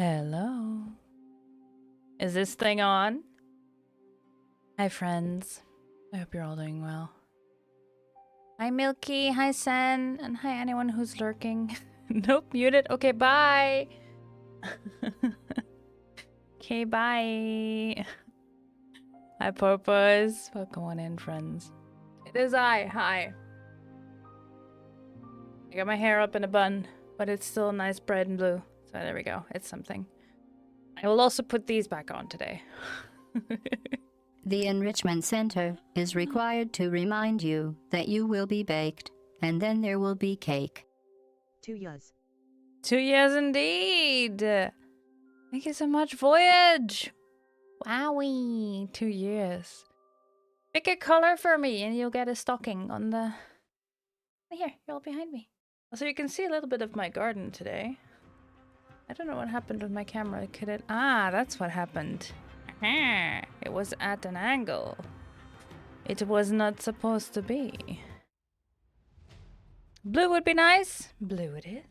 Hello. Is this thing on? Hi, friends. I hope you're all doing well. Hi, Milky. Hi, Sen. And hi, anyone who's lurking. Nope, muted. Okay, bye. Okay, bye. Hi, Purpose. Welcome on in, friends. It is I. Hi. I got my hair up in a bun, but it's still nice bright and blue. So there we go. It's something. I will also put these back on today. The Enrichment Center is required to remind you that you will be baked, and then there will be cake. 2 years. 2 years indeed. Thank you so much, Voyage. Wowie. 2 years. Pick a color for me and you'll get a stocking on the... Here, you're all behind me. So you can see a little bit of my garden today. I don't know what happened with my camera. Could it... Ah, that's what happened. It was at an angle. It was not supposed to be. Blue would be nice. Blue it is.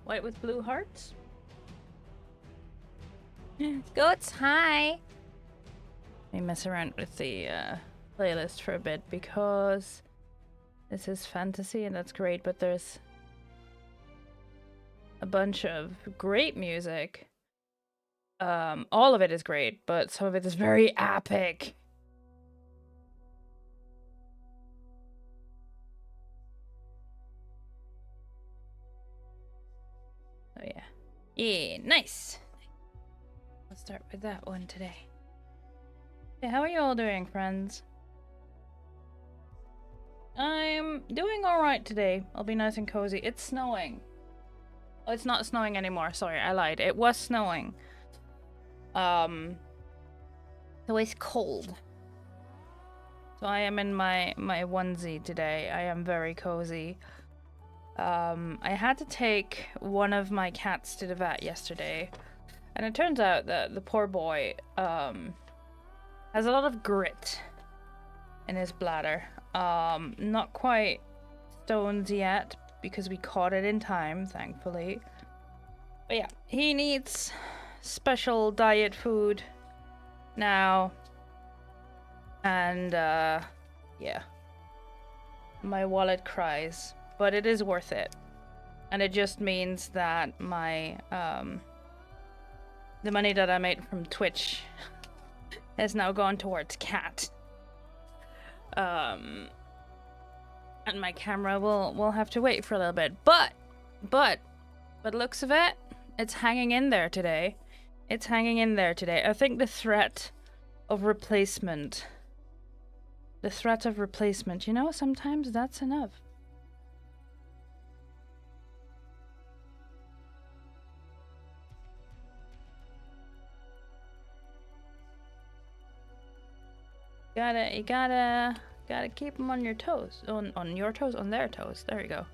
White with blue hearts. Goats, hi. Let me mess around with the playlist for a bit because this is fantasy and that's great, but there's a bunch of great music. All of it is great, but some of it is very epic. Oh yeah. Yeah, nice. Let's start with that one today. Hey, how are you all doing, friends? I'm doing alright today. I'll be nice and cozy. It's snowing. Oh, it's not snowing anymore. Sorry, I lied. It was snowing. So it's cold. So I am in my onesie today. I am very cozy. I had to take one of my cats to the vet yesterday, and it turns out that the poor boy has a lot of grit in his bladder. Not quite stones yet because we caught it in time, thankfully. But yeah, he needs special diet food now. And yeah, my wallet cries, but it is worth it. And it just means that my the money that I made from Twitch has now gone towards cat. And my camera will have to wait for a little bit. But looks of it, it's hanging in there today. It's hanging in there today. I think the threat of replacement, you know, sometimes that's enough. You gotta keep them on your toes. On your toes? On their toes. There you go.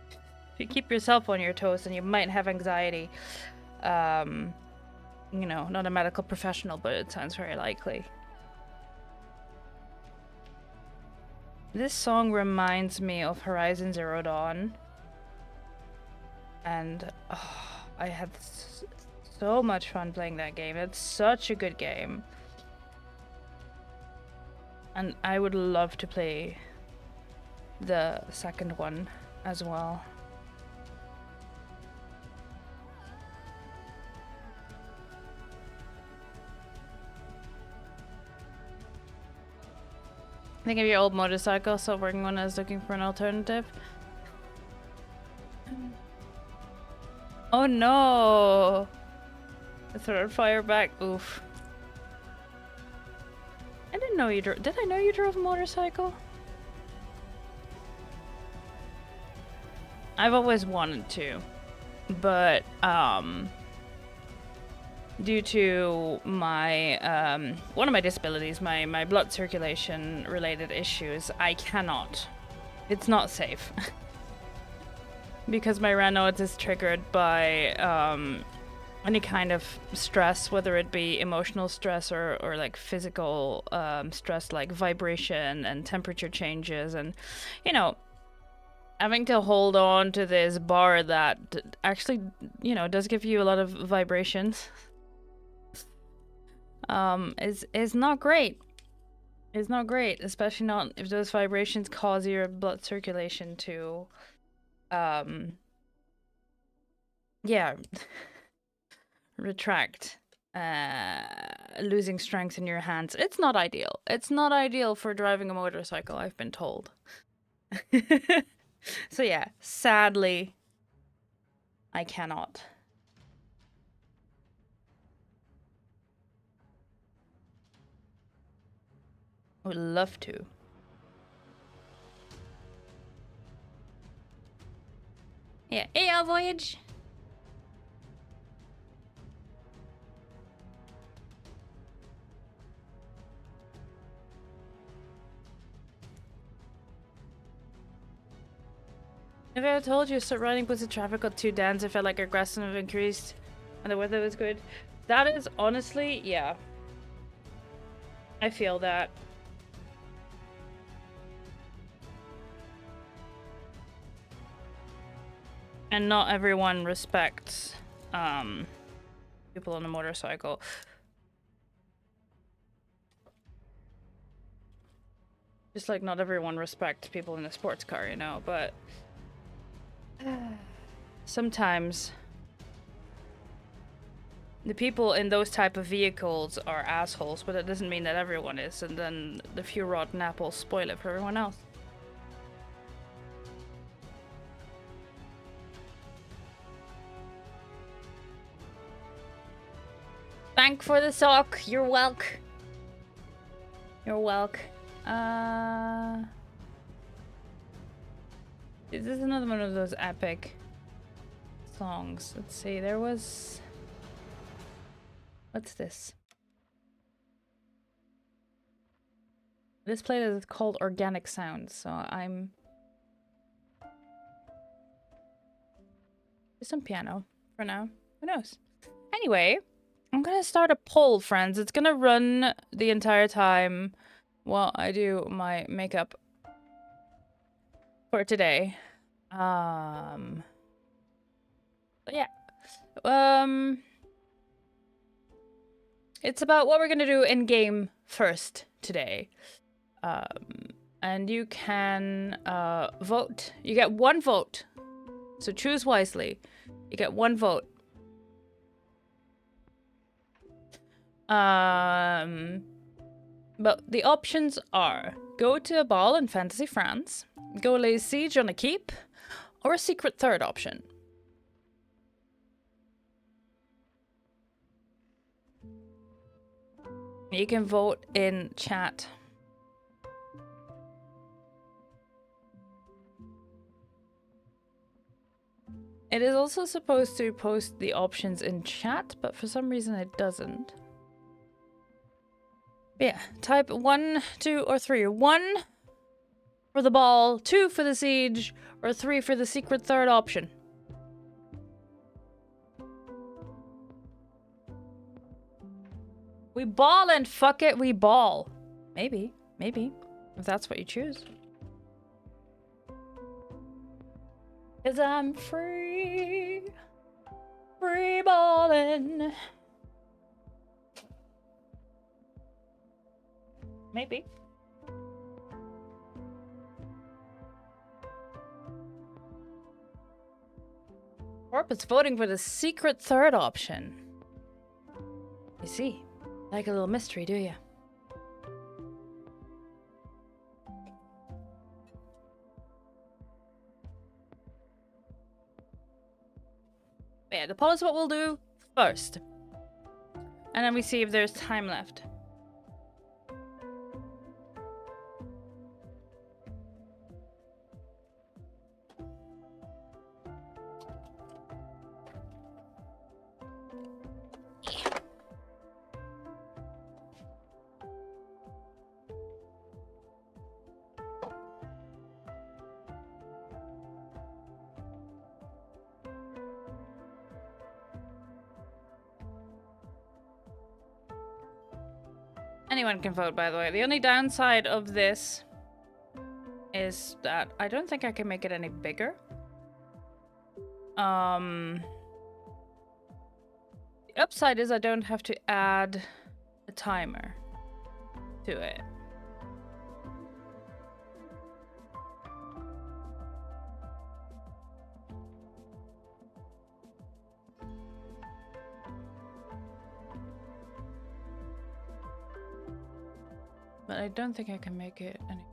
If you keep yourself on your toes, then you might have anxiety. You know, not a medical professional, but it sounds very likely. This song reminds me of Horizon Zero Dawn. And I had so much fun playing that game. It's such a good game. And I would love to play the second one as well. Think of your old motorcycle, so working when I was looking for an alternative. Oh no! I threw fire back. Oof. I didn't know you drove. Did I know you drove a motorcycle? I've always wanted to, but due to my one of my disabilities, my blood circulation related issues, I cannot. It's not safe. because my Renault is triggered by any kind of stress, whether it be emotional stress or like physical stress, like vibration and temperature changes, and you know, having to hold on to this bar that actually, you know, does give you a lot of vibrations, is not great. It's not great, especially not if those vibrations cause your blood circulation to, yeah, retract, losing strength in your hands. It's not ideal. It's not ideal for driving a motorcycle, I've been told. So yeah, sadly, I cannot. I would love to. Yeah, AR voyage. If I had told you surrounding was the traffic got too dense, I felt like aggression have increased and the weather was good. That is honestly, yeah. I feel that. And not everyone respects people on a motorcycle. Just like not everyone respects people in a sports car, you know, but sometimes the people in those type of vehicles are assholes, but it doesn't mean that everyone is, and then the few rotten apples spoil it for everyone else. Thank for the sock. You're welcome. You're welcome. This is another one of those epic songs. Let's see. There was. What's this? This playlist is called Organic Sounds, so I'm. There's some piano for now. Who knows? Anyway, I'm gonna start a poll, friends. It's gonna run the entire time while I do my makeup for today. But yeah. It's about what we're gonna do in game first today. And you can vote. You get one vote. So choose wisely. You get one vote. But the options are go to a ball in Fantasy France, go lay siege on a keep, or a secret third option. You can vote in chat. It is also supposed to post the options in chat, but for some reason it doesn't. Yeah, type 1, 2, or 3. 1 for the ball, 2 for the siege, or 3 for the secret third option. We ball and fuck it, we ball. Maybe, if that's what you choose. 'Cause I'm free ballin'. Maybe. Corp is voting for the secret third option. You see, like a little mystery, do you? Yeah, the poll is what we'll do first. And then we see if there's time left. Anyone can vote, by the way. The only downside of this is that I don't think I can make it any bigger. The upside is I don't have to add a timer to it. But I don't think I can make it any.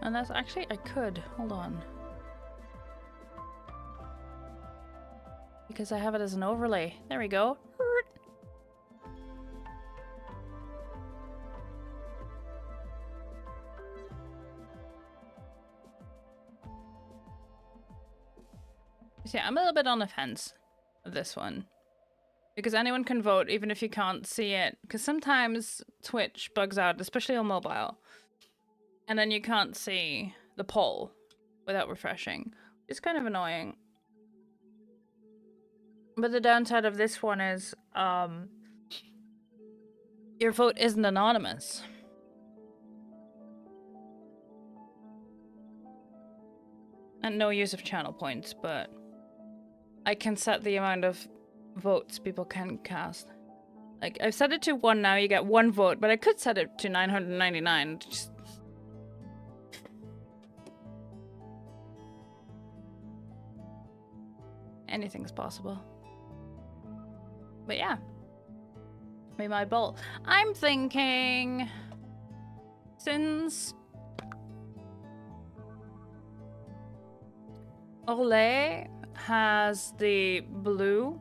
And that's actually, I could. Hold on. Because I have it as an overlay. There we go. See, I'm a little bit on the fence of this one. Because anyone can vote, even if you can't see it. Because sometimes Twitch bugs out, especially on mobile. And then you can't see the poll without refreshing. It's kind of annoying. But the downside of this one is, your vote isn't anonymous. And no use of channel points, but I can set the amount of votes people can cast. Like, I've set it to 1 now, you get 1 vote, but I could set it to 999. Just... anything's possible. But yeah. Be my bolt. I'm thinking... since... Olay has the blue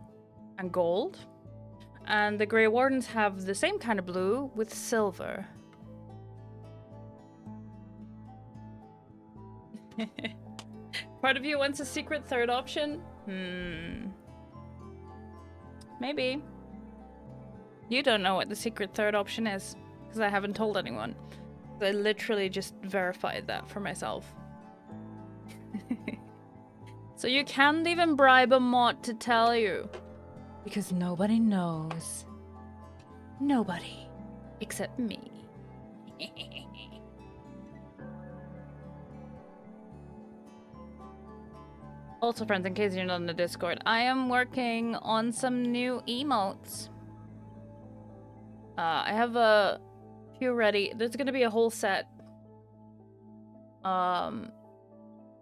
and gold, and the Grey Wardens have the same kind of blue with silver. Part of you wants a secret third option? Maybe. You don't know what the secret third option is, because I haven't told anyone. I literally just verified that for myself. So you can't even bribe a mod to tell you. Because nobody knows. Nobody. Except me. Also, friends, in case you're not in the Discord, I am working on some new emotes. I have a few ready. There's gonna be a whole set.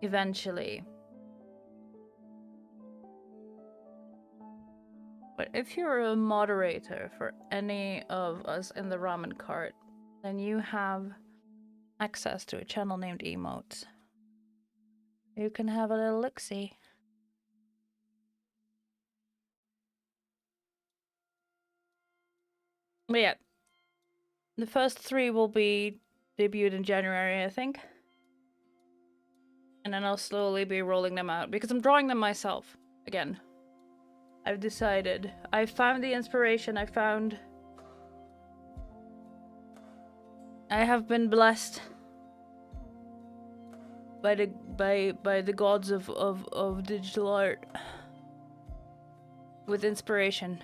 Eventually. But if you're a moderator for any of us in the ramen cart, then you have access to a channel named Emotes. You can have a little look-see. But yeah, the first 3 will be debuted in January, I think. And then I'll slowly be rolling them out, because I'm drawing them myself, again. I've decided. I found the inspiration. I have been blessed by the gods of digital art with inspiration.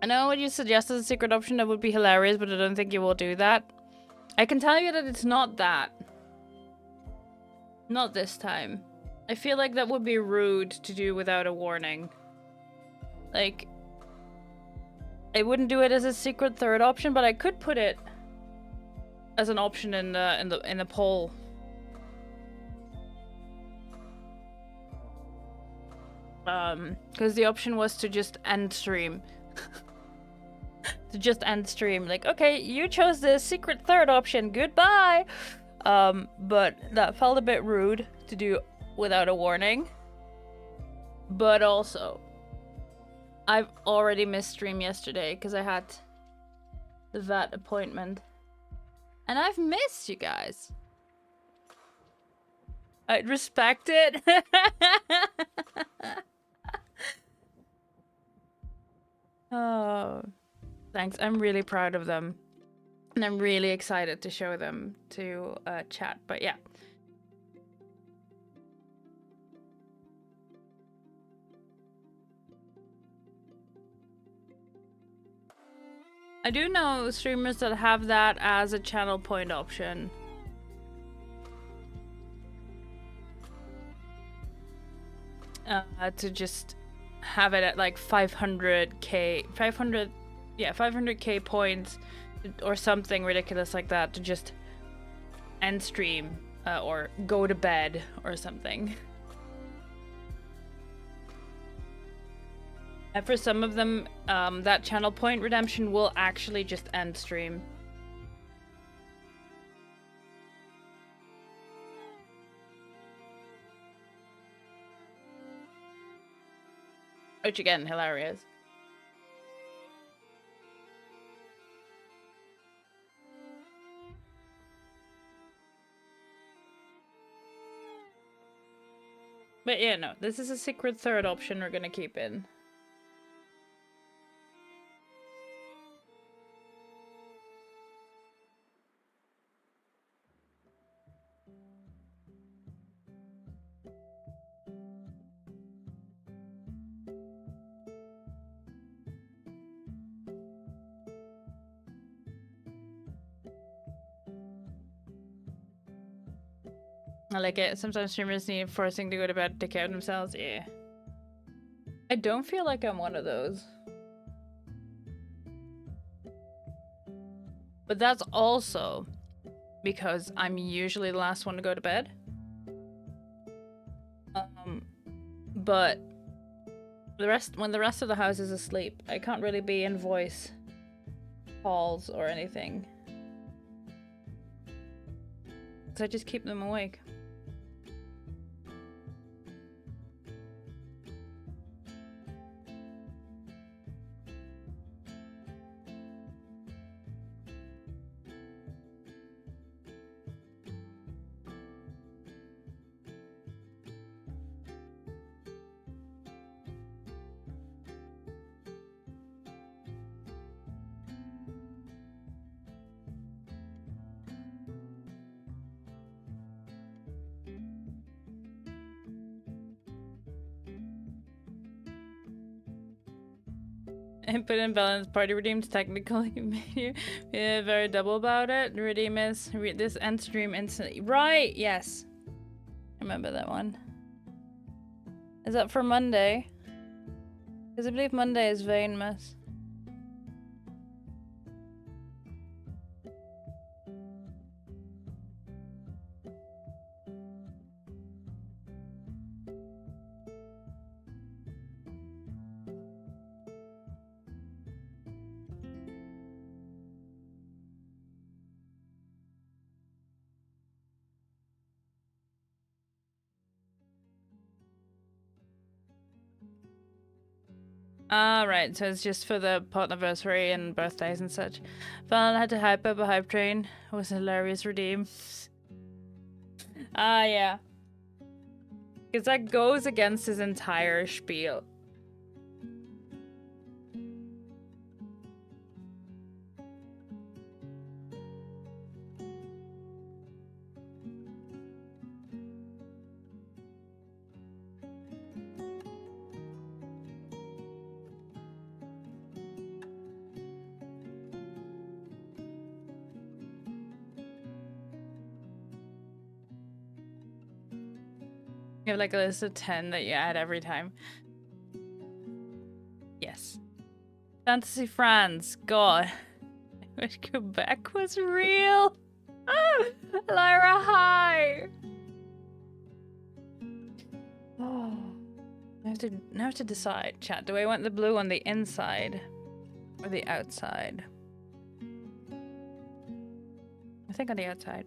I know what you suggested as a secret option, that would be hilarious, but I don't think you will do that. I can tell you that it's not that. Not this time. I feel like that would be rude to do without a warning. Like, I wouldn't do it as a secret third option, but I could put it as an option in the poll. Because the option was to just end stream. To just end stream. Like, okay, you chose the secret third option. Goodbye. But that felt a bit rude to do without a warning. But also, I've already missed stream yesterday because I had the vet appointment. And I've missed you guys. I'd respect it. Oh, thanks. I'm really proud of them. And I'm really excited to show them to chat. But yeah. I do know streamers that have that as a channel point option. To just have it at like 500k points or something ridiculous like that to just end stream or go to bed or something. And for some of them, that channel point redemption will actually just end stream. Which again, hilarious. But yeah, no, this is a secret third option we're gonna keep in. I like it. Sometimes streamers need forcing to go to bed to take care of themselves. Yeah. I don't feel like I'm one of those. But that's also because I'm usually the last one to go to bed. But when the rest of the house is asleep, I can't really be in voice calls or anything. So I just keep them awake. Input and balance party redeemed technically made you very double about it. Redeem is this end stream instantly. Right, yes. Remember that one. Is that for Monday? Because I believe Monday is Veinmas. Ah, right, so it's just for the anniversary and birthdays and such. Fallon had to hype up a hype train. It was a hilarious redeem. Ah, yeah. Because that goes against his entire spiel. You have like a list of 10 that you add every time. Yes. Fantasy France. God. I wish Quebec was real. Ah, Lyra, hi. Oh. I have to decide. Chat, do I want the blue on the inside or the outside? I think on the outside.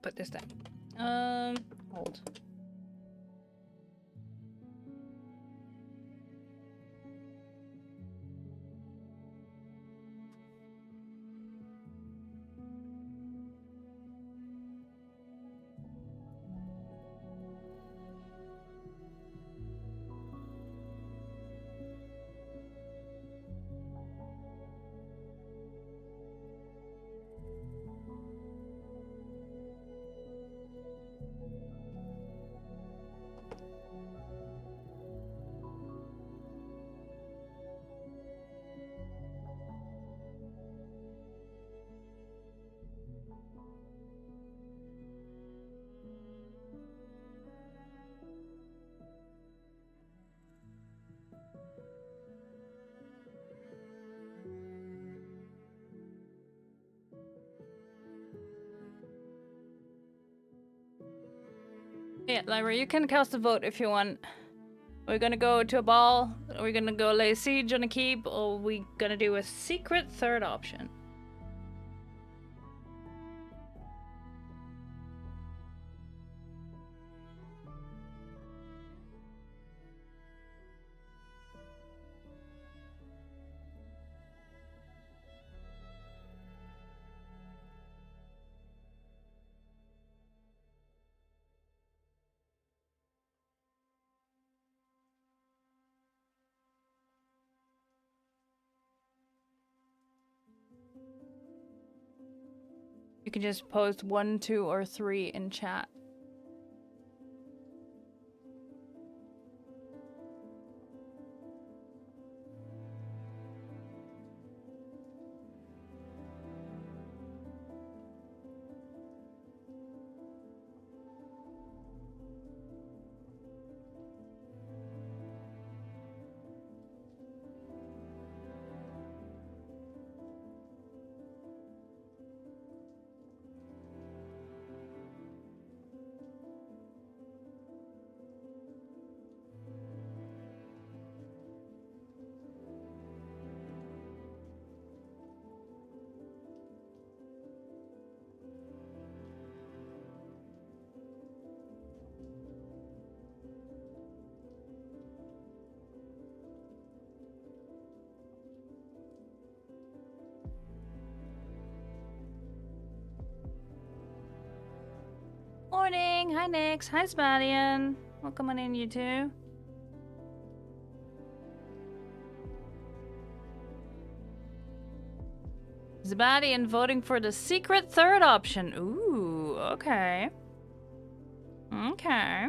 put this down. Hold. Yeah, Lyra, you can cast a vote if you want. We're gonna go to a ball, are we gonna go lay siege on a keep, or are we gonna do a secret third option? You can just post 1, 2, or 3 in chat. Morning! Hi Nix! Hi Spadian! Welcome on in, you two. Zabadian voting for the secret third option. Ooh, okay. Okay.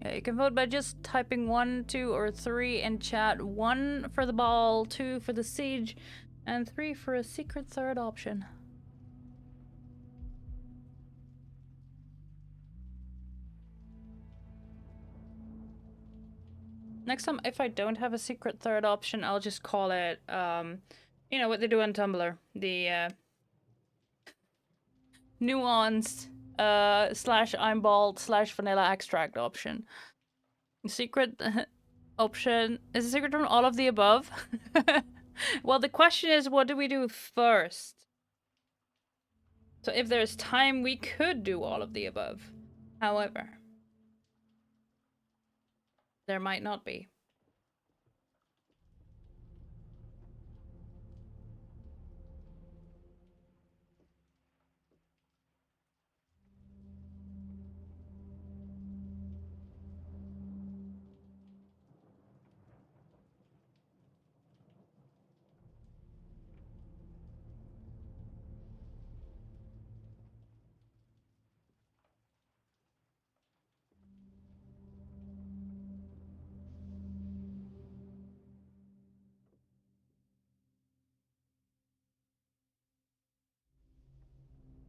Yeah, you can vote by just typing 1, 2, or 3 in chat. 1 for the ball, 2 for the siege, and 3 for a secret third option. Next time, if I don't have a secret third option, I'll just call it, you know what they do on Tumblr. The, nuanced, slash I'm bald, slash vanilla extract option. Secret option. Is a secret from all of the above? Well, the question is, what do we do first? So if there's time, we could do all of the above. However, there might not be.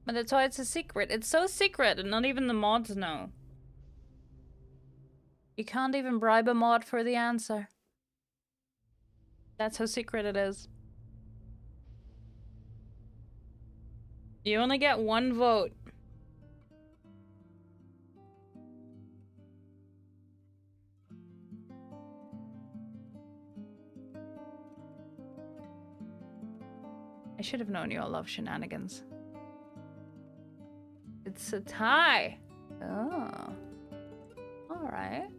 But that's why it's a secret. It's so secret and not even the mods know. You can't even bribe a mod for the answer. That's how secret it is. You only get one vote. I should have known you all love shenanigans. It's a tie. Oh. Alright.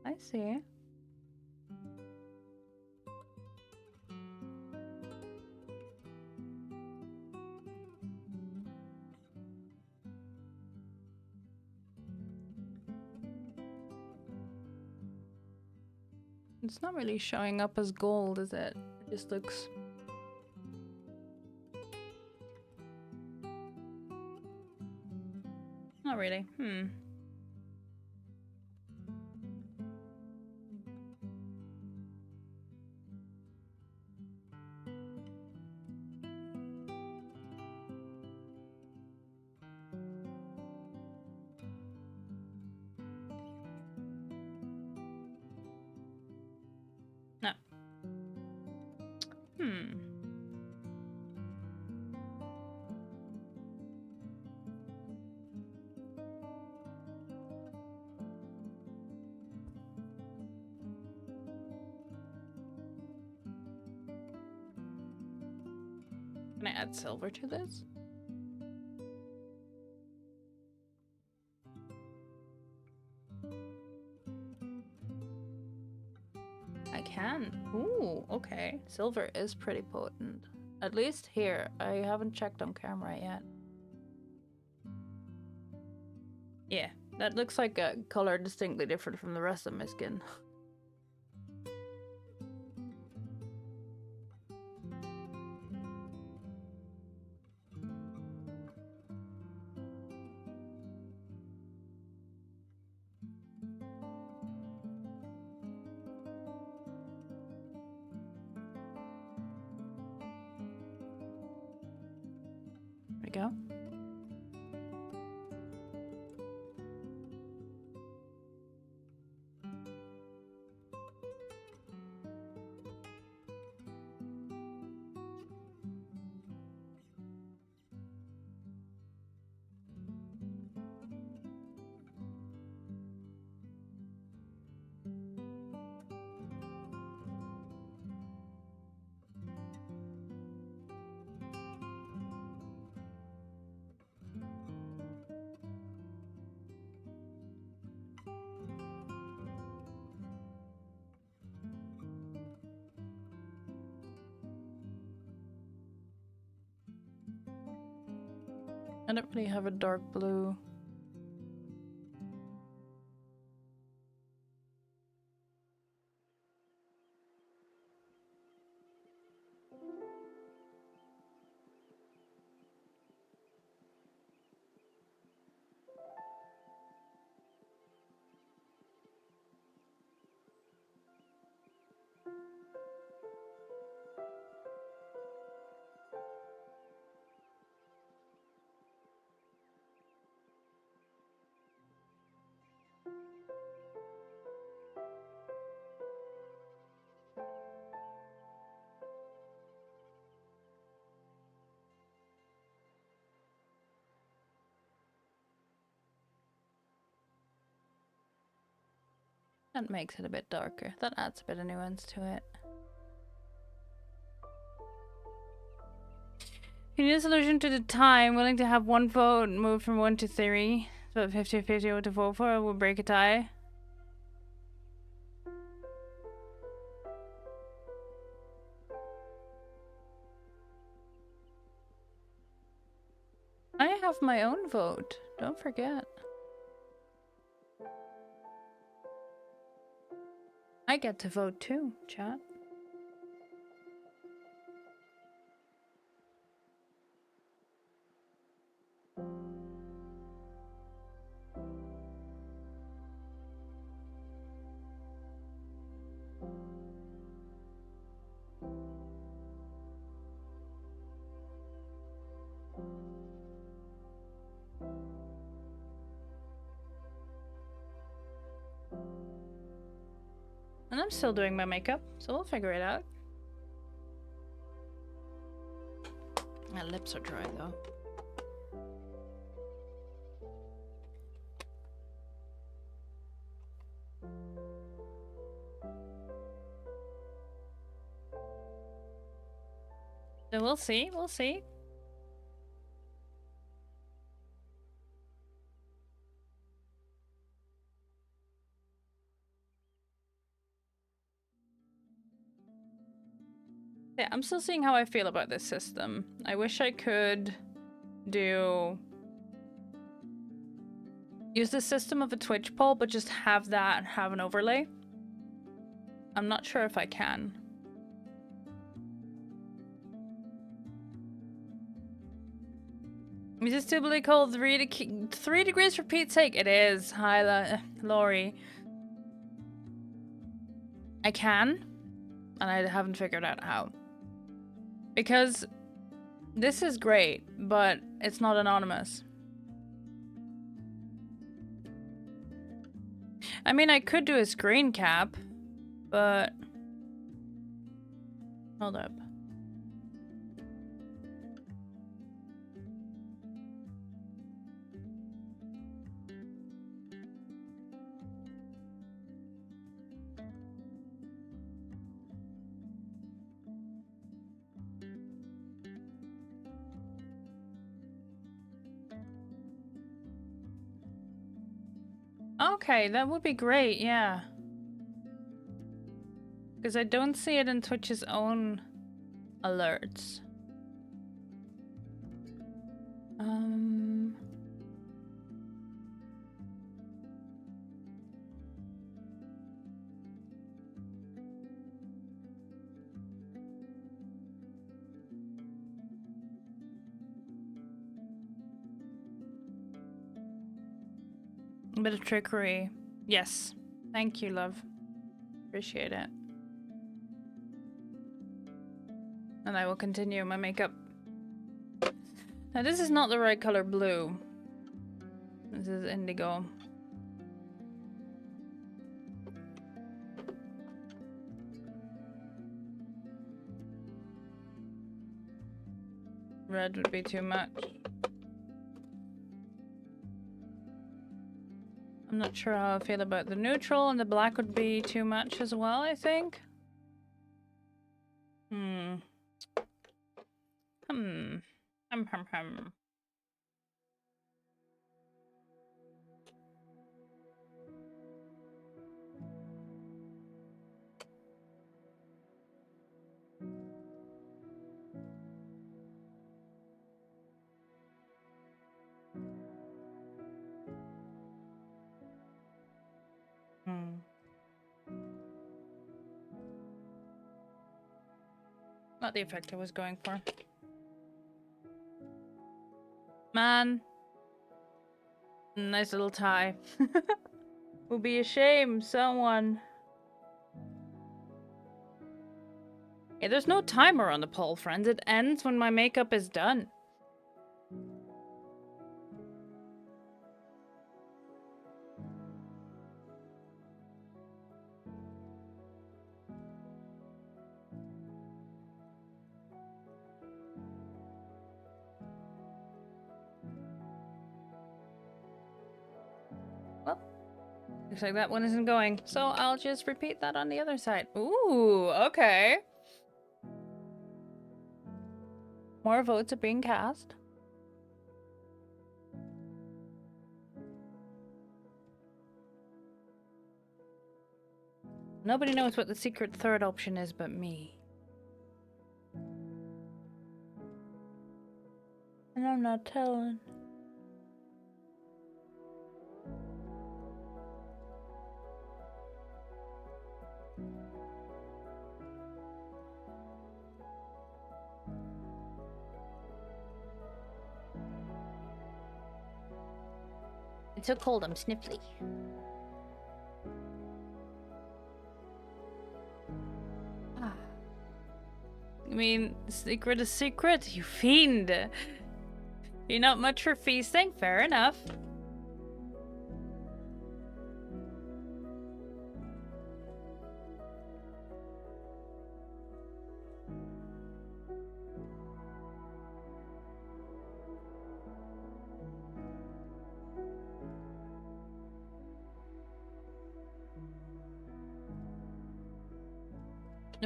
I see. It's not really showing up as gold, is it? It just looks... Not really. No. Can I add silver to this? I can. Ooh, okay. Silver is pretty potent. At least here. I haven't checked on camera yet. Yeah, that looks like a color distinctly different from the rest of my skin. There we go. I don't really have a dark blue. That makes it a bit darker. That adds a bit of nuance to it. You need a solution to the tie. I'm willing to have one vote moved from 1 to 3. So 50-50 what to vote for will break a tie. I have my own vote. Don't forget. I get to vote too, chat. And I'm still doing my makeup, so we'll figure it out. My lips are dry though. So we'll see, we'll see. Yeah, I'm still seeing how I feel about this system. I wish I could use the system of a Twitch poll, but just have an overlay. I'm not sure if I can. Is it stupidly cold? 3 degrees for Pete's sake. It is. Hi, Lori. I can, and I haven't figured out how. Because this is great, but it's not anonymous. I mean, I could do a screen cap, but... Hold up. Okay, that would be great, yeah. Because I don't see it in Twitch's own alerts. A bit of trickery. Yes. Thank you, love. Appreciate it. And I will continue my makeup. Now this is not the right color blue. This is indigo. Red would be too much. I'm not sure how I feel about the neutral, and the black would be too much as well, I think. Not the effect I was going for. Man. Nice little tie. Would be a shame, someone. Yeah, there's no timer on the poll, friends. It ends when my makeup is done. Well, looks like that one isn't going, so I'll just repeat that on the other side. Ooh, okay. More votes are being cast. Nobody knows what the secret third option is but me. And I'm not telling. It's so cold, I'm sniffly. I mean, secret is secret, you fiend. You're not much for feasting, fair enough.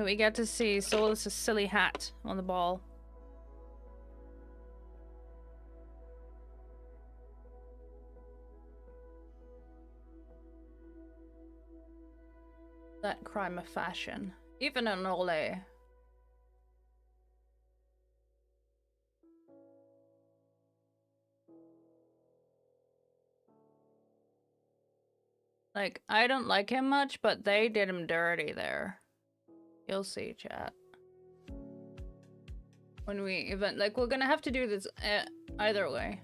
We get to see Solus's silly hat on the ball. That crime of fashion. Even an Ole. Like, I don't like him much, but they did him dirty there. You'll see, chat. When we event, like, we're gonna have to do this either way.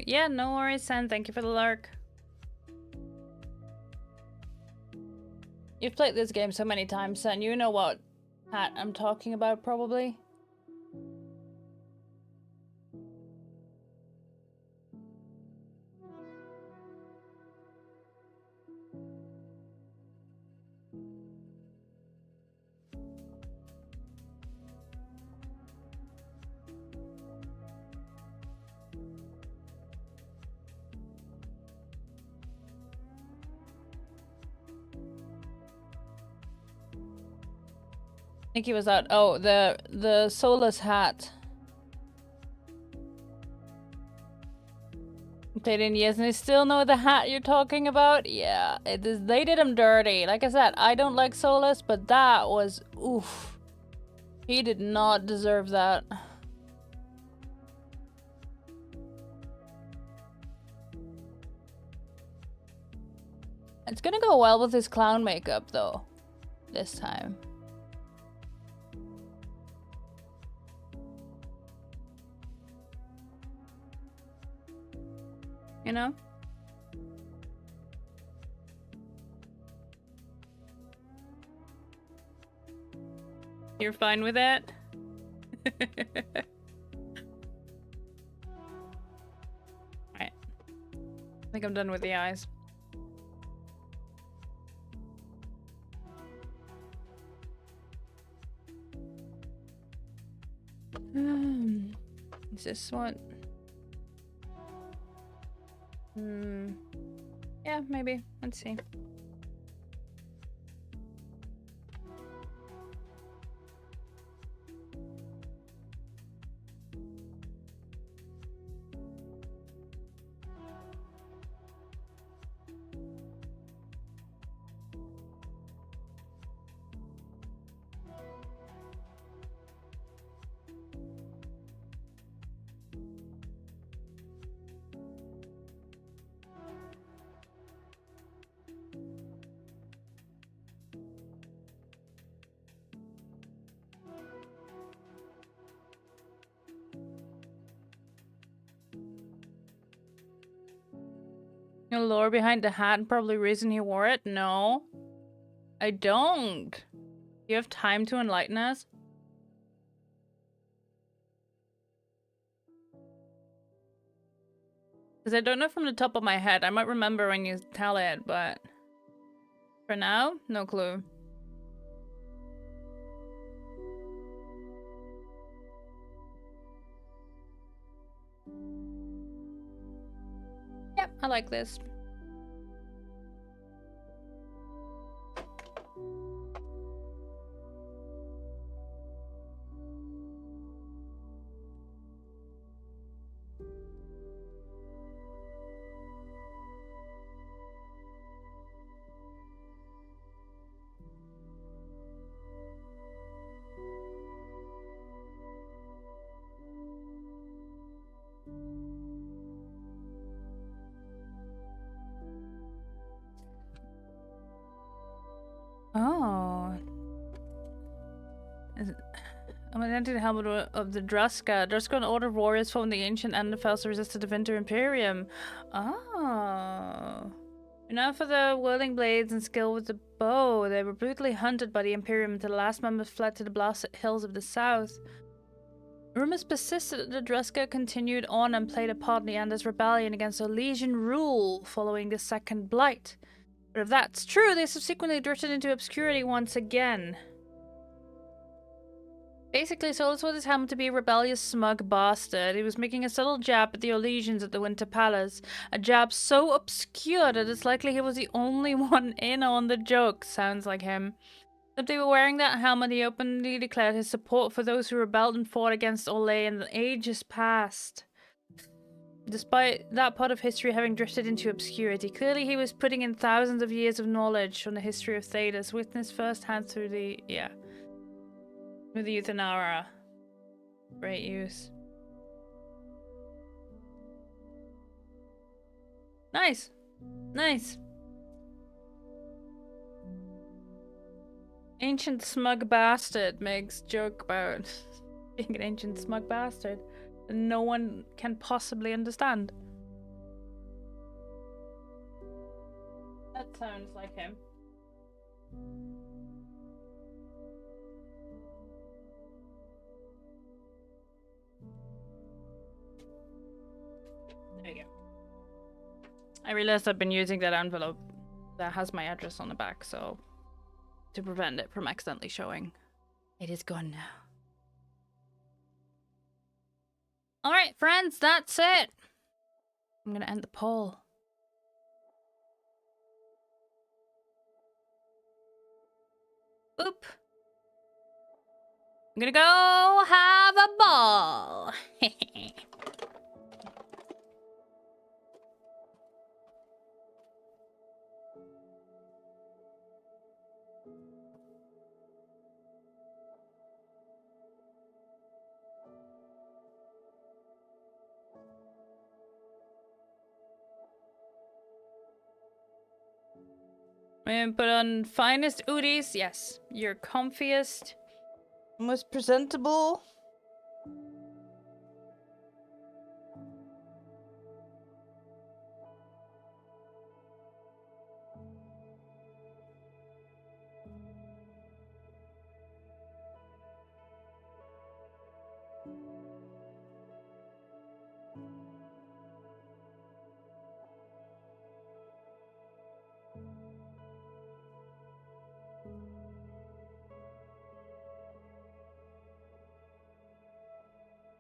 Yeah, no worries, Sen. Thank you for the lurk. You've played this game so many times, Sen. You know what hat I'm talking about, probably. I think he was out. Oh, the Solus hat. Played in years and they still know the hat you're talking about? Yeah, it is. They did him dirty. Like I said, I don't like Solus, but that was oof. He did not deserve that. It's gonna go well with his clown makeup though, this time. You know? You're fine with that? Alright. I think I'm done with the eyes. Is this what? Yeah, maybe. Let's see. The lore behind the hat and probably reason he wore it? No. I don't. Do you have time to enlighten us? Because I don't know from the top of my head. I might remember when you tell it, but... For now, no clue. Yep, I like this. Oh. I'm identity helmet of the Druska. Druska, an order of warriors from the ancient Endefels resisted the Winter Imperium. Oh. Enough for the whirling blades and skill with the bow. They were brutally hunted by the Imperium until the last members fled to the blasted hills of the south. Rumors persisted that the Dreska continued on and played a part in Leander's rebellion against Olesian rule following the Second Blight. But if that's true, they subsequently drifted into obscurity once again. Basically, Solus was him to be a rebellious, smug bastard. He was making a subtle jab at the Olesians at the Winter Palace. A jab so obscure that it's likely he was the only one in on the joke. Sounds like him. Simply wearing that helmet, he openly declared his support for those who rebelled and fought against Ole in the ages past. Despite that part of history having drifted into obscurity, clearly he was putting in thousands of years of knowledge on the history of Thedas, witnessed firsthand through the Euthanara. Great use. Nice. Nice. Ancient smug bastard makes joke about being an ancient smug bastard that no one can possibly understand. That sounds like him. There you go. I realized I've been using that envelope that has my address on the back, so to prevent it from accidentally showing. It is gone now. Alright, friends, that's it. I'm gonna end the poll. Oop. I'm gonna go have a ball. And put on finest Udis. Yes, your comfiest, most presentable.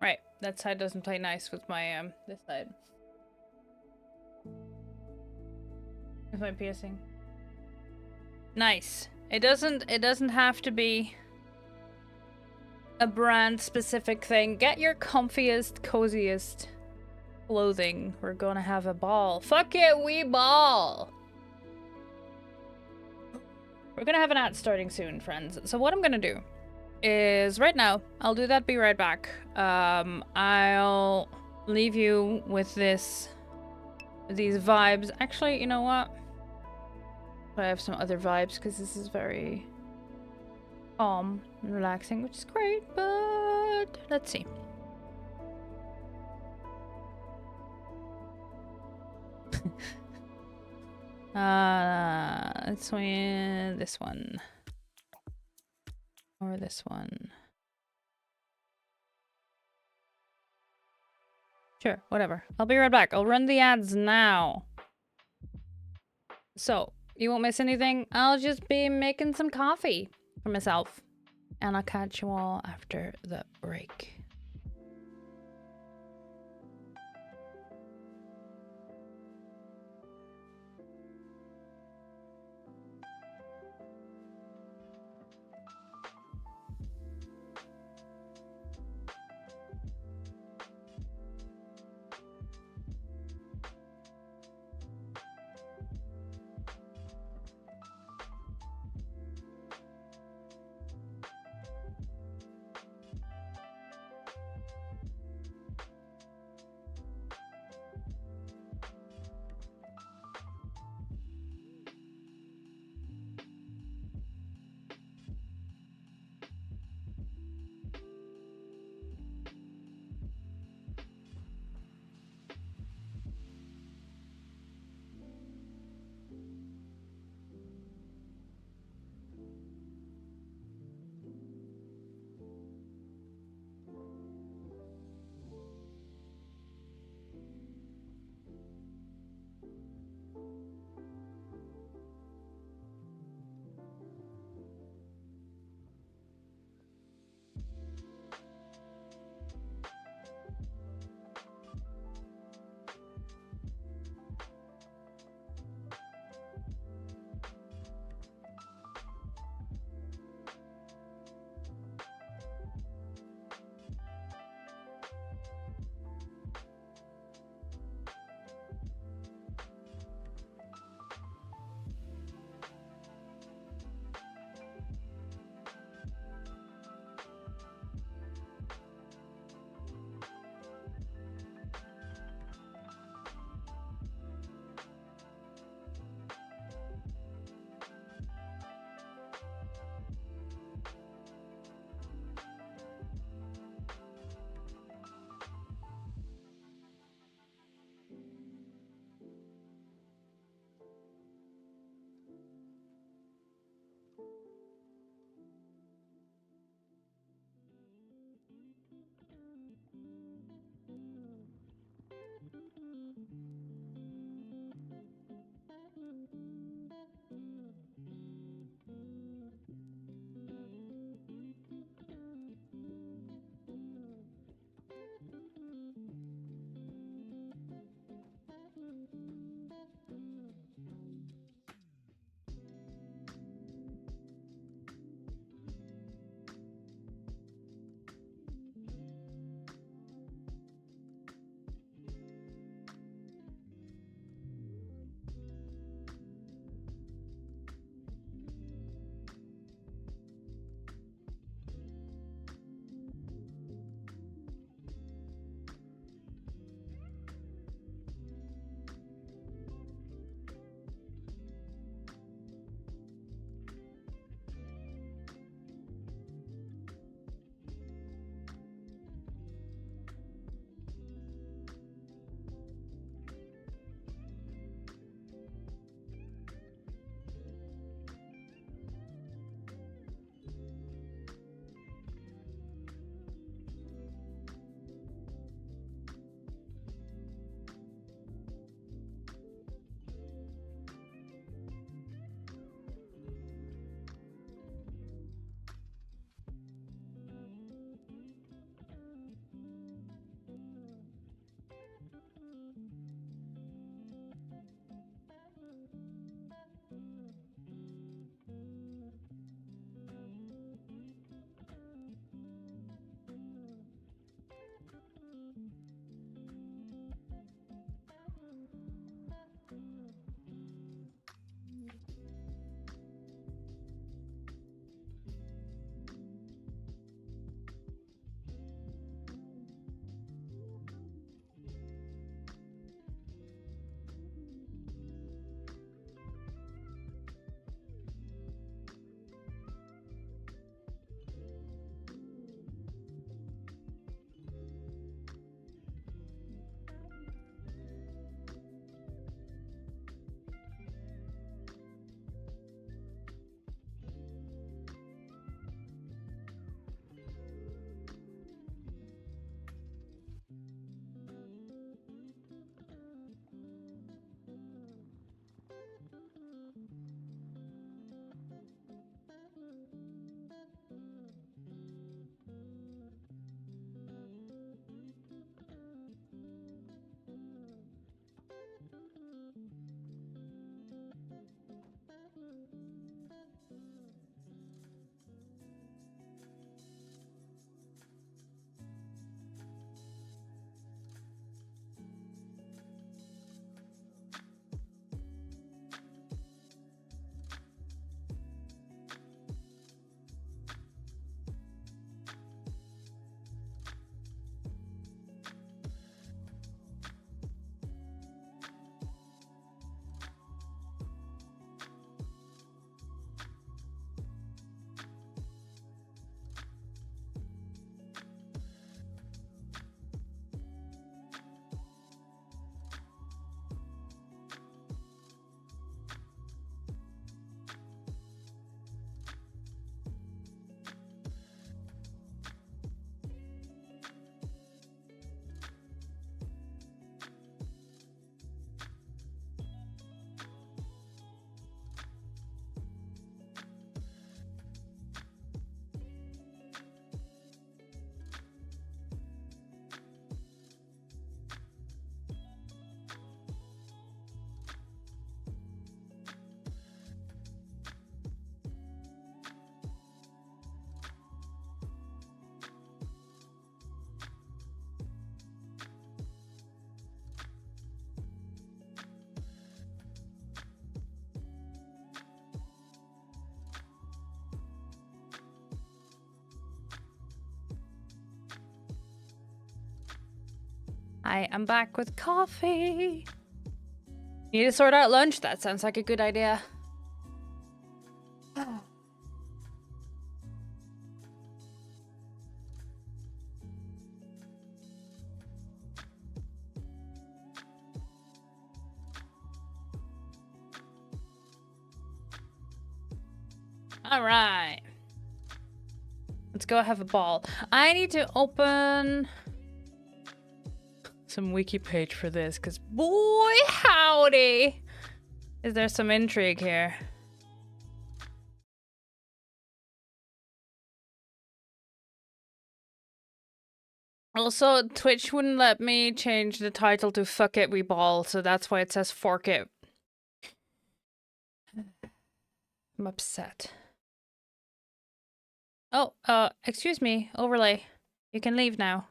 Right, that side doesn't play nice with my this side. With my piercing. Nice. It doesn't have to be a brand specific thing. Get your comfiest, coziest clothing. We're gonna have a ball. Fuck it, we ball. We're gonna have an ad starting soon, friends. So what I'm gonna do is right now, I'll do that, be right back. I'll leave you with these vibes. Actually, you know what? I have some other vibes because this is very calm and relaxing, which is great, but let's see. Let's win this one. Or this one. Sure, whatever. I'll be right back. I'll run the ads now. So, you won't miss anything. I'll just be making some coffee for myself. And I'll catch you all after the break. I am back with coffee. Need to sort out lunch? That sounds like a good idea. All right. Let's go have a ball. I need to open some wiki page for this, because boy howdy, is there some intrigue here. Also, Twitch wouldn't let me change the title to Fuck It We Ball, so that's why it says Fork It. I'm upset. Oh, excuse me, overlay. You can leave now.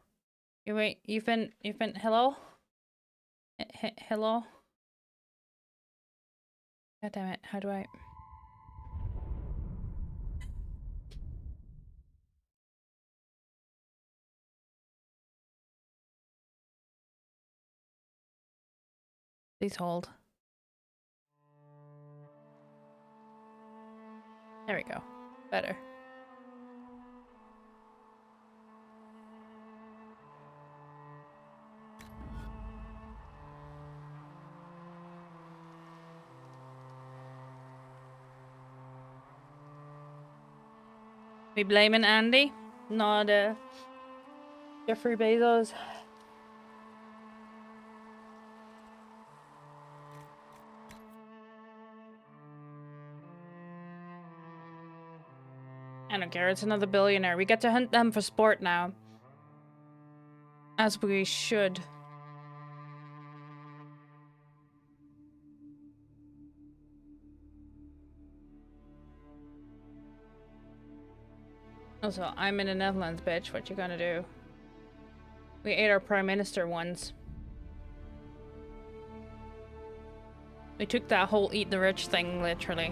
You've been, hello? Hello? God damn it, how do I... Please hold. There we go. Better. We blaming Andy, not Jeffrey Bezos. I don't care, it's another billionaire. We get to hunt them for sport now. As we should. Also, I'm in the Netherlands, bitch. What you gonna do? We ate our prime minister once. We took that whole eat the rich thing, literally.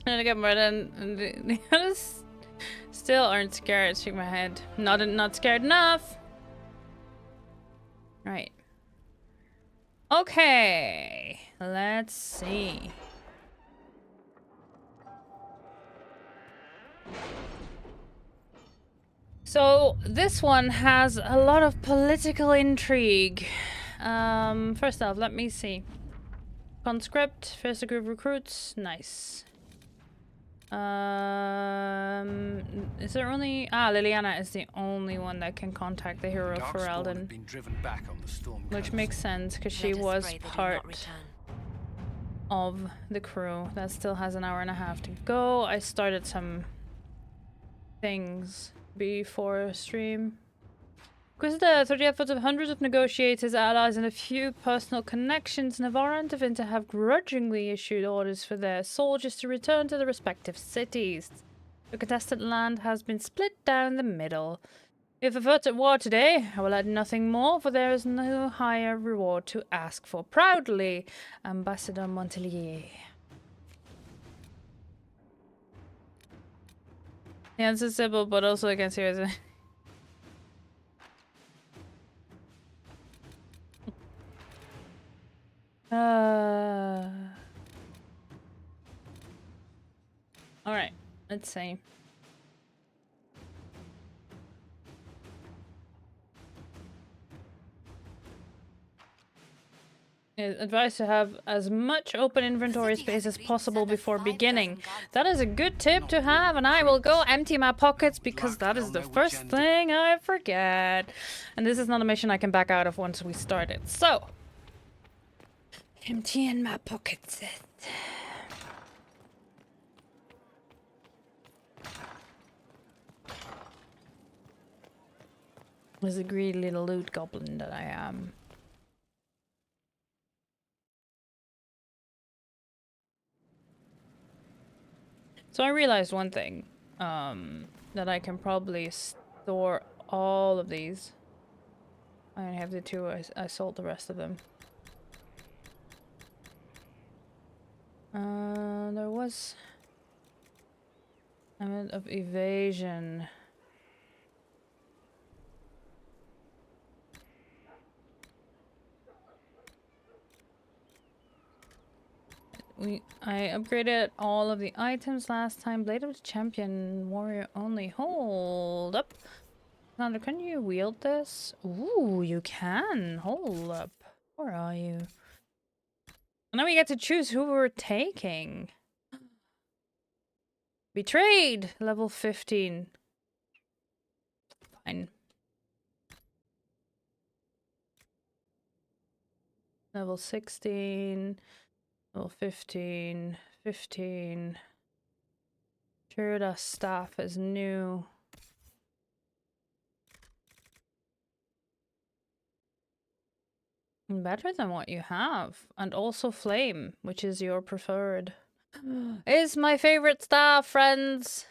And I get more than the others still aren't scared. Shake my head. Not scared enough. Right. Okay. Let's see. So this one has a lot of political intrigue. First off, let me see. Conscript, first a group of recruits. Nice. Is there only... Ah, Liliana is the only one that can contact the hero for Eldon. Which makes sense, because she was part of the crew. That still has an hour and a half to go. I started some things before stream. Because the 30 efforts of hundreds of negotiators, allies, and a few personal connections, Navarra and Tevinter have grudgingly issued orders for their soldiers to return to their respective cities. The contested land has been split down the middle. If averted war today, I will add nothing more, for there is no higher reward to ask for. Proudly, Ambassador Montelier. The answer is simple, but also I can see what it's... Alright, let's see. It's advised to have as much open inventory space as possible before beginning. That is a good tip to have, and I will go empty my pockets because that is the first thing I forget. And this is not a mission I can back out of once we start it. So, emptying my pockets. Was a greedy little loot goblin that I am. So I realized one thing, that I can probably store all of these. I only have the two, I sold the rest of them. There was element of evasion. I upgraded all of the items last time. Blade of the Champion, warrior only. Hold up. Sandra, can you wield this? Ooh, you can. Hold up. Where are you? And now we get to choose who we're taking. Betrayed! Level 15. Fine. Level 16. Level 15. 15. Shirda staff is new. Better than what you have. And also flame, which is your preferred. Is my favorite staff, friends.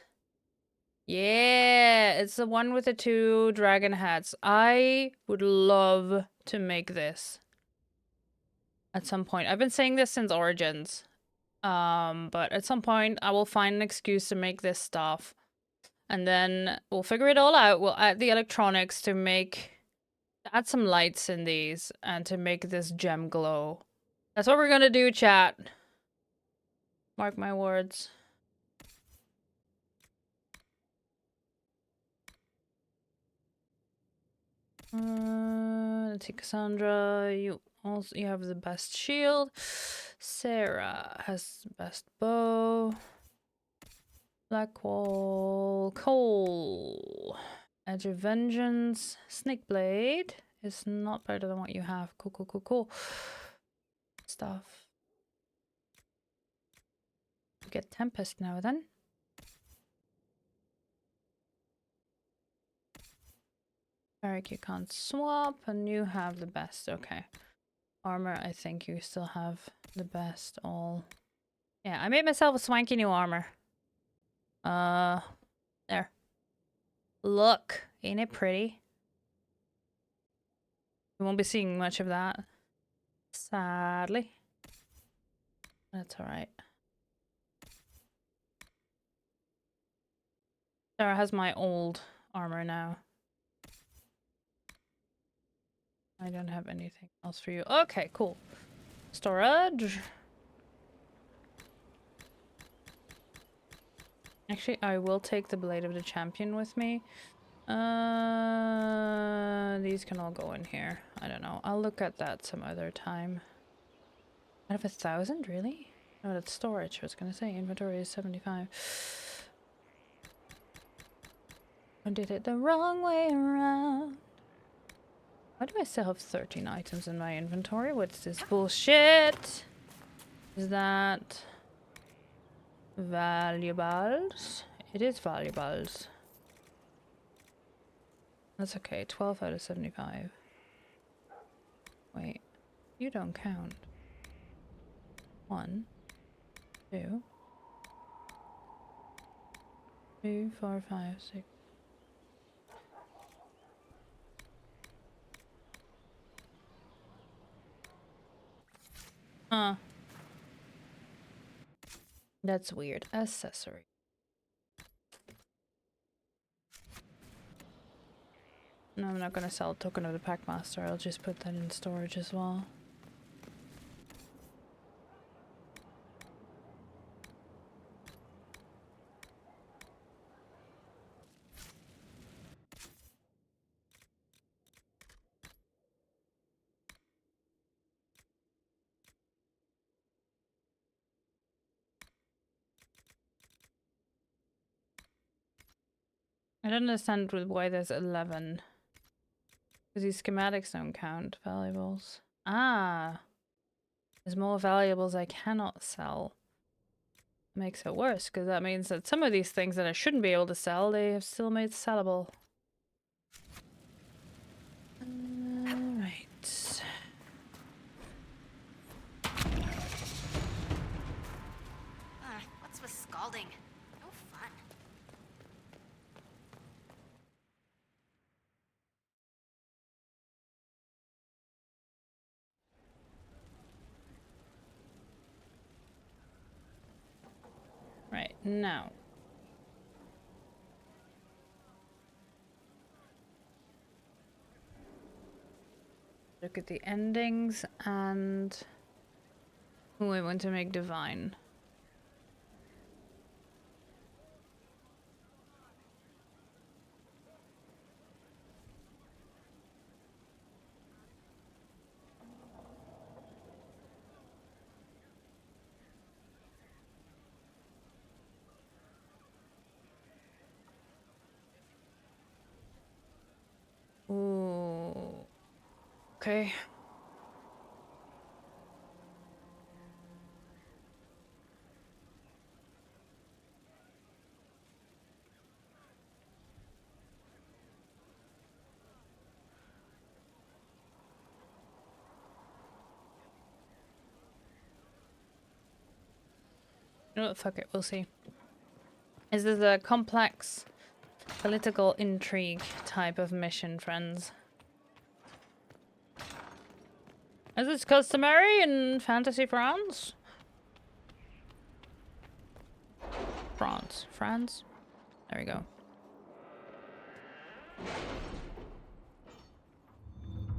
Yeah, it's the one with the 2 dragon heads. I would love to make this at some point. I've been saying this since Origins. But at some point I will find an excuse to make this stuff. And then we'll figure it all out. We'll add the electronics to add some lights in these and to make this gem glow. That's what we're gonna do, chat. Mark my words. Let's see, Cassandra, you have the best shield. Sarah has the best bow. Blackwall, Cole. Edge of Vengeance, Snake Blade is not better than what you have. Cool, cool, cool, cool. Stuff. Get Tempest now then. Eric, you can't swap, and you have the best. Okay. Armor, I think you still have the best all. Yeah, I made myself a swanky new armor. There. Look, ain't it pretty? We won't be seeing much of that. Sadly. That's alright. Sarah has my old armor now. I don't have anything else for you. Okay, cool. Storage. Actually, I will take the Blade of the Champion with me. These can all go in here. I don't know. I'll look at that some other time. Out of 1,000, really? Oh, that's storage. I was gonna say inventory is 75. I did it the wrong way around. Why do I still have 13 items in my inventory? What's this bullshit? Is that valuables? It is valuables. That's okay. 12 out of 75. Wait. You don't count. 1, 2, 3, 4, 5, 6. Huh. That's weird. Accessory. No, I'm not gonna sell a token of the Packmaster. I'll just put that in storage as well. I don't understand why there's 11. Because these schematics don't count. Valuables. Ah! There's more valuables I cannot sell. Makes it worse, because that means that some of these things that I shouldn't be able to sell, they have still made sellable. Alright. What's with scalding? No fun. Now. Look at the endings and who I want to make divine. Ooh. Okay. You know what? Fuck it. We'll see. Is this a complex political intrigue type of mission, friends? Is this customary in fantasy France? France. There we go.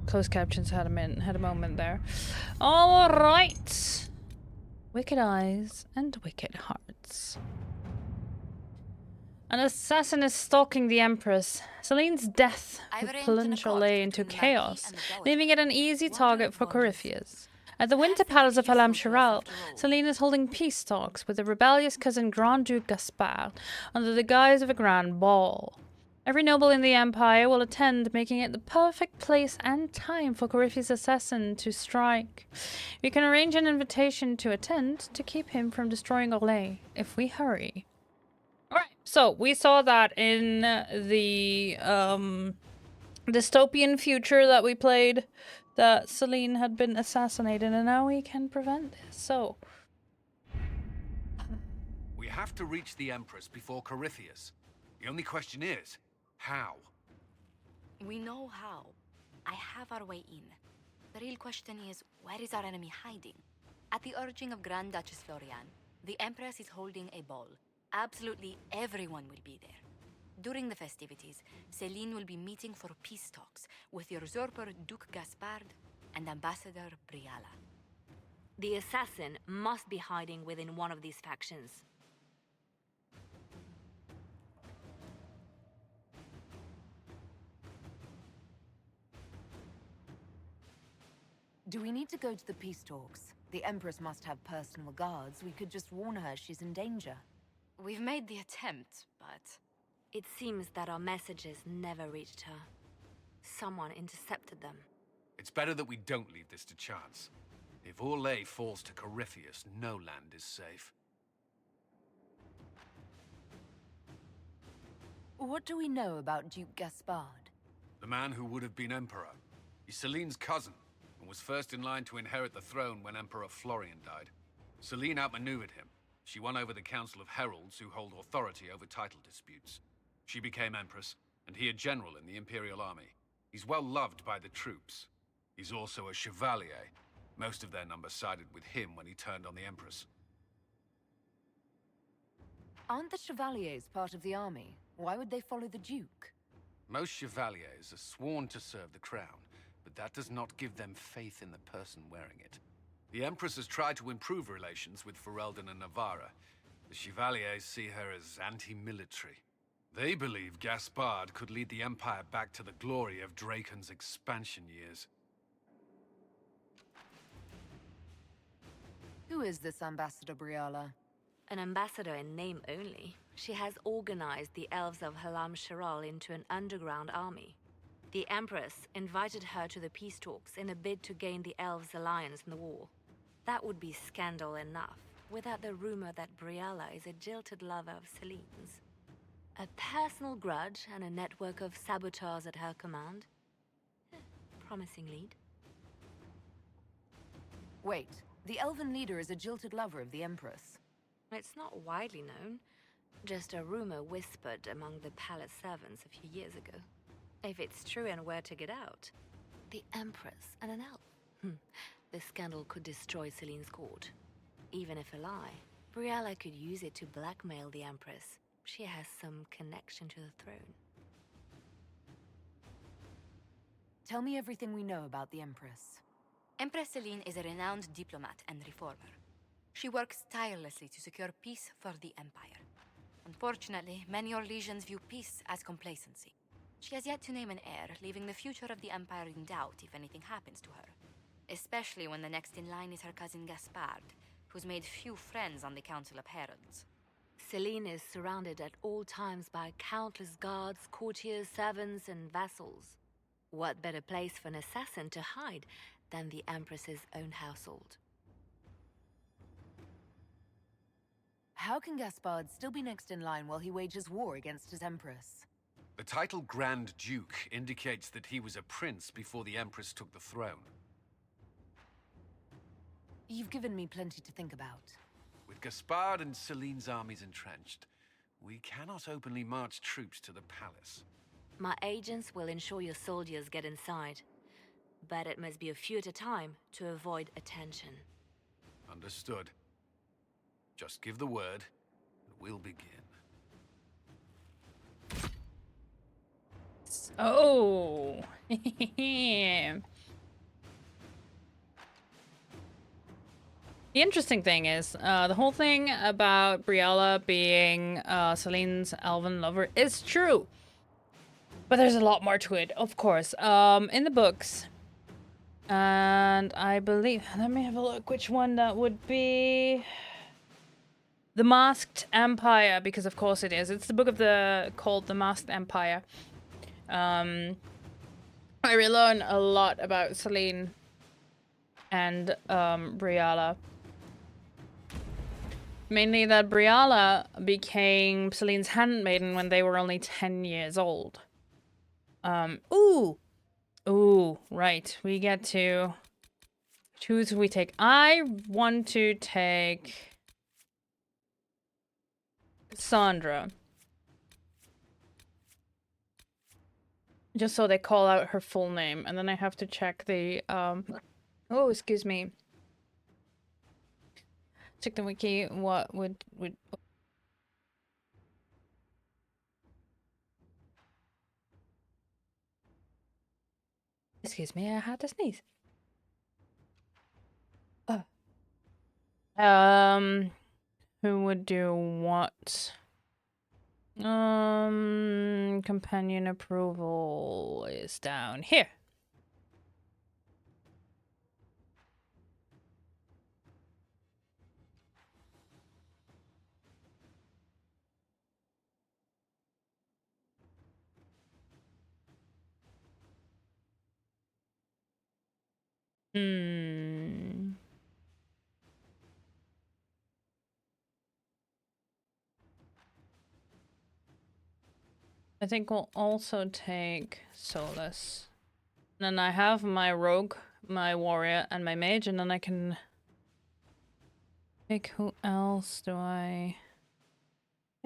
Closed captions had a moment there. All right. Wicked eyes and wicked hearts. An assassin is stalking the Empress. Celine's death would plunge Olay into chaos, leaving it an easy target for Corypheus. At the Winter Palace of Halam Shiral, Celine is holding peace talks with the rebellious cousin Grand Duke Gaspard under the guise of a grand ball. Every noble in the Empire will attend, making it the perfect place and time for Corypheus' assassin to strike. We can arrange an invitation to attend to keep him from destroying Orlais, if we hurry. Alright, so we saw that in the dystopian future that we played, that Celine had been assassinated, and now we can prevent this, so... We have to reach the Empress before Corypheus. The only question is, how? We know how. I have our way in. The real question is, where is our enemy hiding? At the urging of Grand Duchess Florian, the Empress is holding a ball. Absolutely everyone will be there. During the festivities, Celine will be meeting for peace talks with usurper Duke Gaspard and Ambassador Briala. The assassin must be hiding within one of these factions. Do we need to go to the peace talks? The Empress must have personal guards. We could just warn her she's in danger. We've made the attempt, but it seems that our messages never reached her. Someone intercepted them. It's better that we don't leave this to chance. If Orlais falls to Corypheus, no land is safe. What do we know about Duke Gaspard? The man who would have been Emperor. He's Celine's cousin, and was first in line to inherit the throne when Emperor Florian died. Celine outmaneuvered him. She won over the Council of Heralds, who hold authority over title disputes. She became Empress, and he a general in the Imperial Army. He's well loved by the troops. He's also a Chevalier. Most of their number sided with him when he turned on the Empress. Aren't the Chevaliers part of the army? Why would they follow the Duke? Most Chevaliers are sworn to serve the crown, but that does not give them faith in the person wearing it. The Empress has tried to improve relations with Ferelden and Navarra. The Chevaliers see her as anti-military. They believe Gaspard could lead the Empire back to the glory of Draken's expansion years. Who is this Ambassador Briala? An ambassador in name only. She has organized the elves of Halam Shiral into an underground army. The Empress invited her to the peace talks in a bid to gain the elves' alliance in the war. That would be scandal enough, without the rumor that Briala is a jilted lover of Celine's. A personal grudge and a network of saboteurs at her command. Promising lead. Wait, the elven leader is a jilted lover of the Empress. It's not widely known. Just a rumor whispered among the palace servants a few years ago. If it's true and were to get out, the Empress and an elf. The scandal could destroy Celine's court. Even if a lie, Briella could use it to blackmail the Empress. She has some connection to the throne. Tell me everything we know about the Empress. Empress Celine is a renowned diplomat and reformer. She works tirelessly to secure peace for the Empire. Unfortunately, many Orlesians view peace as complacency. She has yet to name an heir, leaving the future of the Empire in doubt if anything happens to her. Especially when the next in line is her cousin Gaspard, who's made few friends on the Council of Heralds. Celine is surrounded at all times by countless guards, courtiers, servants, and vassals. What better place for an assassin to hide than the Empress's own household? How can Gaspard still be next in line while he wages war against his Empress? The title Grand Duke indicates that he was a prince before the Empress took the throne. You've given me plenty to think about. With Gaspard and Celine's armies entrenched, we cannot openly march troops to the palace. My agents will ensure your soldiers get inside, but it must be a few at a time to avoid attention. Understood. Just give the word, and we'll begin. Oh. The interesting thing is, the whole thing about Briella being Celine's elven lover is true. But there's a lot more to it, of course. In the books, and I believe, let me have a look which one that would be. The Masked Empire, because of course it is. It's the book called The Masked Empire. I relearn a lot about Celine and Briella. Mainly that Briella became Celine's handmaiden when they were only 10 years old. Ooh, right. We get to choose who we take. I want to take Sandra. Just so they call out her full name, and then I have to check the oh, excuse me. Check the wiki. What would excuse me, I had to sneeze. Who would do what? Companion approval is down here. I think we'll also take Solus. Then I have my rogue, my warrior, and my mage, and then I can pick who else do I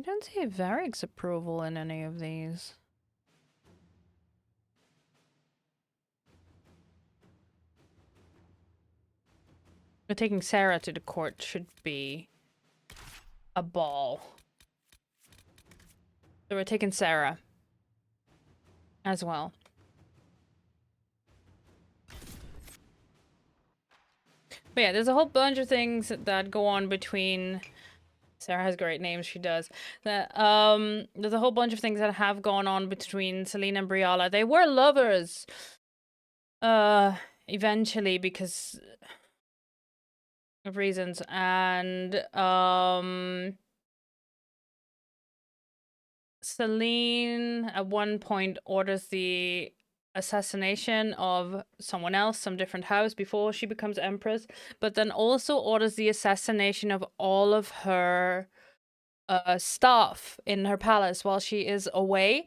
don't see Varric's approval in any of these. But taking Sarah to the court should be a ball. So we're taking Sarah as well. But yeah, there's a whole bunch of things that go on between... Sarah has great names, she does. That there's a whole bunch of things that have gone on between Celine and Briella. They were lovers eventually because of reasons, and Celine at one point orders the assassination of someone else, some different house, before she becomes empress, but then also orders the assassination of all of her staff in her palace while she is away.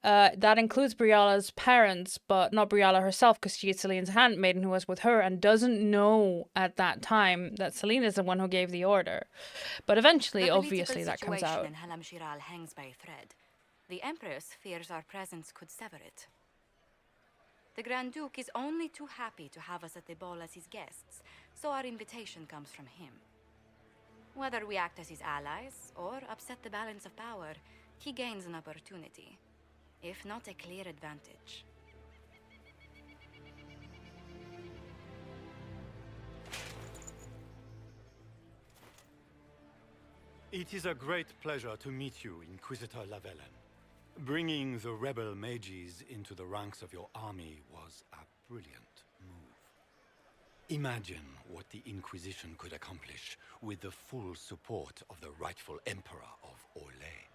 That includes Briella's parents, but not Briella herself, because she is Celine's handmaiden who was with her and doesn't know at that time that Celine is the one who gave the order. But eventually, obviously, that comes out. The political situation in Halam Shiral hangs by a thread. The Empress fears our presence could sever it. The Grand Duke is only too happy to have us at the ball as his guests, so our invitation comes from him. Whether we act as his allies or upset the balance of power, he gains an opportunity, if not a clear advantage. It is a great pleasure to meet you, Inquisitor Lavellen. Bringing the rebel mages into the ranks of your army was a brilliant move. Imagine what the Inquisition could accomplish with the full support of the rightful Emperor of Orlais.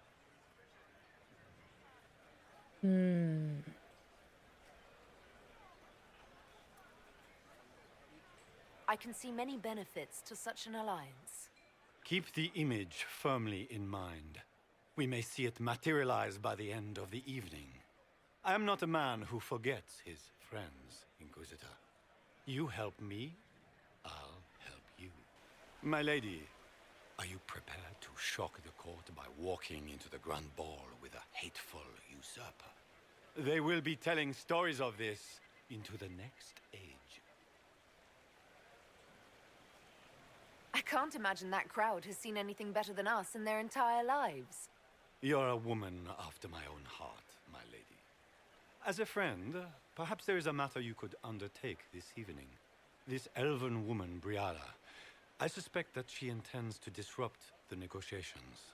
I can see many benefits to such an alliance. Keep the image firmly in mind. We may see it materialize by the end of the evening. I am not a man who forgets his friends, Inquisitor. You help me, I'll help you. My lady, are you prepared to shock the court by walking into the Grand Ball with a hateful usurper? They will be telling stories of this into the next age. I can't imagine that crowd has seen anything better than us in their entire lives. You're a woman after my own heart, my lady. As a friend, perhaps there is a matter you could undertake this evening. This elven woman, Briala, I suspect that she intends to disrupt the negotiations.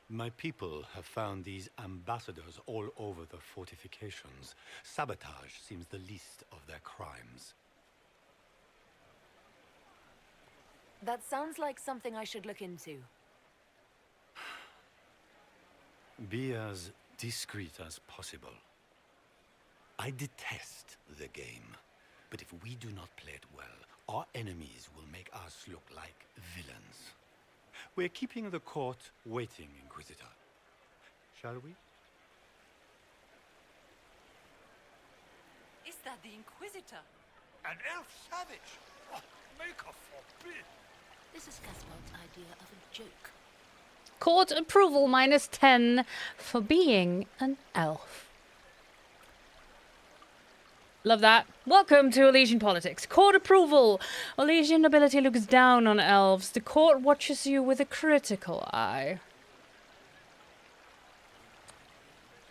My people have found these ambassadors all over the fortifications. Sabotage seems the least of their crimes. That sounds like something I should look into. Be as discreet as possible. I detest the game, but if we do not play it well, our enemies will make us look like villains. We're keeping the court waiting, Inquisitor. Shall we? Is that the Inquisitor? An elf savage? Oh, make a forbid! This is Gaspard's idea of a joke. Court approval minus 10 for being an elf. Love that. Welcome to Elysian politics. Court approval. Elysian nobility looks down on elves. The court watches you with a critical eye.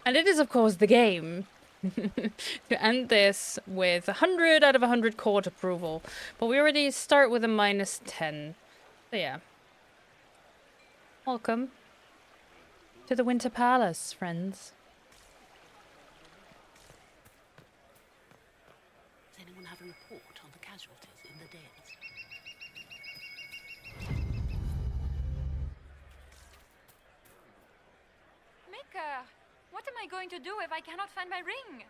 And it is, of course, the game. To end this with 100 out of 100 court approval. But we already start with a minus 10. So yeah. Welcome to the Winter Palace, friends. Does anyone have a report on the casualties in the Dales? Mika, what am I going to do if I cannot find my ring?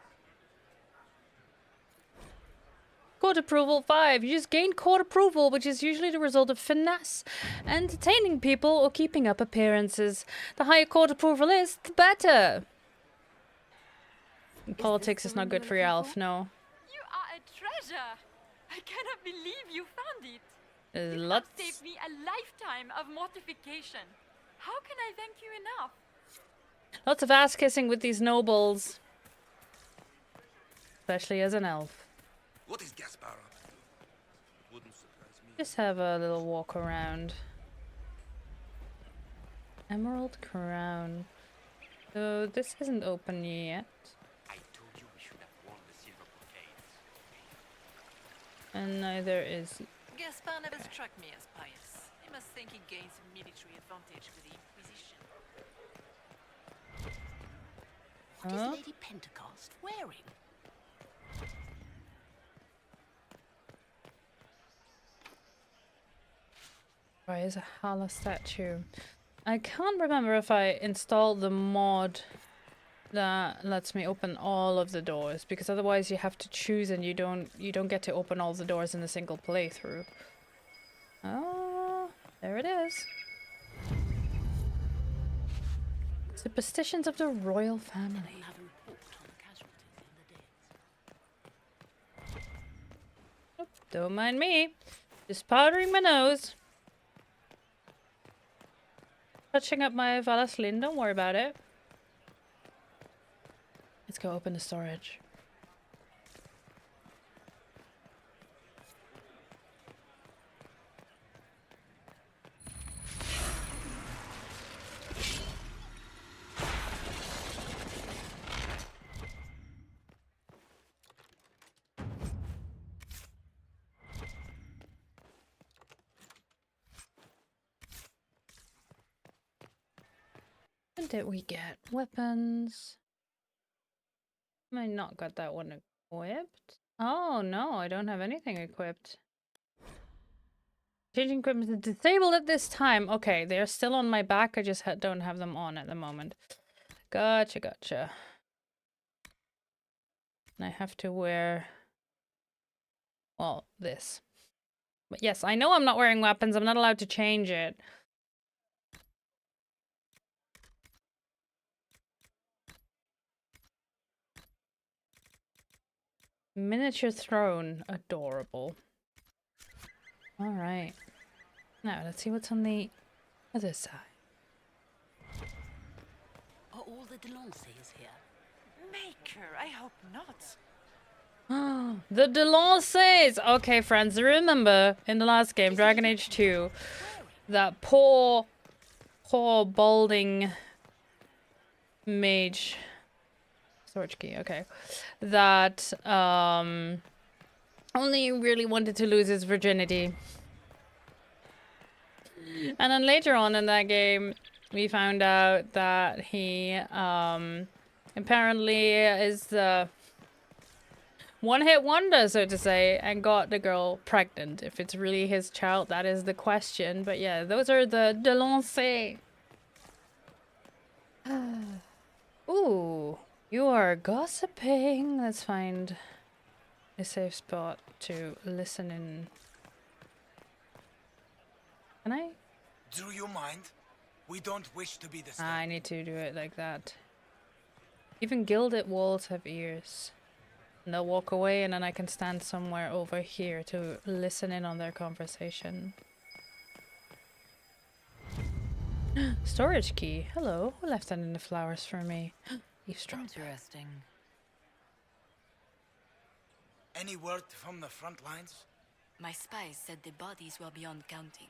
Court approval 5. You just gain court approval, which is usually the result of finesse, entertaining people, or keeping up appearances. The higher court approval is, the better. Politics is not good for your elf, no. You are a treasure! I cannot believe you found it! There's You have lots, saved me a lifetime of mortification. How can I thank you enough? lots of ass kissing with these nobles. Especially as an elf. What is Gaspar up to? Wouldn't surprise me. Just have a little walk around. Emerald Crown. So this isn't open yet. I told you we should have worn the silver brocades. And neither is... Gaspard never struck me as pious. He must think he gains a military advantage with the Inquisition. What is Huh? Lady Pentecost wearing? Why is a Hala statue? I can't remember if I installed the mod that lets me open all of the doors, because otherwise you have to choose and you don't get to open all the doors in a single playthrough. Oh, there it is. Superstitions of the royal family. Anyone have a report on the casualties in the Dales? Don't mind me. Just powdering my nose. Touching up my Valaslin, don't worry about it. Let's go open the storage. What did we get? Weapons. I might not got that one equipped. Oh no, I don't have anything equipped. Changing equipment is disabled at this time. Okay, they're still on my back. I just don't have them on at the moment. Gotcha, gotcha. And I have to wear... well, this. But yes, I know I'm not wearing weapons. I'm not allowed to change it. Miniature throne. Adorable. Alright. Now, let's see what's on the other side. Are all the Delancey's here? Maker, I hope not. The Delancey's! Okay, friends, remember in the last game, Dragon Age 2, that poor balding mage. Storage key, okay. That only really wanted to lose his virginity. And then later on in that game, we found out that he apparently is the one-hit wonder, so to say, and got the girl pregnant. If it's really his child, that is the question. But yeah, those are the Delancey. Ooh, you are gossiping. Let's find a safe spot to listen in. Can I? Do you mind? We don't wish to be disturbed. I need to do it like that. Even gilded walls have ears. And they'll walk away and then I can stand somewhere over here to listen in on their conversation. Storage key. Hello. Who left that in the flowers for me? Eavesdrop. Interesting. Any word from the front lines? My spies said the bodies were beyond counting.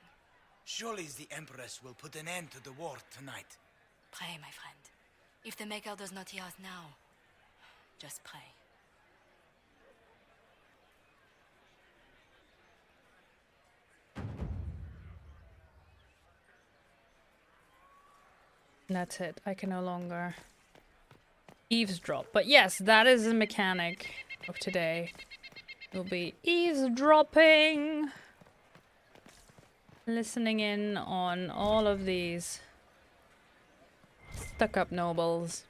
Surely the Empress will put an end to the war tonight. Pray, my friend. If the Maker does not hear us now, just pray. That's it. I can no longer eavesdrop. But yes, that is the mechanic of today. We'll be eavesdropping. Listening in on all of these stuck-up nobles.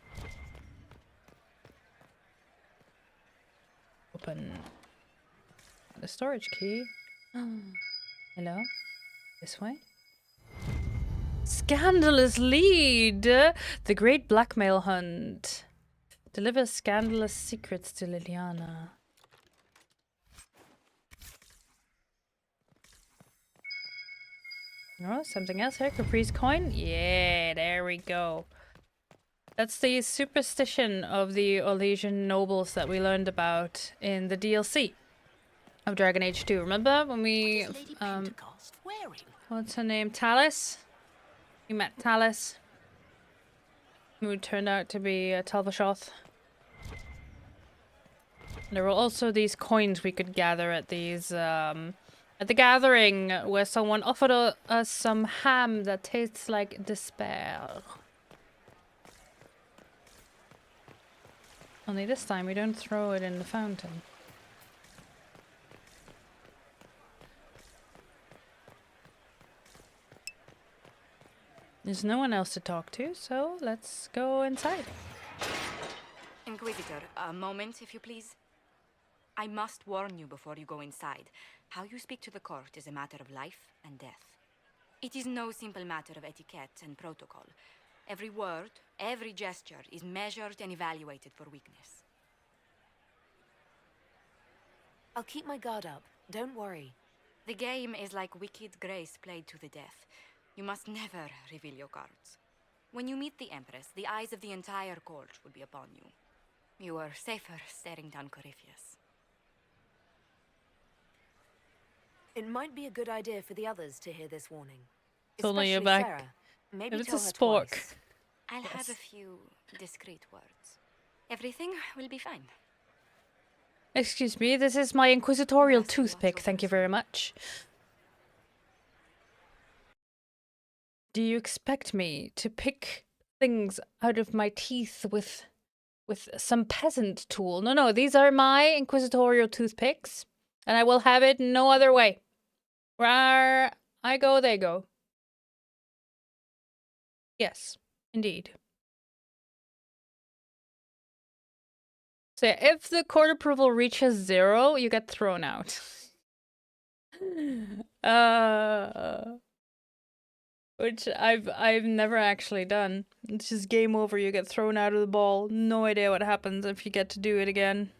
Open the storage key. Hello? This way? Scandalous lead! The great blackmail hunt. Deliver scandalous secrets to Liliana. Oh, something else here. Caprice coin? Yeah, there we go. That's the superstition of the Orlesian nobles that we learned about in the DLC of Dragon Age 2. Remember when we what's her name? Talus? We met Talus, who turned out to be Talvashoth. There were also these coins we could gather at these at the gathering, where someone offered us some ham that tastes like despair. Only this time we don't throw it in the fountain. There's no one else to talk to, so let's go inside. Inquisitor, a moment, if you please. I must warn you before you go inside. How you speak to the court is a matter of life and death. It is no simple matter of etiquette and protocol. Every word, every gesture is measured and evaluated for weakness. I'll keep my guard up. Don't worry. The game is like Wicked Grace played to the death. You must never reveal your cards. When you meet the Empress, the eyes of the entire court will be upon you. You are safer staring down Corypheus. It might be a good idea for the others to hear this warning. It's only Especially back. Sarah. Maybe If it's tell a her spork. twice. I'll have a few discreet words. Everything will be fine. Excuse me, this is my inquisitorial Yes, you are toothpick, so thank you very much. Do you expect me to pick things out of my teeth with some peasant tool. No, these are my inquisitorial toothpicks, and I will have it no other way. Where I go, they go. Yes, indeed. So yeah, if the court approval reaches 0, you get thrown out. Which I've never actually done. It's just game over. You get thrown out of the ball. No idea what happens if you get to do it again.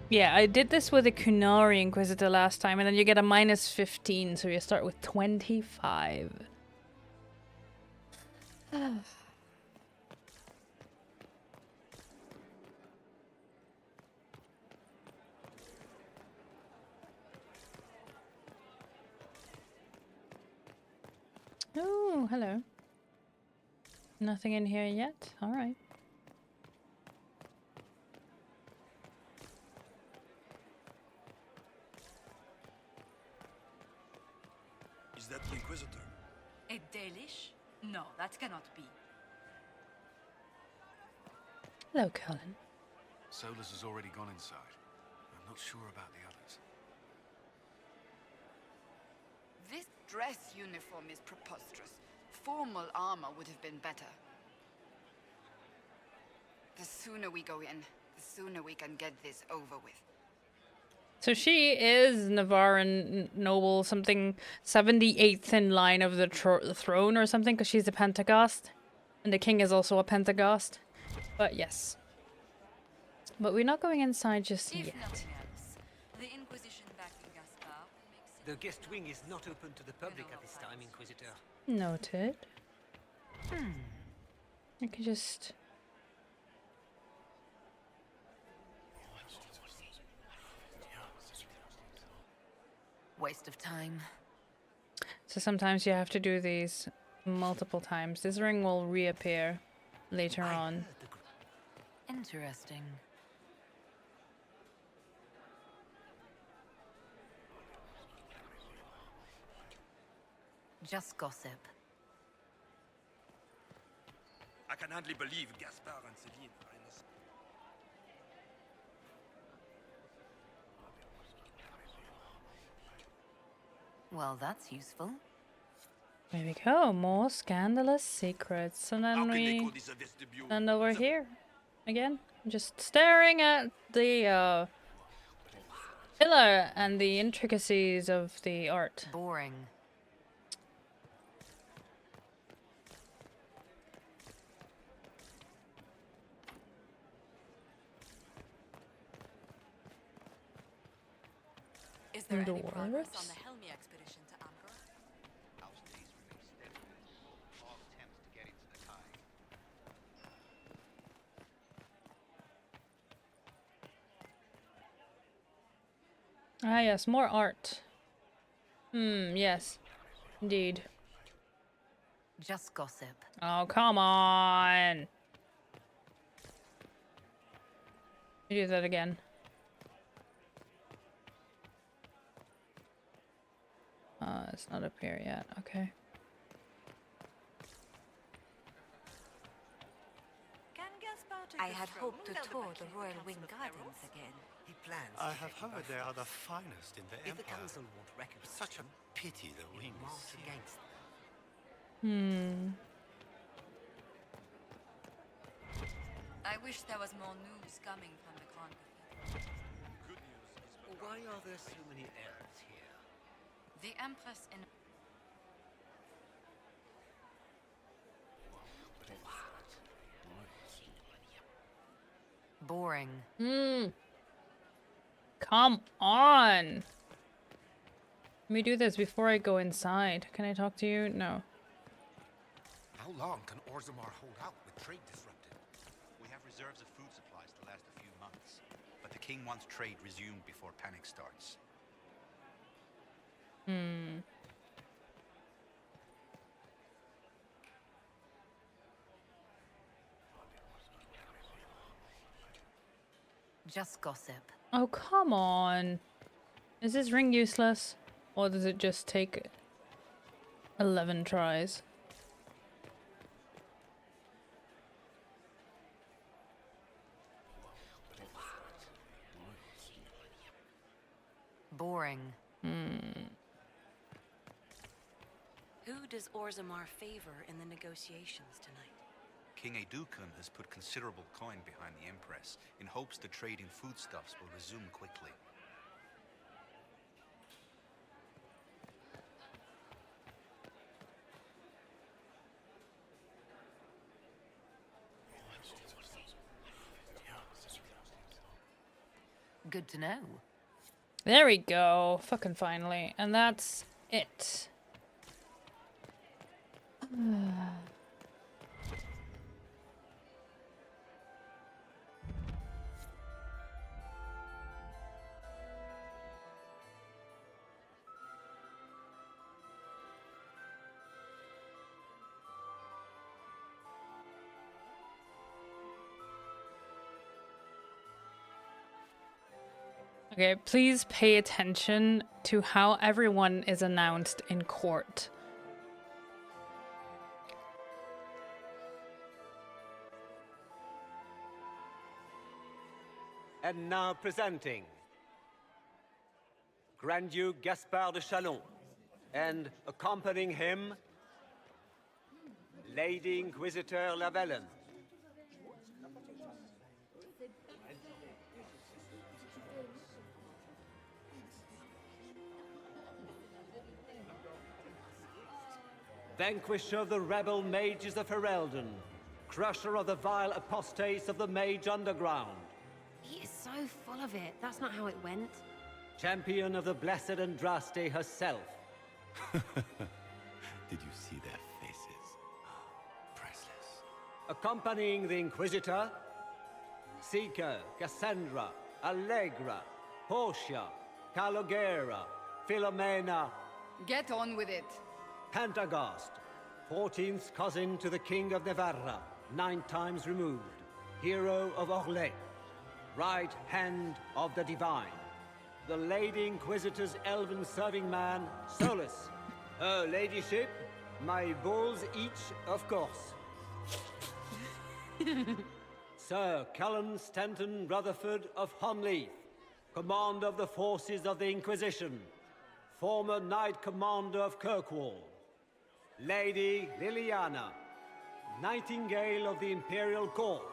Yeah, I did this with a Kunari Inquisitor last time, and then you get a -15, so you start with 25. Oh, hello. Nothing in here yet? Alright. Is that the Inquisitor? A Dalish? No, that cannot be. Hello, Cullen. Solus has already gone inside. I'm not sure about the others. This dress uniform is preposterous. Formal armor would have been better. The sooner we go in, the sooner we can get this over with. So she is Navarran noble, something 78th in line of the throne or something, because she's a Pentecost. And the king is also a Pentecost. But yes. But we're not going inside just If yet. nothing else, the Inquisition back in Gaspar makes The guest wing is not open to the public at this time, Inquisitor. Noted. I could just... Waste of time. So sometimes you have to do these multiple times. This ring will reappear later on. Interesting. Just gossip. I can hardly believe Gaspar and Celine are innocent. Well, that's useful. There we go. More scandalous secrets. And How then can they we call this a vestibule? end over here. Again. Just staring at the pillar and the intricacies of the art. Boring. Is there any Dwarves? progress on the Helmi expedition to Ambra? Ah, yes, more art. Yes. Indeed. Just gossip. Oh, come on. You do that again. It's not up here yet. Okay. I had hoped to tour the Royal Wing Gardens again. He plans. I have heard they are the finest in the If the Empire. council won't recognize Such a them, pity the he'll wings. march against them. I wish there was more news coming from the Grand Cathedral. Good news is Why are there so many errors here? The Empress in... Boring. Come on. Let me do this before I go inside. Can I talk to you? No. How long can Orzammar hold out with trade disrupted? We have reserves of food supplies to last a few months, but the king wants trade resumed before panic starts. Just gossip. Oh, come on. Is this ring useless? Or does it just take 11 tries? Boring. Who does Orzammar favor in the negotiations tonight? King Edukun has put considerable coin behind the Empress in hopes the trade in foodstuffs will resume quickly. Good to know. There we go. Fucking finally. And that's it. Okay, please pay attention to how everyone is announced in court. And now presenting Grand Duke Gaspard de Chalon, and accompanying him, Lady Inquisitor Lavellen. Vanquisher of the rebel mages of Ferelden, crusher of the vile apostates of the Mage Underground. He is so full of it. That's not how it went. Champion of the Blessed Andraste herself. Did you see their faces? Priceless. Accompanying the Inquisitor, Seeker, Cassandra, Allegra, Portia, Calogera, Philomena. Get on with it. Pantagast, 14th cousin to the King of Navarra, 9 times removed, hero of Orlais, right hand of the Divine, the Lady Inquisitor's elven serving man, Solus, her ladyship, my bulls each, of course. Sir Cullen Stanton Rutherford of Honleith, commander of the forces of the Inquisition, former Knight Commander of Kirkwall. Lady Liliana, Nightingale of the Imperial Court,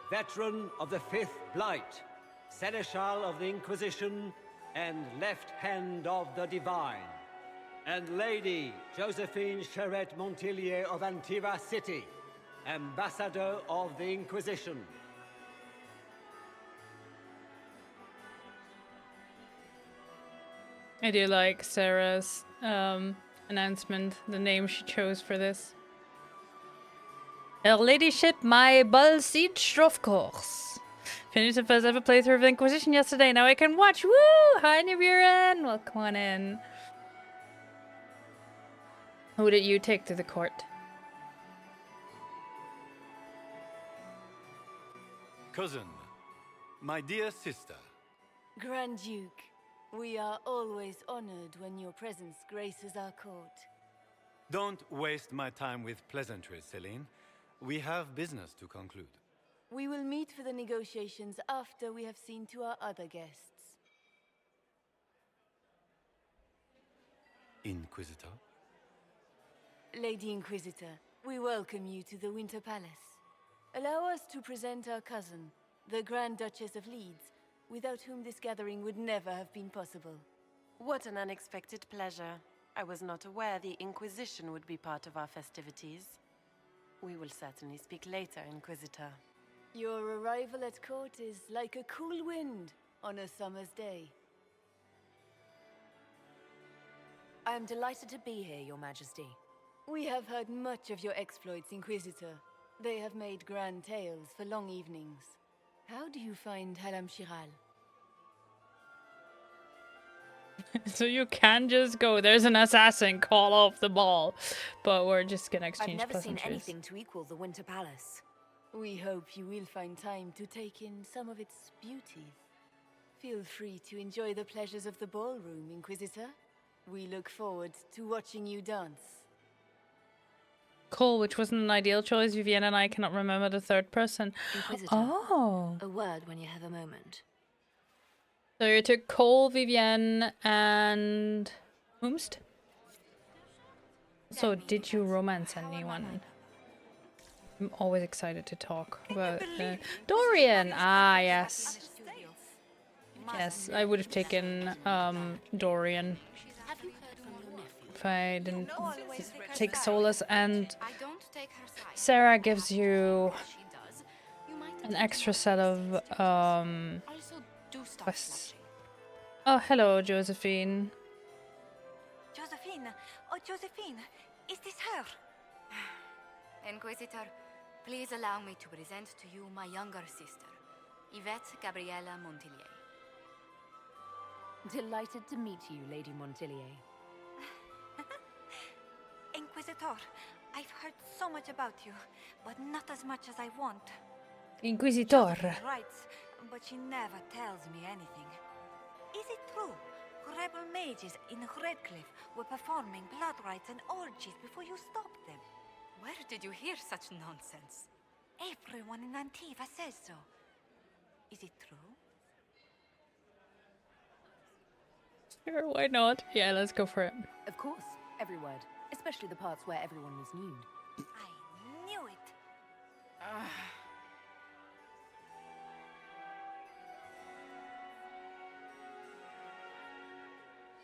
veteran of the Fifth Blight, Seneschal of the Inquisition, and left hand of the Divine. And Lady Josephine Charette Montillier of Antiva City, Ambassador of the Inquisition. I do like Sarah's announcement, the name she chose for this. Her Ladyship, my bull siege of course. Finished the first ever playthrough of Inquisition yesterday. Now I can watch. Woo! Hi, Nibiran. Well, come on in. Who did you take to the court? Cousin, my dear sister. Grand Duke, we are always honored when your presence graces our court. Don't waste my time with pleasantries, Celine. We have business to conclude. We will meet for the negotiations after we have seen to our other guests. Inquisitor? Lady Inquisitor, we welcome you to the Winter Palace. Allow us to present our cousin, the Grand Duchess of Leeds, without whom this gathering would never have been possible. What an unexpected pleasure. I was not aware the Inquisition would be part of our festivities. We will certainly speak later, Inquisitor. Your arrival at court is like a cool wind on a summer's day. I am delighted to be here, Your Majesty. We have heard much of your exploits, Inquisitor. They have made grand tales for long evenings. How do you find Halam Shiral? So you can just go, there's an assassin, call off the ball. But we're just gonna exchange I've never seen pleasantries. anything to equal the Winter Palace. We hope you will find time to take in some of its beauties. Feel free to enjoy the pleasures of the ballroom, Inquisitor. We look forward to watching you dance. Cool, which wasn't an ideal choice. Vivienne and I cannot remember the third person. Inquisitor, Oh. a word when you have a moment. So you took Cole, Vivienne, and Whomst? So did you romance anyone? I'm always excited to talk about Dorian. Ah, yes. Yes, I would have taken Dorian if I didn't take Solus, and Sarah gives you an extra set of quests. Oh, hello, Josephine. Josephine! Oh, Josephine! Is this her? Inquisitor, please allow me to present to you my younger sister, Yvette Gabriella Montillier. Delighted to meet you, Lady Montillier. Inquisitor, I've heard so much about you, but not as much as I want. Inquisitor. Josephine writes, but she never tells me anything. Is it true? Rebel mages in Redcliffe were performing blood rites and orgies before you stopped them. Where did you hear such nonsense? Everyone in Antiva says so. Is it true? Sure, why not? Yeah, let's go for it. Of course, every word, especially the parts where everyone was nude. I knew it.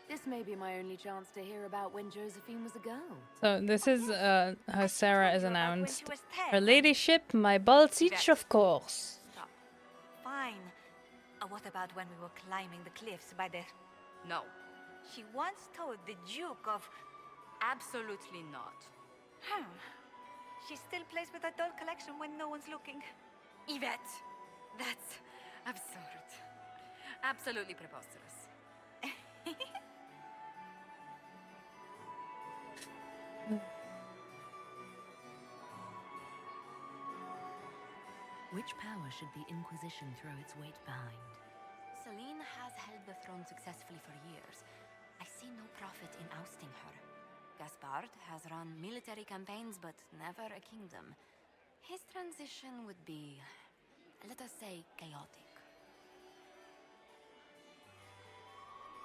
This may be my only chance to hear about when Josephine was a girl. So this is how Sarah is announced. Her ladyship, my Balsich, of course. Stop. Fine. What about when we were climbing the cliffs by the... No. She once told the Duke of... Absolutely not. She still plays with her doll collection when no one's looking. Yvette! That's absurd. Absolutely preposterous. Which power should the Inquisition throw its weight behind? Celine has held the throne successfully for years. I see no profit in ousting her. Gaspard has run military campaigns, but never a kingdom. His transition would be, let us say, chaotic.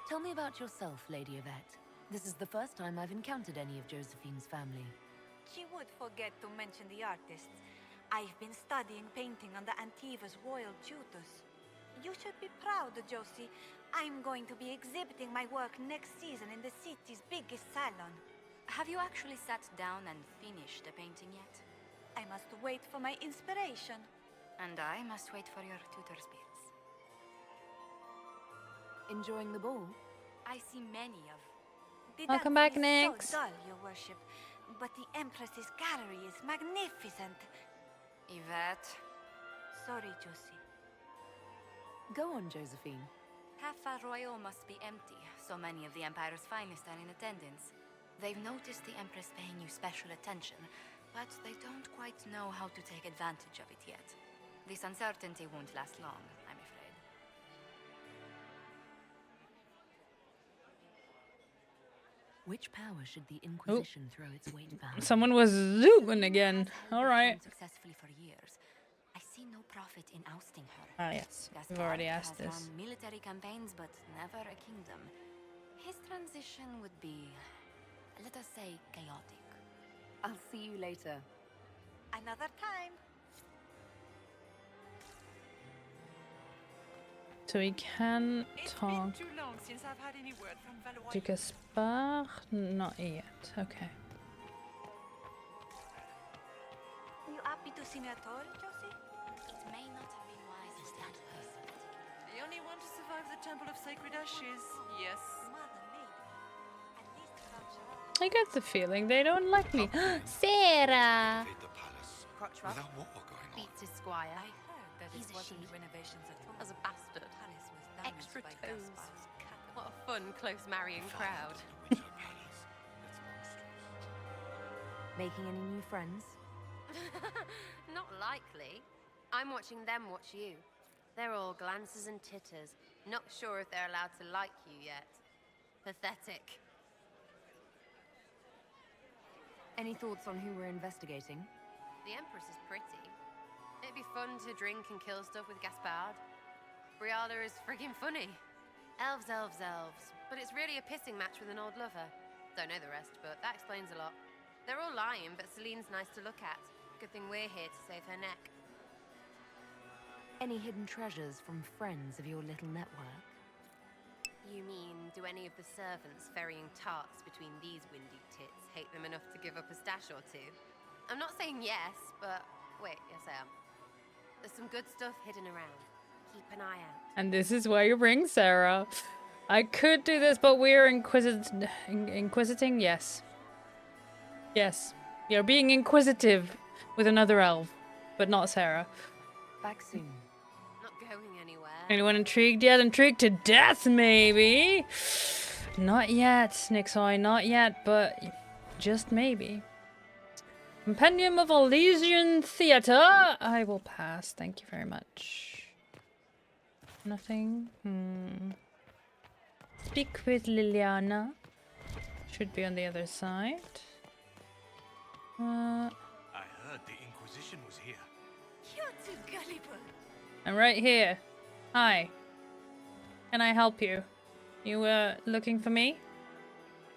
Tell me about yourself, Lady Yvette. This is the first time I've encountered any of Josephine's family. She would forget to mention the artists. I've been studying painting under Antiva's royal tutors. You should be proud, Josie. I'm going to be exhibiting my work next season in the city's biggest salon. Have you actually sat down and finished the painting yet? I must wait for my inspiration. And I must wait for your tutor's bills. Enjoying the ball? I see many of... Welcome back, Nyx. So dull, Your Worship, but the Empress's gallery is magnificent. Yvette. Sorry, Josie. Go on, Josephine. Half Royal must be empty. So many of the Empire's finest are in attendance. They've noticed the Empress paying you special attention, but they don't quite know how to take advantage of it yet. This uncertainty won't last long, I'm afraid. Which power should the Inquisition throw its weight behind? Someone was zooming again. All right. Successfully for years. I see no profit in ousting her. Ah, yes. We've already asked has this. run military campaigns, but never a kingdom. His transition would be, let us say, chaotic. I'll see you later. Another time. So we can talk Too long since I've had any word from Valois. to Gaspard? Not yet. Okay. Are you happy to see me at all, Josie? It may not have been wise to stand close. The only one to survive the Temple of Sacred Ashes. Yes. I get the feeling they don't like me. Sarah! With a war going on. Beats his squire. I heard that it wasn't renovations at all. As a bastard. Palace was Extra damaged by toes. Gaspar's cannon. What a fun, close marrying crowd. Making any new friends? Not likely. I'm watching them watch you. They're all glances and titters. Not sure if they're allowed to like you yet. Pathetic. Any thoughts on who we're investigating? The Empress is pretty. It'd be fun to drink and kill stuff with Gaspard. Briala is friggin' funny. Elves, elves, elves. But it's really a pissing match with an old lover. Don't know the rest, but that explains a lot. They're all lying, but Celine's nice to look at. Good thing we're here to save her neck. Any hidden treasures from friends of your little network? You mean, do any of the servants ferrying tarts between these windy tits hate them enough to give up a stash or two? I'm not saying yes, but wait, yes I am. There's some good stuff hidden around. Keep an eye out. And this is why you bring Sarah. I could do this, but we're inquisiting? Yes. Yes. You're being inquisitive with another elf, but not Sarah. Back soon. Not going anywhere. Anyone intrigued yet? Intrigued to death, maybe? Not yet, Nixoy, not yet, but just maybe. Compendium of Elysian Theatre. I will pass. Thank you very much. Nothing. Speak with Liliana. Should be on the other side. I heard the Inquisition was here. You're too gullible. I'm right here. Hi. Can I help you? You were looking for me?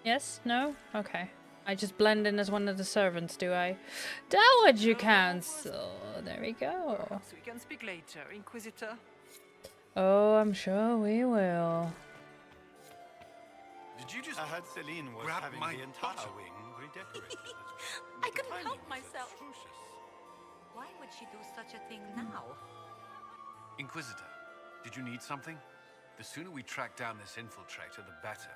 Yes? No? Okay. I just blend in as one of the servants, do I? Dowager Council. There we go. Perhaps we can speak later, Inquisitor. Oh, I'm sure we will. Did you just... I heard Celine was having the entire wing redecorated. I couldn't help myself. Why would she do such a thing now? Inquisitor, did you need something? The sooner we track down this infiltrator, the better.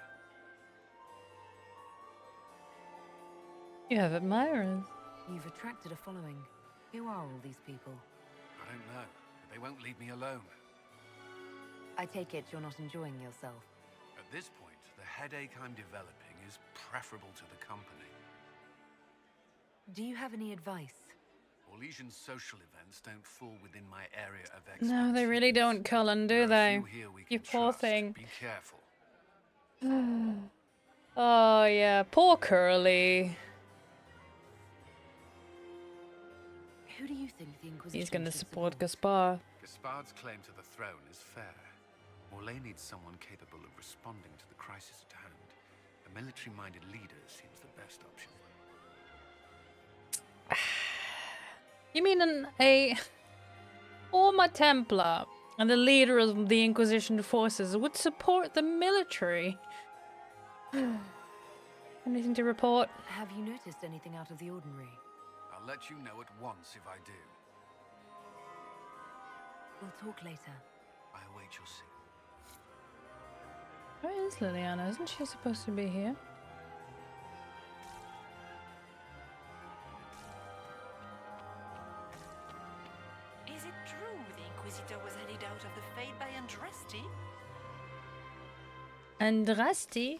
You have admirers. You've attracted a following. Who are all these people? I don't know, but they won't leave me alone. I take it you're not enjoying yourself. At this point, the headache I'm developing is preferable to the company. Do you have any advice? Orlesian social events don't fall within my area of expertise. No, they really don't, Cullen, do they? You poor thing. Be careful. Oh, yeah. Poor Curly. Who do you think the Inquisition He's going to should support Gaspard. Gaspard's claim to the throne is fair. Morlaix needs someone capable of responding to the crisis at hand. A military-minded leader seems the best option. You mean a former Templar and the leader of the Inquisition forces would support the military? Anything to report? Have you noticed anything out of the ordinary? I'll let you know at once if I do. We'll talk later. I await your signal. Where is Liliana? Isn't she supposed to be here? Is it true the Inquisitor was headed out of the Fade by Andraste? Andraste?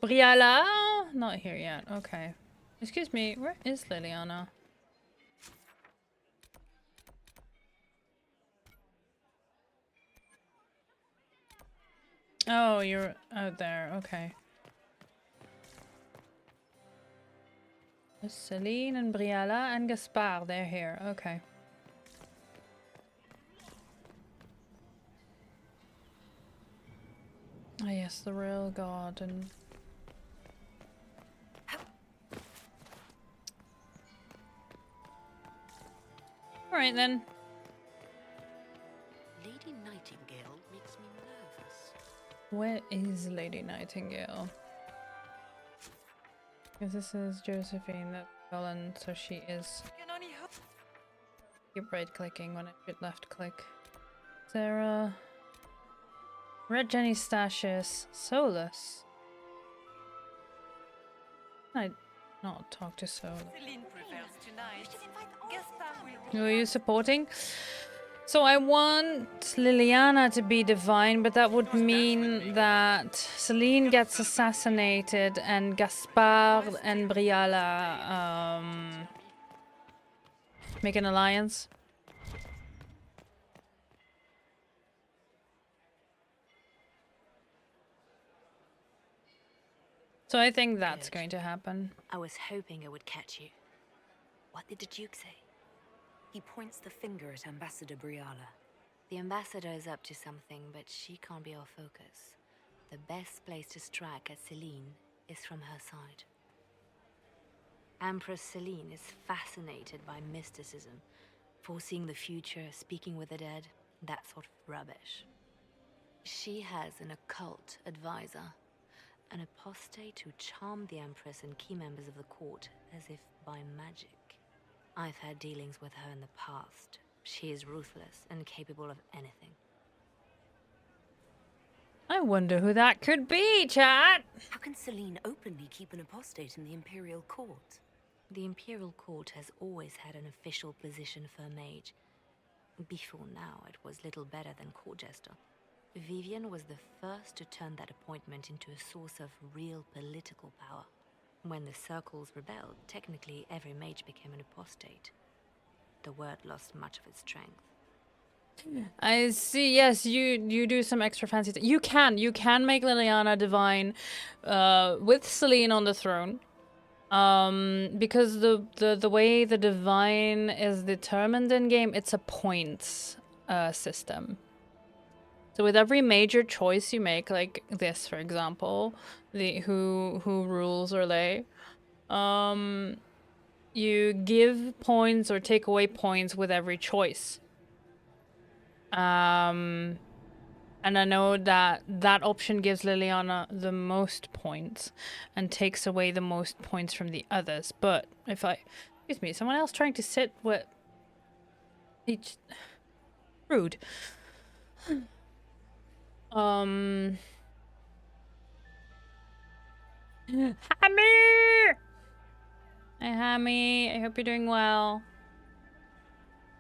Briala? Not here yet. Okay. Excuse me, where is Liliana? Oh, you're out there. Okay. Celine and Briala and Gaspard, they're here. Okay. Ah, yes, the real garden. Alright then. Lady Nightingale makes me nervous. Where is Lady Nightingale? Because this is Josephine, that's Helen, so she is. Keep right clicking when I hit left click. Sarah. Red Jenny Stashis. Solus. I not talk to Solus. Celine prefers tonight. Gaspard Who are you supporting? So I want Liliana to be divine, but that would mean that Celine gets assassinated and Gaspard and Briala Make an alliance. So I think that's going to happen. I was hoping it would catch you. What did the Duke say? He points the finger at Ambassador Briala. The ambassador is up to something, but she can't be our focus. The best place to strike at Celine is from her side. Empress Celine is fascinated by mysticism, foreseeing the future, speaking with the dead, that sort of rubbish. She has an occult advisor, an apostate who charmed the Empress and key members of the court as if by magic. I've had dealings with her in the past. She is ruthless and capable of anything. I wonder who that could be, chat! How can Celine openly keep an apostate in the Imperial Court? The Imperial Court has always had an official position for a mage. Before now, it was little better than court jester. Vivian was the first to turn that appointment into a source of real political power. When the circles rebelled, technically every mage became an apostate. The word lost much of its strength. I see. Yes, you do some extra fancy things. You can make Liliana divine with Celine on the throne. Because the way the divine is determined in game, it's a points system. So with every major choice you make, like this for example, the who rules Orlais, you give points or take away points with every choice. And I know that that option gives Liliana the most points and takes away the most points from the others. But if excuse me, someone else trying to sit with each rude. Hammy! Hi, Hammy. I hope you're doing well.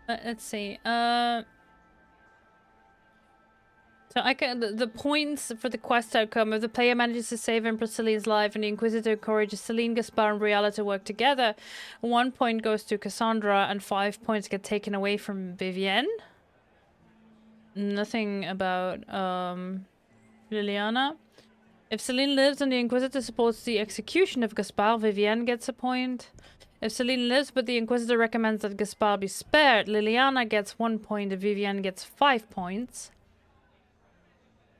Let's see. So I can the points for the quest outcome: if the player manages to save Empress Celine's life and the Inquisitor encourages Celine, Gaspard, and Briala to work together, 1 point goes to Cassandra and 5 points get taken away from Vivienne. Nothing about Liliana. If Celine lives and the Inquisitor supports the execution of Gaspard, Vivienne gets a point. If Celine lives but the Inquisitor recommends that Gaspard be spared, Liliana gets 1 point and Vivienne gets 5 points.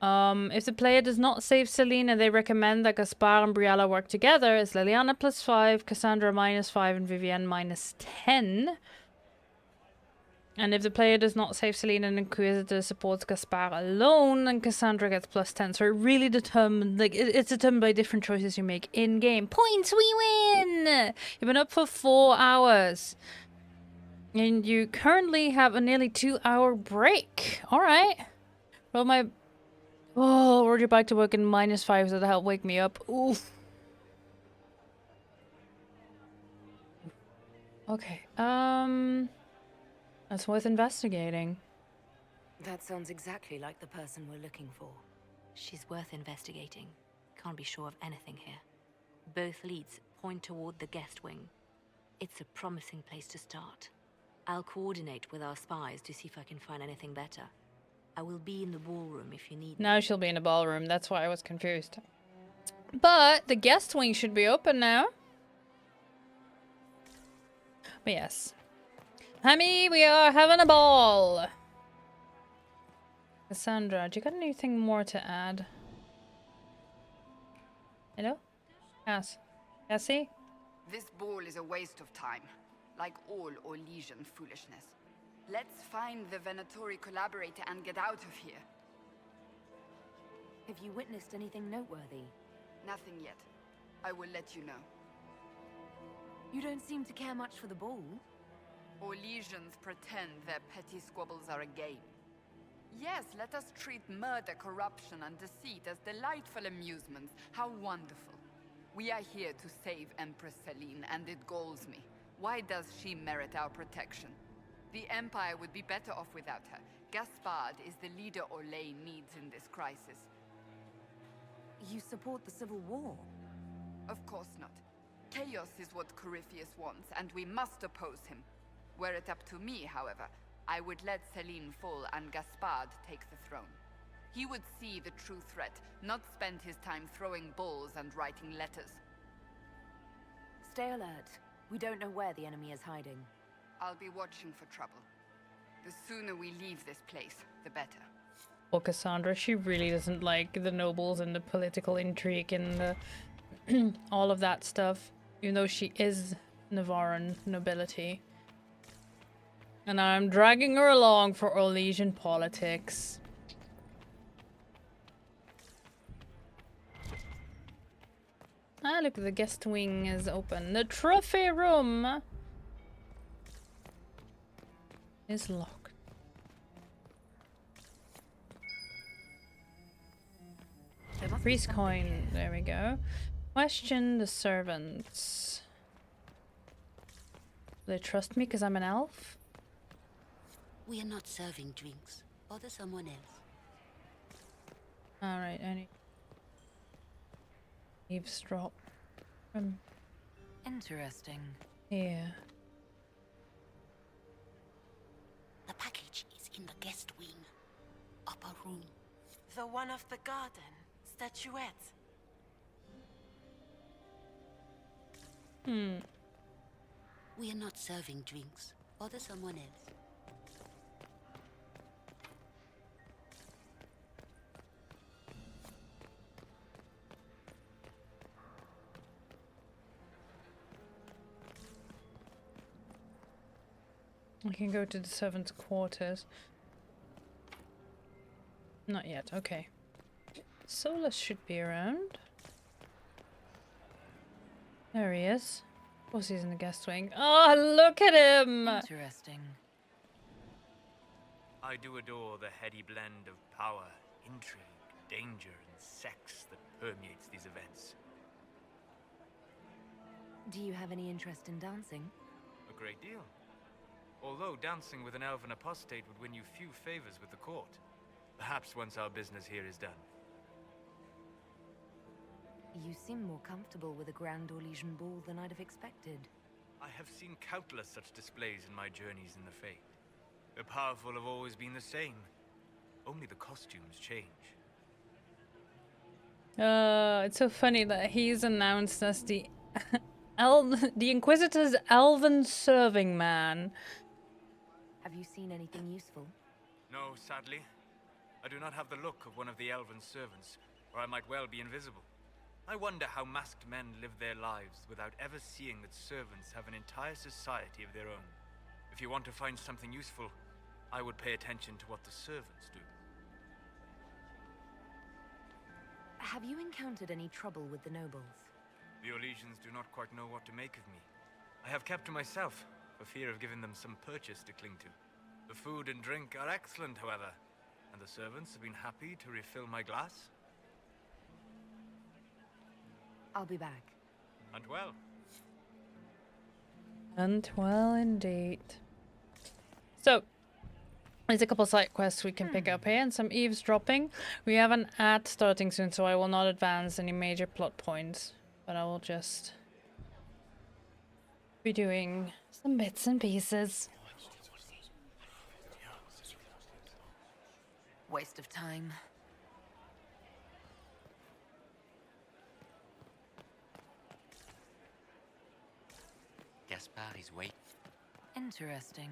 If the player does not save Celine and they recommend that Gaspard and Briala work together, it's Liliana +5, Cassandra -5, and Vivienne -10. And if the player does not save Celine and Inquisitor supports Gaspard alone, then Cassandra gets +10. So it really determined, like, it's determined by different choices you make in game. Points, we win! You've been up for 4 hours. And you currently have a nearly 2-hour break. Alright. Roll my... Oh, rode your bike to work in -5 so that helped wake me up. Oof. Okay. That's worth investigating. That sounds exactly like the person we're looking for. She's worth investigating. Can't be sure of anything here. Both leads point toward the guest wing. It's a promising place to start. I'll coordinate with our spies to see if I can find anything better. I will be in the ballroom if you need me. Now she'll be in the ballroom. That's why I was confused. But the guest wing should be open now. But yes. Hammy, we are having a ball. Cassandra, do you got anything more to add? Hello? Cass. Cassie? This ball is a waste of time, like all Orlesian foolishness. Let's find the Venatori collaborator and get out of here. Have you witnessed anything noteworthy? Nothing yet. I will let you know. You don't seem to care much for the ball. Orlesians pretend their petty squabbles are a game. Yes, let us treat murder, corruption, and deceit as delightful amusements. How wonderful. We are here to save Empress Celine, and it galls me. Why does she merit our protection? The Empire would be better off without her. Gaspard is the leader Orlais needs in this crisis. You support the civil war? Of course not. Chaos is what Corypheus wants, and we must oppose him. Were it up to me, however, I would let Celine fall and Gaspard take the throne. He would see the true threat, not spend his time throwing balls and writing letters. Stay alert. We don't know where the enemy is hiding. I'll be watching for trouble. The sooner we leave this place, the better. Well, Cassandra, she really doesn't like the nobles and the political intrigue and the all of that stuff, even though she is Navarran nobility. And I'm dragging her along for Orlesian politics. Ah, look, the guest wing is open. The trophy room is locked. Priest coin, there we go. Question the servants. Do they trust me because I'm an elf? We are not serving drinks. Bother someone else. Alright, any eavesdrop from Interesting. here. The package is in the guest wing. Upper room. The one of the garden. Statuette. We are not serving drinks. Bother someone else. I can go to the servants' quarters. Not yet, okay. Solus should be around. There he is. Of course he's in the guest wing. Oh, look at him! Interesting. I do adore the heady blend of power, intrigue, danger, and sex that permeates these events. Do you have any interest in dancing? A great deal. Although dancing with an elven apostate would win you few favors with the court. Perhaps once our business here is done. You seem more comfortable with a Grand Orlesian ball than I'd have expected. I have seen countless such displays in my journeys in the Fae. The powerful have always been the same. Only the costumes change. It's so funny that he's announced as the the Inquisitor's elven serving man. Have you seen anything useful? No, sadly. I do not have the look of one of the elven servants, or I might well be invisible. I wonder how masked men live their lives without ever seeing that servants have an entire society of their own. If you want to find something useful, I would pay attention to what the servants do. Have you encountered any trouble with the nobles? The Orlesians do not quite know what to make of me. I have kept to myself, for fear of giving them some purchase to cling to. The food and drink are excellent, however, and the servants have been happy to refill my glass. I'll be back. And well. And well, indeed. So, there's a couple side quests we can pick up here and some eavesdropping. We have an ad starting soon, so I will not advance any major plot points. But I will just be doing some bits and pieces. Waste of time. Gaspard is waiting. Interesting.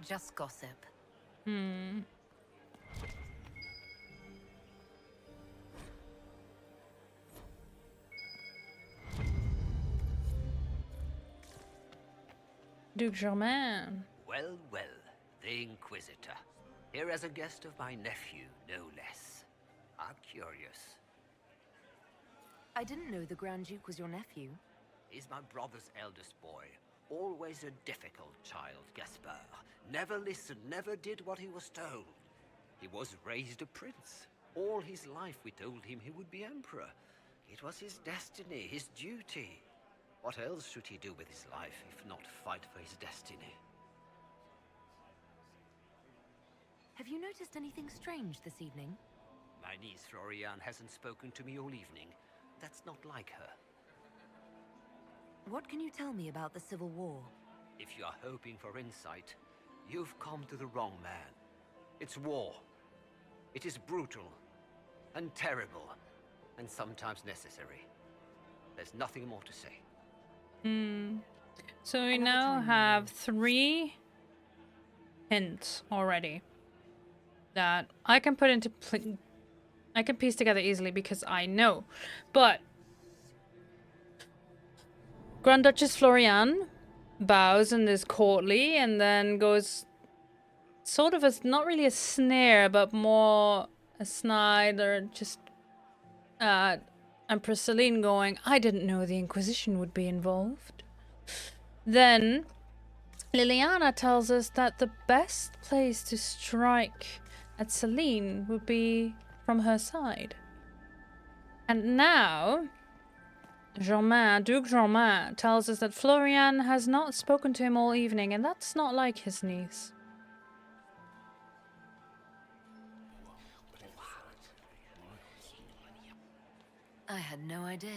Just gossip. Duke Germain. Well, well, the Inquisitor. Here as a guest of my nephew, no less. How curious. I didn't know the Grand Duke was your nephew. He's my brother's eldest boy. Always a difficult child, Gaspard. Never listened, never did what he was told. He was raised a prince. All his life we told him he would be emperor. It was his destiny, his duty. What else should he do with his life, if not fight for his destiny? Have you noticed anything strange this evening? My niece Florian hasn't spoken to me all evening. That's not like her. What can you tell me about the Civil War? If you are hoping for insight, you've come to the wrong man. It's war. It is brutal, and terrible, and sometimes necessary. There's nothing more to say. So we now have 3 hints already that I can put into I can piece together easily because I know. But Grand Duchess Florian bows and is courtly, and then goes sort of as not really a snare, but more a snide, or just Empress Celine going, I didn't know the Inquisition would be involved. Then Liliana tells us that the best place to strike at Celine would be from her side. And now Duke Germain tells us that Florian has not spoken to him all evening, and that's not like his niece. I had no idea.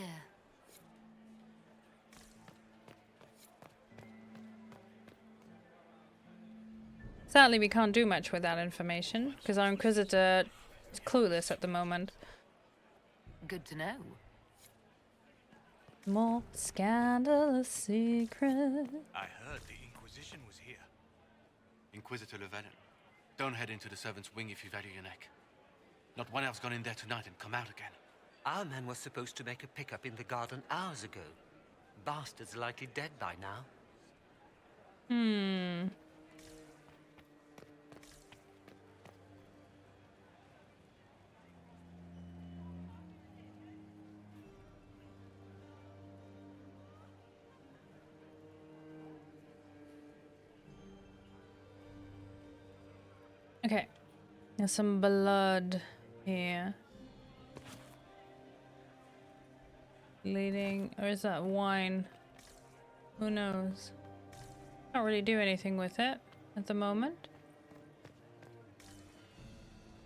Sadly, we can't do much with that information, because our Inquisitor is clueless at the moment. Good to know. More scandalous secret. I heard the Inquisition was here. Inquisitor Llewellyn, don't head into the servants' wing if you value your neck. Not one else gone in there tonight and come out again. Our man was supposed to make a pickup in the garden hours ago. Bastard's likely dead by now. Okay. There's some blood here. Leading, or is that wine? Who knows? Can't really do anything with it at the moment.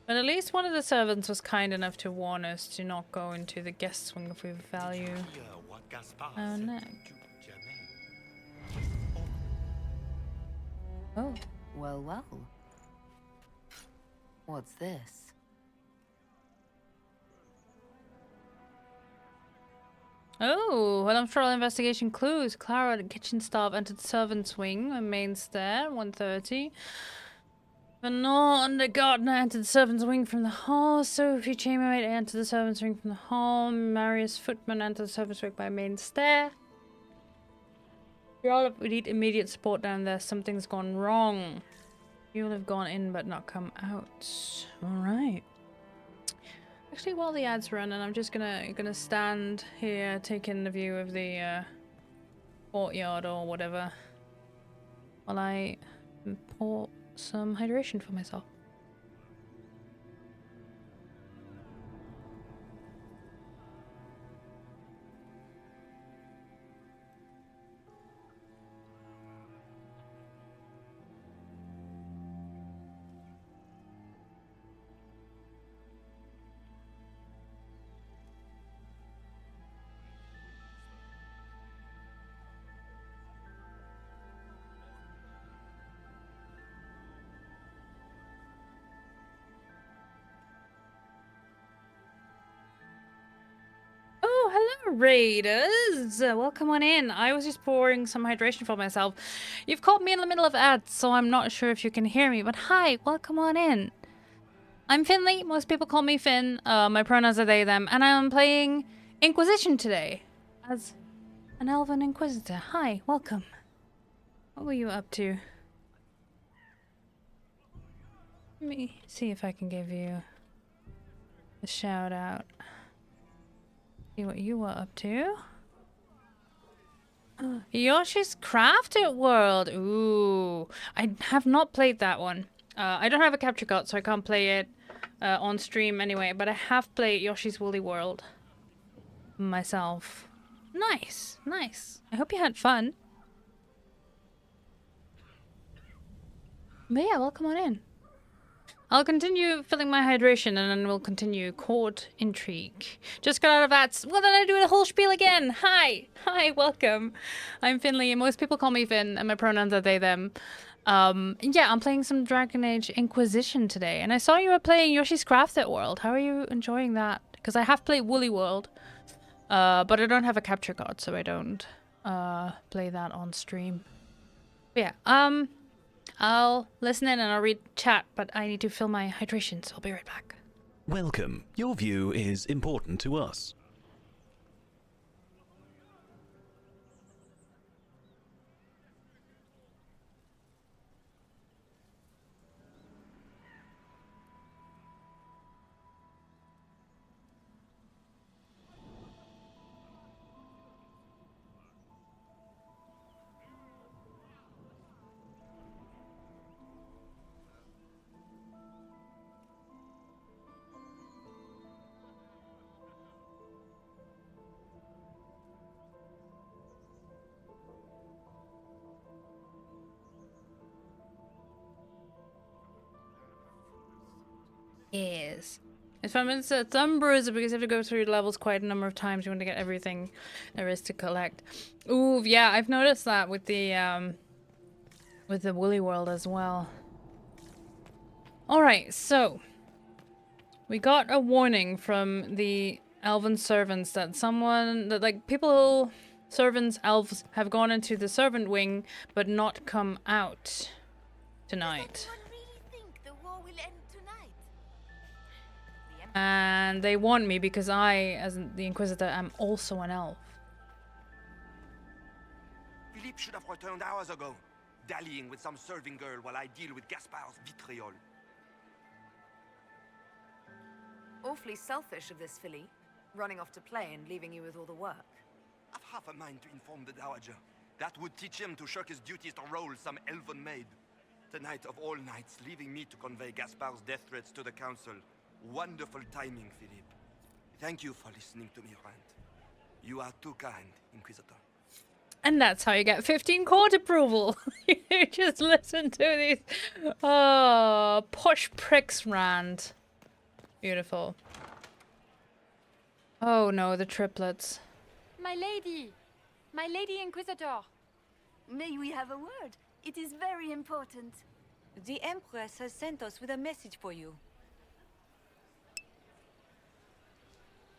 But at least one of the servants was kind enough to warn us to not go into the guest wing if we value our neck. Oh, well, well. What's this? Oh, well, I'm sure all investigation clues. Clara, the kitchen staff, entered the servant's wing, the main stair, 1:30. Bernard, the gardener, entered the servant's wing from the hall. Sophie, chambermaid, entered the servant's wing from the hall. Marius, footman, entered the servant's wing by main stair. We need immediate support down there. Something's gone wrong. You'll have gone in but not come out. Alright. Actually, while the ads run, and I'm just gonna stand here, taking the view of the courtyard or whatever, while I pour some hydration for myself. Hello, raiders! Welcome on in. I was just pouring some hydration for myself. You've caught me in the middle of ads, so I'm not sure if you can hear me, but hi, welcome on in. I'm Finley. Most people call me Finn. My pronouns are they, them, and I'm playing Inquisition today as an elven inquisitor. Hi, welcome. What were you up to? Let me see if I can give you a shout out. See what you were up to. Yoshi's Crafted World. Ooh, I have not played that one. I don't have a capture card, so I can't play it on stream anyway. But I have played Yoshi's Woolly World myself. Nice, nice. I hope you had fun. But yeah, welcome on in. I'll continue filling my hydration and then we'll continue court intrigue. Just got out of that. Well, then I do the whole spiel again. Hi. Hi, welcome. I'm Finley. Most people call me Finn and my pronouns are they, them. Yeah, I'm playing some Dragon Age Inquisition today. And I saw you were playing Yoshi's Crafted World. How are you enjoying that? Because I have played Woolly World. But I don't have a capture card, so I don't play that on stream. But yeah, I'll listen in and I'll read chat, but I need to fill my hydration, so I'll be right back. Welcome. Your view is important to us. Yes. It's 5 minutes a thumb bruiser because you have to go through levels quite a number of times. You want to get everything there is to collect. Ooh, yeah, I've noticed that with the Woolly World as well. Alright, so we got a warning from the elven servants that servants, elves have gone into the servant wing but not come out tonight. And they want me because I, as the Inquisitor, am also an elf. Philippe should have returned hours ago, dallying with some serving girl while I deal with Gaspard's vitriol. Awfully selfish of this filly, running off to play and leaving you with all the work. I've half a mind to inform the Dowager. That would teach him to shirk his duties to roll some elven maid. Tonight of all nights, leaving me to convey Gaspard's death threats to the Council. Wonderful timing, Philippe. Thank you for listening to me rant. You are too kind, Inquisitor. And that's how you get 15 court approval. You just listen to these posh pricks rant. Beautiful. Oh no, the triplets. My lady Inquisitor. May we have a word? It is very important. The Empress has sent us with a message for you.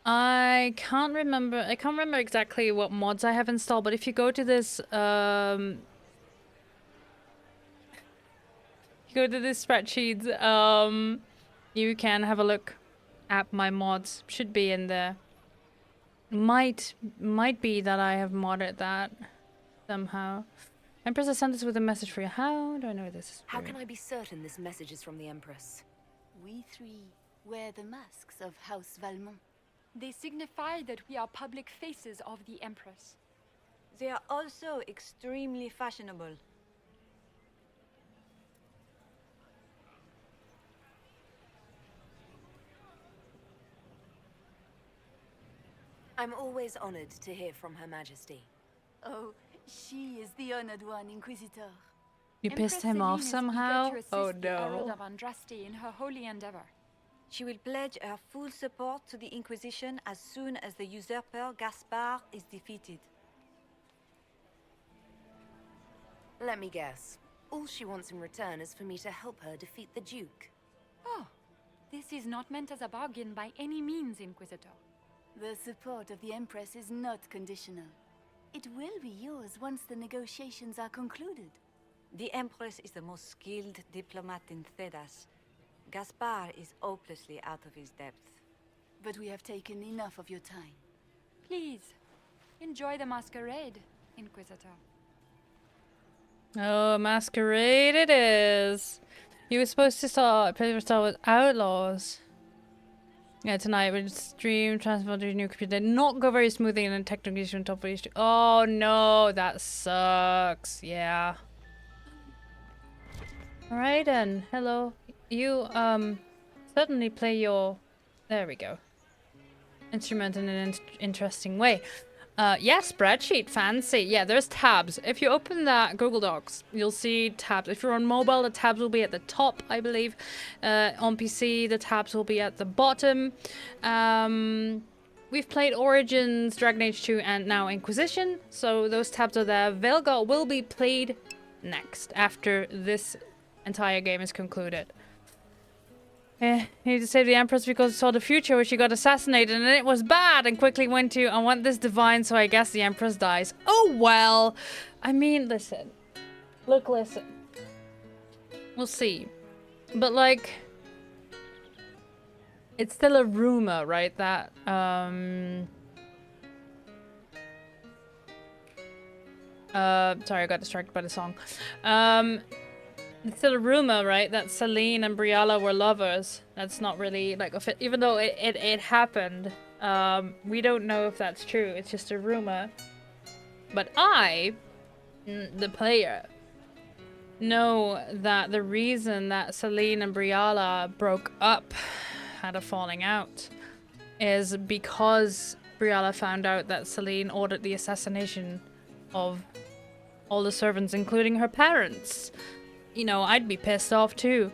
I can't remember exactly what mods I have installed, but if you go to this spreadsheets, you can have a look at my mods. Should be in there. Might be that I have modded that somehow. Empress has sent us with a message for you. How do I know this? How can I be certain this message is from the Empress? We three wear the masks of House Valmont. They signify that we are public faces of the Empress. They are also extremely fashionable. I'm always honored to hear from Her Majesty. Oh, she is the honored one, Inquisitor. You pissed him off somehow? Oh no. Of Andraste in her holy endeavor. She will pledge her full support to the Inquisition as soon as the usurper Gaspard is defeated. Let me guess. All she wants in return is for me to help her defeat the Duke. Oh, this is not meant as a bargain by any means, Inquisitor. The support of the Empress is not conditional. It will be yours once the negotiations are concluded. The Empress is the most skilled diplomat in Thedas. Gaspard is hopelessly out of his depth. But we have taken enough of your time. Please, enjoy the masquerade, Inquisitor. Oh, masquerade it is. You were supposed to start with Outlaws. Yeah, tonight we stream transfer to a new computer. Did not go very smoothly and then technical issue on top of issue. Oh no, that sucks. Yeah. Alright then. Hello. You certainly play your, there we go, instrument in an interesting way. Yeah, spreadsheet, fancy. Yeah, there's tabs. If you open that Google Docs, you'll see tabs. If you're on mobile, the tabs will be at the top, I believe. On PC, the tabs will be at the bottom. We've played Origins, Dragon Age 2, and now Inquisition, so those tabs are there. Velgar will be played next, after this entire game is concluded. He need to save the Empress because he saw the future where she got assassinated and it was bad, and quickly went to, I want this divine, so I guess the Empress dies. Oh well! I mean, listen. Look, listen. We'll see. But like... It's still a rumor, right, that, sorry, I got distracted by the song. It's still a rumor, right, that Celine and Brialla were lovers. That's not really, like, even though it happened, we don't know if that's true. It's just a rumor. But I, the player, know that the reason that Celine and Brialla broke up, had a falling out, is because Brialla found out that Celine ordered the assassination of all the servants, including her parents. You know, I'd be pissed off too.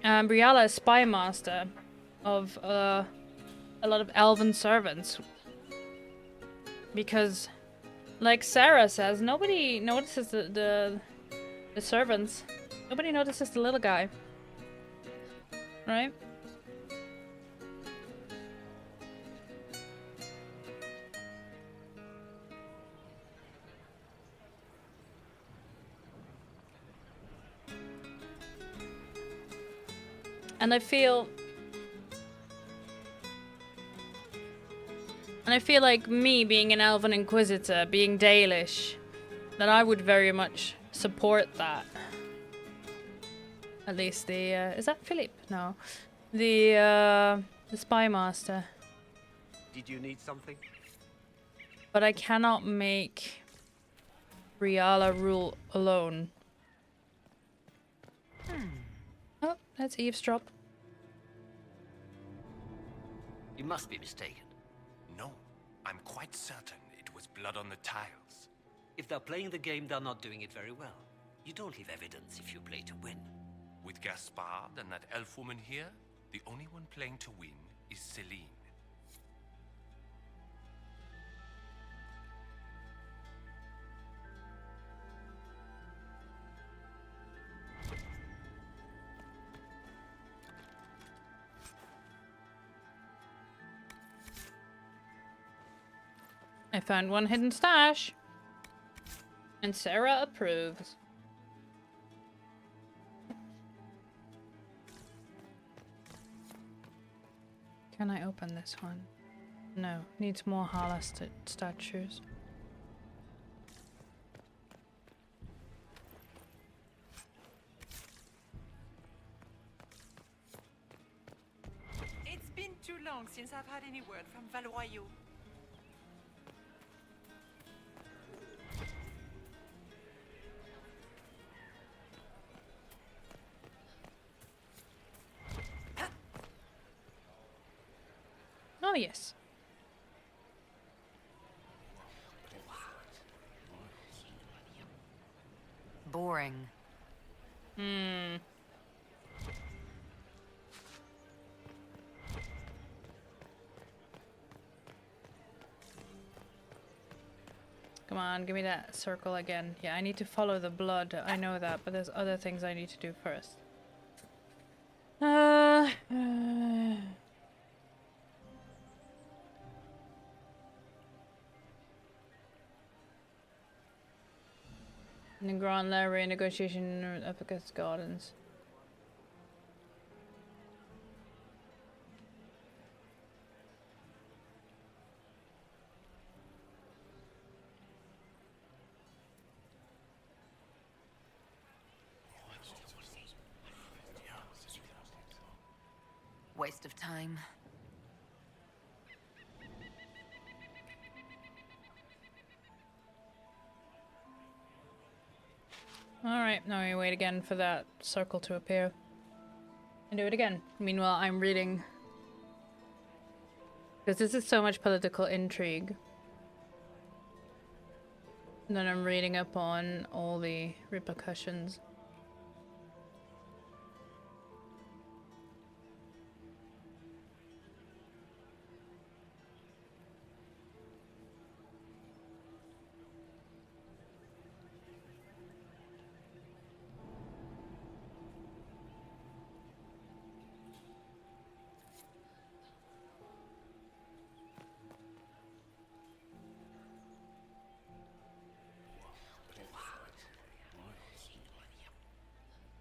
Brialla is spy master of a lot of elven servants. Because, like Sarah says, nobody notices the servants. Nobody notices the little guy. Right? And I feel like me being an Elven Inquisitor, being Dalish, that I would very much support that. At least the, is that Philip? No. The Spy Master. Did you need something? But I cannot make Brialla rule alone. Oh, that's eavesdrop. You must be mistaken. No, I'm quite certain it was blood on the tiles. If they're playing the game, they're not doing it very well. You don't leave evidence if you play to win. With Gaspard and that elf woman here, the only one playing to win is Celine. I found one hidden stash. And Sarah approves. Can I open this one? No, needs more Hala statues. It's been too long since I've had any word from Valroyo. Oh, yes. Boring. Come on, give me that circle again. Yeah, I need to follow the blood. I know that, but there's other things I need to do first. In the Grand Library negotiation of Epicus Gardens. Waste of time. Alright, now we wait again for that circle to appear. And do it again. Meanwhile, I'm reading. Because this is so much political intrigue. And then I'm reading up on all the repercussions.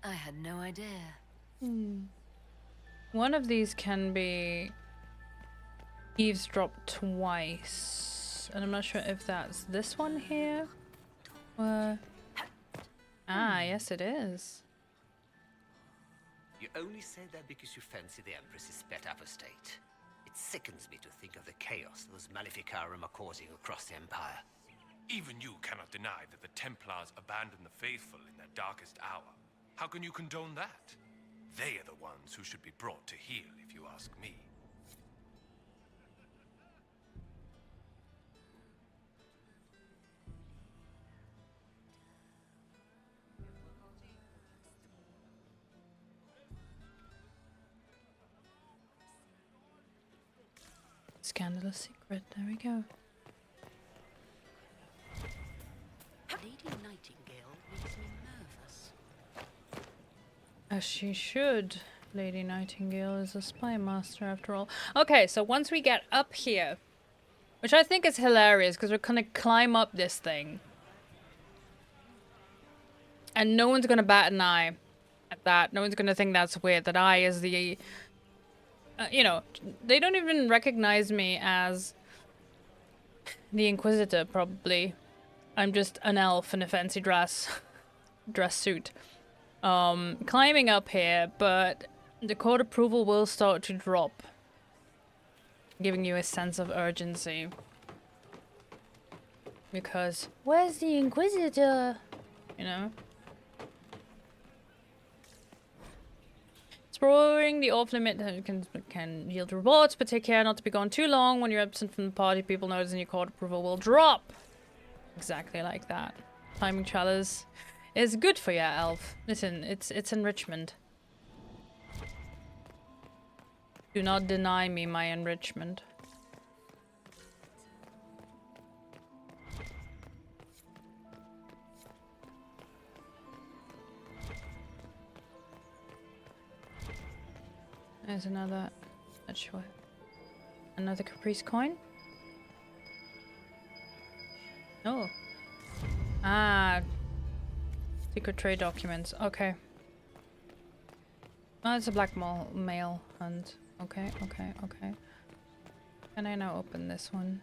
I had no idea. One of these can be eavesdropped twice. And I'm not sure if that's this one here. Yes it is. You only say that because you fancy the Empress's sped up estate. It sickens me to think of the chaos those Maleficarum are causing across the Empire. Even you cannot deny that the Templars abandoned the faithful in their darkest hour. How can you condone that? They are the ones who should be brought to heel, if you ask me. Scandalous secret, there we go. Lady Nightingale makes me nervous. As she should. Lady Nightingale is a spy master after all. Okay, so once we get up here, which I think is hilarious because we're gonna climb up this thing. And no one's gonna bat an eye at that. No one's gonna think that's weird. That I is the... you know, they don't even recognize me as the Inquisitor, probably. I'm just an elf in a fancy dress suit. Climbing up here, but the court approval will start to drop, giving you a sense of urgency. Because, where's the Inquisitor? You know? Exploring the off-limit can yield rewards, but take care not to be gone too long. When you're absent from the party, people noticing your court approval will drop. Exactly like that. Climbing chalice is good for ya, elf. Listen, it's enrichment. Do not deny me my enrichment. There's another... not sure. Another Caprice coin? Oh. Ah. Secret trade documents. Okay. Oh, it's a blackmail hunt. Okay, okay, okay. Can I now open this one?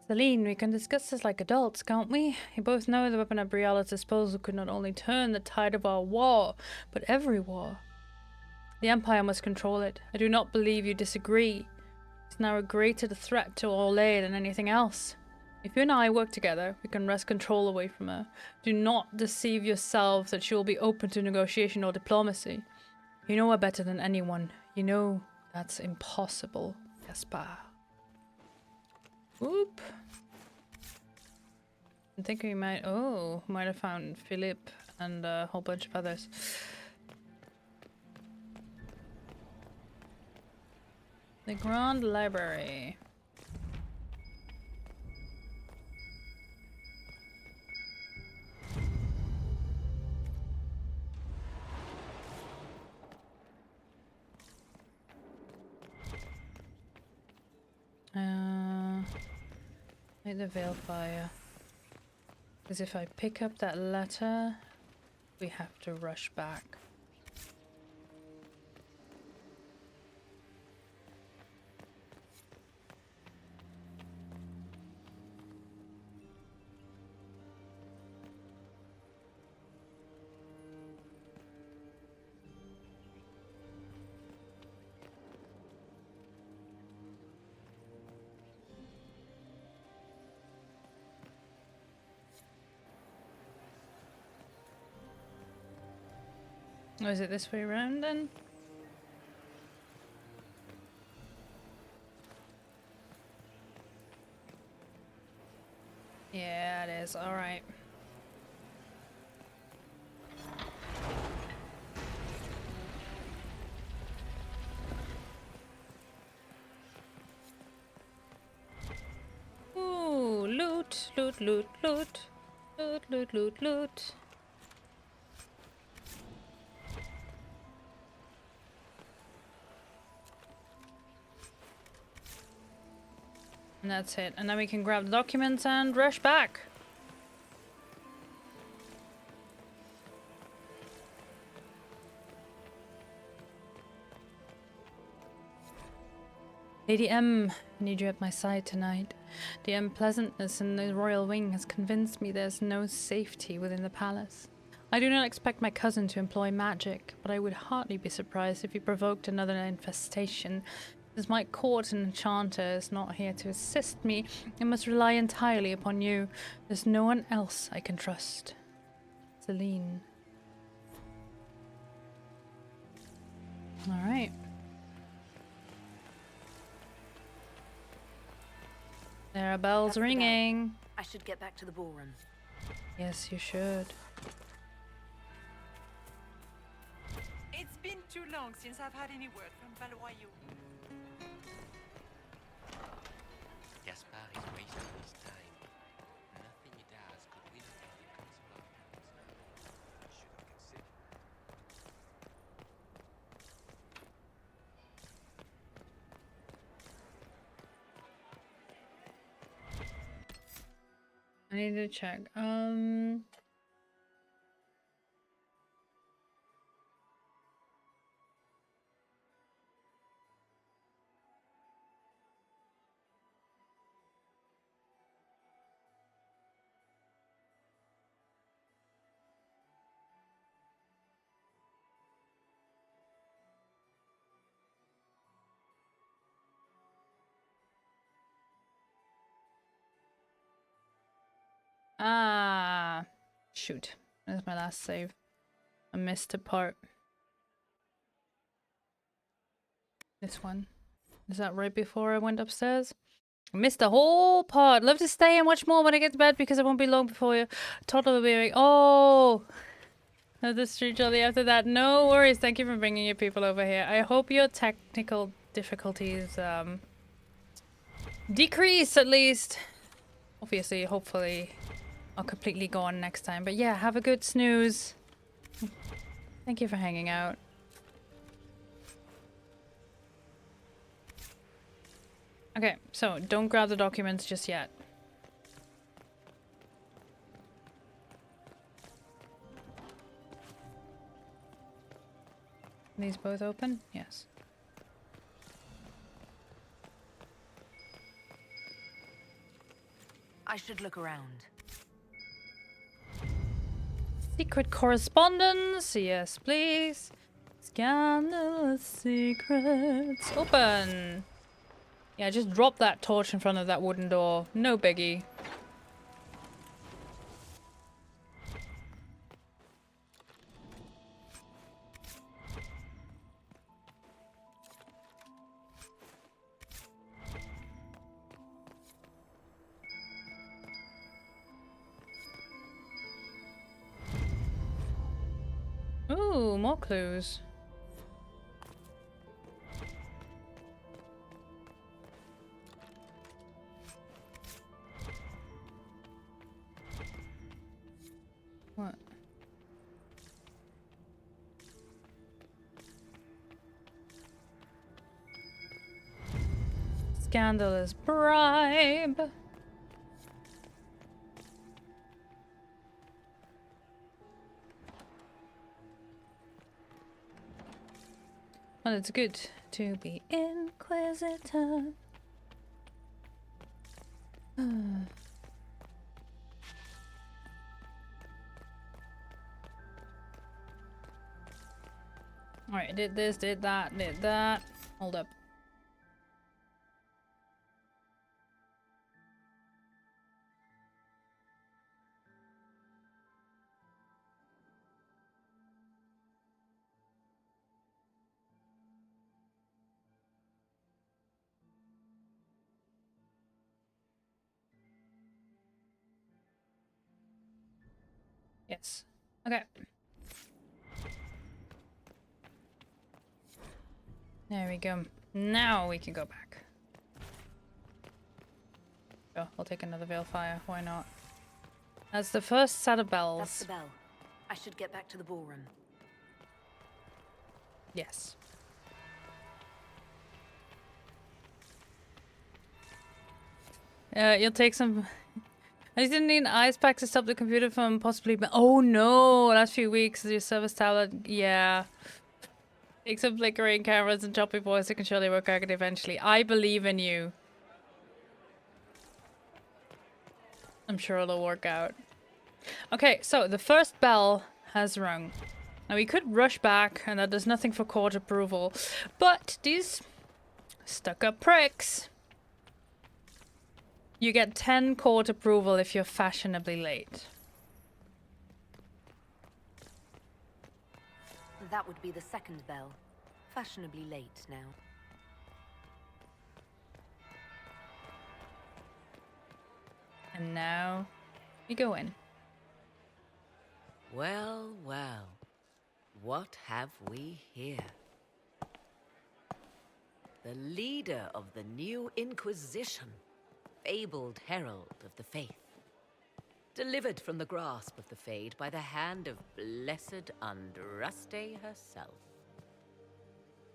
Celine, we can discuss this like adults, can't we? You both know the weapon at Briala's disposal could not only turn the tide of our war, but every war. The Empire must control it. I do not believe you disagree. It's now a greater threat to Orlais than anything else. If you and I work together, we can wrest control away from her. Do not deceive yourselves that she will be open to negotiation or diplomacy. You know her better than anyone. You know that's impossible, Gaspard. Whoop. I think we might... oh, might have found Philippe and a whole bunch of others. The Grand Library. Like the Veilfire. Because if I pick up that letter, we have to rush back. Or is it this way around then? Yeah, it is. Alright. Ooh, loot, loot, loot, loot. Loot, loot, loot, loot. And that's it. And then we can grab the documents and rush back. Lady M, I need you at my side tonight. The unpleasantness in the royal wing has convinced me there's no safety within the palace. I do not expect my cousin to employ magic, but I would hardly be surprised if he provoked another infestation. Since my court enchanter is not here to assist me, I must rely entirely upon you. There's no one else I can trust. Celine. Alright. There are bells ringing. I should get back to the ballroom. Yes, you should. It's been too long since I've had any word from Valois. Gaspard is wasting his time. Nothing he does could win any correspondence. Should have considered. I need to check. Ah, shoot. That's my last save. I missed a part. This one. Is that right before I went upstairs? I missed the whole part. Love to stay and watch more when I get to bed because it won't be long before you. Toddler will be like, oh, the street jolly after that. No worries. Thank you for bringing your people over here. I hope your technical difficulties decrease at least. Obviously, hopefully, I'll completely go on next time. But yeah, have a good snooze. Thank you for hanging out. Okay, so don't grab the documents just yet. Are these both open? Yes. I should look around. Secret correspondence? Yes, please. Scandalous secrets. Open! Yeah, just drop that torch in front of that wooden door. No biggie. Ooh, more clues. What? Scandalous bribe. Well, it's good to be Inquisitor. Alright, did this, did that, did that. Hold up. Yes. Okay. There we go. Now we can go back. Oh, I'll take another Veilfire. Why not? That's the first set of bells. That's the bell. I should get back to the ballroom. Yes. You'll take some... I just didn't need an ice pack to stop the computer from possibly... Oh no! Last few weeks, your service tablet... Yeah. Take some flickering cameras and choppy voice. It can surely work out eventually. I believe in you. I'm sure it'll work out. Okay, so the first bell has rung. Now we could rush back and that does nothing for court approval. But these stuck-up pricks... You get 10 court approval if you're fashionably late. That would be the second bell. Fashionably late now. And now we go in. Well, well. What have we here? The leader of the new Inquisition. Fabled herald of the faith. Delivered from the grasp of the Fade by the hand of blessed Andraste herself.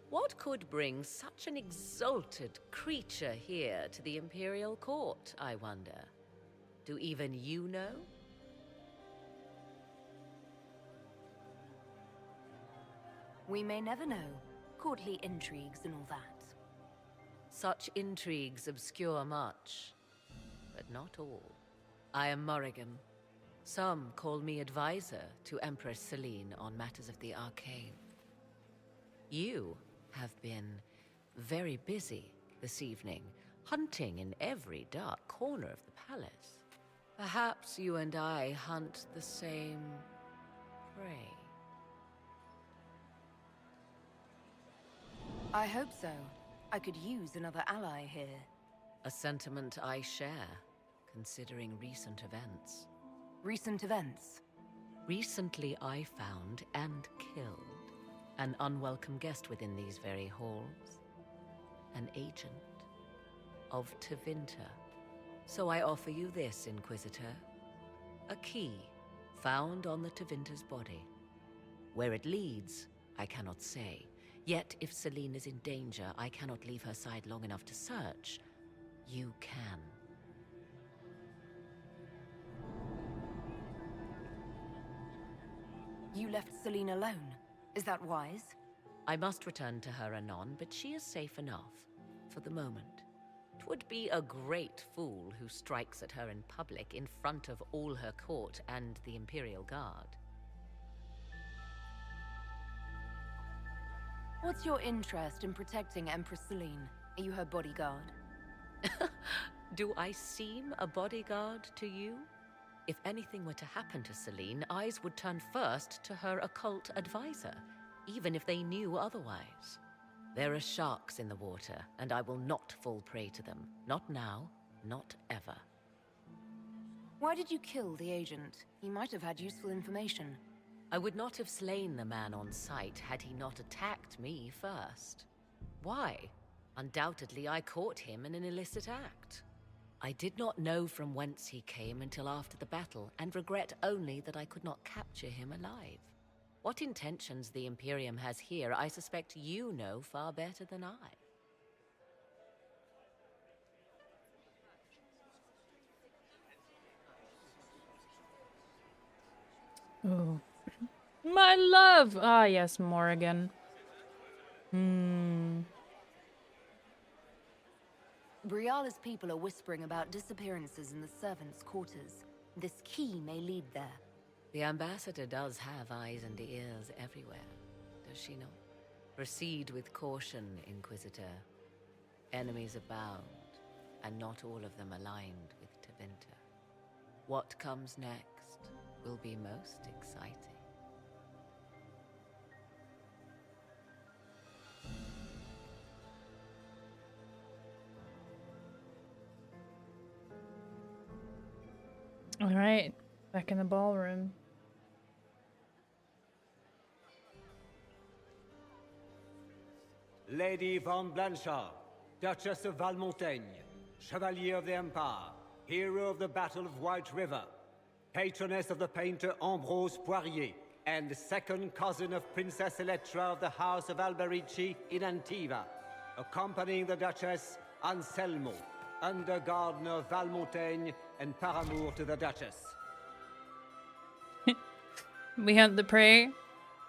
What could bring such an exalted creature here to the Imperial Court, I wonder? Do even you know? We may never know. Courtly intrigues and all that. Such intrigues obscure much, but not all. I am Morrigan. Some call me advisor to Empress Celine on matters of the arcane. You have been very busy this evening, hunting in every dark corner of the palace. Perhaps you and I hunt the same prey. I hope so. I could use another ally here. A sentiment I share, considering recent events. Recent events? Recently I found and killed an unwelcome guest within these very halls. An agent of Tevinter. So I offer you this, Inquisitor. A key found on the Tevinter's body. Where it leads, I cannot say. Yet, if Celine is in danger, I cannot leave her side long enough to search. You can. You left Celine alone. Is that wise? I must return to her anon, but she is safe enough, for the moment. 'Twould be a great fool who strikes at her in public in front of all her court and the Imperial Guard. What's your interest in protecting Empress Celine? Are you her bodyguard? Do I seem a bodyguard to you? If anything were to happen to Celine, eyes would turn first to her occult advisor, even if they knew otherwise. There are sharks in the water, and I will not fall prey to them. Not now, not ever. Why did you kill the agent? He might have had useful information. I would not have slain the man on sight had he not attacked me first. Why? Undoubtedly, I caught him in an illicit act. I did not know from whence he came until after the battle, and regret only that I could not capture him alive. What intentions the Imperium has here, I suspect you know far better than I. Oh. My love! Ah, yes, Morrigan. Briala's people are whispering about disappearances in the servants' quarters. This key may lead there. The ambassador does have eyes and ears everywhere, does she not? Proceed with caution, Inquisitor. Enemies abound, and not all of them aligned with Tevinter. What comes next will be most exciting. All right, back in the ballroom. Lady von Blanchard, Duchess of Valmontaigne, Chevalier of the Empire, hero of the Battle of White River, patroness of the painter Ambrose Poirier, and second cousin of Princess Electra of the House of Alberici in Antiva, accompanying the Duchess, Anselmo, under gardener of Valmontaigne and paramour to the Duchess. We hunt the prey.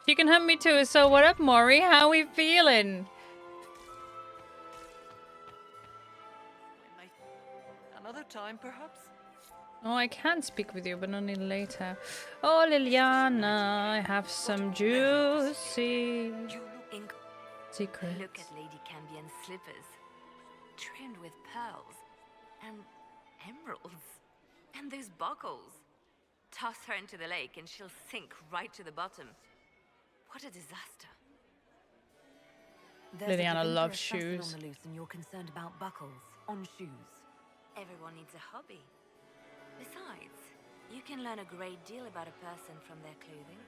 She can hunt me too, so what up, Maury? How we feeling? Another time, perhaps? Oh, I can speak with you, but only later. Oh, Liliana, I have some juicy secrets. Look at Lady Cambion's slippers, trimmed with pearls and emeralds, and those buckles. Toss her into the lake and she'll sink right to the bottom. What a disaster. Liliana loves shoes. On the loose and you're concerned about buckles on shoes. Everyone needs a hobby. Besides, you can learn a great deal about a person from their clothing.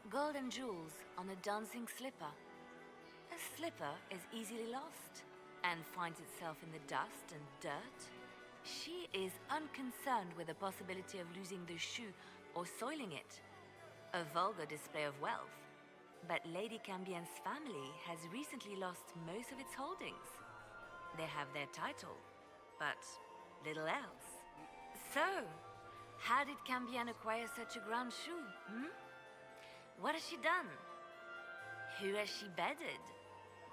Gold and jewels on a dancing slipper. A slipper is easily lost and finds itself in the dust and dirt. She is unconcerned with the possibility of losing the shoe or soiling it. A vulgar display of wealth. But Lady Cambion's family has recently lost most of its holdings. They have their title, but little else. So, how did Cambion acquire such a grand shoe, What has she done? Who has she bedded?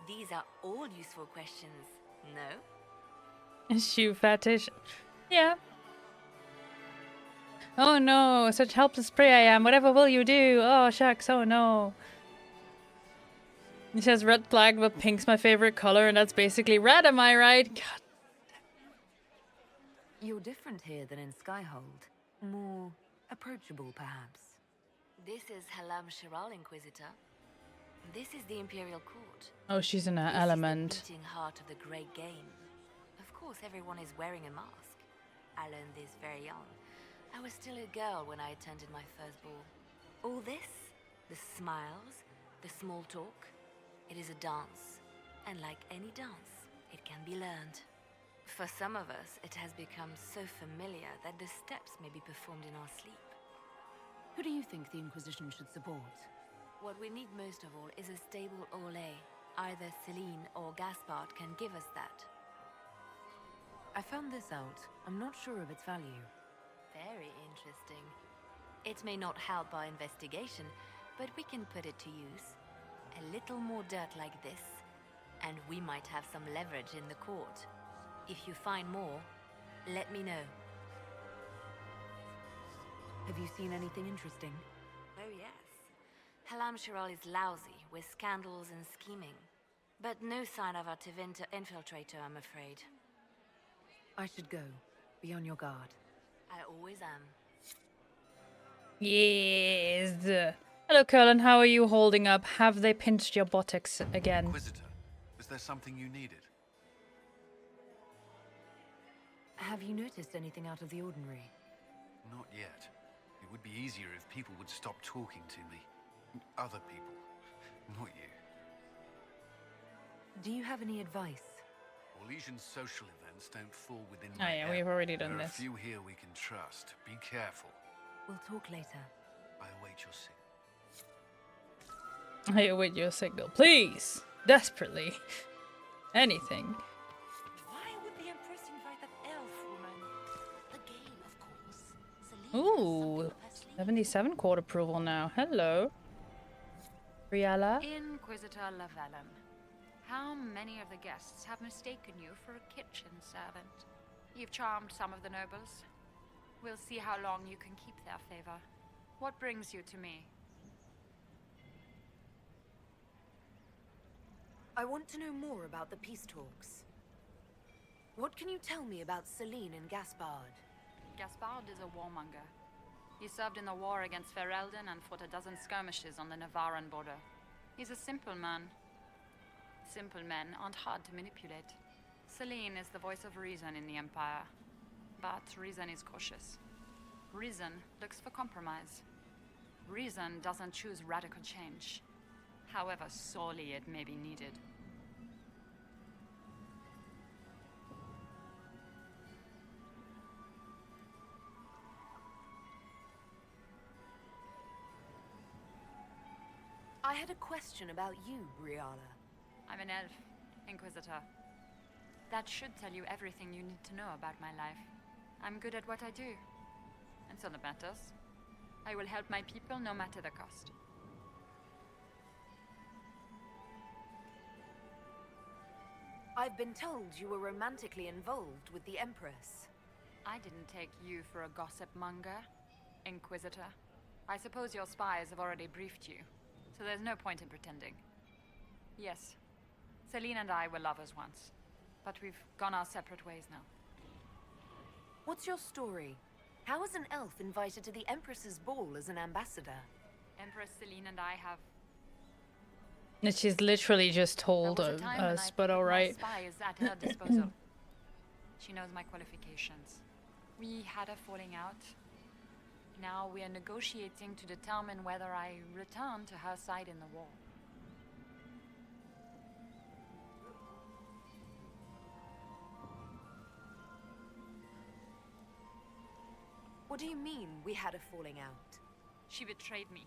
These are all useful questions, no? Shoe fetish. Yeah. Oh no, such helpless prey I am. Whatever will you do? Oh shucks, oh no. It says red flag, but pink's my favorite color, and that's basically red, am I right? God. You're different here than in Skyhold. More approachable, perhaps. This is Halam Shiral, Inquisitor. This is the Imperial Court. Oh, she's in her This element. is the beating heart of the great game. Of course, everyone is wearing a mask. I learned this very young. I was still a girl when I attended my first ball. All this, the smiles, the small talk, it is a dance. And like any dance, it can be learned. For some of us, it has become so familiar that the steps may be performed in our sleep. Who do you think the Inquisition should support? What we need most of all is a stable Orlais. Either Celine or Gaspard can give us that. I found this out. I'm not sure of its value. Very interesting. It may not help our investigation, but we can put it to use. A little more dirt like this, and we might have some leverage in the court. If you find more, let me know. Have you seen anything interesting? Oh yes. Halam Shiral is lousy with scandals and scheming. But no sign of a Tevinter infiltrator, I'm afraid. I should go. Be on your guard. I always am. Yes. Hello, Curlin. How are you holding up? Have they pinched your buttocks again? Inquisitor, is there something you needed? Have you noticed anything out of the ordinary? Not yet. It would be easier if people would stop talking to me. Other people. Not you. Do you have any advice? Orlesian social events don't fall within Oh yeah, we've already done There are this. a few here we can trust. Be careful. We'll talk later. I await your signal. I await your signal. Please. Desperately. Anything. Why would the Empress invite that elf woman? The game, of course. Ooh. 77 court approval now. Hello. Briella. Inquisitor Llewellyn, how many of the guests have mistaken you for a kitchen servant? You've charmed some of the nobles. We'll see how long you can keep their favor. What brings you to me? I want to know more about the peace talks. What can you tell me about Celine and Gaspard? Gaspard is a warmonger. He served in the war against Ferelden and fought a dozen skirmishes on the Navarran border. He's a simple man. Simple men aren't hard to manipulate. Celine is the voice of reason in the Empire. But reason is cautious. Reason looks for compromise. Reason doesn't choose radical change, however sorely it may be needed. had a question about you, Briala. I'm an elf, Inquisitor. That should tell you everything you need to know about my life. I'm good at what I do. And so that matters. I will help my people no matter the cost. I've been told you were romantically involved with the Empress. I didn't take you for a gossip monger, Inquisitor. I suppose your spies have already briefed you, so there's no point in pretending. Yes, Celine and I were lovers once, but we've gone our separate ways now. What's your story? How is an elf invited to the Empress's ball as an ambassador? Empress Celine and I have... And she's literally just told us, but alright. Spies at her disposal. She knows my qualifications. We had a falling out. Now we are negotiating to determine whether I return to her side in the war. What do you mean, we had a falling out? She betrayed me.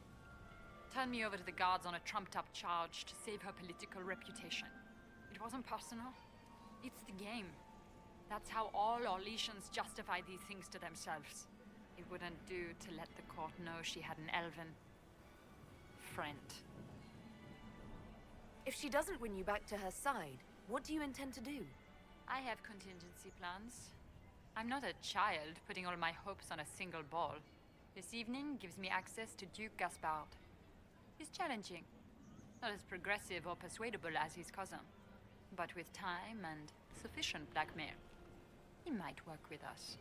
Turned me over to the guards on a trumped-up charge to save her political reputation. It wasn't personal. It's the game. That's how all Orlesians justify these things to themselves. It wouldn't do to let the court know she had an elven friend. If she doesn't win you back to her side, what do you intend to do? I have contingency plans. I'm not a child putting all my hopes on a single ball. This evening gives me access to Duke Gaspard. He's challenging. Not as progressive or persuadable as his cousin. But with time and sufficient blackmail, he might work with us.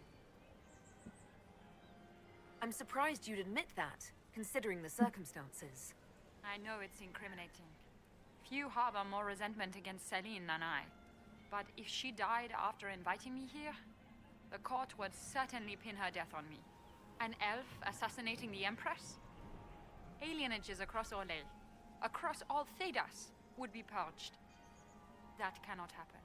I'm surprised you'd admit that, considering the circumstances. I know it's incriminating. Few harbor more resentment against Celine than I. But if she died after inviting me here, the court would certainly pin her death on me. An elf assassinating the Empress? Alienages across Orlais, across all Thedas, would be purged. That cannot happen.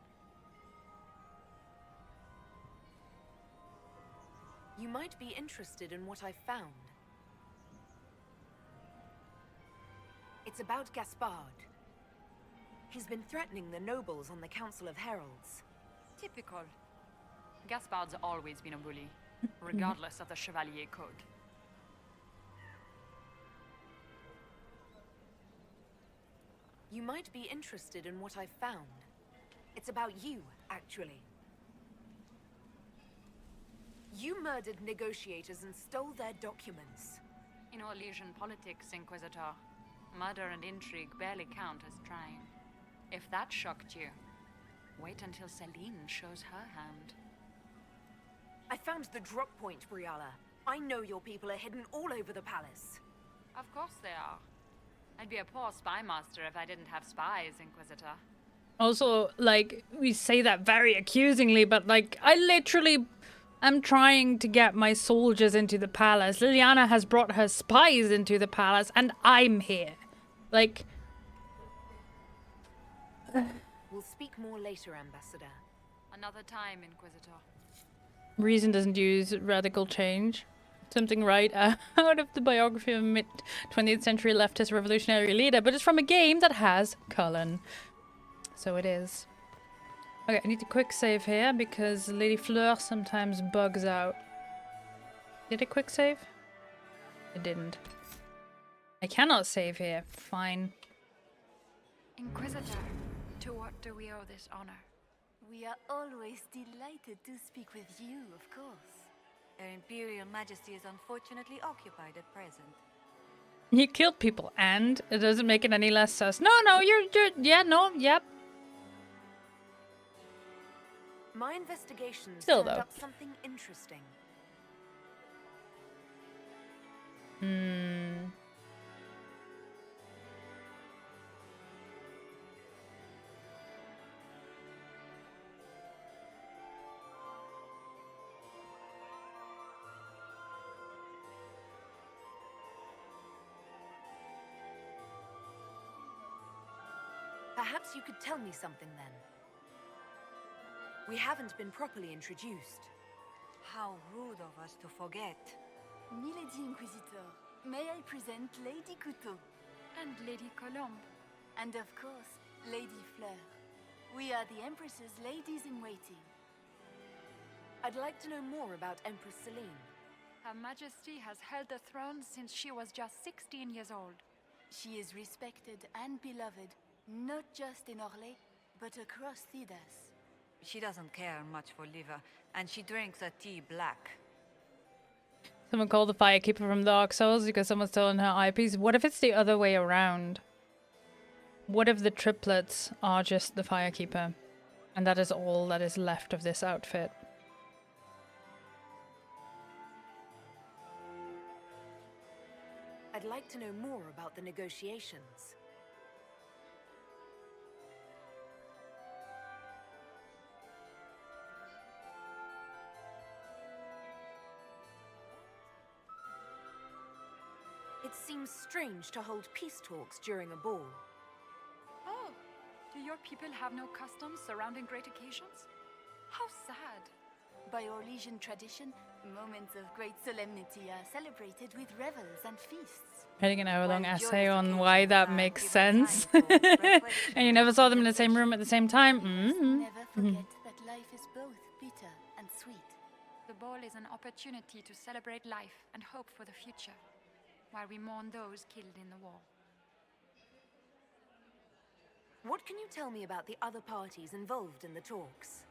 You might be interested in what I've found. It's about Gaspard. He's been threatening the nobles on the Council of Heralds. Typical. Gaspard's always been a bully, regardless of the Chevalier Code. You might be interested in what I've found. It's about you, actually. You murdered negotiators and stole their documents. In Orlesian politics, Inquisitor, murder and intrigue barely count as trying. If that shocked you, wait until Celine shows her hand. I found the drop point, Briala. I know your people are hidden all over the palace. Of course they are. I'd be a poor spy master if I didn't have spies, Inquisitor. Also, like, we say that very accusingly, but like, I literally am trying to get my soldiers into the palace. Liliana has brought her spies into the palace, and I'm here. Like... We'll speak more later, Ambassador. Another time, Inquisitor. Reason doesn't use radical change. Something right out of the biography of a mid-20th century leftist revolutionary leader, but it's from a game that has Cullen. So it is. Okay, I need to quick save here because Lady Fleur sometimes bugs out. Did it quick save? It didn't. I cannot save here. Fine. Inquisitor, to what do we owe this honor? We are always delighted to speak with you, of course. Her Imperial Majesty is unfortunately occupied at present. You killed people, and it doesn't make it any less sus. No, yeah, no, yep. My investigations Still, turned though. up something interesting. Perhaps you could tell me something then. We haven't been properly introduced. How rude of us to forget. Milady Inquisitor, may I present Lady Couteau? And Lady Colombe. And of course, Lady Fleur. We are the Empress's ladies-in-waiting. I'd like to know more about Empress Celine. Her Majesty has held the throne since she was just 16 years old. She is respected and beloved, not just in Orlais, but across Thedas. She doesn't care much for liver, and she drinks her tea black. Someone called the Firekeeper from Dark Souls because someone's stolen her eyepiece. What if it's the other way around? What if the triplets are just the Firekeeper? And that is all that is left of this outfit. I'd like to know more about the negotiations. It seems strange to hold peace talks during a ball. Oh, do your people have no customs surrounding great occasions? How sad. By Orlesian tradition, moments of great solemnity are celebrated with revels and feasts. Writing an hour-long essay on why that makes sense. And you never saw them in the same room at the same time. Never forget that life is both bitter and sweet. The ball is an opportunity to celebrate life and hope for the future, while we mourn those killed in the war. What can you tell me about the other parties involved in the talks?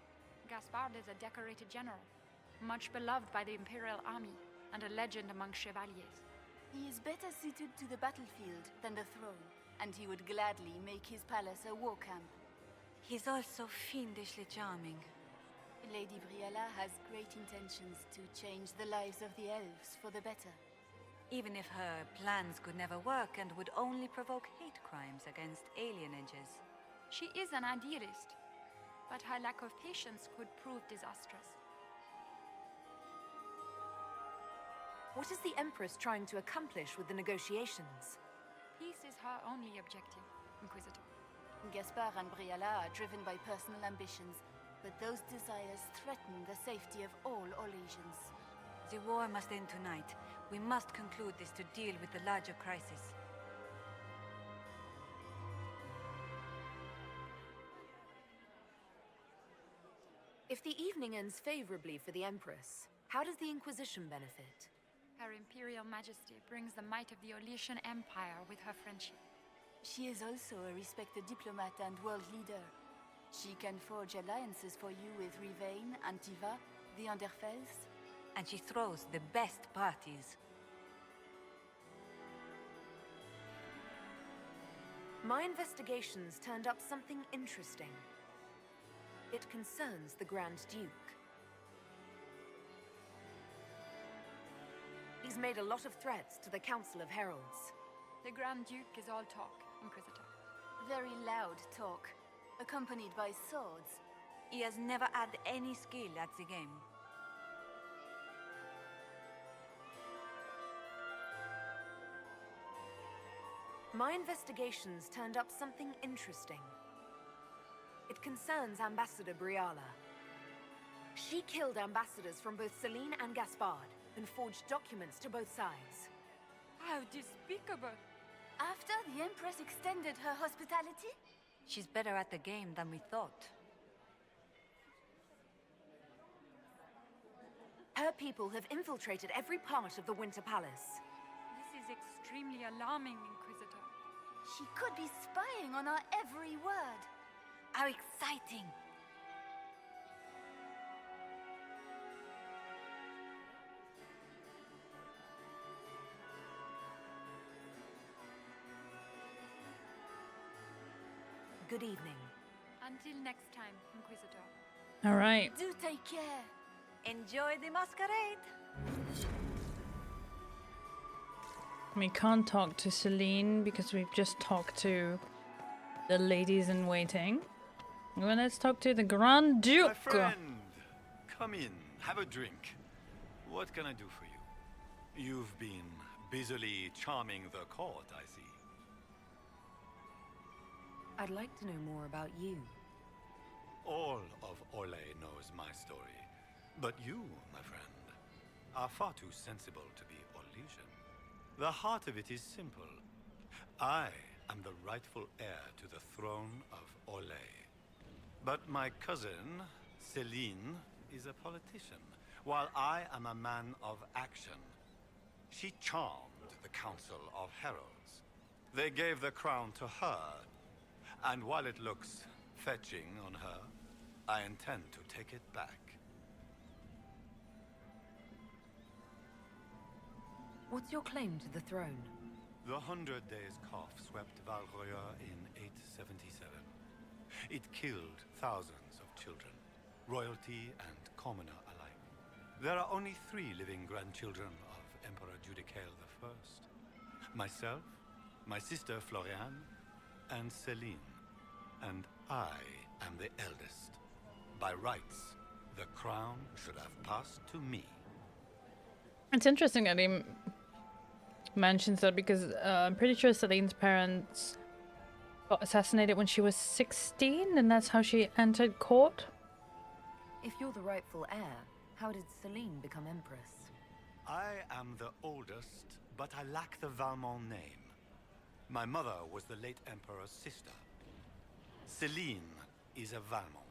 Gaspard is a decorated general, much beloved by the Imperial Army, and a legend among chevaliers. He is better suited to the battlefield than the throne, and he would gladly make his palace a war camp. He's also fiendishly charming. Lady Briella has great intentions to change the lives of the elves for the better. Even if her plans could never work and would only provoke hate crimes against alienages. She is an idealist, but her lack of patience could prove disastrous. What is the Empress trying to accomplish with the negotiations? Peace is her only objective, Inquisitor. Gaspard and Briella are driven by personal ambitions, but those desires threaten the safety of all Orlesians. The war must end tonight. We must conclude this to deal with the larger crisis. If the evening ends favorably for the Empress, how does the Inquisition benefit? Her Imperial Majesty brings the might of the Orlesian Empire with her friendship. She is also a respected diplomat and world leader. She can forge alliances for you with Rivain, Antiva, the Underfells. And she throws the best parties. My investigations turned up something interesting. It concerns the Grand Duke. He's made a lot of threats to the Council of Heralds. The Grand Duke is all talk, Inquisitor. Very loud talk, accompanied by swords. He has never had any skill at the game. My investigations turned up something interesting. It concerns Ambassador Briella. She killed ambassadors from both Celine and Gaspard, and forged documents to both sides. How despicable! After the Empress extended her hospitality? She's better at the game than we thought. Her people have infiltrated every part of the Winter Palace. This is extremely alarming, Inquisitor. She could be spying on our every word. How exciting! Good evening. Until next time, Inquisitor. All right. Do take care. Enjoy the masquerade! We can't talk to Celine because we've just talked to the ladies in waiting. Well, let's talk to the Grand Duke. My friend, come in, have a drink. What can I do for you? You've been busily charming the court, I see. I'd like to know more about you. All of Orlais knows my story. But you, my friend, are far too sensible to be Orlesian. The heart of it is simple. I am the rightful heir to the throne of Orlais. But my cousin, Celine, is a politician, while I am a man of action. She charmed the Council of Heralds. They gave the crown to her, and while it looks fetching on her, I intend to take it back. What's your claim to the throne? The 100 Days Cough swept Val Royeaux in 877. It killed thousands of children, royalty and commoner alike. There are only 3 living grandchildren of Emperor Judicael I. Myself, my sister Floriane, and Celine. And I am the eldest. By rights, the crown should have passed to me. It's interesting that he mentions that because I'm pretty sure Celine's parents got assassinated when she was 16, and that's how she entered court. If you're the rightful heir, how did Celine become empress? I am the oldest, but I lack the Valmont name. My mother was the late Emperor's sister. Celine is a Valmont.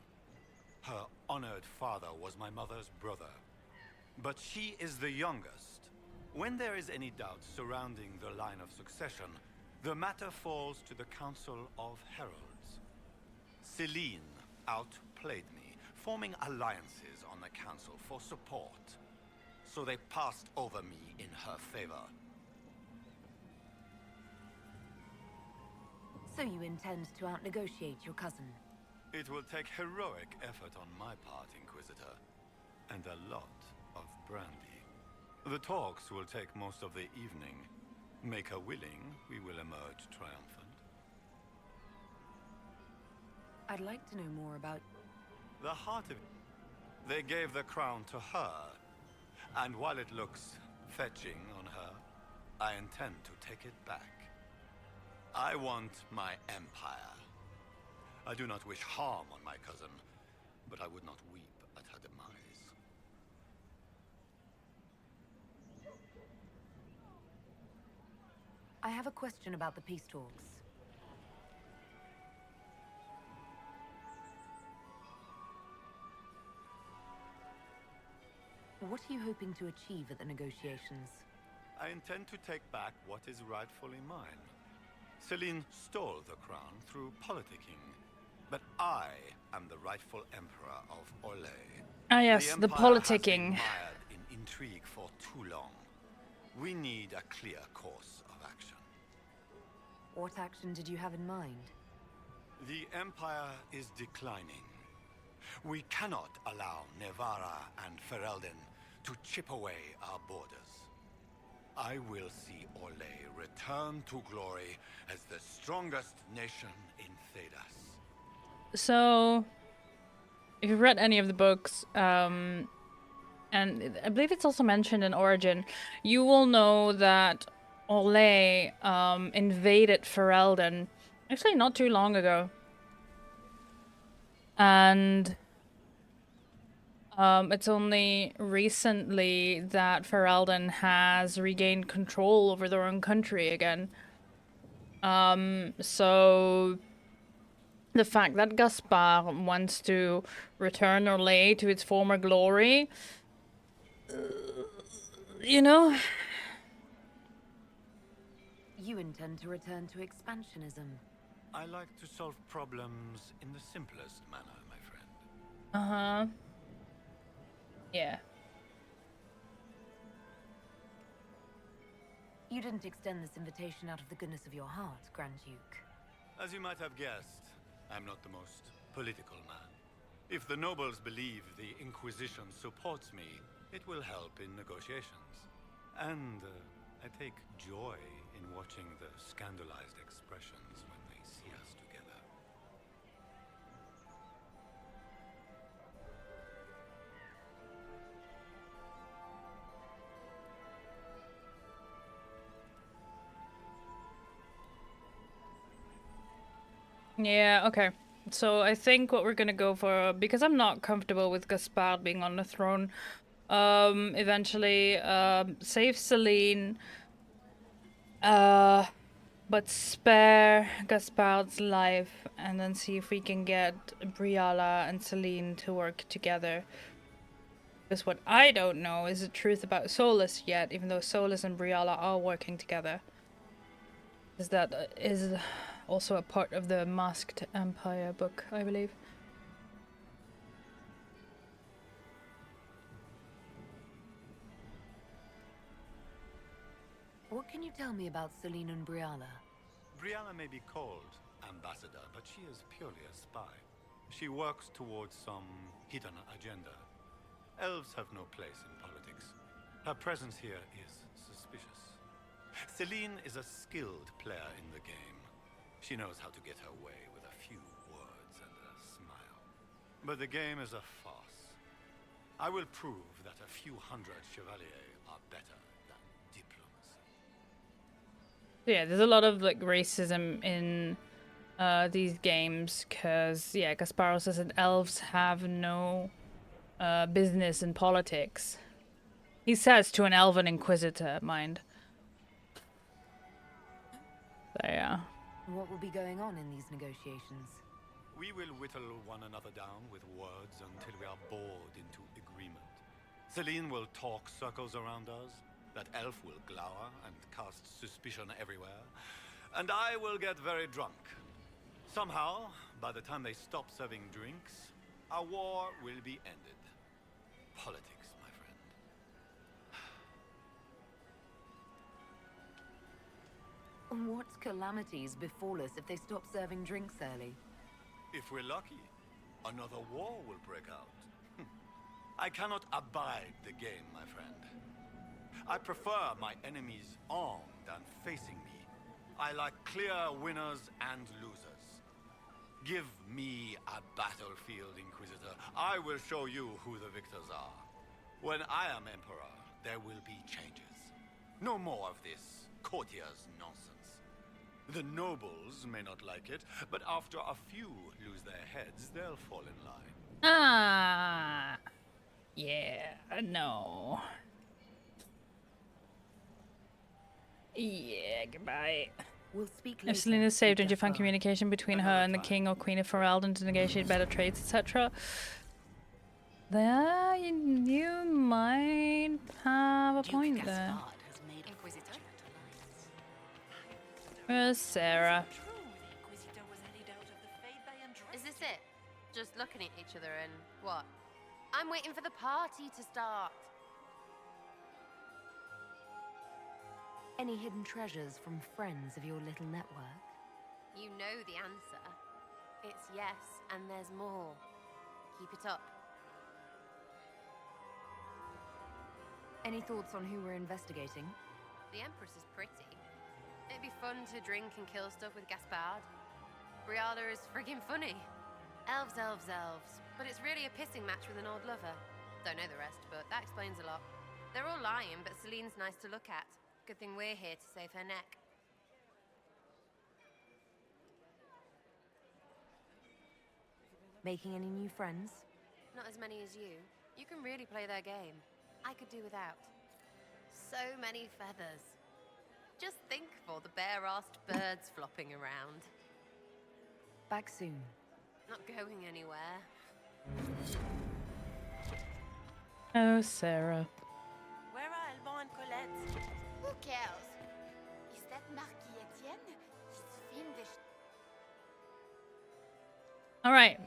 Her honored father was my mother's brother. But she is the youngest. When there is any doubt surrounding the line of succession, the matter falls to the Council of Heralds. Celine outplayed me, forming alliances on the Council for support. So they passed over me in her favor. So you intend to outnegotiate your cousin? It will take heroic effort on my part, Inquisitor, and a lot of brandy. The talks will take most of the evening. Make her willing, we will emerge triumphant. I'd like to know more about... The heart of... They gave the crown to her, and while it looks fetching on her, I intend to take it back. I want my empire. I do not wish harm on my cousin, but I would not weep at her demise. I have a question about the peace talks. What are you hoping to achieve at the negotiations? I intend to take back what is rightfully mine. Celine stole the crown through politicking, but I am the rightful emperor of Orlais. Ah yes, the politicking. Has been mired in intrigue for too long. We need a clear course of action. What action did you have in mind? The Empire is declining. We cannot allow Nevarra and Ferelden to chip away our borders. I will see Orlais return to glory as the strongest nation in Thedas. So, if you've read any of the books, and I believe it's also mentioned in Origin, you will know that Orlais invaded Ferelden actually not too long ago. And it's only recently that Ferelden has regained control over their own country again. So the fact that Gaspard wants to return Orlais to its former glory, you know? You intend to return to expansionism. I like to solve problems in the simplest manner, my friend. Uh-huh. Yeah. You didn't extend this invitation out of the goodness of your heart, Grand Duke. As you might have guessed, I'm not the most political man. If the nobles believe the Inquisition supports me, it will help in negotiations. And I take joy in watching the scandalized expressions when they see us together. Yeah, okay. So I think what we're gonna go for, because I'm not comfortable with Gaspard being on the throne, eventually, save Celine, but spare Gaspard's life and then see if we can get Briala and Celine to work together. Because what I don't know is the truth about Solus yet, even though Solus and Briala are working together. Is also a part of the Masked Empire book, I believe. What can you tell me about Celine and Briala? Brianna may be called ambassador, but she is purely a spy. She works towards some hidden agenda. Elves have no place in politics. Her presence here is suspicious. Celine is a skilled player in the game. She knows how to get her way with a few words and a smile. But the game is a farce. I will prove that a few hundred chevaliers are better than diplomacy. Yeah, there's a lot of like racism in these games because yeah, Gasparo says that elves have no business in politics. He says to an elven inquisitor, mind. So yeah. What will be going on in these negotiations? We will whittle one another down with words until we are bored into agreement. Celine will talk circles around us, that elf will glower and cast suspicion everywhere, and I will get very drunk. Somehow, by the time they stop serving drinks, our war will be ended. Politics, my friend. What calamities befall us if they stop serving drinks early? If we're lucky, another war will break out. I cannot abide the game, my friend. I prefer my enemies armed and facing me. I like clear winners and losers. Give me a battlefield, Inquisitor. I will show you who the victors are. When I am Emperor, there will be changes. No more of this courtier's nonsense. The nobles may not like it, but after a few lose their heads, they'll fall in line. Ah, yeah, no. Yeah, goodbye. We'll speak If Selena is saved, don't you find Gaspard. communication between her and the king or queen of Ferelden to negotiate better trades, etc.? There, you might have a point there. Inquisitor? Where's Sarah? Is this it? Just looking at each other and what? I'm waiting for the party to start. Any hidden treasures from friends of your little network? You know the answer. It's yes, and there's more. Keep it up. Any thoughts on who we're investigating? The Empress is pretty. It'd be fun to drink and kill stuff with Gaspard. Briala is friggin' funny. Elves, elves, elves. But it's really a pissing match with an old lover. Don't know the rest, but that explains a lot. They're all lying, but Celine's nice to look at. Good thing we're here to save her neck. Making any new friends? Not as many as you. You can really play their game. I could do without. So many feathers. Just think of all the bare-assed birds flopping around. Back soon. Not going anywhere. Oh, Sarah. Where are Alban and Colette? Who cares? Is that Marquis Etienne? He's fiendish. Alright.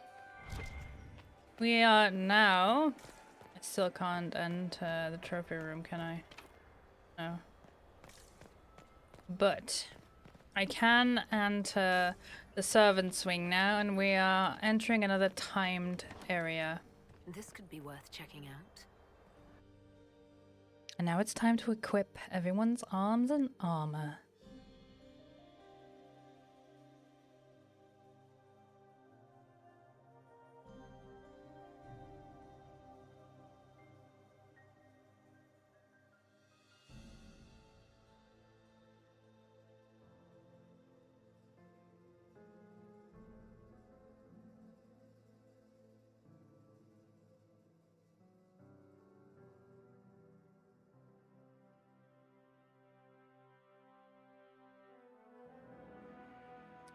We are now... I still can't enter the trophy room, can I? No. But I can enter the servant's wing now, and we are entering another timed area. This could be worth checking out. And now it's time to equip everyone's arms and armor.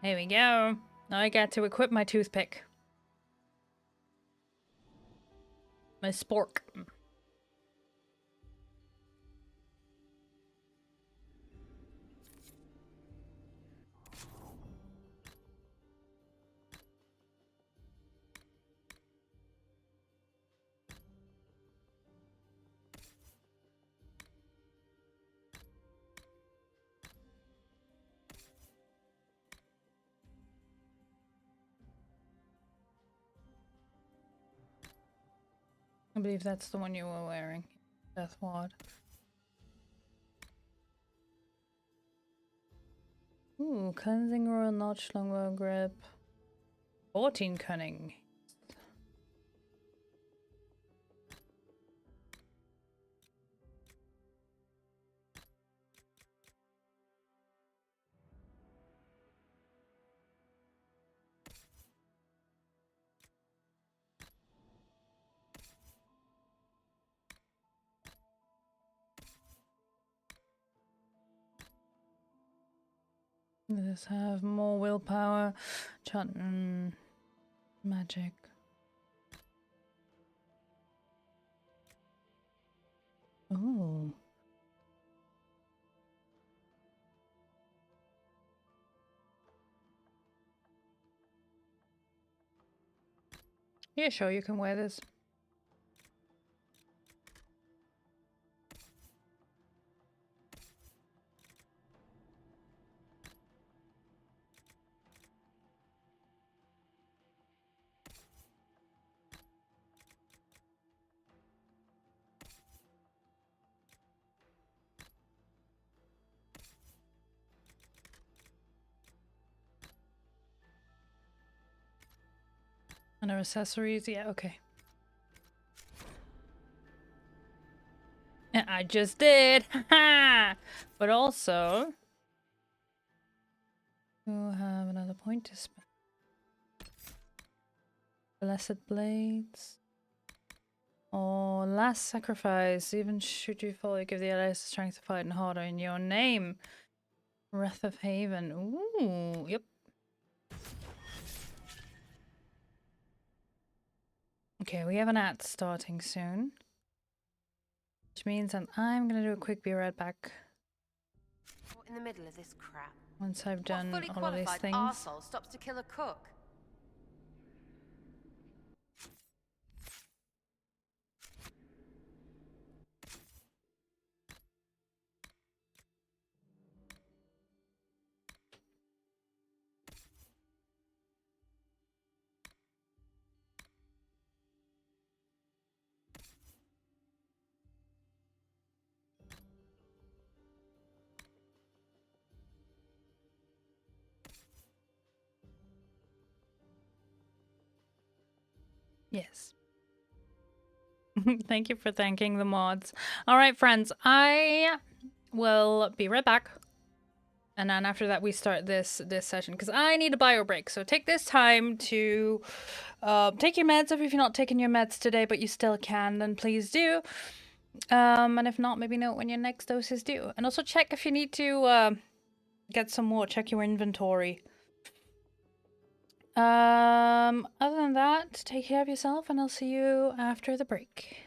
There we go. Now I got to equip my toothpick. My spork. I believe that's the one you were wearing. Death Ward. Ooh, cleansing royal notch, longbow grip. 14 cunning. Does this have more willpower? Magic. Ooh. Yeah, sure, you can wear this. And our accessories, yeah, okay. I just did! But also, we'll have another point to spend. Blessed Blades. Or Last Sacrifice. Even should you fall, you give the allies the strength to fight and harder in your name. Wrath of Haven. Ooh, yep. Okay, we have an ad starting soon. Which means that I'm gonna do a quick be right back. What in the middle of this crap? Once I've done What fully all of these qualified things. arsehole stops to kill a cook? Yes. Thank you for thanking the mods. All right, friends, I will be right back. And then after that, we start this session because I need a bio break. So take this time to take your meds. If you're not taking your meds today, but you still can, then please do. And if not, maybe note when your next dose is due. And also check if you need to get some more. Check your inventory. Other than that, take care of yourself, and I'll see you after the break.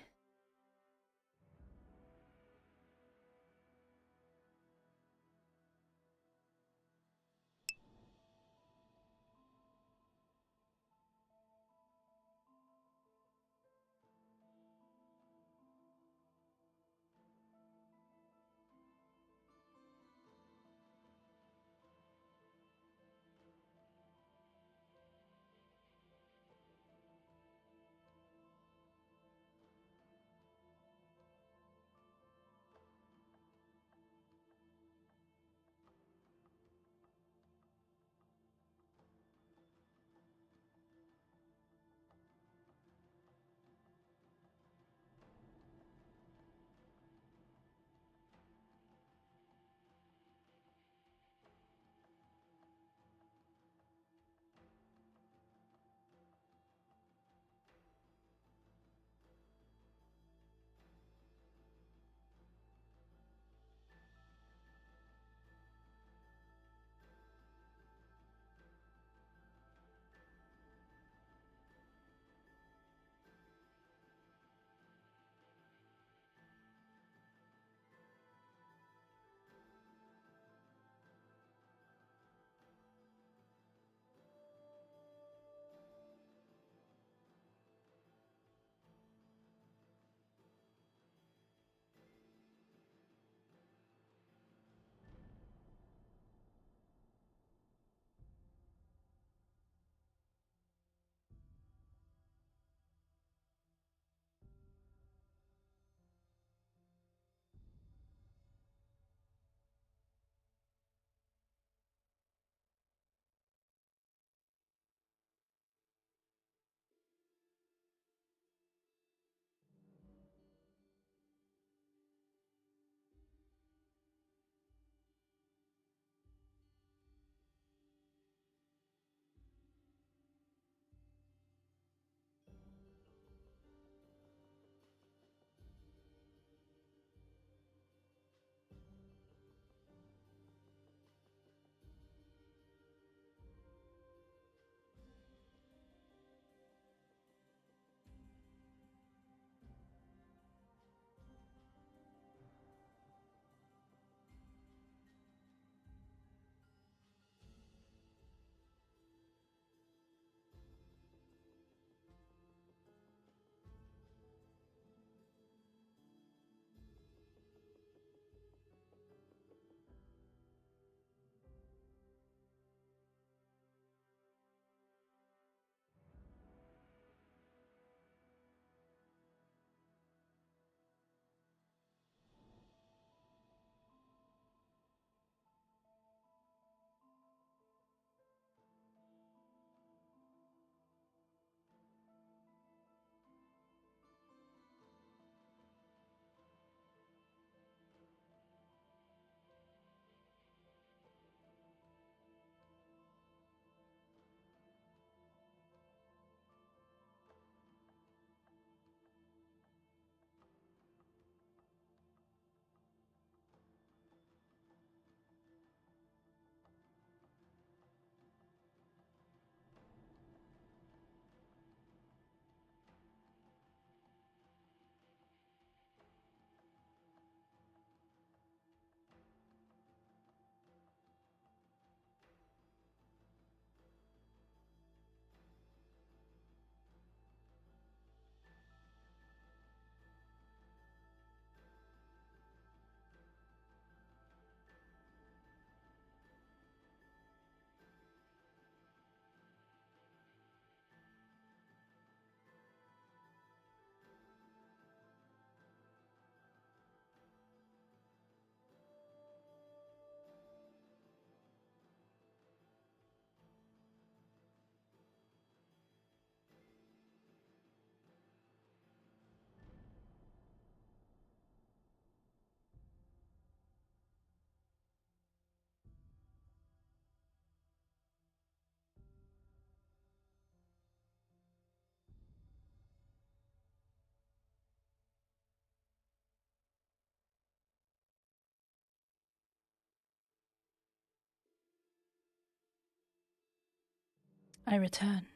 I return.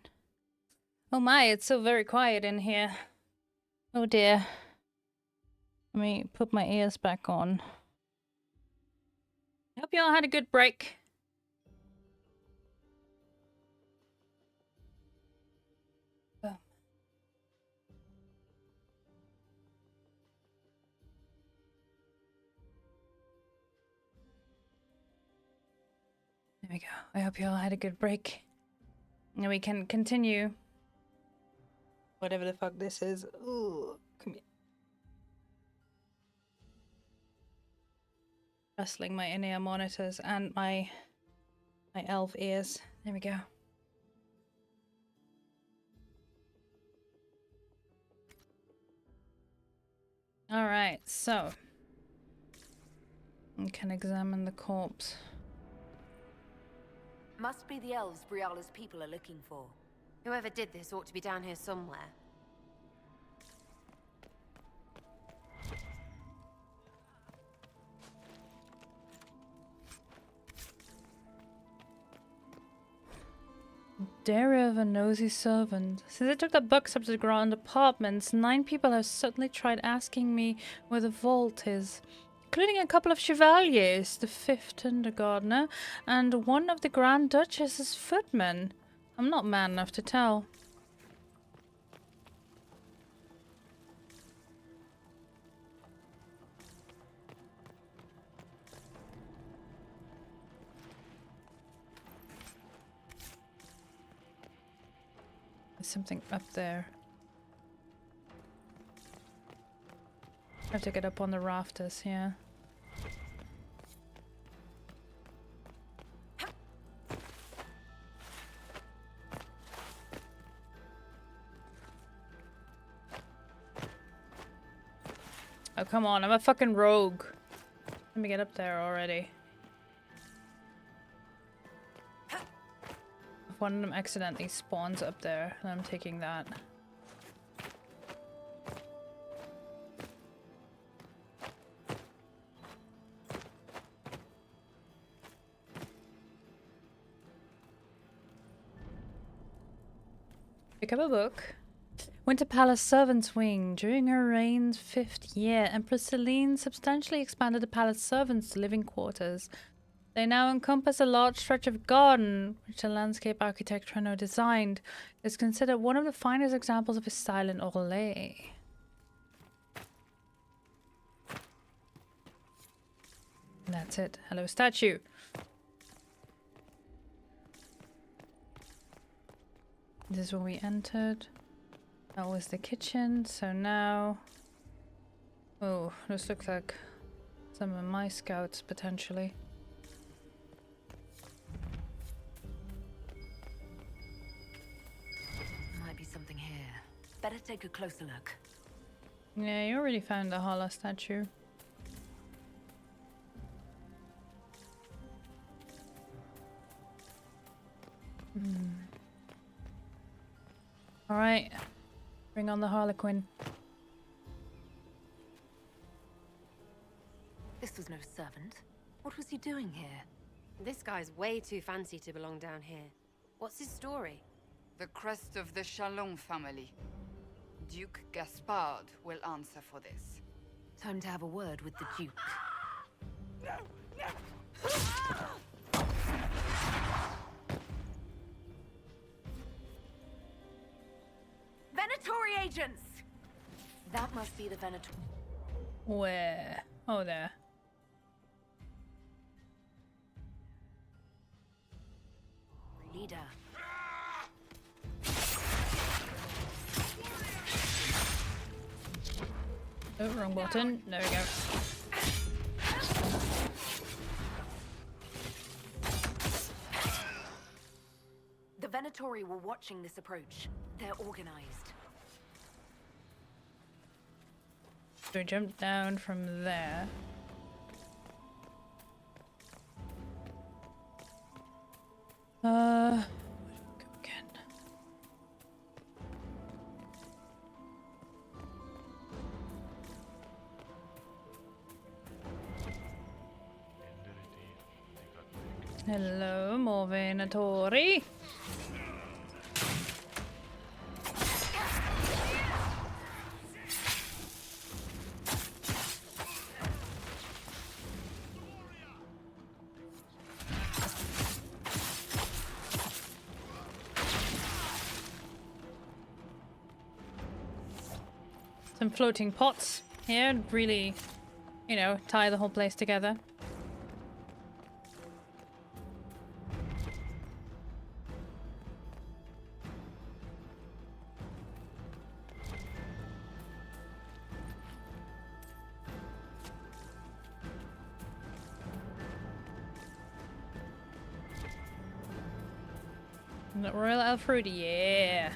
Oh my, it's so very quiet in here. Oh dear. Let me put my ears back on. I hope you all had a good break. Oh. There we go. I hope you all had a good break. And we can continue. Whatever the fuck this is. Ooh, come here. Wrestling my in-ear monitors and my elf ears. There we go. Alright, so we can examine the corpse. Must be the elves Briala's people are looking for. Whoever did this ought to be down here somewhere. Diary of a nosy servant. Since I took the books up to the grand apartments, 9 people have suddenly tried asking me where the vault is, including a couple of chevaliers, the 5th kindergartner, and one of the Grand Duchess's footmen. I'm not man enough to tell. There's something up there. I have to get up on the rafters, yeah. Oh, come on, I'm a fucking rogue. Let me get up there already. If one of them accidentally spawns up there, then I'm taking that. Pick up a book. Winter Palace Servants' Wing. During her reign's 5th year, Empress Celine substantially expanded the palace servants' living quarters. They now encompass a large stretch of garden, which the landscape architect Renaud designed. It is considered one of the finest examples of his style in Orlais. And that's it. Hello, statue. This is where we entered. That was the kitchen, so now... Oh, this looks like some of my scouts, potentially. Might be something here. Better take a closer look. Yeah, you already found the Hala statue. Alright. Bring on the Harlequin. This was no servant. What was he doing here? This guy's way too fancy to belong down here. What's his story? The crest of the Chalon family. Duke Gaspard will answer for this. Time to have a word with the Duke. Venatori agents! That must be the Venator. Where? Oh, there. Leader. Oh, wrong button. There we go. The Venatori were watching this approach. They're organized. So we jump down from there. Go again. Hello, more Venatori. Some floating pots here really, you know, tie the whole place together. Royal elf fruit, yeah.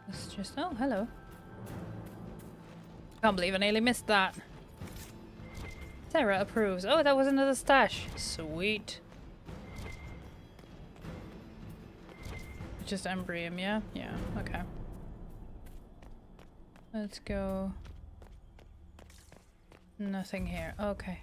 It's just, oh, hello. Can't believe I nearly missed that. Sarah approves. Oh, that was another stash. Sweet. Just embryum, yeah? Yeah, okay. Let's go. Nothing here. Okay.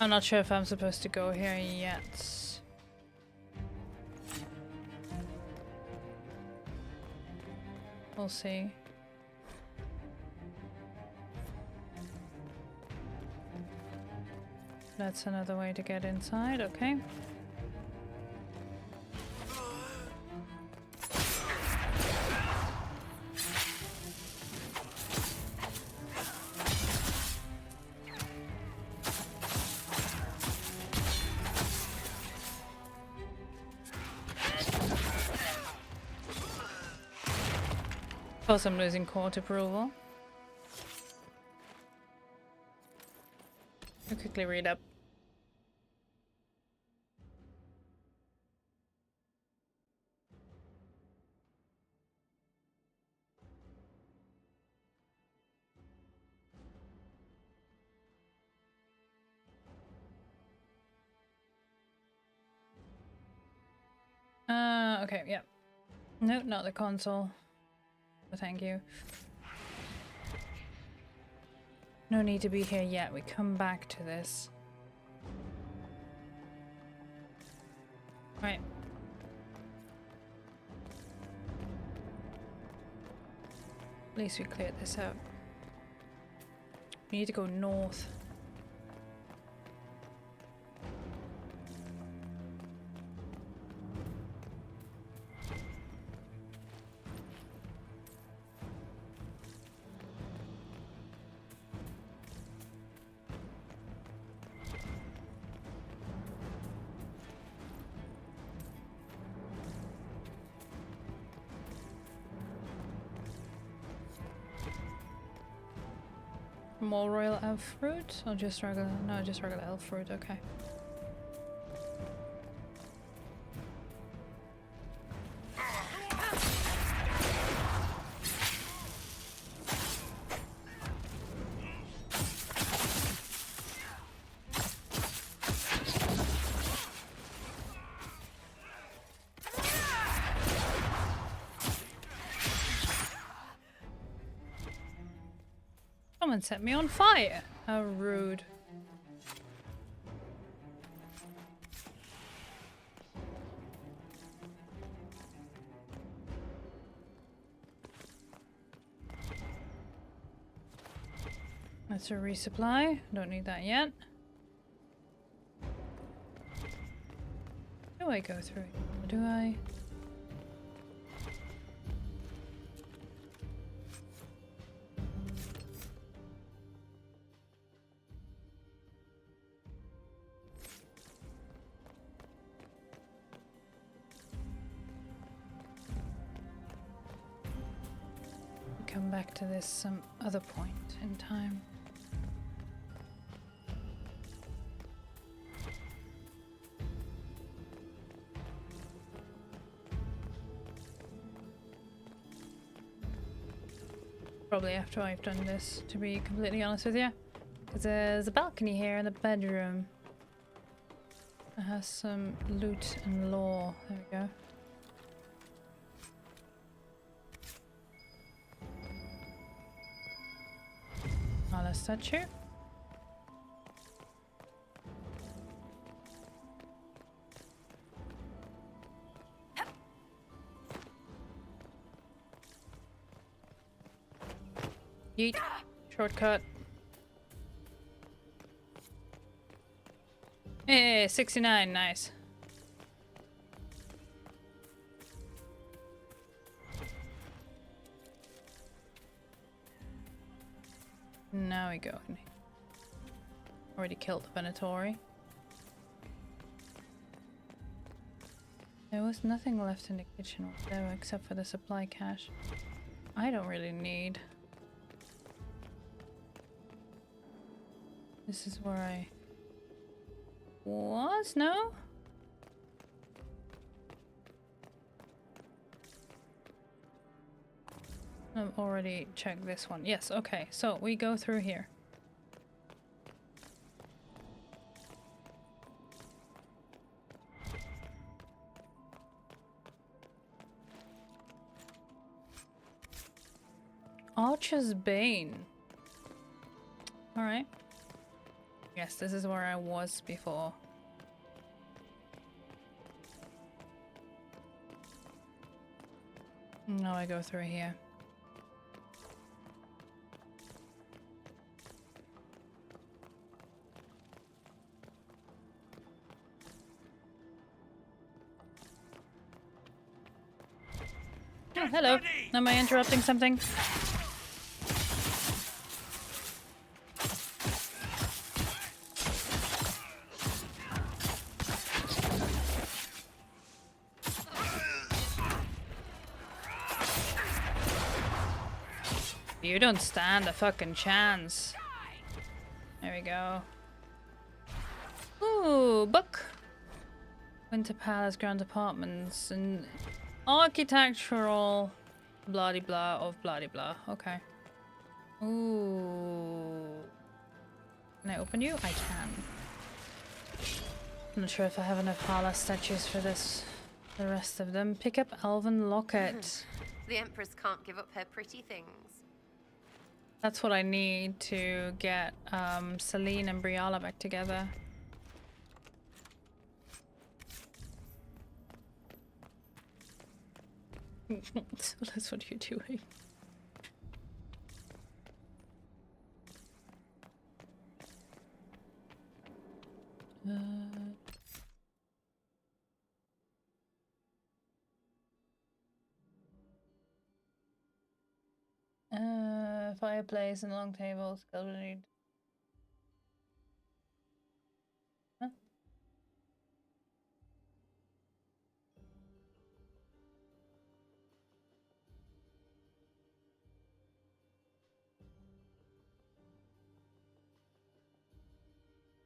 I'm not sure if I'm supposed to go here yet. We'll see. That's another way to get inside, okay. Of course I'm losing court approval. I'll quickly read up. Okay, yeah. No, not the console. Thank you. No need to be here yet. We come back to this. Right. At least we cleared this out. We need to go north. More royal elf fruit or just regular? No, just regular elf fruit, okay. Someone set me on fire. How rude. That's a resupply. Don't need that yet. Do I go through? Do I? Come back to this some other point in time. Probably after I've done this, to be completely honest with you. Because there's a balcony here in the bedroom. It has some loot and lore. There we go. Another statue. Yeet. Shortcut. Hey, 69, nice. Now we go. Already killed the Venatori. There was nothing left in the kitchen whatsoever except for the supply cache. I don't really need. This is where I was? No? I've already checked this one. Yes, okay. So we go through here. Archer's Bane. Alright. Yes, this is where I was before. Now I go through here. Oh, hello. Am I interrupting something? You don't stand a fucking chance. There we go. Ooh, book. Winter Palace Grand Apartments and architectural blah blah of blah blah. Okay. Ooh. Can I open you? I can. I'm not sure if I have enough Hala statues for this. The rest of them. Pick up Elven Locket. The Empress can't give up her pretty things. That's what I need to get Celine and Briala back together. So that's what you're doing. Fireplace and long tables. Need. Huh?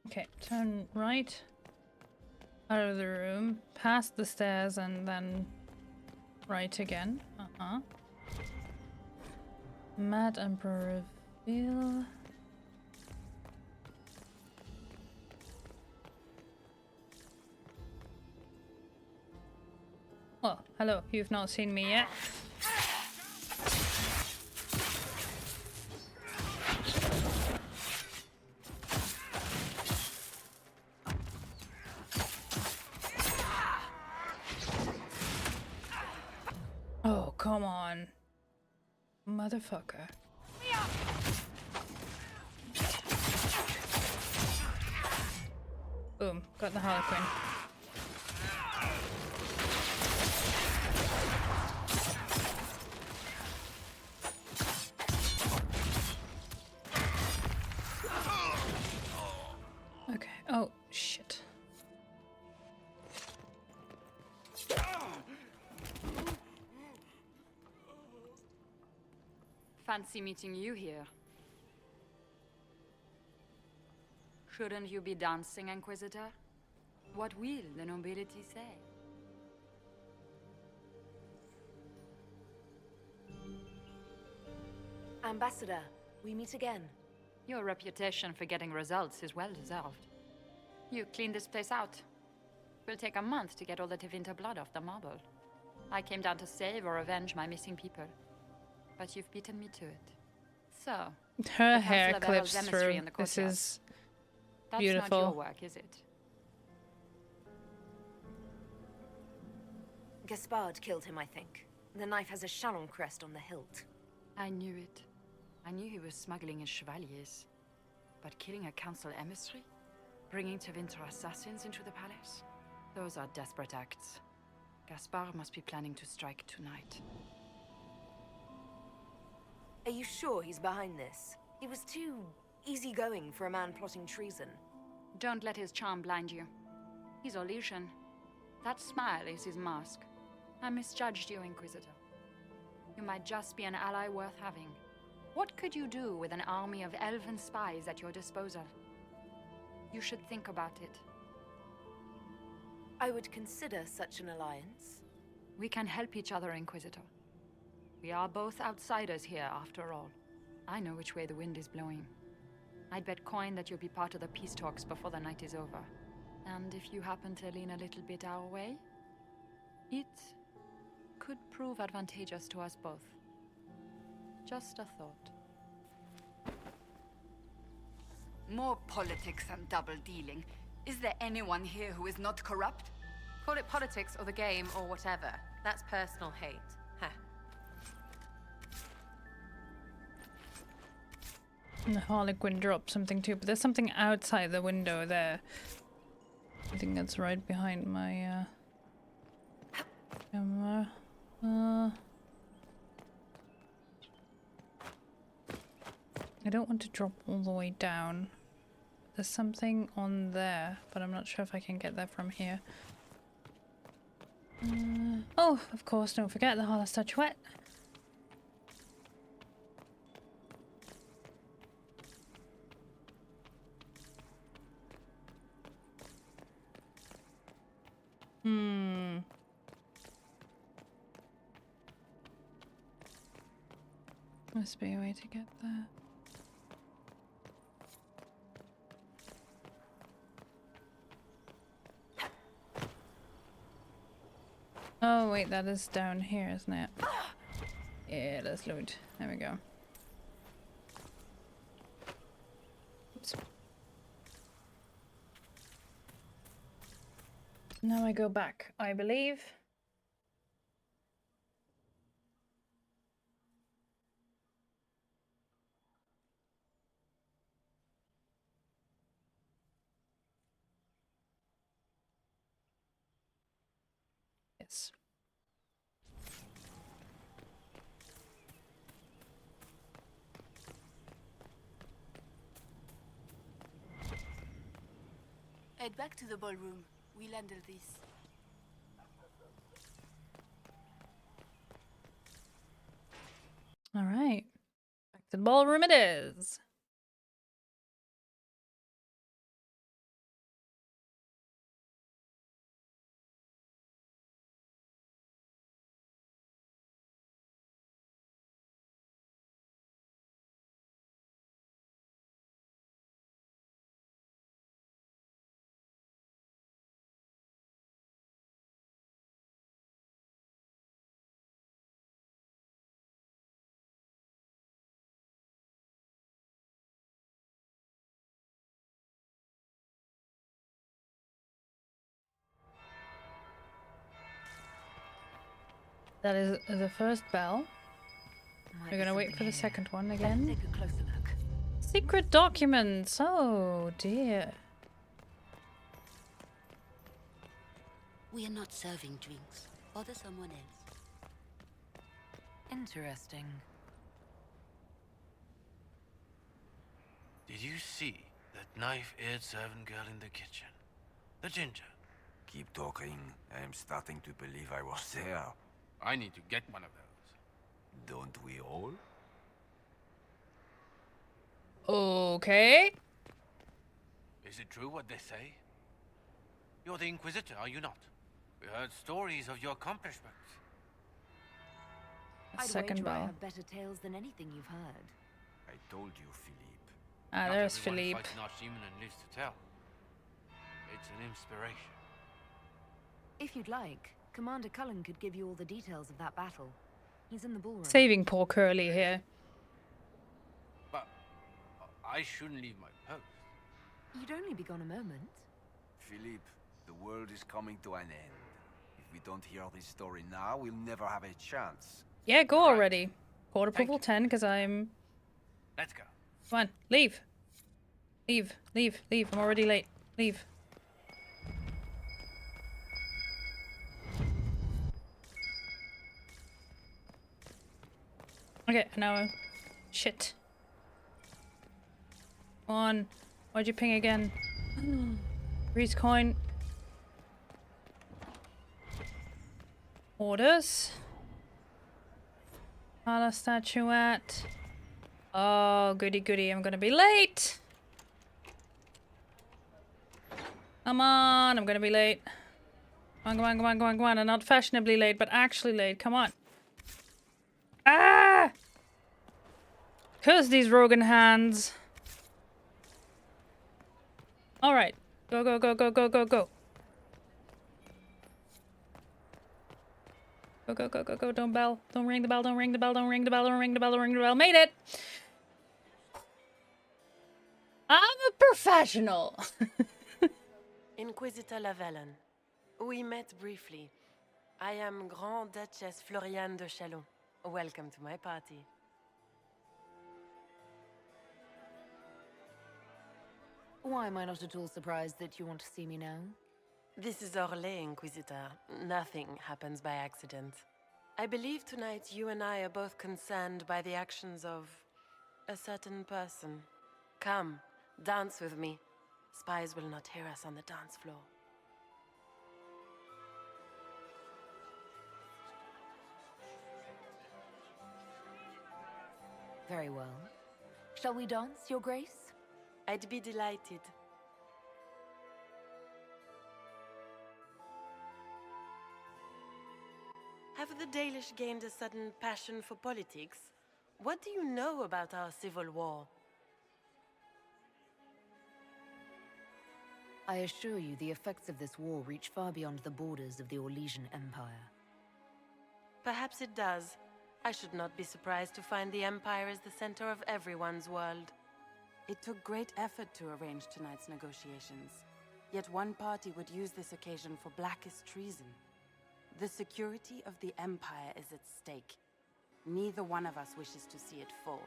Okay, turn right out of the room, past the stairs, and then right again. Mad Emperor reveal. Oh, hello. You've not seen me yet. Oh, come on. Motherfucker. Boom. Got the Harlequin. Okay. Oh, shit. Fancy meeting you here. Shouldn't you be dancing, Inquisitor? What will the nobility say? Ambassador, we meet again. Your reputation for getting results is well deserved. You cleaned this place out. will take a month to get all the Tevinter blood off the marble. I came down to save or avenge my missing people. But you've beaten me to it. So, Her the hair Council of clips Errol's emissary through. in the This courtyard. is That's beautiful. not your work, is it? Gaspard killed him, I think. The knife has a Chalon crest on the hilt. I knew it. I knew he was smuggling his chevaliers. But killing a council emissary? Bringing Tevinter assassins into the palace? Those are desperate acts. Gaspard must be planning to strike tonight. Are you sure he's behind this? He was too easygoing for a man plotting treason. Don't let his charm blind you. He's Orlesian. That smile is his mask. I misjudged you, Inquisitor. You might just be an ally worth having. What could you do with an army of elven spies at your disposal? You should think about it. I would consider such an alliance. We can help each other, Inquisitor. We are both outsiders here, after all. I know which way the wind is blowing. I'd bet coin that you'll be part of the peace talks before the night is over. And if you happen to lean a little bit our way, it could prove advantageous to us both. Just a thought. More politics and double-dealing. Is there anyone here who is not corrupt? Call it politics or the game or whatever. That's personal hate. Huh. And the Harlequin dropped something too, but there's something outside the window there. I think that's right behind my camera. I don't want to drop all the way down. There's something on there, but I'm not sure if I can get that from here. Oh, of course, don't forget the Harla statuette. Must be a way to get there. Oh wait, that is down here, isn't it? Yeah, let's loot. There we go. Oops. Now I go back, I believe. Yes. Head back to the ballroom. We'll handle this. All right. Back to the ballroom it is. That is the first bell. We're gonna wait for the second one again. Take a closer look. Secret documents! Oh dear. We are not serving drinks. Bother someone else. Interesting. Did you see that knife-eared servant girl in the kitchen? The ginger. Keep talking. I am starting to believe I was there. I need to get one of those. Don't we all? Okay. Is it true what they say? You're the Inquisitor, are you not? We heard stories of your accomplishments. Second wager I bell. have better tales than anything you've heard. I told you, Philippe. Ah, Not there's everyone Philippe. fights an archdemon and lives to tell. It's an inspiration. If you'd like, Commander Cullen could give you all the details of that battle. He's in the ballroom. Saving poor Curly here. But I shouldn't leave my post. You'd only be gone a moment. Philippe, the world is coming to an end. If we don't hear this story now, we'll never have a chance. Yeah, go already. Court approval 10, because I'm... Let's go. Come on, leave. Leave, leave, leave. I'm already late. Leave. Okay, now... Shit. Come on. Why'd you ping again? Grease coin. Orders. Palace statuette. Oh, goody goody. I'm gonna be late. Come on, I'm gonna be late. Come on, come on, come on, come on, come on. I'm not fashionably late, but actually late. Come on. Ah! Curse these Rogan hands. Alright. Go, go, go, go, go, go, go. Go, go, go, go, go. Don't bell. Don't ring the bell. Don't ring the bell. Don't ring the bell. Don't ring the bell. Don't ring the bell. Made it! I'm a professional. Inquisitor Lavalin. We met briefly. I am Grand Duchess Floriane de Chalon. Welcome to my party. Why am I not at all surprised that you want to see me now? This is Orlais, Inquisitor. Nothing happens by accident. I believe tonight you and I are both concerned by the actions of a certain person. Come, dance with me. Spies will not hear us on the dance floor. Very well. Shall we dance, Your Grace? I'd be delighted. Have the Dalish gained a sudden passion for politics? What do you know about our civil war? I assure you the effects of this war reach far beyond the borders of the Orlesian Empire. Perhaps it does. I should not be surprised to find the Empire is the center of everyone's world. It took great effort to arrange tonight's negotiations. Yet one party would use this occasion for blackest treason. The security of the Empire is at stake. Neither one of us wishes to see it fall.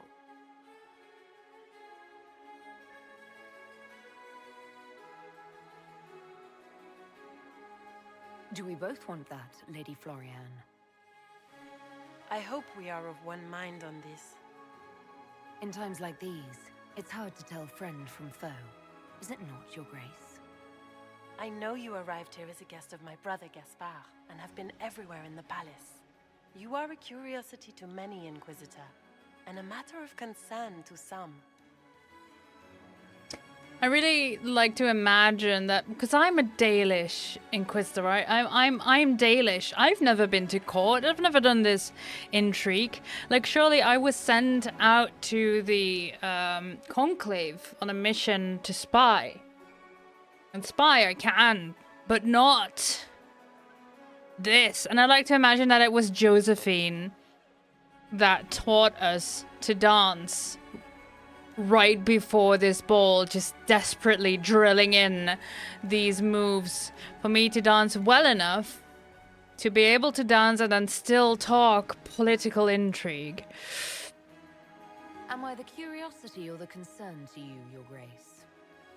Do we both want that, Lady Floriane? I hope we are of one mind on this. In times like these, it's hard to tell friend from foe. Is it not, Your Grace? I know you arrived here as a guest of my brother Gaspard, and have been everywhere in the palace. You are a curiosity to many, Inquisitor, and a matter of concern to some. I really like to imagine that, because I'm a Dalish Inquisitor, right? I'm Dalish. I've never been to court. I've never done this intrigue. Like, surely I was sent out to the Conclave on a mission to spy. And spy I can, but not this. And I like to imagine that it was Josephine that taught us to dance right before this ball, just desperately drilling in these moves for me to dance well enough to be able to dance and then still talk political intrigue. Am I the curiosity or the concern to you, Your Grace?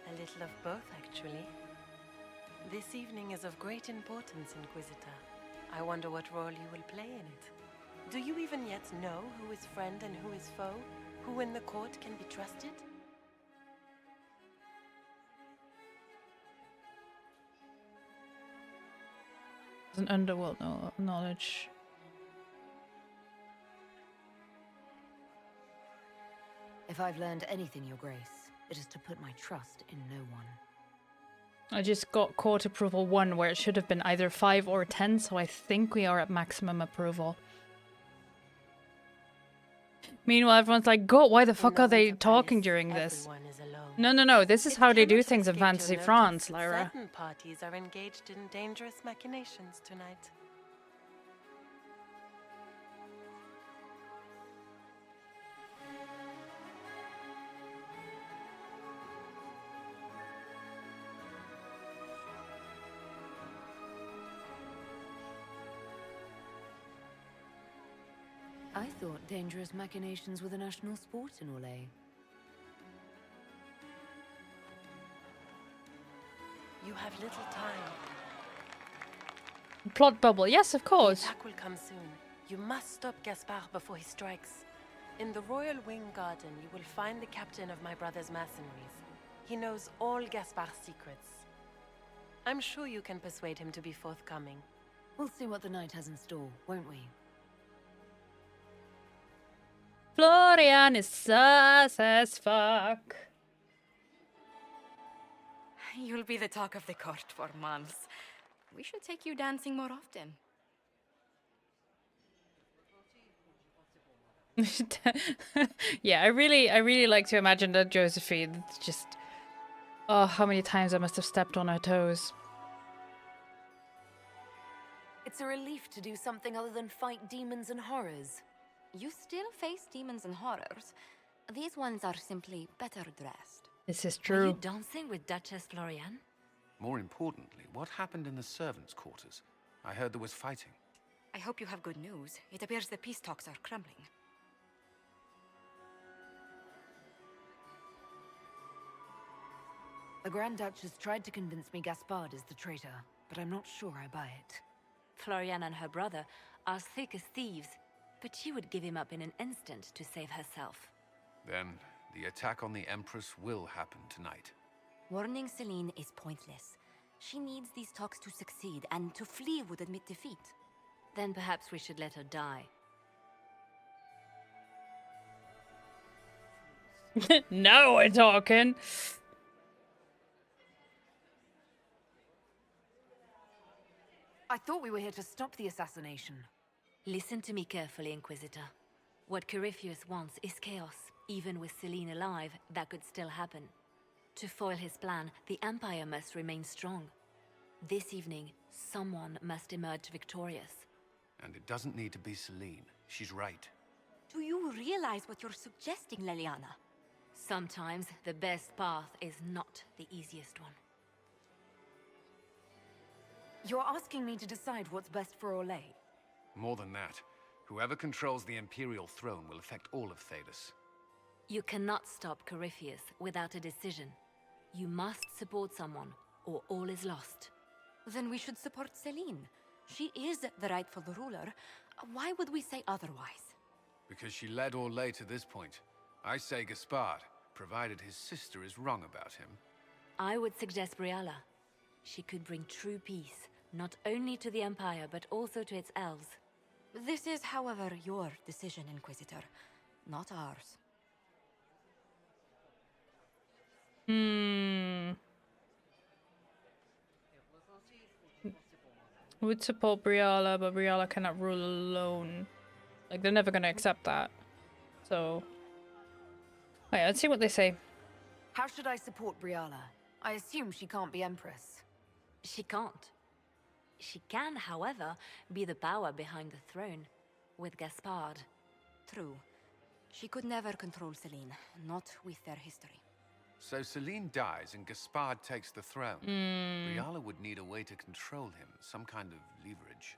A little of both, actually. This evening is of great importance, Inquisitor. I wonder what role you will play in it. Do you even yet know who is friend and who is foe? Who in the court can be trusted? An underworld knowledge. If I've learned anything, Your Grace, it is to put my trust in no one. I just got court approval 1 where it should have been either 5 or 10, so I think we are at maximum approval. Meanwhile, everyone's like, God, why the fuck are they talking during this? No. This is how they do things in Fantasy France, Lyra. Certain parties are engaged in dangerous machinations tonight. I thought dangerous machinations were the national sport in Orlais. You have little time. Plot bubble, yes, of course. The attack will come soon. You must stop Gaspard before he strikes. In the Royal Wing Garden, you will find the captain of my brother's mercenaries. He knows all Gaspard's secrets. I'm sure you can persuade him to be forthcoming. We'll see what the night has in store, won't we? Florian is sus as fuck. You'll be the talk of the court for months. We should take you dancing more often. Yeah, I really like to imagine that Josephine just... Oh, how many times I must have stepped on her toes. It's a relief to do something other than fight demons and horrors. You still face demons and horrors. These ones are simply better dressed. This is Were you true. dancing with Duchess Florian? More importantly, what happened in the servants' quarters? I heard there was fighting. I hope you have good news. It appears the peace talks are crumbling. The Grand Duchess tried to convince me Gaspard is the traitor, but I'm not sure I buy it. Florian and her brother are thick as thieves, but she would give him up in an instant to save herself. Then, the attack on the Empress will happen tonight. Warning Celine is pointless. She needs these talks to succeed, and to flee would admit defeat. Then perhaps we should let her die. Now we're talking. I thought we were here to stop the assassination. Listen to me carefully, Inquisitor. What Corypheus wants is chaos. Even with Celine alive, that could still happen. To foil his plan, the Empire must remain strong. This evening, someone must emerge victorious. And it doesn't need to be Celine. She's right. Do you realize what you're suggesting, Leliana? Sometimes the best path is not the easiest one. You're asking me to decide what's best for Orlais. More than that, whoever controls the Imperial throne will affect all of Thedas. You cannot stop Corypheus without a decision. You must support someone, or all is lost. Then we should support Celine. She is the rightful ruler. Why would we say otherwise? Because she led Orlais to this point. I say Gaspard, provided his sister is wrong about him. I would suggest Briala. She could bring true peace, not only to the Empire, but also to its elves. This is, however, your decision, Inquisitor, not ours. Would support Briala, but Briala cannot rule alone. Like, they're never gonna accept that. So... Wait, let's see what they say. How should I support Briala? I assume she can't be Empress. She can't. She can, however, be the power behind the throne, with Gaspard. True. She could never control Celine, not with their history. So Celine dies and Gaspard takes the throne. Briala would need a way to control him, some kind of leverage.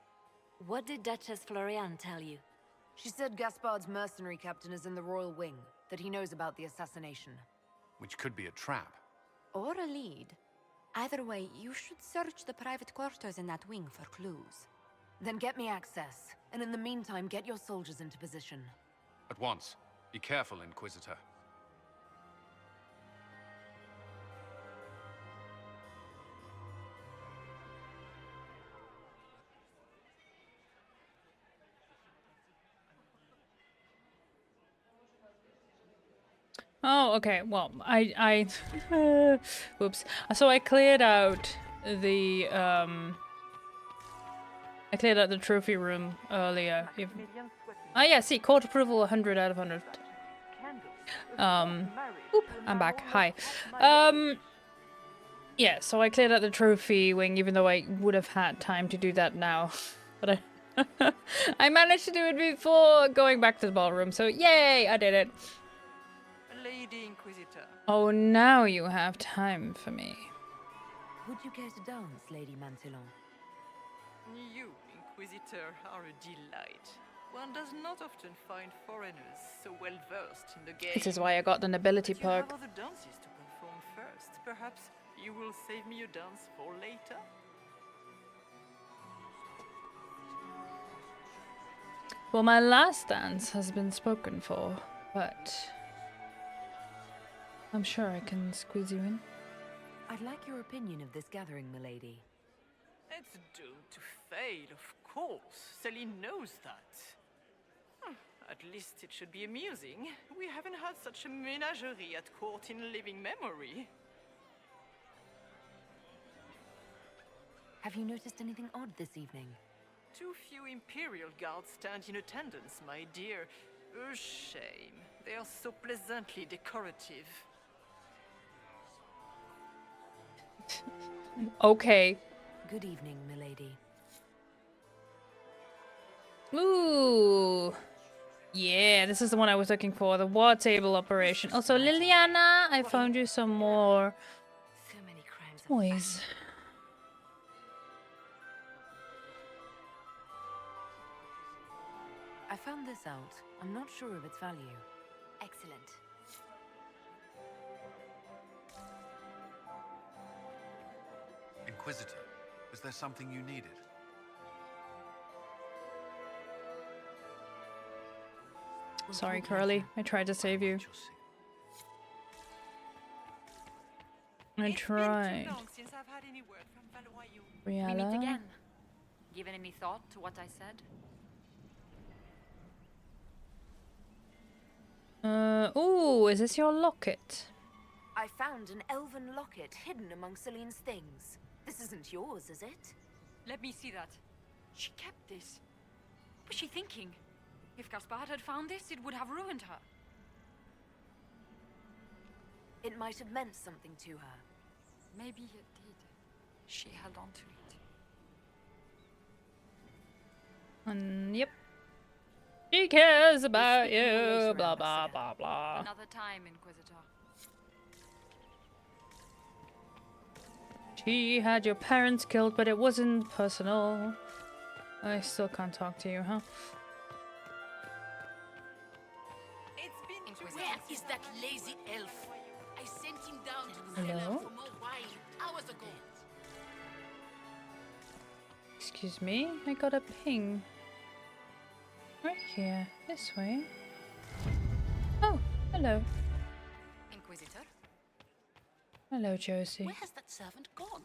What did Duchess Florian tell you? She said Gaspard's mercenary captain is in the Royal Wing, that he knows about the assassination. Which could be a trap. Or a lead. Either way, you should search the private quarters in that wing for clues. Then get me access, and in the meantime, get your soldiers into position. At once. Be careful, Inquisitor. Oh, okay. Well, I whoops. So I cleared out the trophy room earlier. Oh yeah, see, court approval 100 out of 100. Oop, I'm back. Hi. Yeah, so I cleared out the trophy wing, even though I would have had time to do that now. But I managed to do it before going back to the ballroom, so yay, I did it. Lady Inquisitor. Oh, now you have time for me. Would you care to dance, Lady Mantillon? You, Inquisitor, are a delight. One does not often find foreigners so well versed in the game. This is why I got the nobility But you have perk. other dances to perform first. Perhaps you will save me a dance for later? Well, my last dance has been spoken for, but I'm sure I can squeeze you in. I'd like your opinion of this gathering, milady. It's doomed to fail, of course. Celine knows that. At least it should be amusing. We haven't had such a menagerie at court in living memory. Have you noticed anything odd this evening? Too few Imperial guards stand in attendance, my dear. A shame. They are so pleasantly decorative. Okay. Good evening, milady. Ooh. Yeah, this is the one I was looking for, the war table operation. Also, Liliana, I found you some more toys. I found this out. I'm not sure of its value. Excellent. Inquisitor, was there something you needed? Sorry, Curly. I tried to save you. I tried. We meet Briella? again. Given any thought to what I said? Ooh, is this your locket? I found an elven locket hidden among Celine's things. This isn't yours, is it? Let me see that. She kept this. What was she thinking? If Gaspard had found this, it would have ruined her. It might have meant something to her. Maybe it did. She held on to it. Yep. She cares about you, blah, blah, blah, blah. Another time, Inquisitor. She had your parents killed, but it wasn't personal. I still can't talk to you, huh? Where is that lazy elf? I sent him down to Hello? Hello? For more wine hours ago. Excuse me, I got a ping. Right here, this way. Oh, hello. Inquisitor? Hello, Josie. Where has that servant gone?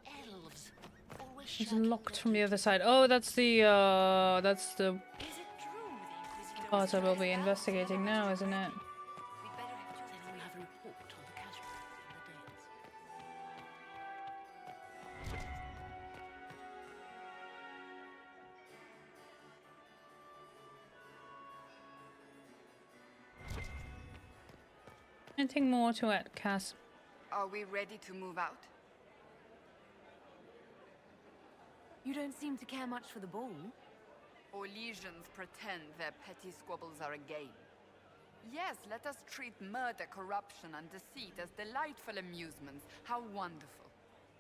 Elves. Always She's shirking locked their from the other side. Oh, that's the part I will be investigating now, isn't it? Then we'll have a report on the casualties in the dens. Anything more to it, Cass? Are we ready to move out? You don't seem to care much for the ball. Or legions pretend their petty squabbles are a game. Yes, let us treat murder, corruption, and deceit as delightful amusements. How wonderful.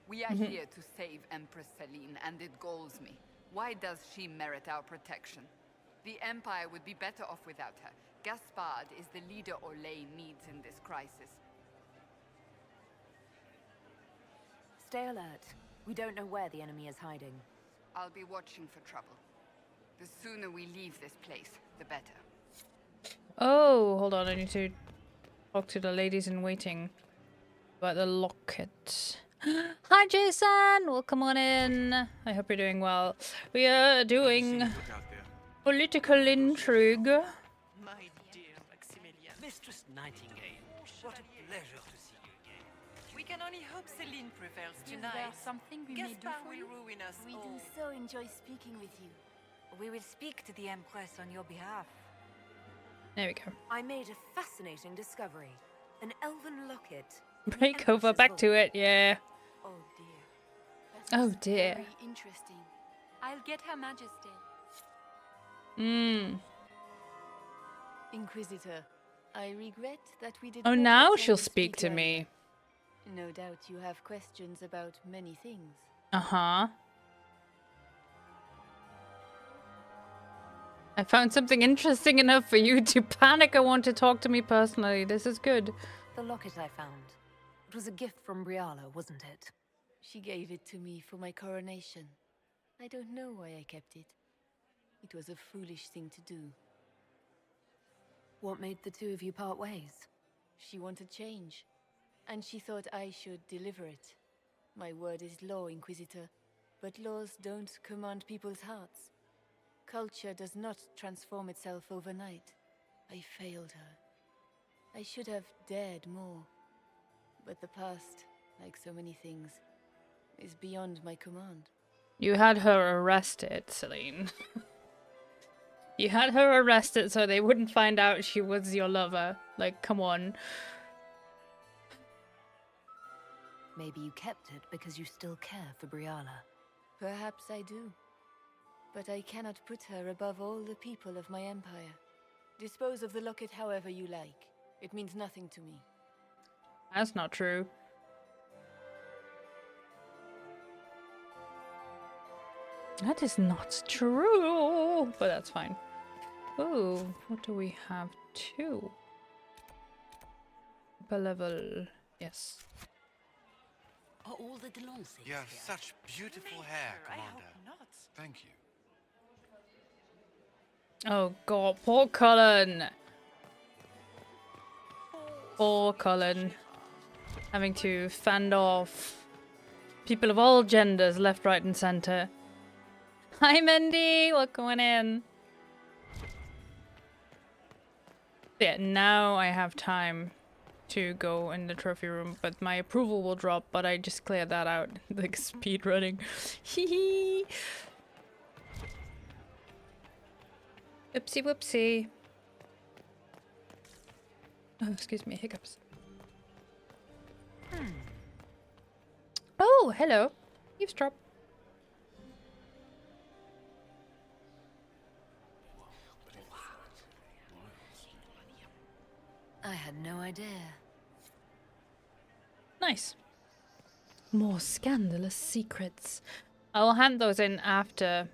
We are here to save Empress Celine, and it galls me. Why does she merit our protection? The Empire would be better off without her. Gaspard is the leader Orlais needs in this crisis. Stay alert. We don't know where the enemy is hiding. I'll be watching for trouble. The sooner we leave this place, the better. Oh, hold on. I need to talk to the ladies in waiting about the locket. Hi, Jason. Welcome on in. I hope you're doing well. We are doing political intrigue. My dear Maximilian. Mistress Nightingale, what a pleasure to see you again. We can only hope Celine prevails Is tonight. there something we may do Gaspard for will you? ruin us We all. do so enjoy speaking with you. We will speak to the Empress on your behalf. There we go. I made a fascinating discovery. An elven locket. Break over, back to it, yeah. Oh dear. Oh dear. Very interesting. I'll get Her Majesty. Inquisitor, I regret that we did Oh, not now have she'll time to speak to earlier. me. No doubt you have questions about many things. Uh-huh. I found something interesting enough for you to panic and want to talk to me personally. This is good. The locket I found. It was a gift from Briala, wasn't it? She gave it to me for my coronation. I don't know why I kept it. It was a foolish thing to do. What made the two of you part ways? She wanted change, and she thought I should deliver it. My word is law, Inquisitor, but laws don't command people's hearts. Culture does not transform itself overnight. I failed her. I should have dared more. But the past, like so many things, is beyond my command. You had her arrested, Celine. You had her arrested so they wouldn't find out she was your lover. Like, come on. Maybe you kept it because you still care for Briala. Perhaps I do. But I cannot put her above all the people of my empire. Dispose of the locket however you like. It means nothing to me. That's not true. That is not true, but that's fine. Ooh, what do we have? 2. Upper level, yes. Are all the Delancey You have here? such beautiful hair, I Commander. hope not. Thank you. Oh god, poor Cullen. Poor Cullen. Having to fend off people of all genders, left, right, and center. Hi, Mindy. Welcome in. Yeah, now I have time to go in the trophy room, but my approval will drop, but I just cleared that out. Like speed running. Hee. Oopsie whoopsie. Oh, excuse me, hiccups. Oh, hello. Eavesdrop. I had no idea. Nice. More scandalous secrets. I will hand those in after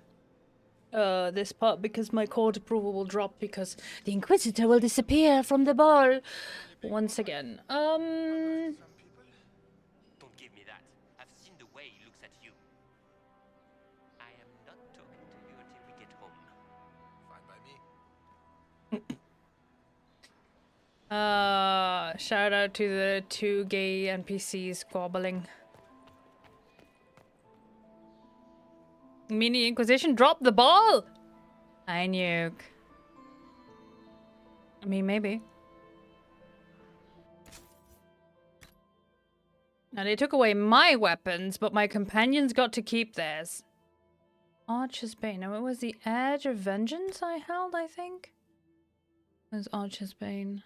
this part because my court approval will drop because the Inquisitor will disappear from the ball once again. Don't give me that. I've seen the way he looks at you. I am not talking to you until we get home. Fine by me. Shout out to the 2 gay NPCs squabbling. Mini Inquisition dropped the ball! I knew. I mean, maybe. Now, they took away my weapons, but my companions got to keep theirs. Archer's Bane. Now, it was the Edge of Vengeance I held, I think? It was Archer's Bane.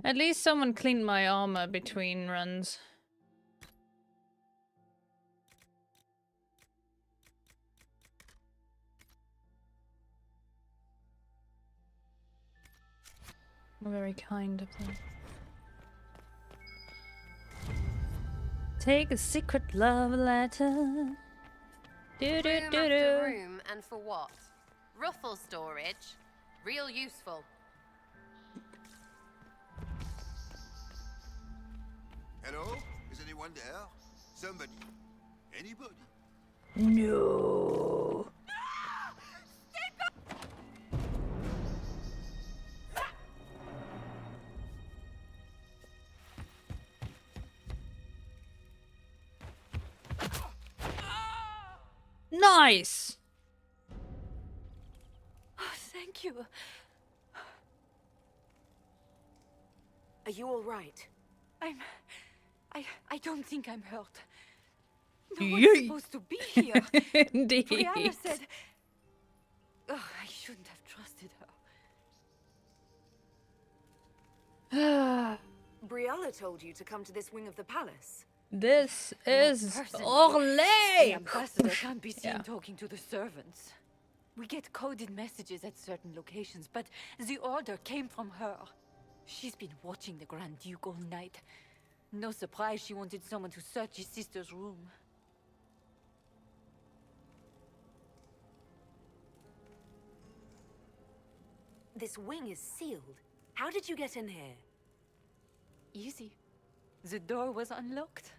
At least someone cleaned my armor between runs. Very kind of them. Take a secret love letter. Do do Room do after do. room, and for what? Ruffle storage. Real useful. Hello? Is anyone there? Somebody? Anybody? No. Nice. Oh, thank you. you? Are you all right? I don't think I'm hurt. No one's supposed to be here. Indeed. Brianna said... Oh, I shouldn't have trusted her. Brialla told you to come to this wing of the palace. This is The Orlais. ambassador can't be seen talking to the servants. We get coded messages at certain locations, but the order came from her. She's been watching the Grand Duke all night. No surprise she wanted someone to search his sister's room. This wing is sealed. How did you get in here? Easy. The door was unlocked.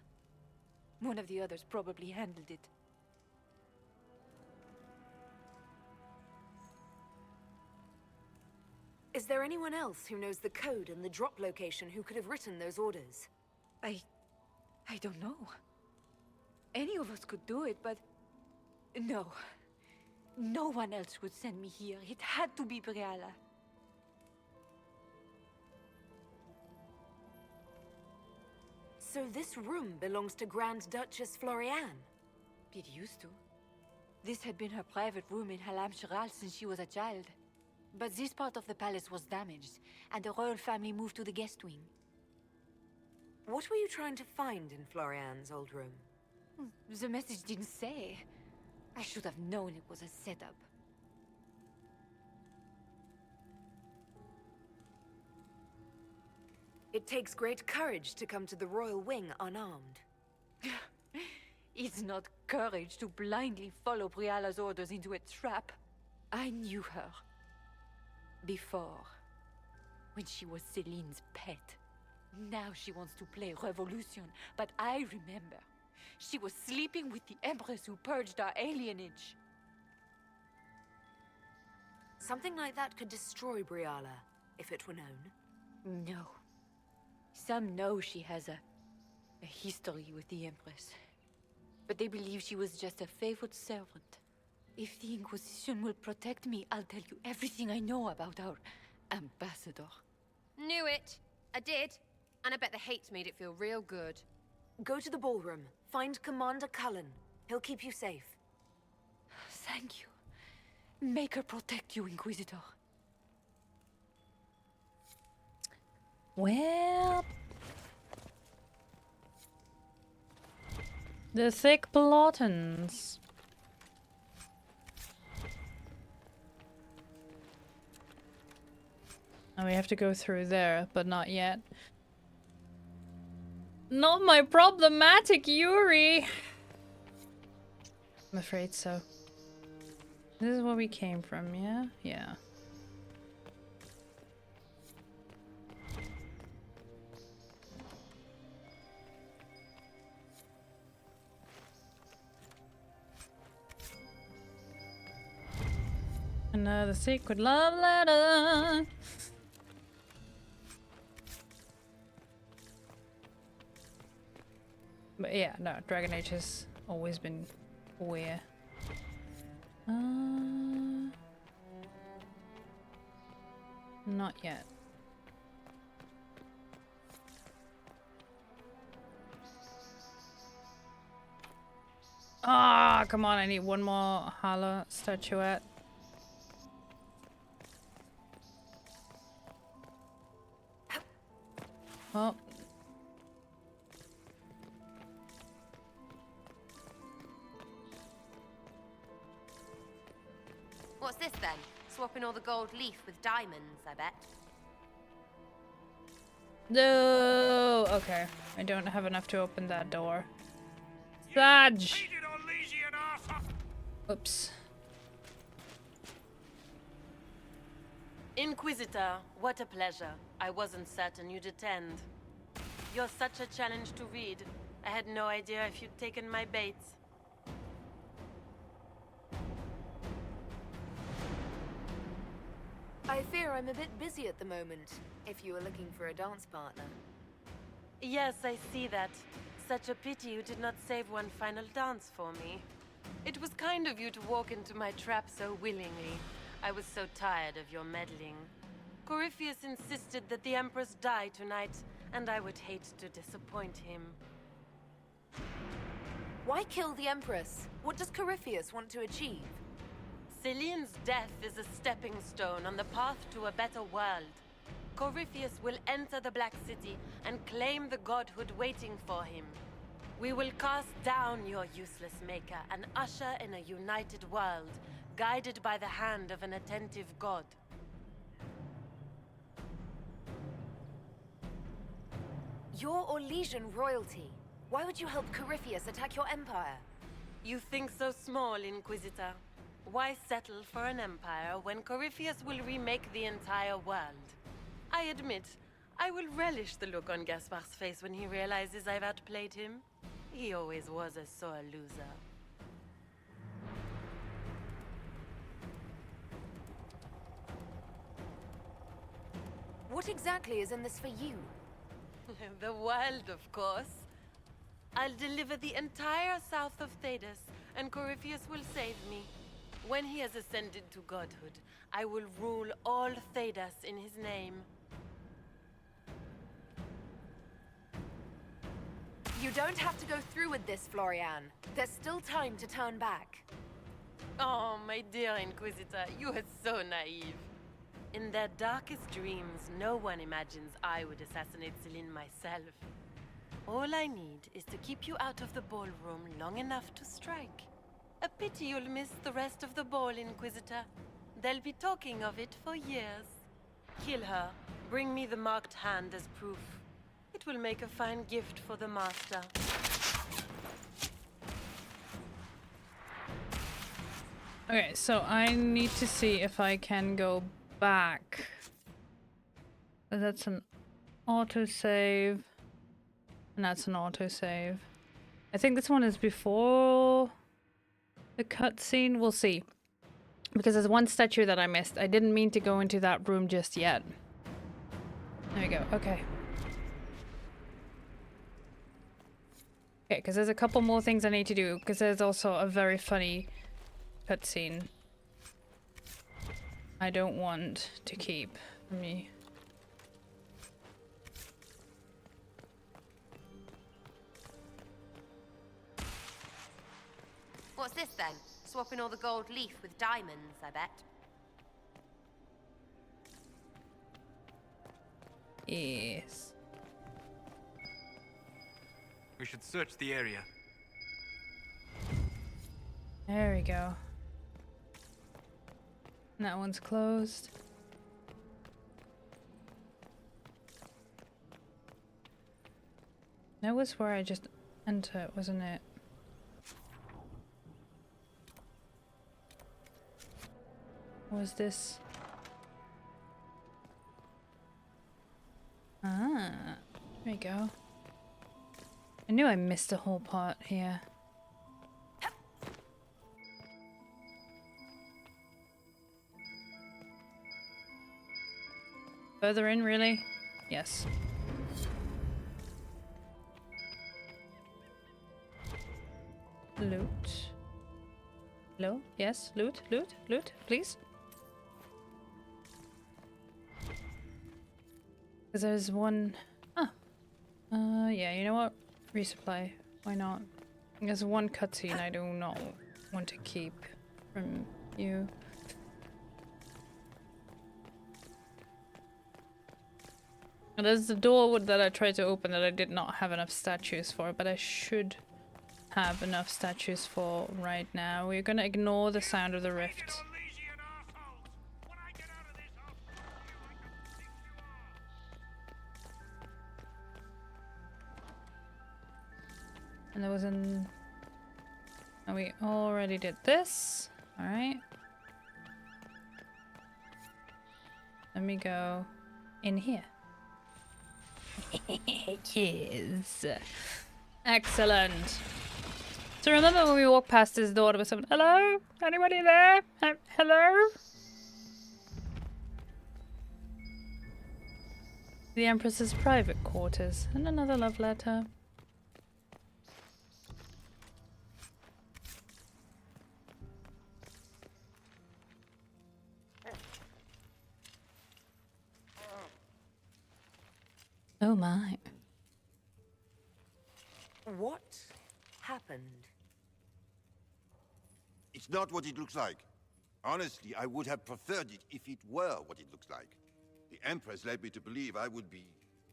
One of the others probably handled it. Is there anyone else who knows the code and the drop location who could have written those orders? I don't know. Any of us could do it, but... No. No one else would send me here. It had to be Brialla. So this room belongs to Grand Duchess Floriane? It used to. This had been her private room in Halam Shiral since she was a child. But this part of the palace was damaged, and the royal family moved to the guest wing. What were you trying to find in Floriane's old room? The message didn't say. I should have known it was a setup. It takes great courage to come to the royal wing unarmed. It's not courage to blindly follow Brialla's orders into a trap. I knew her. Before. When she was Celine's pet. Now she wants to play revolution, but I remember. She was sleeping with the Empress who purged our alienage. Something like that could destroy Brialla, if it were known. No. Some know she has a history with the Empress. But they believe she was just a favored servant. If the Inquisition will protect me, I'll tell you everything I know about our ambassador. Knew it. I did. And I bet the hate made it feel real good. Go to the ballroom. Find Commander Cullen. He'll keep you safe. Thank you. Make her protect you, Inquisitor. Well... The thick plottons. And we have to go through there, but not yet. Not my problematic Yuri! I'm afraid so. This is where we came from, yeah? Yeah. Another secret love letter! But yeah, no, Dragon Age has always been weird. Not yet. Ah, come on, I need one more Hala statuette. Well. What's this then? Swapping all the gold leaf with diamonds, I bet. No. Okay, I don't have enough to open that door. Fudge. Oops. Inquisitor, what a pleasure. I wasn't certain you'd attend. You're such a challenge to read. I had no idea if you'd taken my bait. I fear I'm a bit busy at the moment, if you were looking for a dance partner. Yes, I see that. Such a pity you did not save one final dance for me. It was kind of you to walk into my trap so willingly. I was so tired of your meddling. Corypheus insisted that the Empress die tonight, and I would hate to disappoint him. Why kill the Empress? What does Corypheus want to achieve? Celine's death is a stepping stone on the path to a better world. Corypheus will enter the Black City and claim the godhood waiting for him. We will cast down your useless maker and usher in a united world, guided by the hand of an attentive god. You're Orlesian royalty. Why would you help Corypheus attack your empire? You think so small, Inquisitor. Why settle for an empire when Corypheus will remake the entire world? I admit, I will relish the look on Gaspar's face when he realizes I've outplayed him. He always was a sore loser. What exactly is in this for you? The world, of course. I'll deliver the entire south of Thedas, and Corypheus will save me. When he has ascended to godhood, I will rule all Thedas in his name. You don't have to go through with this, Florian. There's still time to turn back. Oh, my dear Inquisitor, you are so naive. In their darkest dreams, no one imagines I would assassinate Celine myself. All I need is to keep you out of the ballroom long enough to strike. A pity you'll miss the rest of the ball, Inquisitor. They'll be talking of it for years. Kill her. Bring me the marked hand as proof. It will make a fine gift for the Master. Okay, so I need to see if I can go back. That's an autosave. And that's an autosave. I think this one is before the cutscene. We'll see. Because there's one statue that I missed. I didn't mean to go into that room just yet. There we go. Okay. Okay, because there's a couple more things I need to do. Because there's also a very funny cutscene I don't want to keep for me. What's this then? Swapping all the gold leaf with diamonds, I bet. Yes. We should search the area. There we go. And that one's closed. That was where I just entered, wasn't it? Was this? Ah, there we go. I knew I missed a whole part here. Further in, really? Yes. Loot. Hello? Yes? Loot? Loot? Loot? Please? Because there's one... Ah. Yeah, you know what? Resupply. Why not? There's one cutscene I do not want to keep from you. And there's the door that I tried to open that I did not have enough statues for, but I should have enough statues for right now. We're gonna ignore the sound of the rift. And there was an... Oh, we already did this. Alright. Let me go in here. Yes. Excellent. So remember when we walked past this door, there was someone... Hello? Anybody there? Hello? The Empress's private quarters. And another love letter. Oh my. What happened? It's not what it looks like. Honestly, I would have preferred it if it were what it looks like. The Empress led me to believe I would be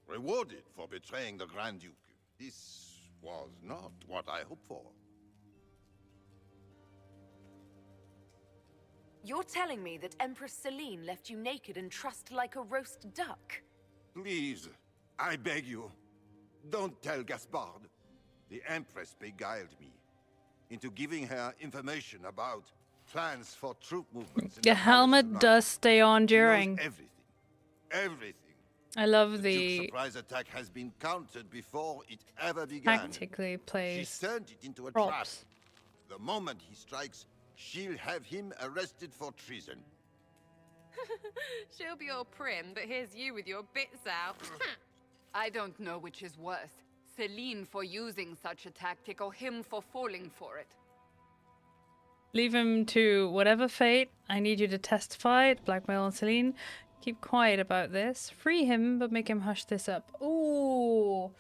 rewarded for betraying the Grand Duke. This was not what I hoped for. You're telling me that Empress Celine left you naked and trussed like a roast duck? Please, I beg you, don't tell Gaspard. The Empress beguiled me into giving her information about plans for troop movements. The helmet does stay on during. Everything. Everything. I love The Duke's surprise attack has been countered before it ever began. tactically She placed turned it into a props. trap. The moment he strikes, she'll have him arrested for treason. She'll be all prim, but here's you with your bits out. I don't know which is worse. Celine for using such a tactic or him for falling for it. Leave him to whatever fate. I need you to testify, blackmail on Celine. Keep quiet about this. Free him, but make him hush this up. Ooh.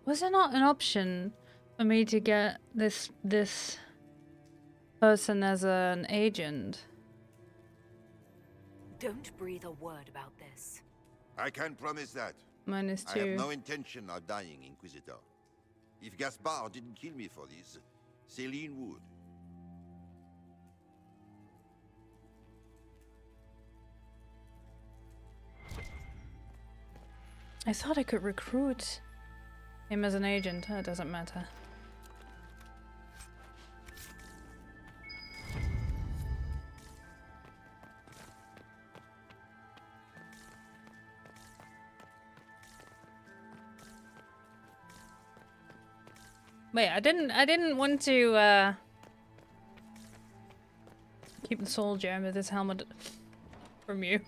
Was there not an option for me to get this person as an agent? Don't breathe a word about this. I can promise that. -2. I have no intention of dying, Inquisitor. If Gaspard didn't kill me for this, Celine would. I thought I could recruit him as an agent. It doesn't matter. Wait, I didn't want to keep the soldier with his helmet from you.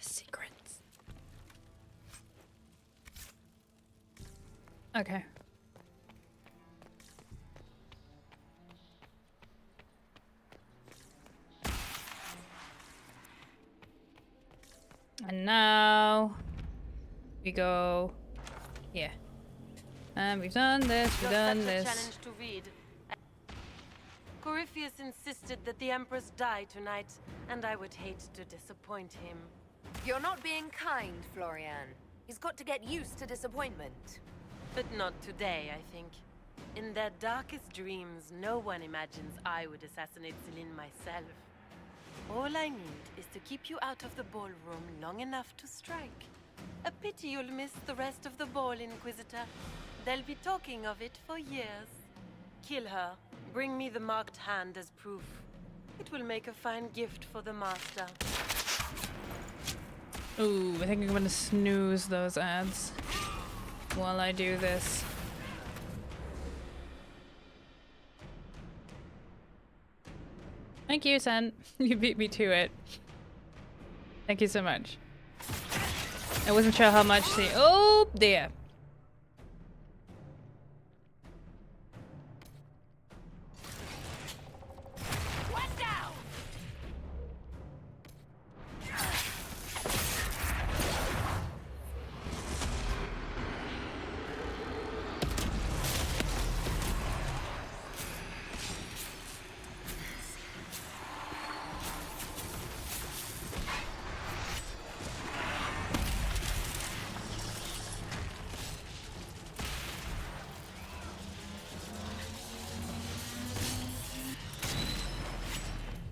Secrets. Okay. And now we go here. And we've done this, we've done this. Challenge to read. Corypheus insisted that the Empress die tonight, and I would hate to disappoint him. You're not being kind, Florian. He's got to get used to disappointment. But not today, I think. In their darkest dreams, no one imagines I would assassinate Celine myself. All I need is to keep you out of the ballroom long enough to strike. A pity you'll miss the rest of the ball, Inquisitor. They'll be talking of it for years. Kill her. Bring me the marked hand as proof. It will make a fine gift for the Master. Ooh, I think I'm gonna snooze those ads while I do this. Thank you, Sen. You beat me to it. Thank you so much. I wasn't sure how much the— oh, there.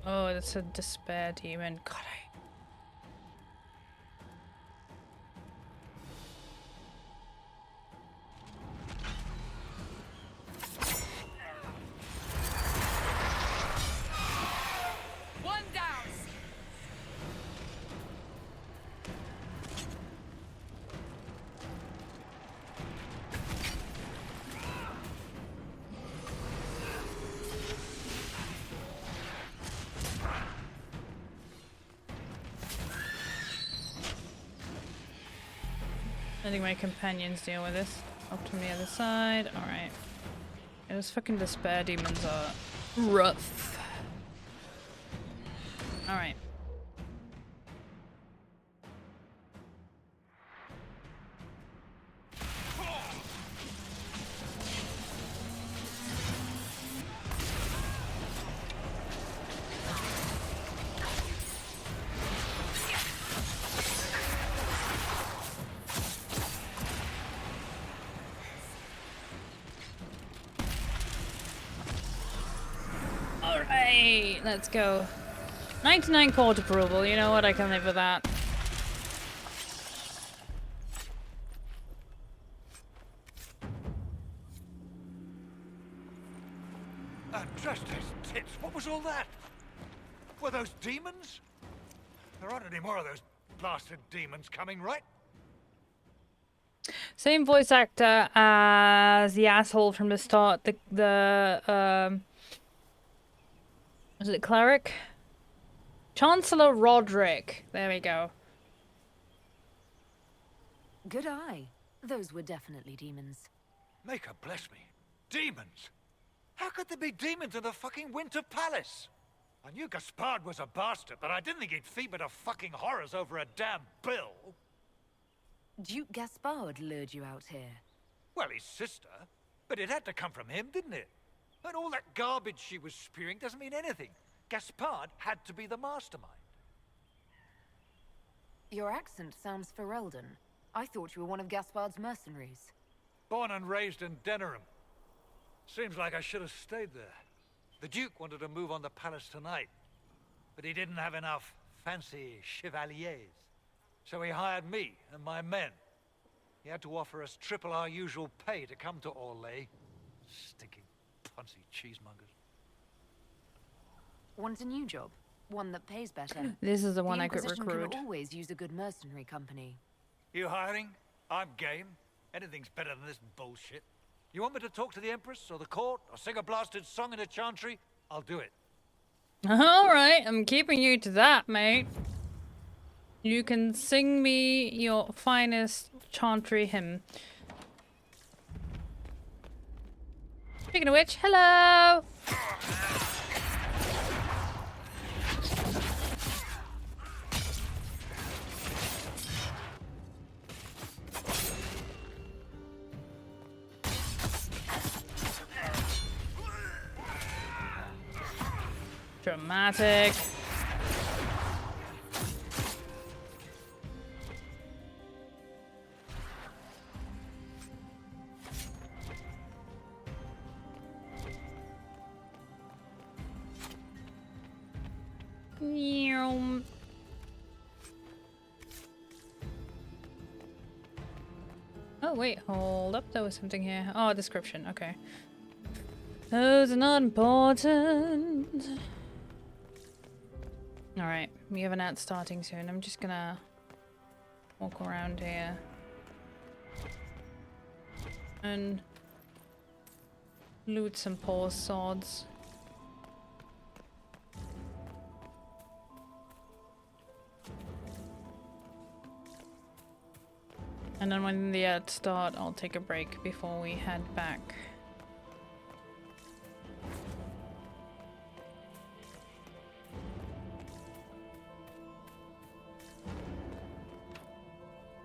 Oh, that's a despair demon. God, One down. Letting my companions deal with this. Up to the other side. Alright. Those fucking despair demons are rough. Alright. Alright, let's go. 99 court approval, you know what, I can live with that. Just as tits, what was all that? Were those demons? There aren't any more of those blasted demons coming, right? Same voice actor as the asshole from the start, was it cleric? Chancellor Roderick. There we go. Good eye. Those were definitely demons. Maker bless me. Demons? How could there be demons in the fucking Winter Palace? I knew Gaspard was a bastard, but I didn't think he'd feed to fucking horrors over a damn bill. Duke Gaspard lured you out here. Well, his sister. But it had to come from him, didn't it? And all that garbage she was spewing doesn't mean anything. Gaspard had to be the mastermind. Your accent sounds Ferelden. I thought you were one of Gaspard's mercenaries. Born and raised in Denerim. Seems like I should have stayed there. The Duke wanted to move on the palace tonight, but he didn't have enough fancy chevaliers. So he hired me and my men. He had to offer us triple our usual pay to come to Orlais. Stinking punsy cheesemongers. Want a new job? One that pays better? This is the one I could Inquisition recruit. can always use a good mercenary company. You hiring? I'm game. Anything's better than this bullshit. You want me to talk to the Empress or the court or sing a blasted song in a chantry? I'll do it. Alright, I'm keeping you to that, mate. You can sing me your finest chantry hymn. Speaking of which, hello! Dramatic. Oh wait, hold up, there was something here. Oh, description, okay. Those are not important. Alright, we have an ad starting soon. I'm just gonna walk around here. And loot some poor swords. And then when the ads start, I'll take a break before we head back.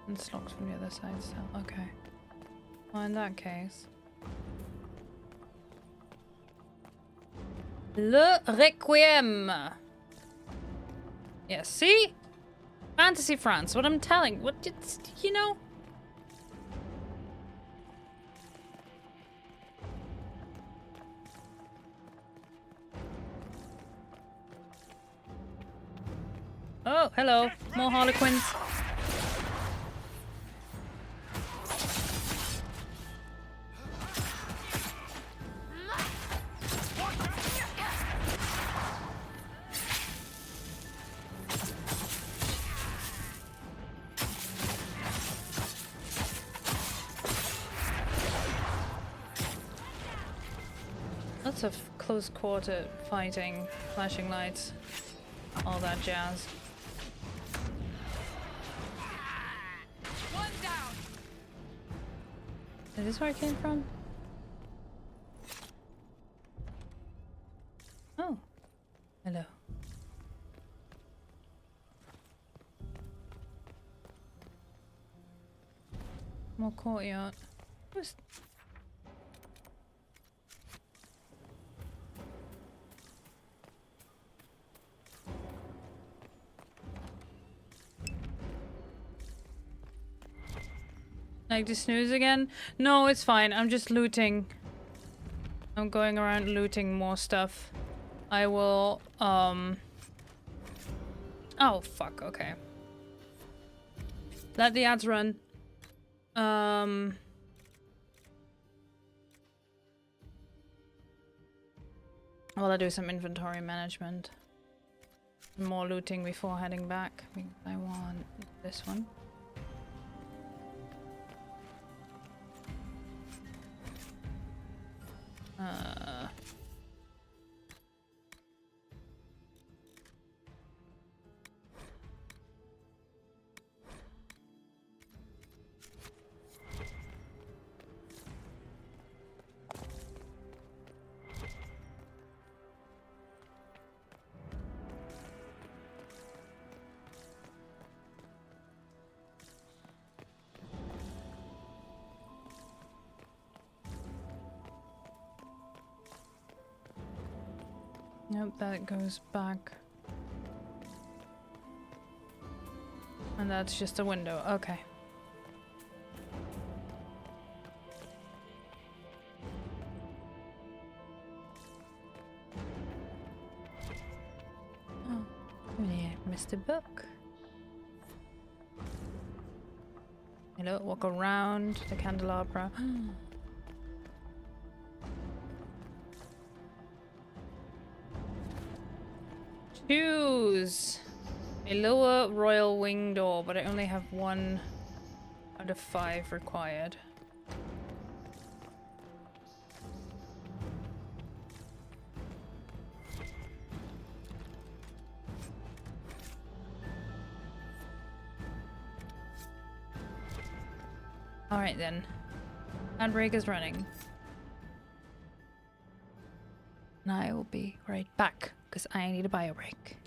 And it's locked from the other side still. Okay. Well, in that case. Le Requiem! Yeah, see? Fantasy France, what I'm telling. What, it's, you know? Oh, hello. More Harlequins. Lots of close quarter fighting, flashing lights, all that jazz. One down. Is this where I came from? Oh. Hello. More courtyard. Who's... Like to snooze again? No, it's fine. I'm just looting. I'm going around looting more stuff. I will, Oh, fuck, okay. Let the ads run. Well, I do some inventory management. More looting before heading back. I want this one. Nope, that goes back. And that's just a window. Okay. Oh, yeah, missed a book. Hello, walk around the candelabra. Choose a lower royal wing door, but I only have 1 out of 5 required. Alright then. Handbrake is running. And I will be right back, because I need a bio break.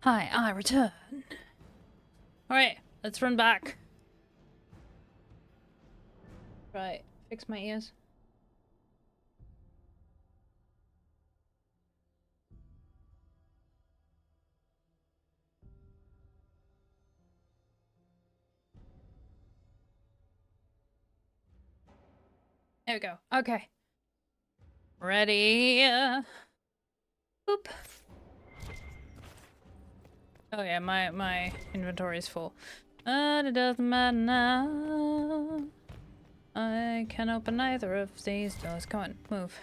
Hi, I return. Alright, let's run back. Right, fix my ears. There we go. Okay. Ready. Boop. Oh yeah, my inventory is full. But it doesn't matter now. I can open neither of these doors. Come on, move.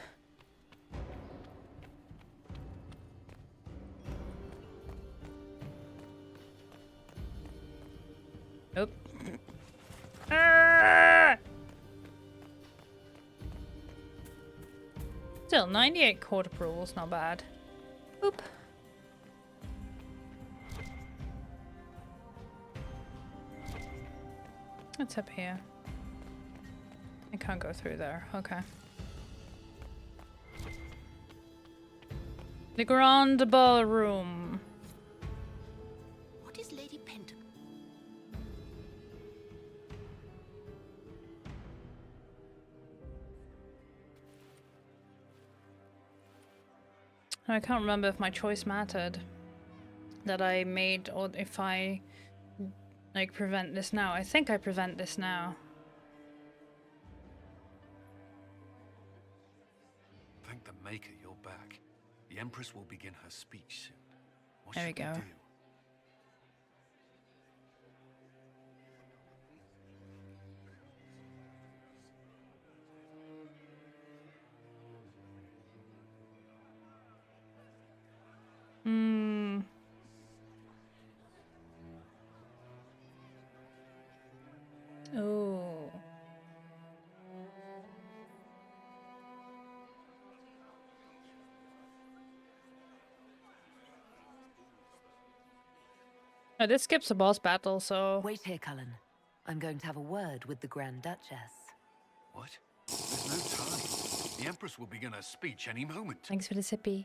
Nope. Ah! Still, 98 court approvals, not bad. Oop. What's up here? I can't go through there. Okay. The Grand Ballroom. What is Lady Pentagon? I can't remember if my choice mattered that I made or if I like prevent this now. I think I prevent this now. Thank the Maker you're back. The Empress will begin her speech soon. What There we should go. do? Oh. Oh, this skips a boss battle, so... Wait here, Cullen. I'm going to have a word with the Grand Duchess. What? There's no time. The Empress will begin her speech any moment. Thanks for the sippy.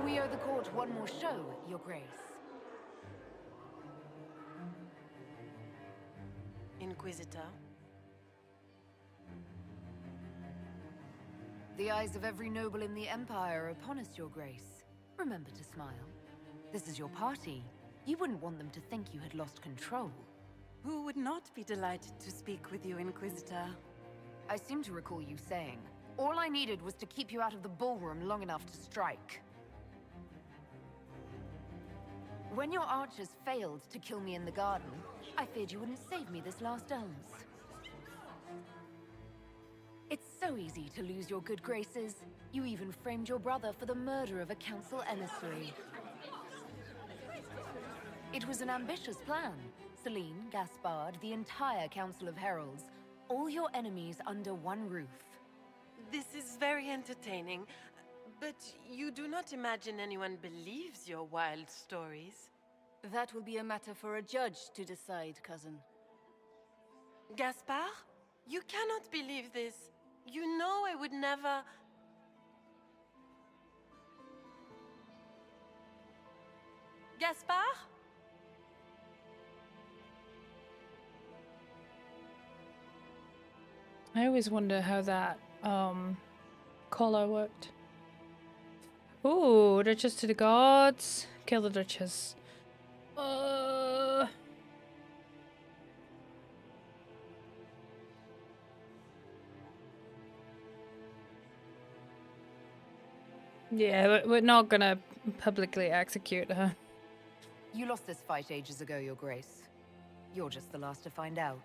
We owe the court one more show, Your Grace. Inquisitor. The eyes of every noble in the Empire are upon us, Your Grace. Remember to smile. This is your party. You wouldn't want them to think you had lost control. Who would not be delighted to speak with you, Inquisitor? I seem to recall you saying, all I needed was to keep you out of the ballroom long enough to strike. When your archers failed to kill me in the garden, I feared you wouldn't save me this last dance. It's so easy to lose your good graces. You even framed your brother for the murder of a council emissary. It was an ambitious plan. Celine, Gaspard, the entire Council of Heralds, all your enemies under one roof. This is very entertaining, but you do not imagine anyone believes your wild stories? That will be a matter for a judge to decide, cousin. Gaspard? You cannot believe this. You know I would never... Gaspard? I always wonder how that collar worked. Ooh, Duchess to the gods. Kill the Duchess. Yeah, we're not gonna publicly execute her. You lost this fight ages ago, Your Grace. You're just the last to find out.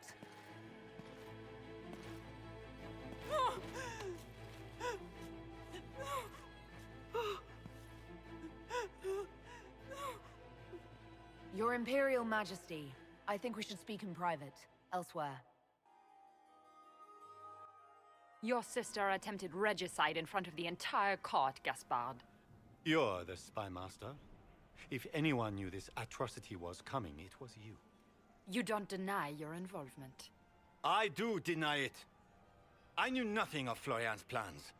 Your Imperial Majesty, I think we should speak in private, elsewhere. Your sister attempted regicide in front of the entire court, Gaspard. You're the spy master. If anyone knew this atrocity was coming, it was you. You don't deny your involvement. I do deny it. I knew nothing of Florian's plans.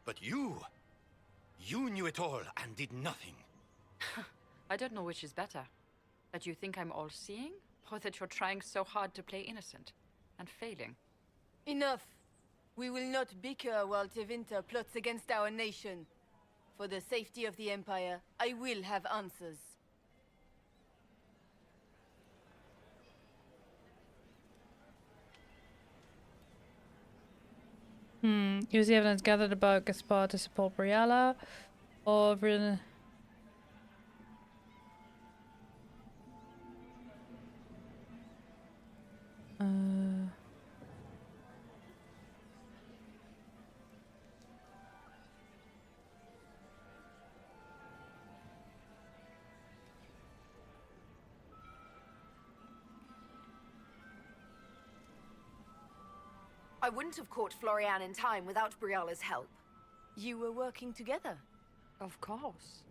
But you knew it all and did nothing. I don't know which is better. That you think I'm all-seeing, or that you're trying so hard to play innocent and failing. Enough. We will not bicker while Tevinter plots against our nation. For the safety of the Empire, I will have answers. Use the evidence gathered about Gaspard to support Briala, or I wouldn't have caught Florian in time without Briala's help. You were working together. Of course.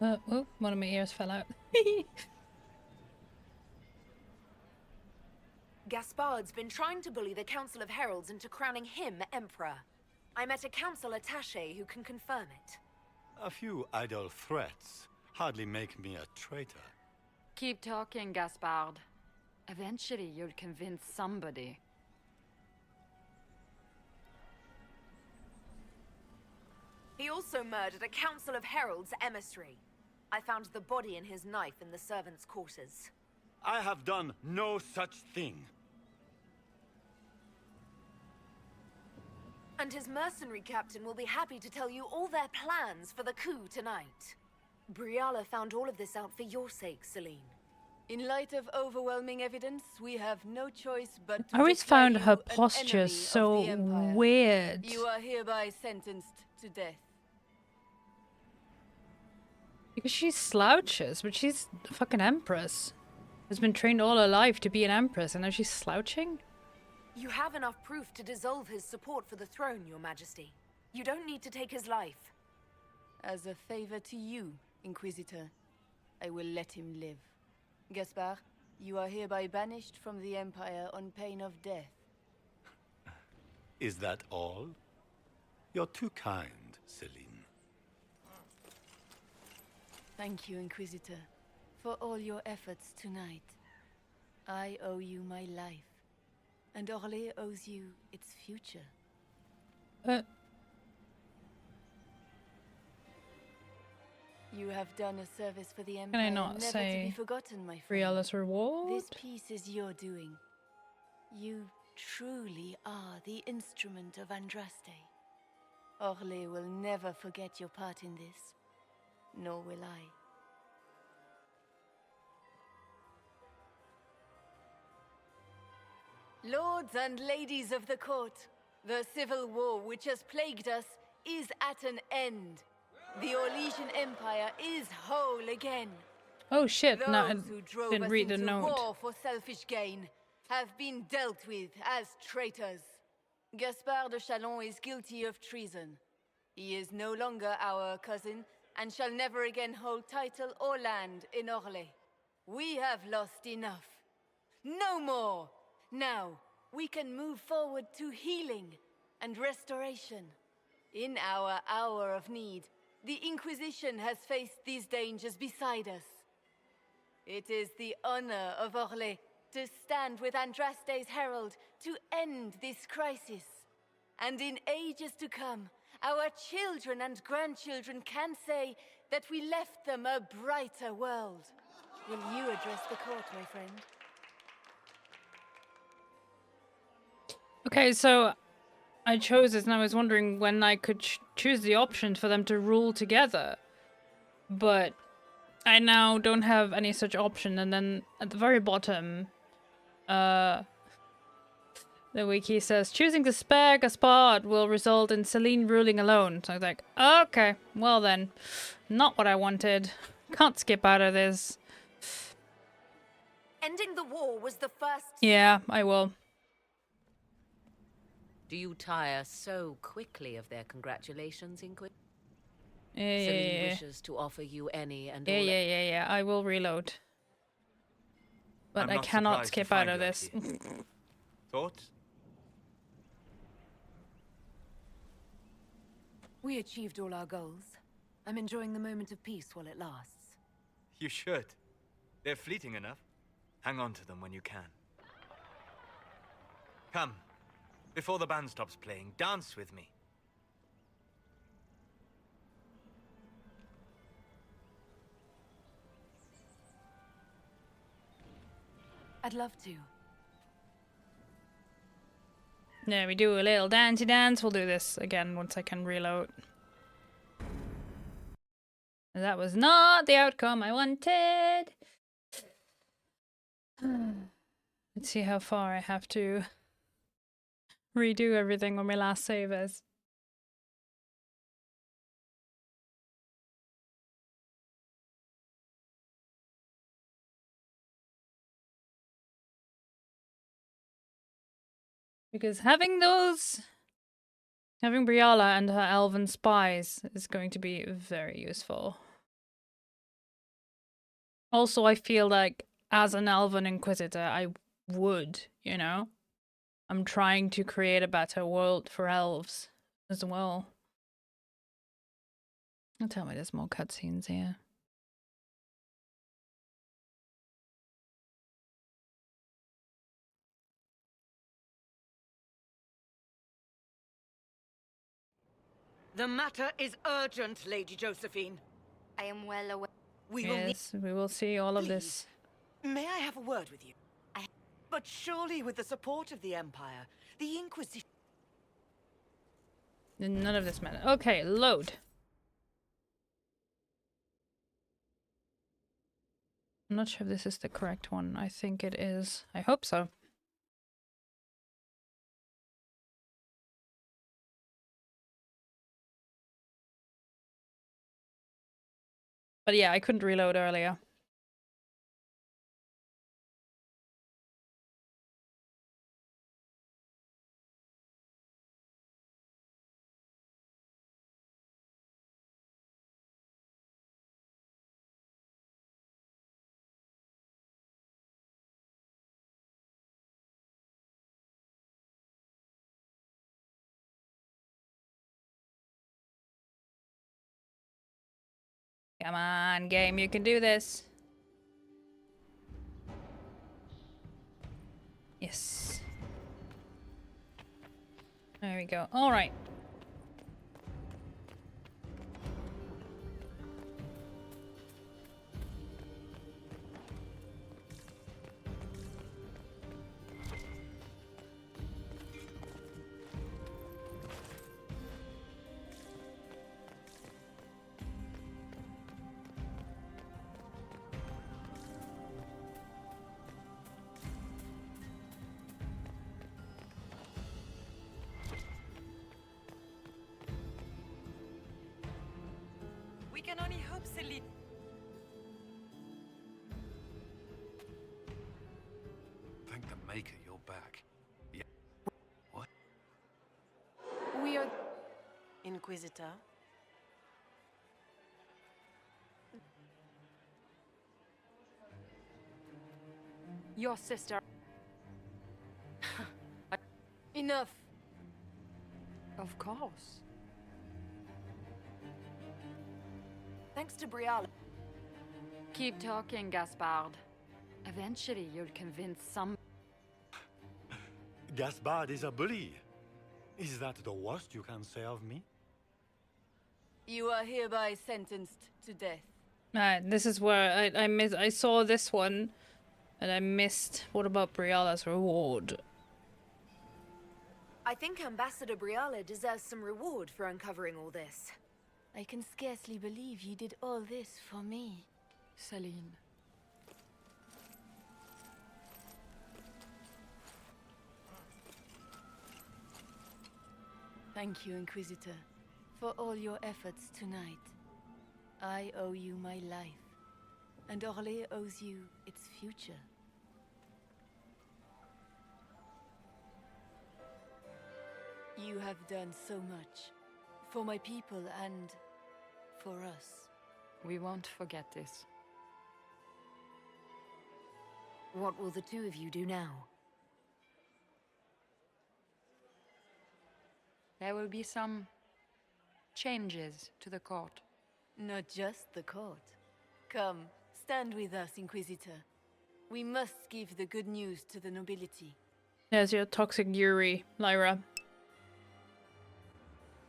oh, one of my ears fell out. Gaspard's been trying to bully the Council of Heralds into crowning him Emperor. I met a council attaché who can confirm it. A few idle threats hardly make me a traitor. Keep talking, Gaspard. Eventually, you'll convince somebody. He also murdered a Council of Heralds emissary. I found the body and his knife in the servants' quarters. I have done no such thing. And his mercenary captain will be happy to tell you all their plans for the coup tonight. Briala found all of this out for your sake, Celine. In light of overwhelming evidence, we have no choice but to I always declare found you her an posture enemy so of the Empire. weird. You are hereby sentenced to death. Because she slouches, but she's a fucking empress. Has been trained all her life to be an empress, and now she's slouching? You have enough proof to dissolve his support for the throne, Your Majesty. You don't need to take his life. As a favor to you, Inquisitor, I will let him live. Gaspard, you are hereby banished from the Empire on pain of death. Is that all? You're too kind, Celine. Thank you, Inquisitor, for all your efforts tonight. I owe you my life, and Orlais owes you its future. You have done a service for the Empire, Can I not never to say be forgotten, my friend. Briala's reward? This piece is your doing. You truly are the instrument of Andraste. Orlais will never forget your part in this, nor will I. Lords and ladies of the court, the civil war which has plagued us is at an end. The Orlesian Empire is whole again. Oh shit, Those no, I who drove didn't us read the into note. war for selfish gain have been dealt with as traitors. Gaspard de Chalon is guilty of treason. He is no longer our cousin and shall never again hold title or land in Orlais. We have lost enough. No more! Now, we can move forward to healing and restoration. In our hour of need, the Inquisition has faced these dangers beside us. It is the honor of Orlais to stand with Andraste's herald to end this crisis. And in ages to come, our children and grandchildren can say that we left them a brighter world. Will you address the court, my friend? Okay, so I chose this and I was wondering when I could choose the option for them to rule together. But I now don't have any such option, and then at the very bottom, the wiki says, choosing to spare Gaspard will result in Celine ruling alone. So I was like, okay, well then, not what I wanted. Can't skip out of this. Ending the war was the first... Yeah, I will. Do you tire so quickly of their congratulations, Inquisitor? Yeah, Celine wishes to offer you any and all... Yeah. I will reload. But I'm I not cannot surprised to skip out find of you this. here. Thoughts? We achieved all our goals. I'm enjoying the moment of peace while it lasts. You should. They're fleeting enough. Hang on to them when you can. Come. Before the band stops playing, dance with me. I'd love to. Yeah, we do a little dancey dance. We'll do this again once I can reload. That was not the outcome I wanted. Let's see how far I have to redo everything on my last save is. Because having Briala and her elven spies is going to be very useful. Also, I feel like as an elven inquisitor, I would, you know? I'm trying to create a better world for elves as well. Don't tell me there's more cutscenes here. The matter is urgent, Lady Josephine. I am well aware. We will need... Yes, we will see all of this. May I have a word with you? But surely with the support of the Empire, the Inquisition... None of this matters. Okay, load. I'm not sure if this is the correct one. I think it is. I hope so. But yeah, I couldn't reload earlier. Come on, game, you can do this. Yes. There we go. All right. We can only hope Celine... Thank the Maker you're back. Yeah. What? We are... Inquisitor? Your sister... Enough. Of course. Thanks to Briala. Keep talking, Gaspard. Eventually, you'll convince some... Gaspard is a bully. Is that the worst you can say of me? You are hereby sentenced to death. This is where I saw this one, and I missed. What about Briala's reward? I think Ambassador Briala deserves some reward for uncovering all this. I can scarcely believe you did all this for me. Celine. Thank you, Inquisitor, for all your efforts tonight. I owe you my life, and Orlais owes you its future. You have done so much. For my people and for us. We won't forget this. What will the two of you do now? There will be some changes to the court. Not just the court. Come, stand with us, Inquisitor. We must give the good news to the nobility. There's your toxic Yuri, Lyra.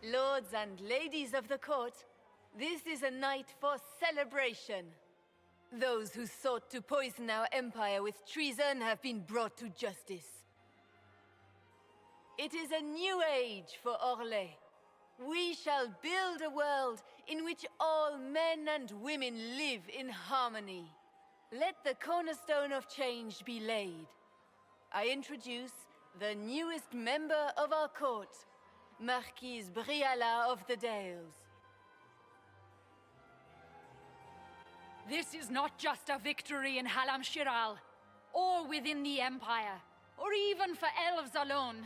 Lords and ladies of the court, this is a night for celebration. Those who sought to poison our empire with treason have been brought to justice. It is a new age for Orlais. We shall build a world in which all men and women live in harmony. Let the cornerstone of change be laid. I introduce the newest member of our court, Marquise Briala of the Dales. This is not just a victory in Halam Shiral, or within the Empire, or even for elves alone.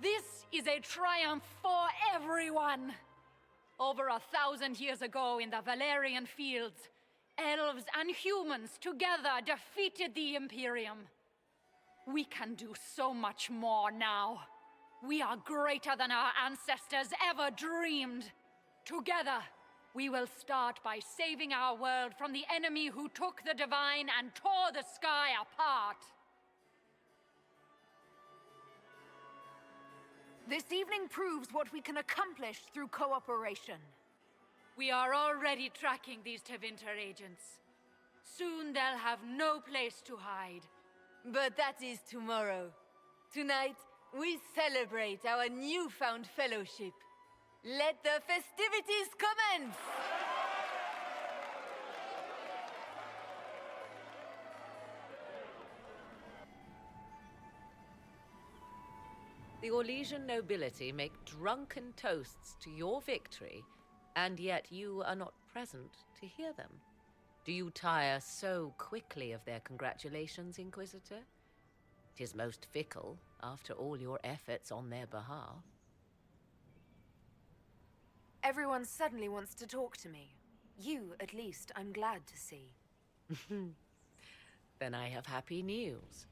This is a triumph for everyone! Over 1,000 years ago in the Valerian fields, elves and humans together defeated the Imperium. We can do so much more now. We are greater than our ancestors ever dreamed. Together, we will start by saving our world from the enemy who took the divine and tore the sky apart. This evening proves what we can accomplish through cooperation. We are already tracking these Tevinter agents. Soon they'll have no place to hide. But that is tomorrow. Tonight, we celebrate our newfound fellowship. Let the festivities commence! The Orlesian nobility make drunken toasts to your victory, and yet you are not present to hear them. Do you tire so quickly of their congratulations, Inquisitor? 'Tis most fickle, after all your efforts on their behalf. Everyone suddenly wants to talk to me. You, at least, I'm glad to see. Then I have happy news,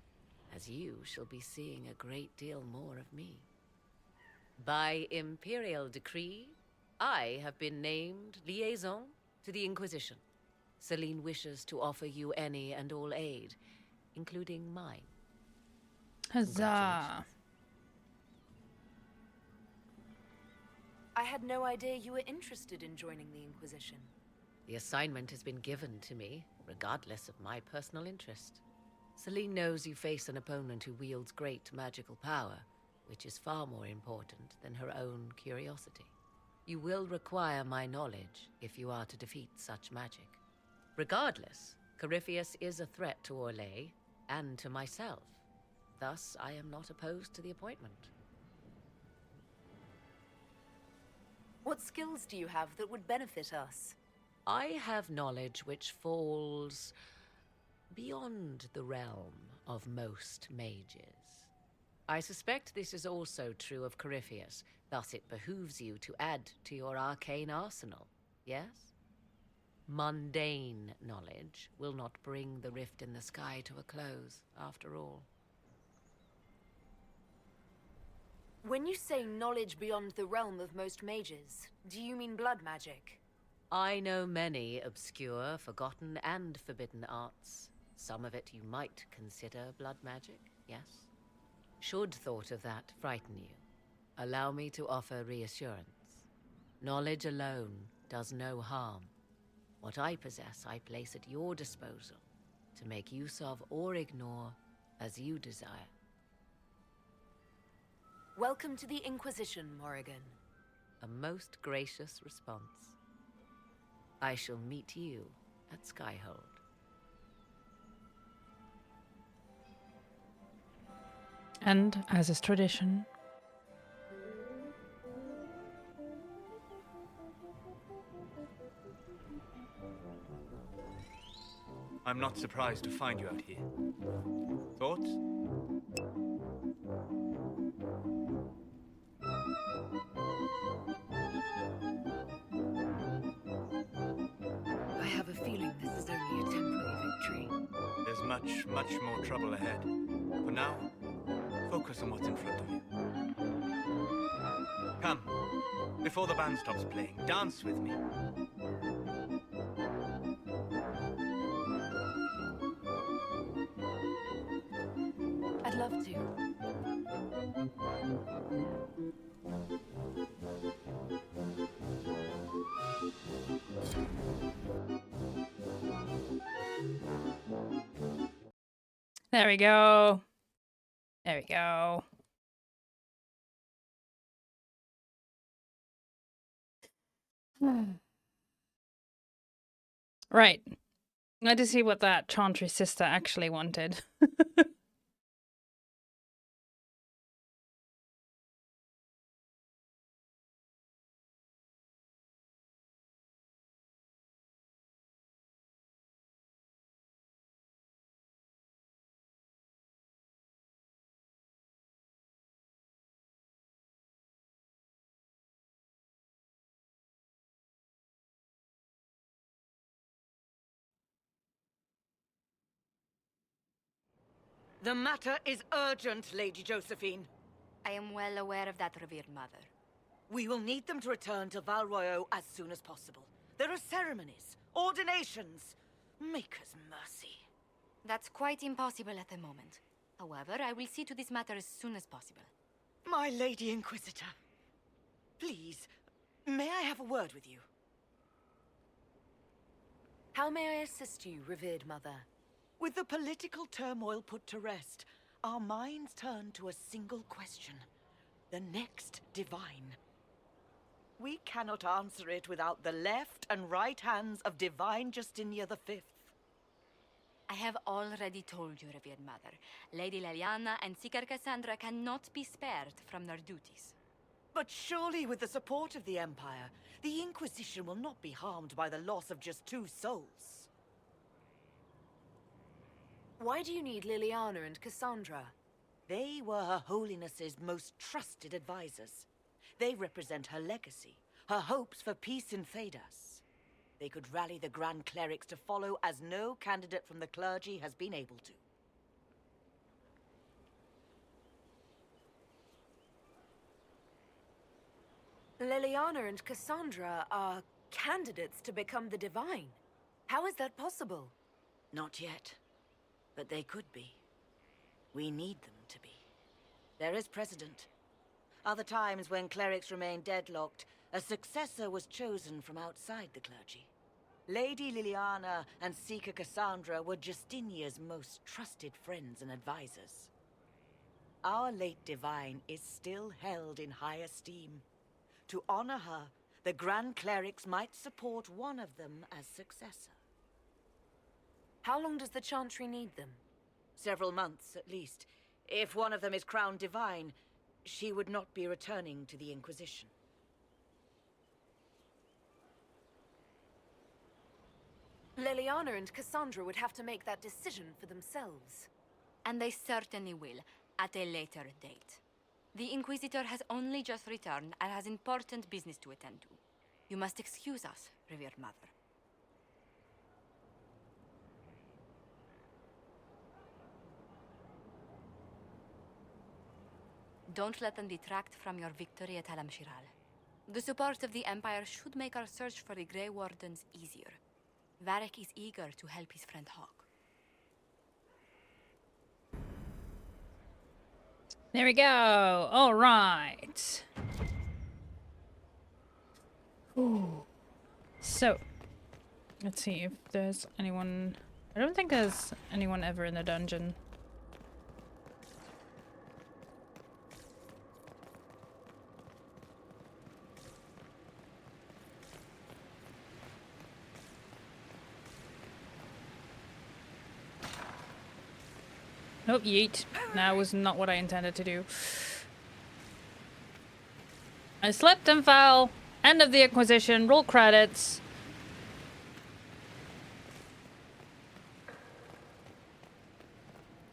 as you shall be seeing a great deal more of me. By imperial decree, I have been named liaison to the Inquisition. Celine wishes to offer you any and all aid, including mine. Huzzah! I had no idea you were interested in joining the Inquisition. The assignment has been given to me, regardless of my personal interest. Celine knows you face an opponent who wields great magical power, which is far more important than her own curiosity. You will require my knowledge if you are to defeat such magic. Regardless, Corypheus is a threat to Orlais and to myself. Thus, I am not opposed to the appointment. What skills do you have that would benefit us? I have knowledge which falls beyond the realm of most mages. I suspect this is also true of Corypheus, thus it behooves you to add to your arcane arsenal, yes? Mundane knowledge will not bring the rift in the sky to a close, after all. When you say knowledge beyond the realm of most mages, do you mean blood magic? I know many obscure, forgotten, and forbidden arts. Some of it you might consider blood magic, yes? Should thought of that frighten you, allow me to offer reassurance. Knowledge alone does no harm. What I possess, I place at your disposal to make use of or ignore as you desire. Welcome to the Inquisition, Morrigan. A most gracious response. I shall meet you at Skyhold. And, as is tradition, I'm not surprised to find you out here. Thoughts? much, much more trouble ahead. For now, focus on what's in front of you. Come, before the band stops playing, dance with me. I'd love to. There we go. There we go. Right. Glad to see what that Chantry sister actually wanted. The matter is urgent, Lady Josephine. I am well aware of that, revered mother. We will need them to return to Val Royeaux as soon as possible. There are ceremonies, ordinations. Maker's mercy. That's quite impossible at the moment. However, I will see to this matter as soon as possible. My Lady Inquisitor. Please, may I have a word with you? How may I assist you, revered mother? With the political turmoil put to rest, our minds turn to a single question. The next divine. We cannot answer it without the left and right hands of Divine Justinia V. I have already told you, revered mother. Lady Leliana and Seeker Cassandra cannot be spared from their duties. But surely with the support of the Empire, the Inquisition will not be harmed by the loss of just 2 souls. Why do you need Liliana and Cassandra? They were Her Holiness's most trusted advisors. They represent her legacy, her hopes for peace in Thedas. They could rally the Grand Clerics to follow as no candidate from the clergy has been able to. Liliana and Cassandra are candidates to become the Divine. How is that possible? Not yet. But they could be. We need them to be. There is precedent. Other times when clerics remained deadlocked, a successor was chosen from outside the clergy. Lady Liliana and Seeker Cassandra were Justinia's most trusted friends and advisors. Our late divine is still held in high esteem. To honor her, the Grand Clerics might support one of them as successor. How long does the Chantry need them? Several months, at least. If one of them is crowned divine, she would not be returning to the Inquisition. Liliana and Cassandra would have to make that decision for themselves. And they certainly will, at a later date. The Inquisitor has only just returned and has important business to attend to. You must excuse us, revered mother. Don't let them detract from your victory at Alam-Shiral. The support of the Empire should make our search for the Grey Wardens easier. Varric is eager to help his friend Hawk. There we go. All right. Ooh. So, let's see if there's anyone. I don't think there's anyone ever in the dungeon. Nope, yeet. That was not what I intended to do. I slipped and fell. End of the Inquisition. Roll credits.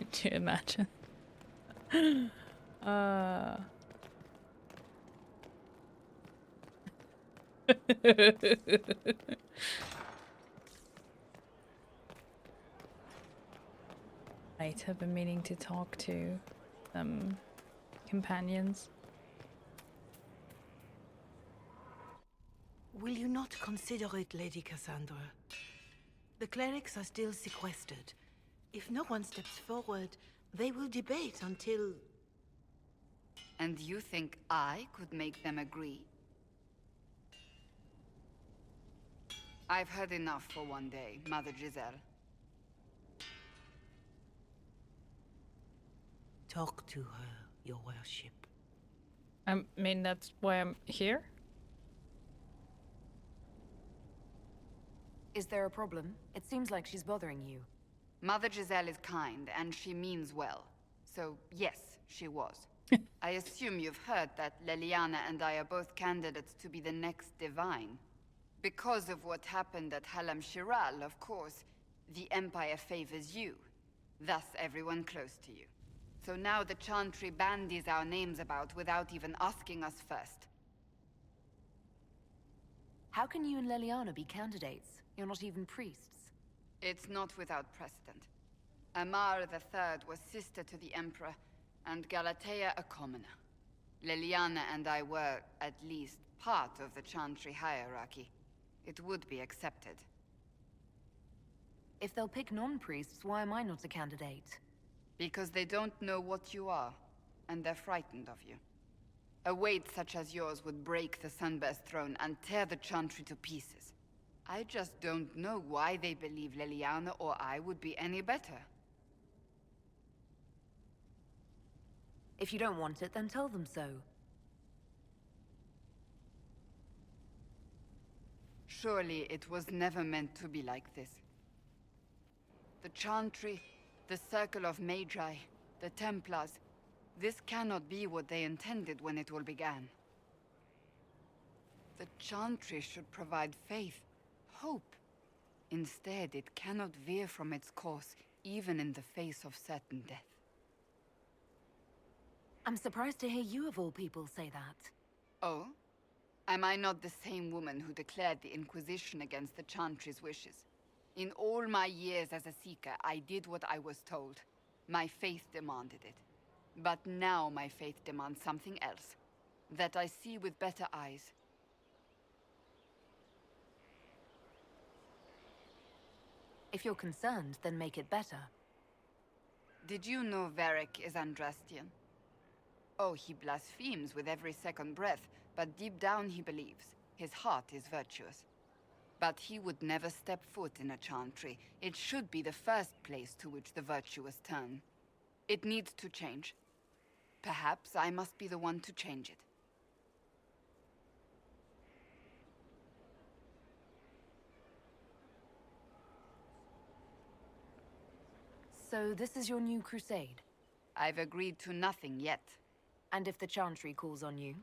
Could you imagine? Right, have been meaning to talk to companions. Will you not consider it, Lady Cassandra? The clerics are still sequestered. If no one steps forward, they will debate until... And you think I could make them agree? I've heard enough for one day, Mother Giselle. Talk to her, your worship. I mean, that's why I'm here. Is there a problem? It seems like she's bothering you. Mother Giselle is kind, and she means well. So, yes, she was. I assume you've heard that Leliana and I are both candidates to be the next Divine. Because of what happened at Halam Shiral, of course, the Empire favors you. Thus, everyone close to you. So now the Chantry bandies our names about without even asking us first. How can you and Leliana be candidates? You're not even priests. It's not without precedent. Amar III was sister to the Emperor, and Galatea a commoner. Leliana and I were, at least, part of the Chantry hierarchy. It would be accepted. If they'll pick non-priests, why am I not a candidate? Because they don't know what you are, and they're frightened of you. A weight such as yours would break the Sunburst throne and tear the Chantry to pieces. I just don't know why they believe Leliana or I would be any better. If you don't want it, then tell them so. Surely it was never meant to be like this. The Chantry, the Circle of Magi, the Templars, this cannot be what they intended when it all began. The Chantry should provide faith, hope. Instead, it cannot veer from its course, even in the face of certain death. I'm surprised to hear you of all people say that. Oh? Am I not the same woman who declared the Inquisition against the Chantry's wishes? In all my years as a Seeker, I did what I was told. My faith demanded it. But now my faith demands something else. That I see with better eyes. If you're concerned, then make it better. Did you know Varric is Andrastian? Oh, he blasphemes with every second breath, but deep down he believes. His heart is virtuous. But he would never step foot in a Chantry. It should be the first place to which the virtuous turn. It needs to change. Perhaps I must be the one to change it. So this is your new crusade? I've agreed to nothing yet. And if the Chantry calls on you?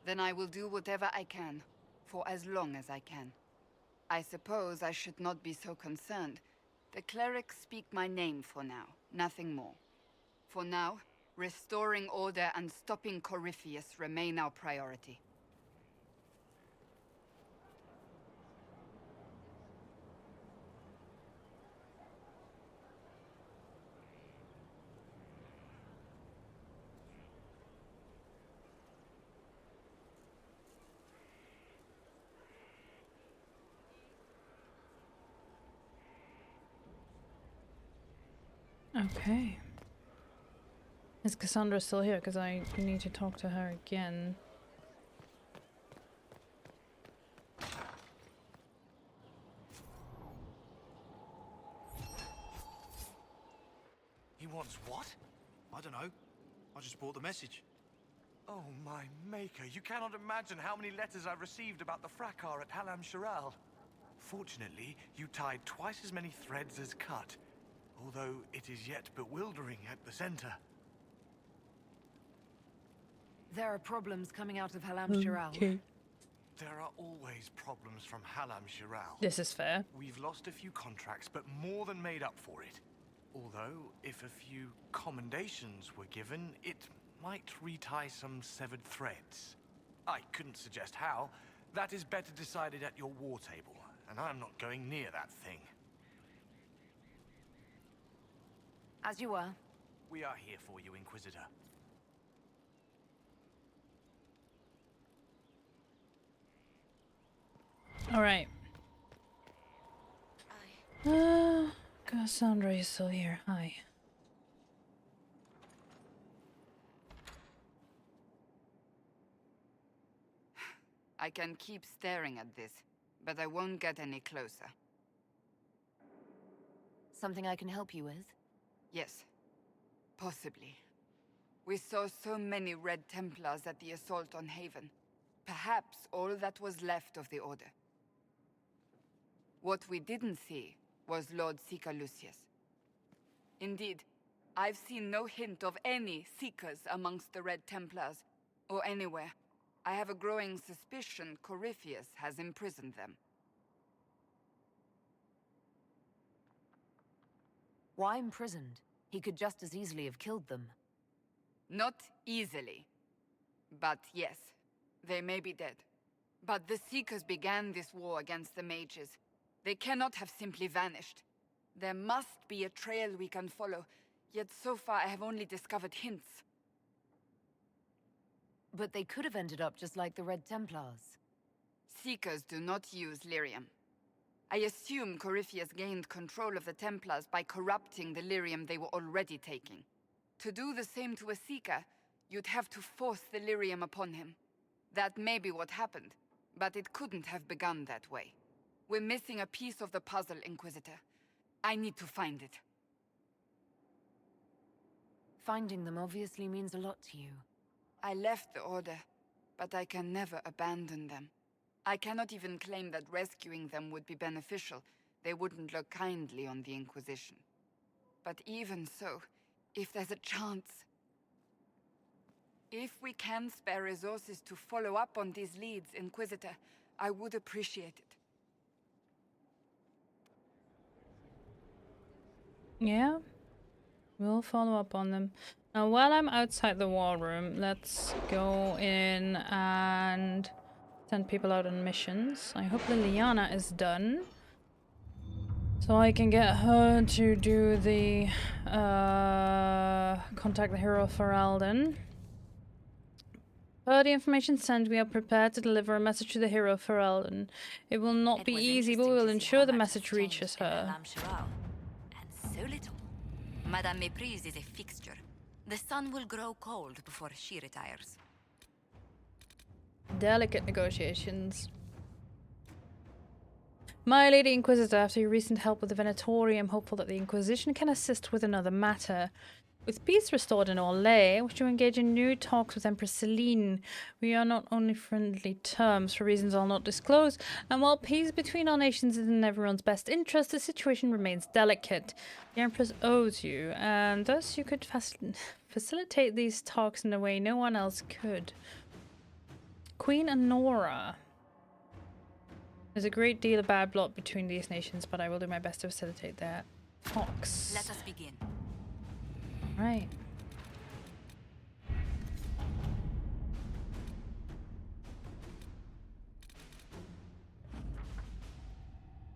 Then I will do whatever I can, for as long as I can. I suppose I should not be so concerned. The clerics speak my name for now, nothing more. For now, restoring order and stopping Corypheus remain our priority. Okay. Is Cassandra still here? Because I need to talk to her again. He wants what? I don't know. I just brought the message. Oh, my maker. You cannot imagine how many letters I've received about the fracas at Halam Shiral. Fortunately, you tied twice as many threads as cut. Although it is yet bewildering at the center. There are problems coming out of Halam Shiral. Okay. There are always problems from Halam Shiral. This is fair. We've lost a few contracts, but more than made up for it. Although, if a few commendations were given, it might retie some severed threads. I couldn't suggest how. That is better decided at your war table, and I'm not going near that thing. As you were. We are here for you, Inquisitor. Alright. Cassandra is still here. Hi. I can keep staring at this, but I won't get any closer. Something I can help you with? Yes. Possibly. We saw so many Red Templars at the assault on Haven. Perhaps all that was left of the Order. What we didn't see was Lord Seeker Lucius. Indeed, I've seen no hint of any Seekers amongst the Red Templars, or anywhere. I have a growing suspicion Corypheus has imprisoned them. Why imprisoned? He could just as easily have killed them. Not easily. But yes, they may be dead. But the Seekers began this war against the mages. They cannot have simply vanished. There must be a trail we can follow, yet so far I have only discovered hints. But they could have ended up just like the Red Templars. Seekers do not use lyrium. I assume Corypheus gained control of the Templars by corrupting the lyrium they were already taking. To do the same to a Seeker, you'd have to force the lyrium upon him. That may be what happened, but it couldn't have begun that way. We're missing a piece of the puzzle, Inquisitor. I need to find it. Finding them obviously means a lot to you. I left the Order, but I can never abandon them. I cannot even claim that rescuing them would be beneficial. They wouldn't look kindly on the Inquisition. But even so, if there's a chance... If we can spare resources to follow up on these leads, Inquisitor, I would appreciate it. Yeah, we'll follow up on them. Now, while I'm outside the war room, let's go in and send people out on missions. I hope Liliana is done, so I can get her to do the contact the hero Ferelden. Per the information sent, we are prepared to deliver a message to the hero Ferelden. It will not be easy, but we will ensure the message reaches her. So little. Madame Méprise is a fixture. The sun will grow cold before she retires. Delicate negotiations. My Lady Inquisitor, after your recent help with the Venatori, I'm hopeful that the Inquisition can assist with another matter. With peace restored in Orlais, I wish to engage in new talks with Empress Celine. We are not only friendly terms, for reasons I'll not disclose, and while peace between our nations is in everyone's best interest, the situation remains delicate. The Empress owes you, and thus you could facilitate these talks in a way no one else could. Queen Honora. There's a great deal of bad blood between these nations, but I will do my best to facilitate their talks. Let us begin. Right.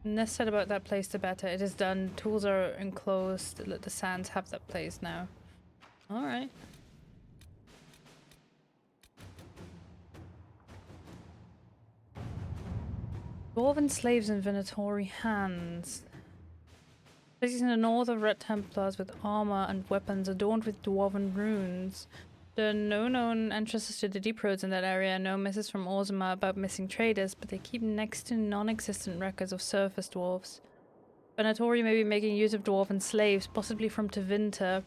Less said about that place, the better. It is done. Tools are enclosed. Let the sands have that place now. Alright. Dwarven slaves in Venatori hands. Places in the north of Red Templars with armor and weapons adorned with dwarven runes. There are no known entrances to the deep roads in that area, no misses from Orzama about missing traders, but they keep next to non-existent records of surface dwarves. Venatori may be making use of dwarven slaves, possibly from Tevinter.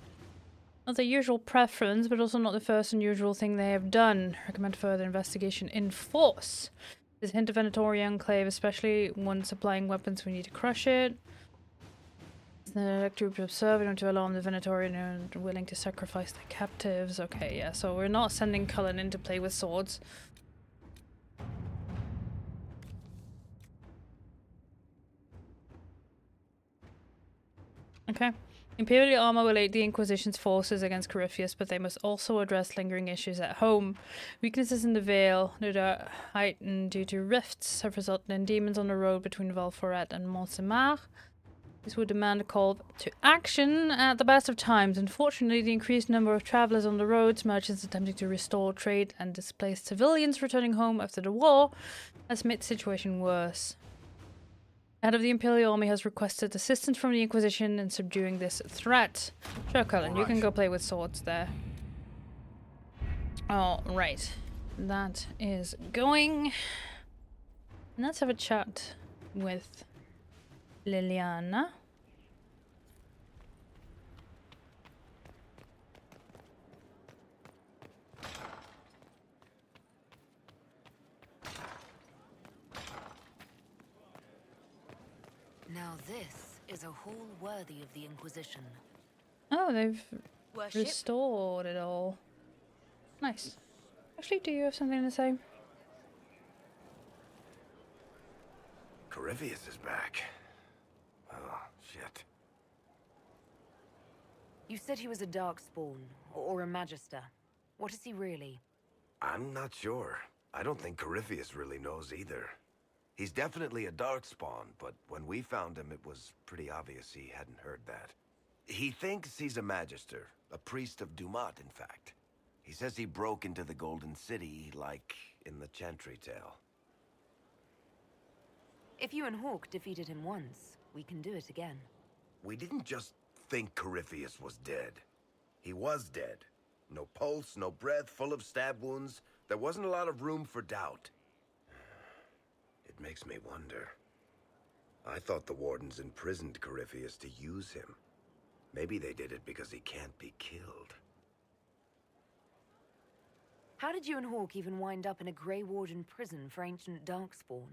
Not their usual preference, but also not the first unusual thing they have done. Recommend further investigation in force. There's a hint of Venatori enclave, especially one supplying weapons. We need to crush it. The group to observe, we don't to alarm the Venatori and are willing to sacrifice their captives. Okay, yeah, so we're not sending Cullen in to play with swords. Okay. Imperial armor will aid the Inquisition's forces against Corypheus, but they must also address lingering issues at home. Weaknesses in the Vale, no doubt heightened due to rifts, have resulted in demons on the road between Valforet and Montsemar. This would demand a call to action at the best of times. Unfortunately, the increased number of travelers on the roads, merchants attempting to restore trade, and displaced civilians returning home after the war has made the situation worse. The head of the Imperial Army has requested assistance from the Inquisition in subduing this threat. Sure, Cullen, you can go play with swords there. Alright. That is going. Let's have a chat with Liliana. Now this is a hall worthy of the Inquisition. Oh, they've Worship? restored it all. Nice. Actually, do you have something to say? Corypheus is back. Oh, shit. You said he was a Darkspawn, or a Magister. What is he really? I'm not sure. I don't think Corypheus really knows either. He's definitely a Darkspawn, but when we found him, it was pretty obvious he hadn't heard that. He thinks he's a Magister, a priest of Dumat, in fact. He says he broke into the Golden City, like in the Chantry tale. If you and Hawk defeated him once, we can do it again. We didn't just think Corypheus was dead. He was dead. No pulse, no breath, full of stab wounds. There wasn't a lot of room for doubt. It makes me wonder. I thought the Wardens imprisoned Corypheus to use him. Maybe they did it because he can't be killed. How did you and Hawk even wind up in a Grey Warden prison for ancient Darkspawn?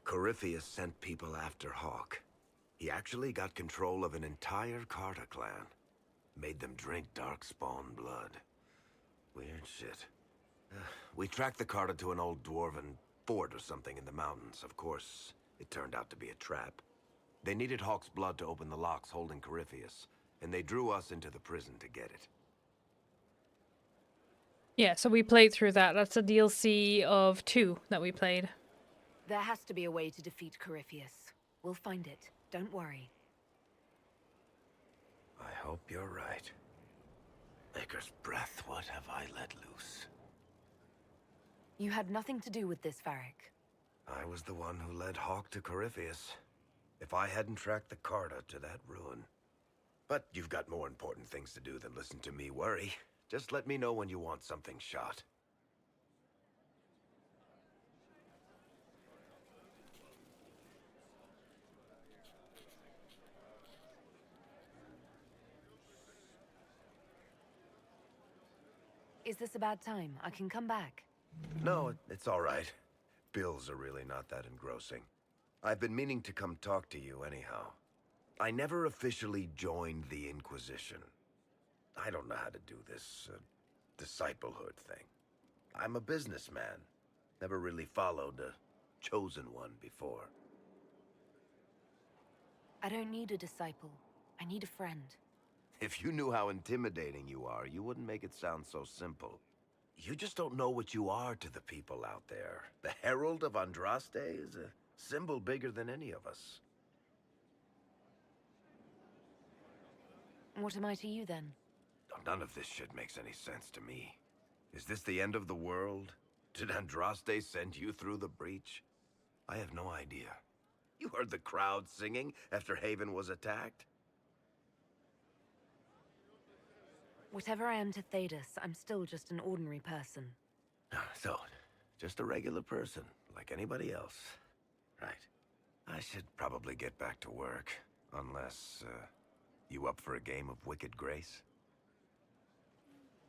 Corypheus sent people after Hawk. He actually got control of an entire Carter clan. Made them drink Darkspawn blood. Weird shit. We tracked the Carter to an old dwarven fort or something in the mountains. Of course, it turned out to be a trap. They needed Hawk's blood to open the locks holding Corypheus, and they drew us into the prison to get it. Yeah, so we played through that. That's a DLC of 2 that we played. There has to be a way to defeat Corypheus. We'll find it. Don't worry. I hope you're right. Maker's breath, what have I let loose? You had nothing to do with this, Varric. I was the one who led Hawk to Corypheus. If I hadn't tracked the Carter to that ruin. But you've got more important things to do than listen to me worry. Just let me know when you want something shot. Is this a bad time? I can come back. No, it's all right. Bills are really not that engrossing. I've been meaning to come talk to you anyhow. I never officially joined the Inquisition. I don't know how to do this disciplehood thing. I'm a businessman. Never really followed a chosen one before. I don't need a disciple. I need a friend. If you knew how intimidating you are, you wouldn't make it sound so simple. You just don't know what you are to the people out there. The Herald of Andraste is a symbol bigger than any of us. What am I to you, then? None of this shit makes any sense to me. Is this the end of the world? Did Andraste send you through the breach? I have no idea. You heard the crowd singing after Haven was attacked? Whatever I am to Thedas, I'm still just an ordinary person. So, just a regular person, like anybody else. Right. I should probably get back to work. Unless, you up for a game of Wicked Grace?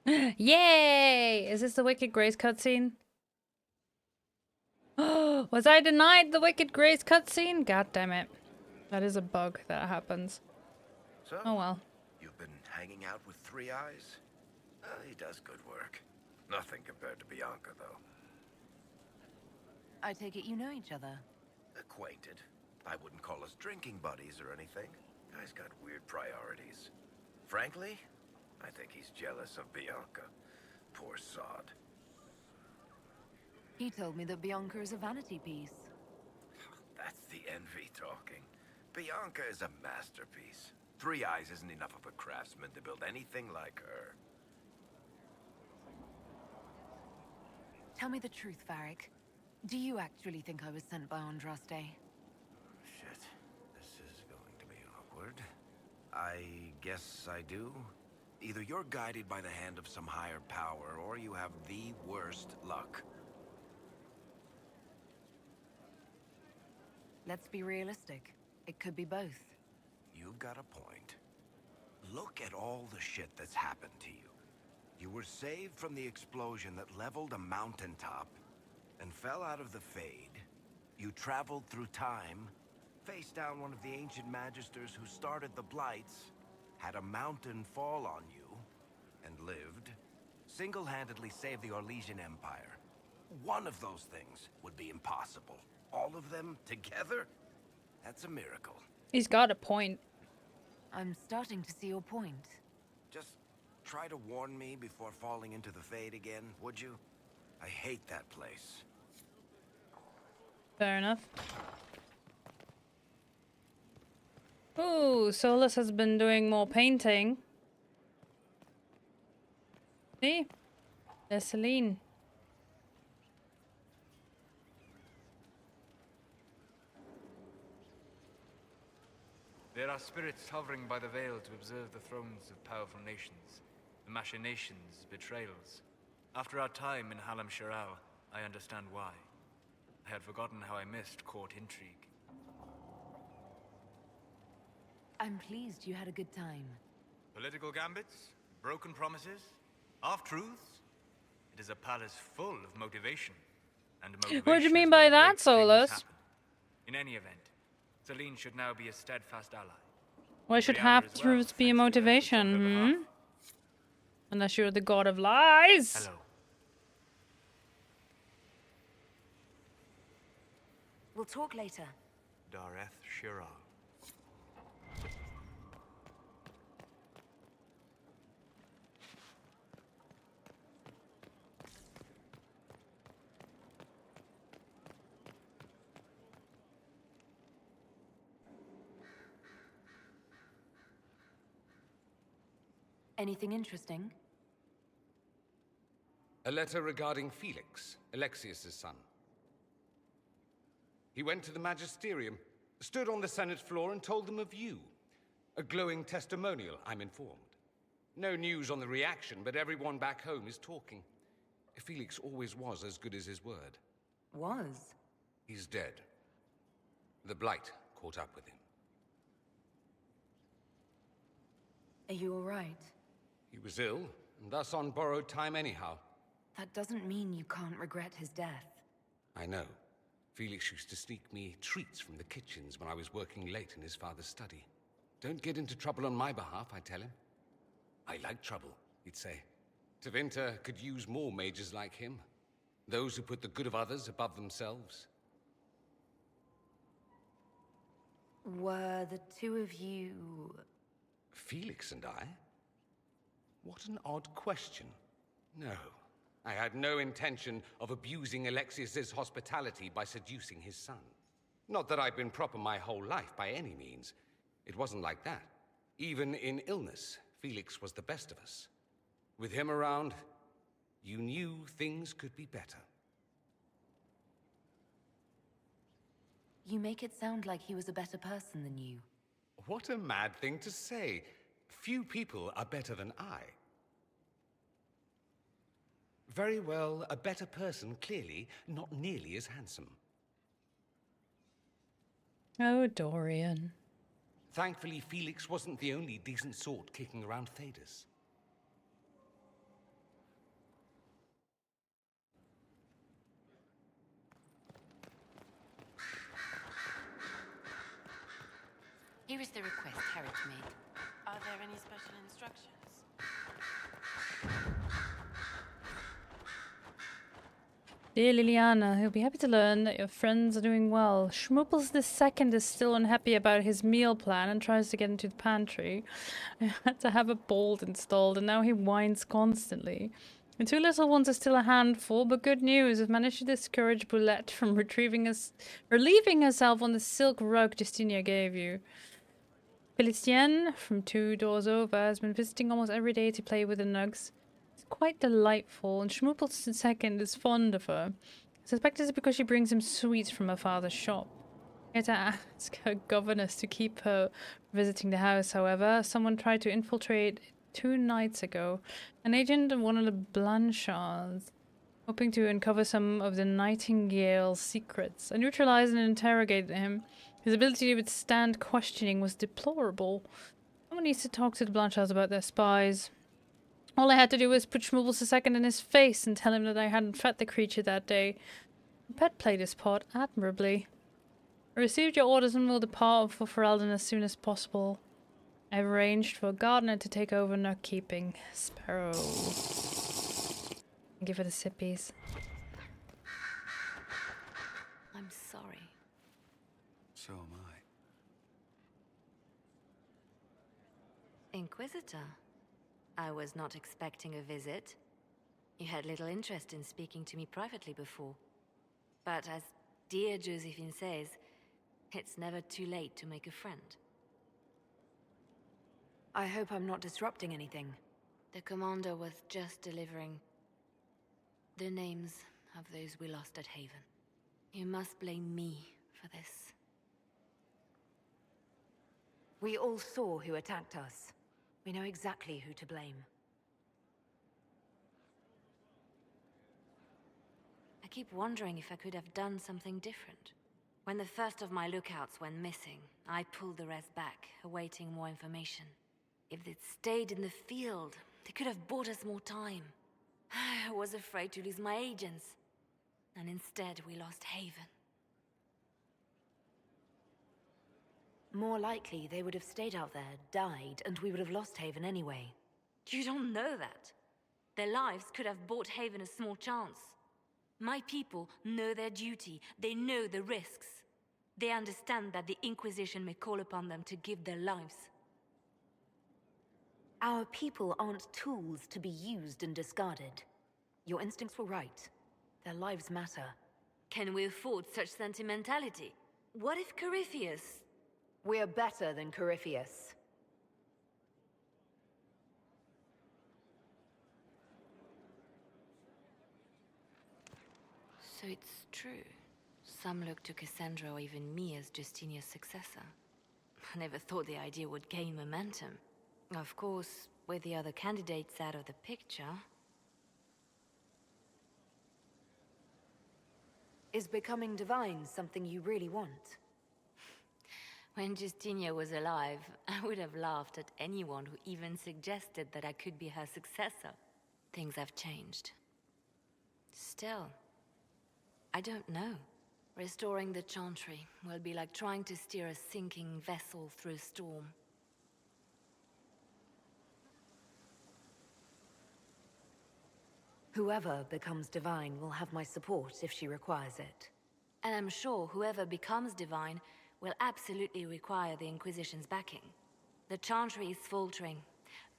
Yay! Is this the Wicked Grace cutscene? Oh, was I denied the Wicked Grace cutscene? God damn it. That is a bug that happens. So, oh well. You've been hanging out with Three Eyes? He does good work. Nothing compared to Bianca, though. I take it you know each other. Acquainted. I wouldn't call us drinking buddies or anything. Guy's got weird priorities. Frankly, I think he's jealous of Bianca. Poor sod. He told me that Bianca is a vanity piece. That's the envy talking. Bianca is a masterpiece. 3 Eyes isn't enough of a craftsman to build anything like her. Tell me the truth, Varric. Do you actually think I was sent by Andraste? Shit. This is going to be awkward. I guess I do. Either you're guided by the hand of some higher power, or you have the worst luck. Let's be realistic. It could be both. You've got a point. Look at all the shit that's happened to you. You were saved from the explosion that leveled a mountaintop and fell out of the Fade. You traveled through time, faced down one of the ancient magisters who started the Blights, had a mountain fall on you, and lived. Single-handedly saved the Orlesian Empire. One of those things would be impossible. All of them together? That's a miracle. He's got a point. I'm starting to see your point. Just try to warn me before falling into the Fade again, would you? I hate that place. Fair enough. Ooh, Solus has been doing more painting. See? There's Celine. There are spirits hovering by the veil to observe the thrones of powerful nations, the machinations, betrayals. After our time in Halam Shiral, I understand why. I had forgotten how I missed court intrigue. I'm pleased you had a good time. Political gambits, broken promises, half-truths. It is a palace full of motivation. And motivation What do you mean is by where that, great things Solus? happen. In any event, Celine should now be a steadfast ally. Why should Brianna half-truths as well, be a thanks to her efforts on her motivation, behalf. Unless you're the god of lies. Hello. We'll talk later. Dareth Shiral. Anything interesting? A letter regarding Felix, Alexius's son. He went to the Magisterium, stood on the Senate floor and told them of you. A glowing testimonial, I'm informed. No news on the reaction, but everyone back home is talking. Felix always was as good as his word. Was? He's dead. The Blight caught up with him. Are you all right? He was ill, and thus on borrowed time anyhow. That doesn't mean you can't regret his death. I know. Felix used to sneak me treats from the kitchens when I was working late in his father's study. Don't get into trouble on my behalf, I tell him. I like trouble, he'd say. Tevinter could use more mages like him. Those who put the good of others above themselves. Were the two of you... Felix and I? What an odd question. No, I had no intention of abusing Alexius's hospitality by seducing his son. Not that I've been proper my whole life, by any means. It wasn't like that. Even in illness, Felix was the best of us. With him around, you knew things could be better. You make it sound like he was a better person than you. What a mad thing to say. Few people are better than I. Very well, a better person, clearly, not nearly as handsome. Oh, Dorian. Thankfully, Felix wasn't the only decent sort kicking around Thedas. Here is the request Harriet made. Are there any special instructions? Dear Liliana, he'll be happy to learn that your friends are doing well. Schmooples II is still unhappy about his meal plan and tries to get into the pantry. I had to have a bolt installed and now he whines constantly. The two little ones are still a handful, but good news. I've managed to discourage Boulette from relieving herself on the silk rug Justinia gave you. Felicien, from 2 doors over, has been visiting almost every day to play with the nugs. It's quite delightful, and Schmoopels II is fond of her. I suspect it's because she brings him sweets from her father's shop. I had to ask her governess to keep her visiting the house, however. Someone tried to infiltrate 2 nights ago. An agent of one of the Blanchards, hoping to uncover some of the Nightingale's secrets. I neutralized and interrogated him. His ability to withstand questioning was deplorable. Someone needs to talk to the Blanchards about their spies. All I had to do was put Schmoopels II in his face and tell him that I hadn't fed the creature that day. The pet played his part admirably. I received your orders and will depart for Ferelden as soon as possible. I've arranged for a gardener to take over nut keeping. Sparrow. Thank you for the sippies. I'm sorry. So am I. Inquisitor, I was not expecting a visit. You had little interest in speaking to me privately before. But as dear Josephine says, it's never too late to make a friend. I hope I'm not disrupting anything. The commander was just delivering the names of those we lost at Haven. You must blame me for this. We all saw who attacked us. We know exactly who to blame. I keep wondering if I could have done something different. When the first of my lookouts went missing, I pulled the rest back, awaiting more information. If they'd stayed in the field, they could have bought us more time. I was afraid to lose my agents. And instead, we lost Haven. More likely, they would have stayed out there, died, and we would have lost Haven anyway. You don't know that. Their lives could have bought Haven a small chance. My people know their duty. They know the risks. They understand that the Inquisition may call upon them to give their lives. Our people aren't tools to be used and discarded. Your instincts were right. Their lives matter. Can we afford such sentimentality? What if Corypheus... We're better than Corypheus. So it's true. Some look to Cassandra or even me as Justinia's successor. I never thought the idea would gain momentum. Of course, with the other candidates out of the picture... Is becoming divine something you really want? When Justinia was alive, I would have laughed at anyone who even suggested that I could be her successor. Things have changed. Still, I don't know. Restoring the Chantry will be like trying to steer a sinking vessel through a storm. Whoever becomes divine will have my support if she requires it. And I'm sure whoever becomes divine will absolutely require the Inquisition's backing. The Chantry is faltering,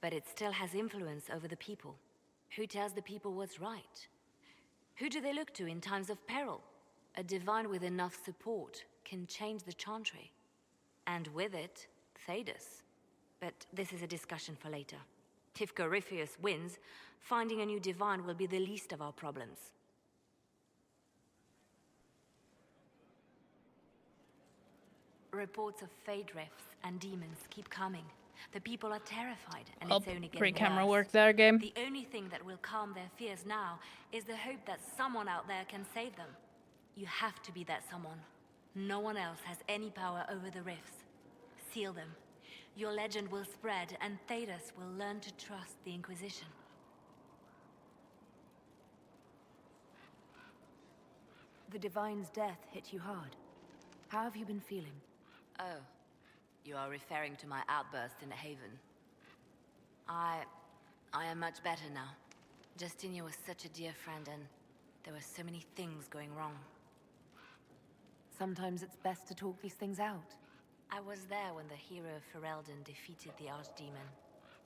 but it still has influence over the people. Who tells the people what's right? Who do they look to in times of peril? A divine with enough support can change the Chantry. And with it, Thedas. But this is a discussion for later. If Corypheus wins, finding a new divine will be the least of our problems. Reports of fade rifts and demons keep coming. The people are terrified, and it's only getting great camera worse. work there, game. The only thing that will calm their fears now is the hope that someone out there can save them. You have to be that someone. No one else has any power over the rifts. Seal them. Your legend will spread, and Thedas will learn to trust the Inquisition. The Divine's death hit you hard. How have you been feeling? Oh, you are referring to my outburst in Haven. I am much better now. Justinia was such a dear friend, and there were so many things going wrong. Sometimes it's best to talk these things out. I was there when the hero of Ferelden defeated the Archdemon.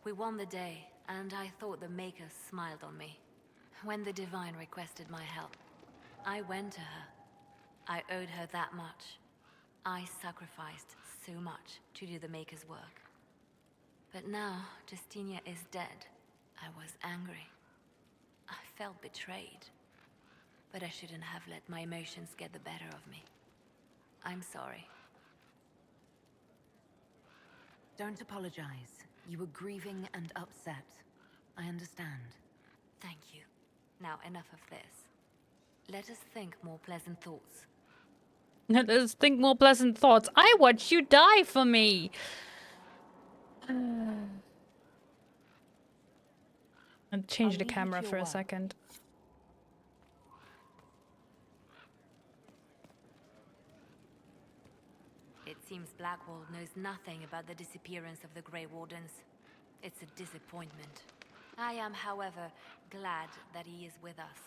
We won the day, and I thought the Maker smiled on me. When the Divine requested my help, I went to her. I owed her that much. I sacrificed so much to do the Maker's work. But now, Justinia is dead. I was angry. I felt betrayed. But I shouldn't have let my emotions get the better of me. I'm sorry. Don't apologize. You were grieving and upset. I understand. Thank you. Now enough of this. Let us think more pleasant thoughts. Let us think more pleasant thoughts. I watched you die for me. I'll change the camera for a second. It seems Blackwall knows nothing about the disappearance of the Grey Wardens. It's a disappointment. I am, however, glad that he is with us,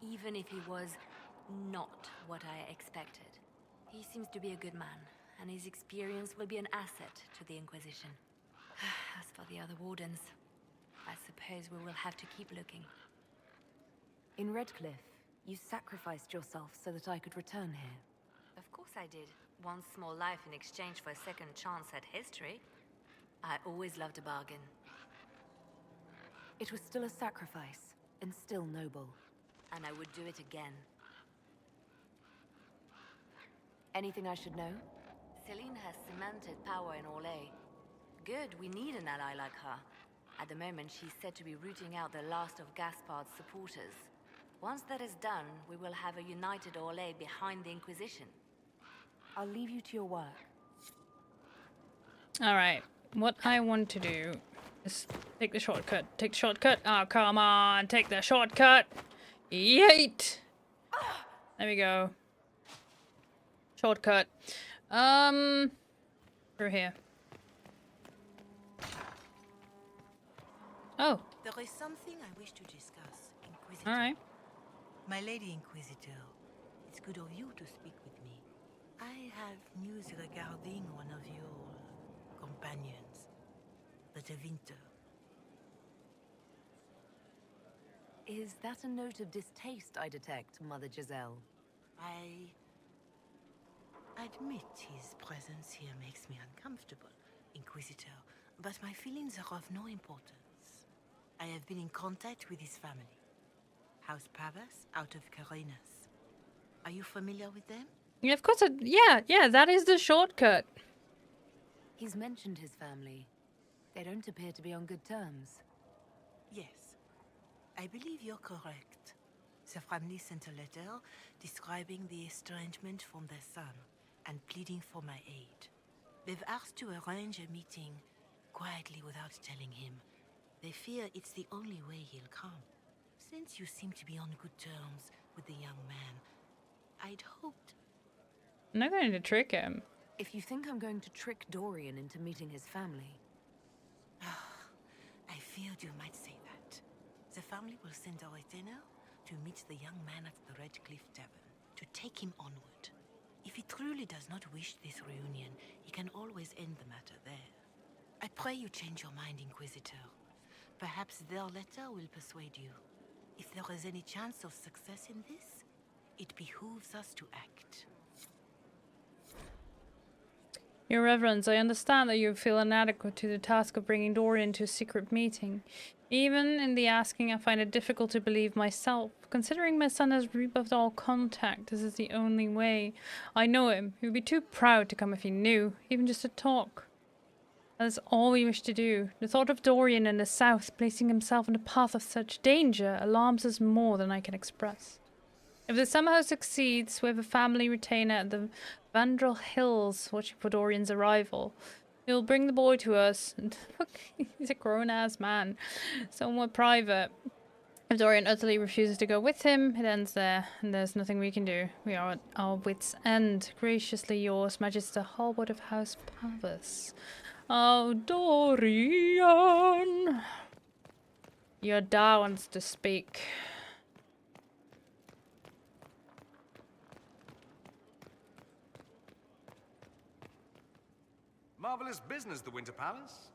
even if he was not what I expected. He seems to be a good man, and his experience will be an asset to the Inquisition. As for the other Wardens, I suppose we will have to keep looking. In Redcliffe, you sacrificed yourself so that I could return here. Of course I did. One small life in exchange for a second chance at history. I always loved a bargain. It was still a sacrifice, and still noble. And I would do it again. Anything I should know? Celine has cemented power in Orlais. Good, we need an ally like her. At the moment, she's said to be rooting out the last of Gaspard's supporters. Once that is done, we will have a united Orlais behind the Inquisition. I'll leave you to your work. Alright, what I want to do is take the shortcut. Take the shortcut. Oh, come on, take the shortcut. Yeet! There we go. Shortcut. Through here. Oh. There is something I wish to discuss, Inquisitor. Alright. My Lady Inquisitor, it's good of you to speak with me. I have news regarding one of your companions, the De Winter. Is that a note of distaste I detect, Mother Giselle? I admit his presence here makes me uncomfortable, Inquisitor, but my feelings are of no importance. I have been in contact with his family. House Pavas, out of Carenas. Are you familiar with them? Yeah, of course. Yeah, that is the shortcut. He's mentioned his family. They don't appear to be on good terms. Yes. I believe you're correct. The family sent a letter describing the estrangement from their son and pleading for my aid. They've asked to arrange a meeting quietly without telling him. They fear it's the only way he'll come. Since you seem to be on good terms with the young man, I'd hoped... I'm not going to trick him. If you think I'm going to trick Dorian into meeting his family... I feared you might say that. The family will send a retainer to meet the young man at the Redcliffe Tavern, to take him onward. If he truly does not wish this reunion, he can always end the matter there. I pray you change your mind, Inquisitor. Perhaps their letter will persuade you. If there is any chance of success in this, it behooves us to act. Your Reverence, I understand that you feel inadequate to the task of bringing Dorian to a secret meeting. Even in the asking, I find it difficult to believe myself. Considering my son has rebuffed all contact, this is the only way. I know him. He would be too proud to come if he knew, even just to talk. That is all we wish to do. The thought of Dorian in the south placing himself in the path of such danger alarms us more than I can express. If this somehow succeeds, we have a family retainer at the Vandrel Hills watching for Dorian's arrival. He'll bring the boy to us. He's a grown-ass man. Somewhat private. If Dorian utterly refuses to go with him, it ends there, and there's nothing we can do. We are at our wits' end. Graciously yours, Magister Hallward of House Pavas. Oh, Dorian! Your da wants to speak. Marvelous business, the Winter Palace.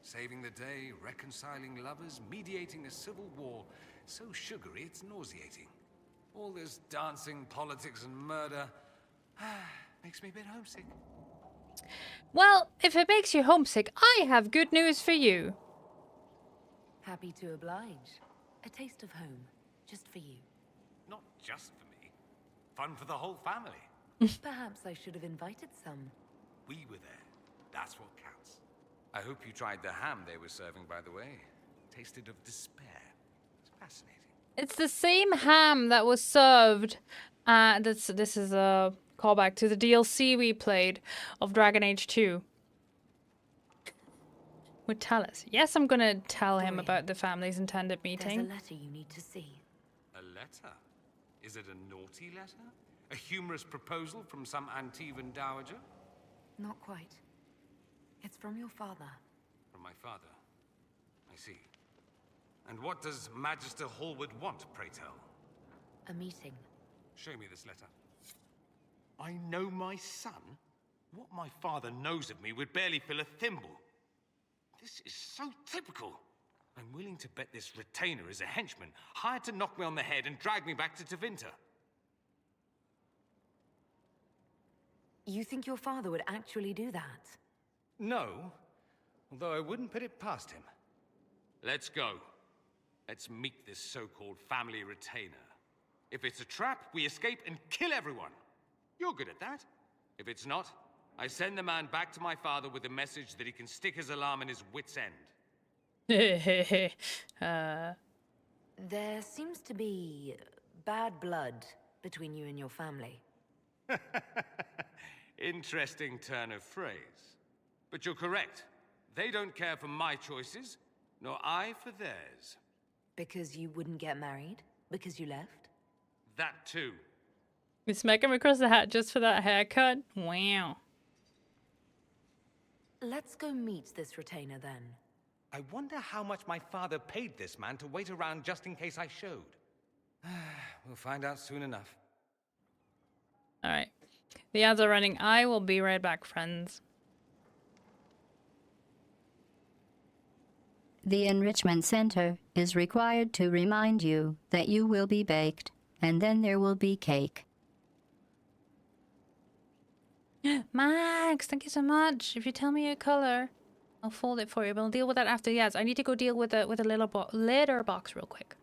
Saving the day, reconciling lovers, mediating a civil war. So sugary, it's nauseating. All this dancing, politics, and murder makes me a bit homesick. Well, if it makes you homesick, I have good news for you. Happy to oblige. A taste of home, just for you. Not just for me. Fun for the whole family. Perhaps I should have invited some. We were there. That's what counts. I hope you tried the ham they were serving, by the way. Tasted of despair. It's fascinating. It's the same ham that was served. This is a callback to the DLC we played of Dragon Age 2. With Talus. Yes, I'm gonna tell him about the family's intended meeting. There's a letter you need to see. A letter? Is it a naughty letter? A humorous proposal from some Antivan dowager? Not quite. It's from your father. From my father? I see. And what does Magister Hallwood want, pray tell? A meeting. Show me this letter. I know my son? What my father knows of me would barely fill a thimble. This is so typical. I'm willing to bet this retainer is a henchman, hired to knock me on the head and drag me back to Tevinter. You think your father would actually do that? No, although I wouldn't put it past him. Let's go. Let's meet this so-called family retainer. If it's a trap, we escape and kill everyone. You're good at that. If it's not, I send the man back to my father with a message that he can stick his alarm in his wit's end. There seems to be bad blood between you and your family. Interesting turn of phrase. But you're correct. They don't care for my choices, nor I for theirs. Because you wouldn't get married? Because you left? That too. We smack him across the hat just for that haircut? Wow. Let's go meet this retainer then. I wonder how much my father paid this man to wait around just in case I showed. We'll find out soon enough. Alright. The ads are running. I will be right back, friends. The Enrichment Center is required to remind you that you will be baked, and then there will be cake. Max, thank you so much. If you tell me your color, I'll fold it for you, but I'll deal with that after. Yes, I need to go deal with a litter box real quick.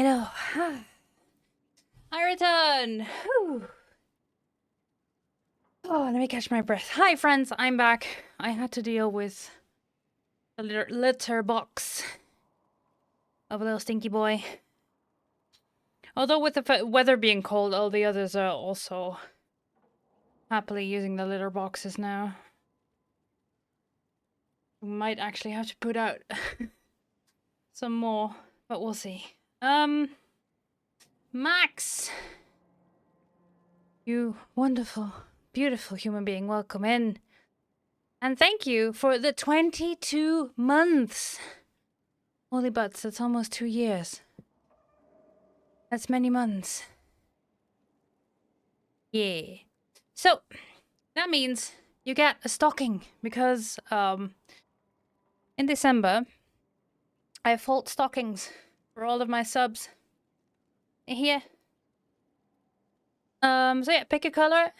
Hello. I return. Whew. Oh, let me catch my breath. Hi, friends. I'm back. I had to deal with a litter box of a little stinky boy. Although with the weather being cold, all the others are also happily using the litter boxes now. We might actually have to put out some more, but we'll see. Max! You wonderful, beautiful human being, welcome in. And thank you for the 22 months. Holy butts, that's almost 2 years. That's many months. Yeah. So, that means you get a stocking, because, in December, I have fold stockings for all of my subs. Here. So yeah, pick a color,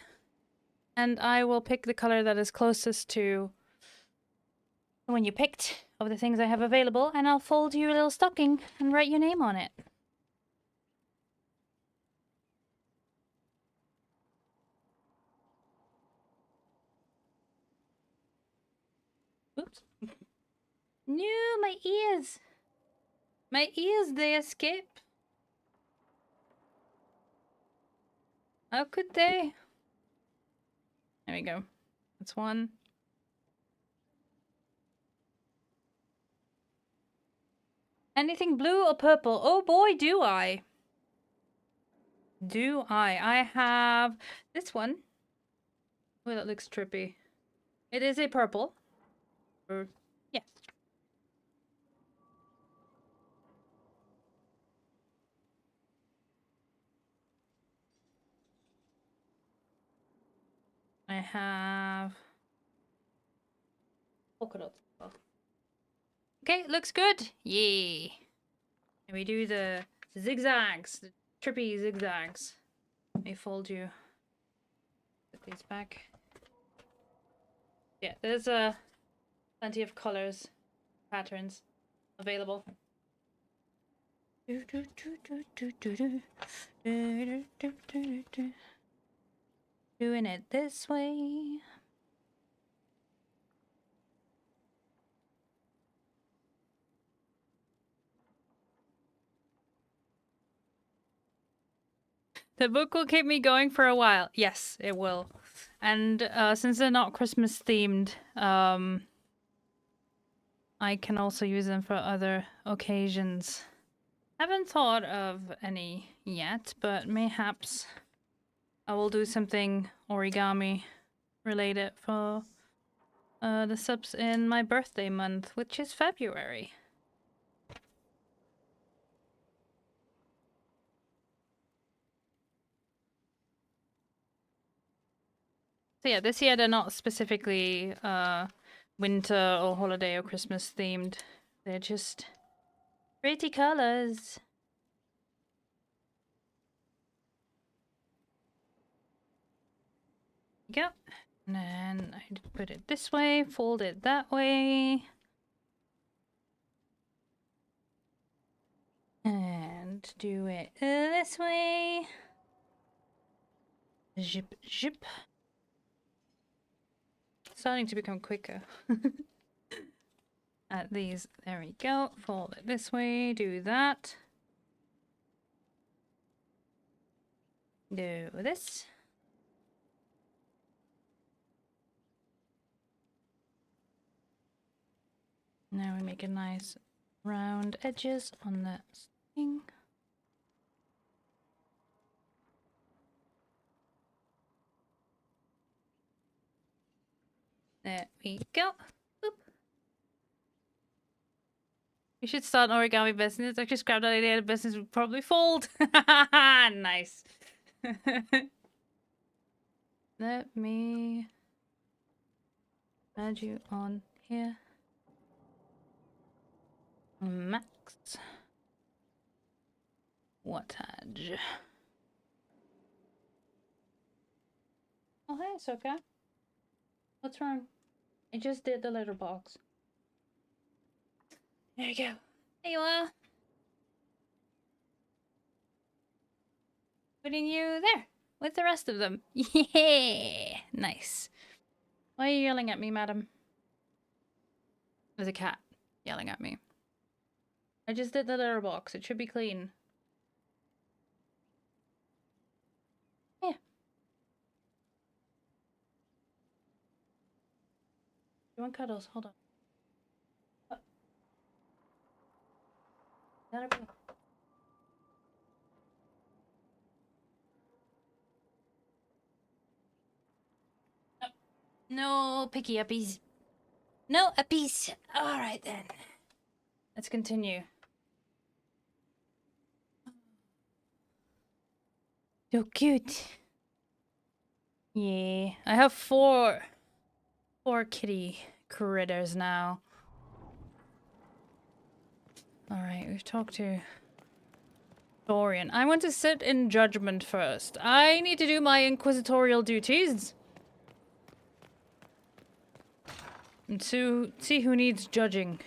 and I will pick the color that is closest to the one you picked of the things I have available, and I'll fold you a little stocking and write your name on it. Oops. No, my ears. My ears, they escape. How could they? There we go. That's one. Anything blue or purple? Oh boy, do I. Do I. I have this one. Oh, that looks trippy. It is a purple. Yes. I have polka dots. Okay, looks good. Yay. And we do the zigzags, the trippy zigzags. Let me fold you. Put these back. Yeah, there's plenty of colors, patterns available. Doing it this way. The book will keep me going for a while. Yes, it will. And since they're not Christmas themed, I can also use them for other occasions. Haven't thought of any yet, but mayhaps I will do something origami related for the subs in my birthday month, which is February. So yeah, this year they're not specifically winter or holiday or Christmas themed. They're just pretty colors. Go. And then I put it this way, fold it that way. And do it this way. Zip, zip. Starting to become quicker. At these, there we go. Fold it this way, do that. Do this. Now we make a nice round edges on the thing. There we go. Boop. You should start an origami business. I just grabbed that idea. The business would probably fold. Nice. Let me add you on here. Max. Wattage. Oh, hey, Soka. What's wrong? I just did the litter box. There you go. There you are. Putting you there with the rest of them. Yeah, nice. Why are you yelling at me, madam? There's a cat yelling at me. I just did the litter box. It should be clean. Yeah. You want cuddles? Hold on. Oh. Let her go. No picky uppies. No uppies. Alright then. Let's continue. So cute. Yeah. I have four kitty critters now. Alright, we've talked to Dorian. I want to sit in judgment first. I need to do my inquisitorial duties. And to see who needs judging.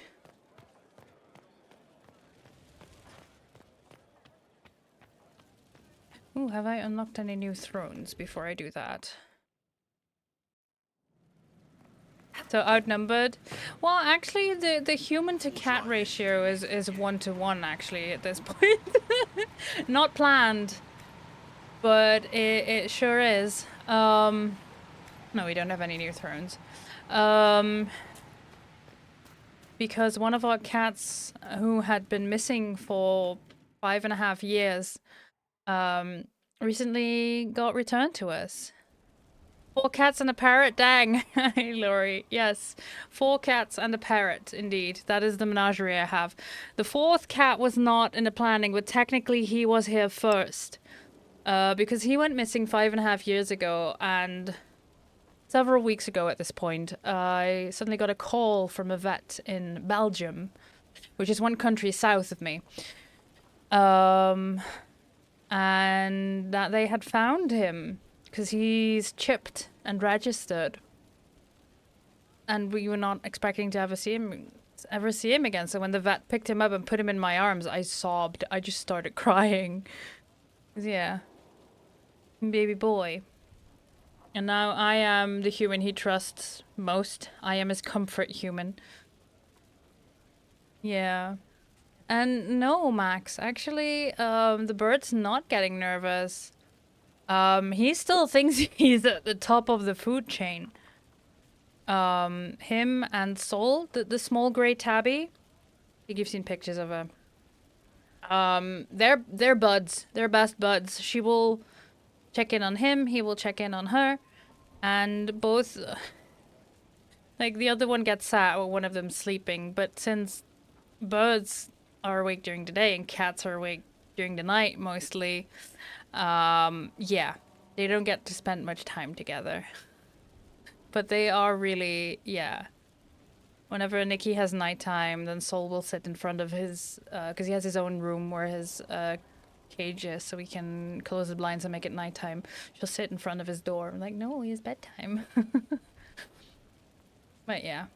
Ooh, have I unlocked any new thrones before I do that? So outnumbered. Well, actually, the human to cat ratio is 1-to-1 actually at this point. Not planned, but it sure is. No, we don't have any new thrones. Because one of our cats who had been missing for 5.5 years, recently got returned to us. 4 cats and a parrot, dang. Hey, Laurie. Yes, 4 cats and a parrot, indeed. That is the menagerie I have. The 4th cat was not in the planning, but technically he was here first. Because he went missing 5.5 years ago, and several weeks ago at this point, I suddenly got a call from a vet in Belgium, which is one country south of me. And that they had found him. Because he's chipped and registered. And we were not expecting to ever see him again. So when the vet picked him up and put him in my arms, I sobbed. I just started crying. Yeah. Baby boy. And now I am the human he trusts most. I am his comfort human. Yeah. And no, Max. Actually, the bird's not getting nervous. He still thinks he's at the top of the food chain. Him and Sol, the small grey tabby. I think you've seen pictures of her. They're buds. They're best buds. She will check in on him, he will check in on her. And both... like, the other one gets sad with one of them sleeping, but since birds are awake during the day and cats are awake during the night, mostly... yeah, they don't get to spend much time together. But they are really, yeah. Whenever Nikki has nighttime, then Sol will sit in front of his, because he has his own room where his cage is, so we can close the blinds and make it nighttime. She'll sit in front of his door. I'm like, no, he has bedtime. But yeah.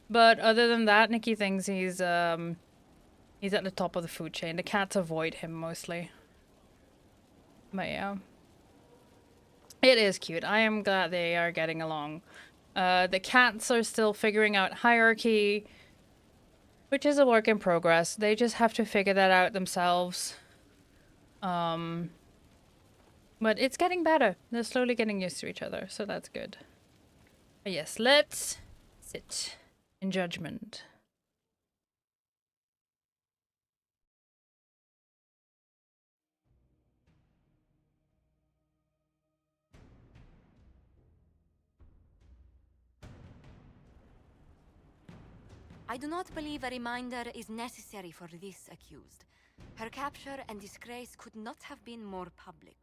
But other than that, Nikki thinks he's at the top of the food chain. The cats avoid him mostly. But yeah. It is cute. I am glad they are getting along. The cats are still figuring out hierarchy, which is a work in progress. They just have to figure that out themselves. But it's getting better. They're slowly getting used to each other, so that's good. But yes, let's sit in judgment. I do not believe a reminder is necessary for this accused. Her capture and disgrace could not have been more public.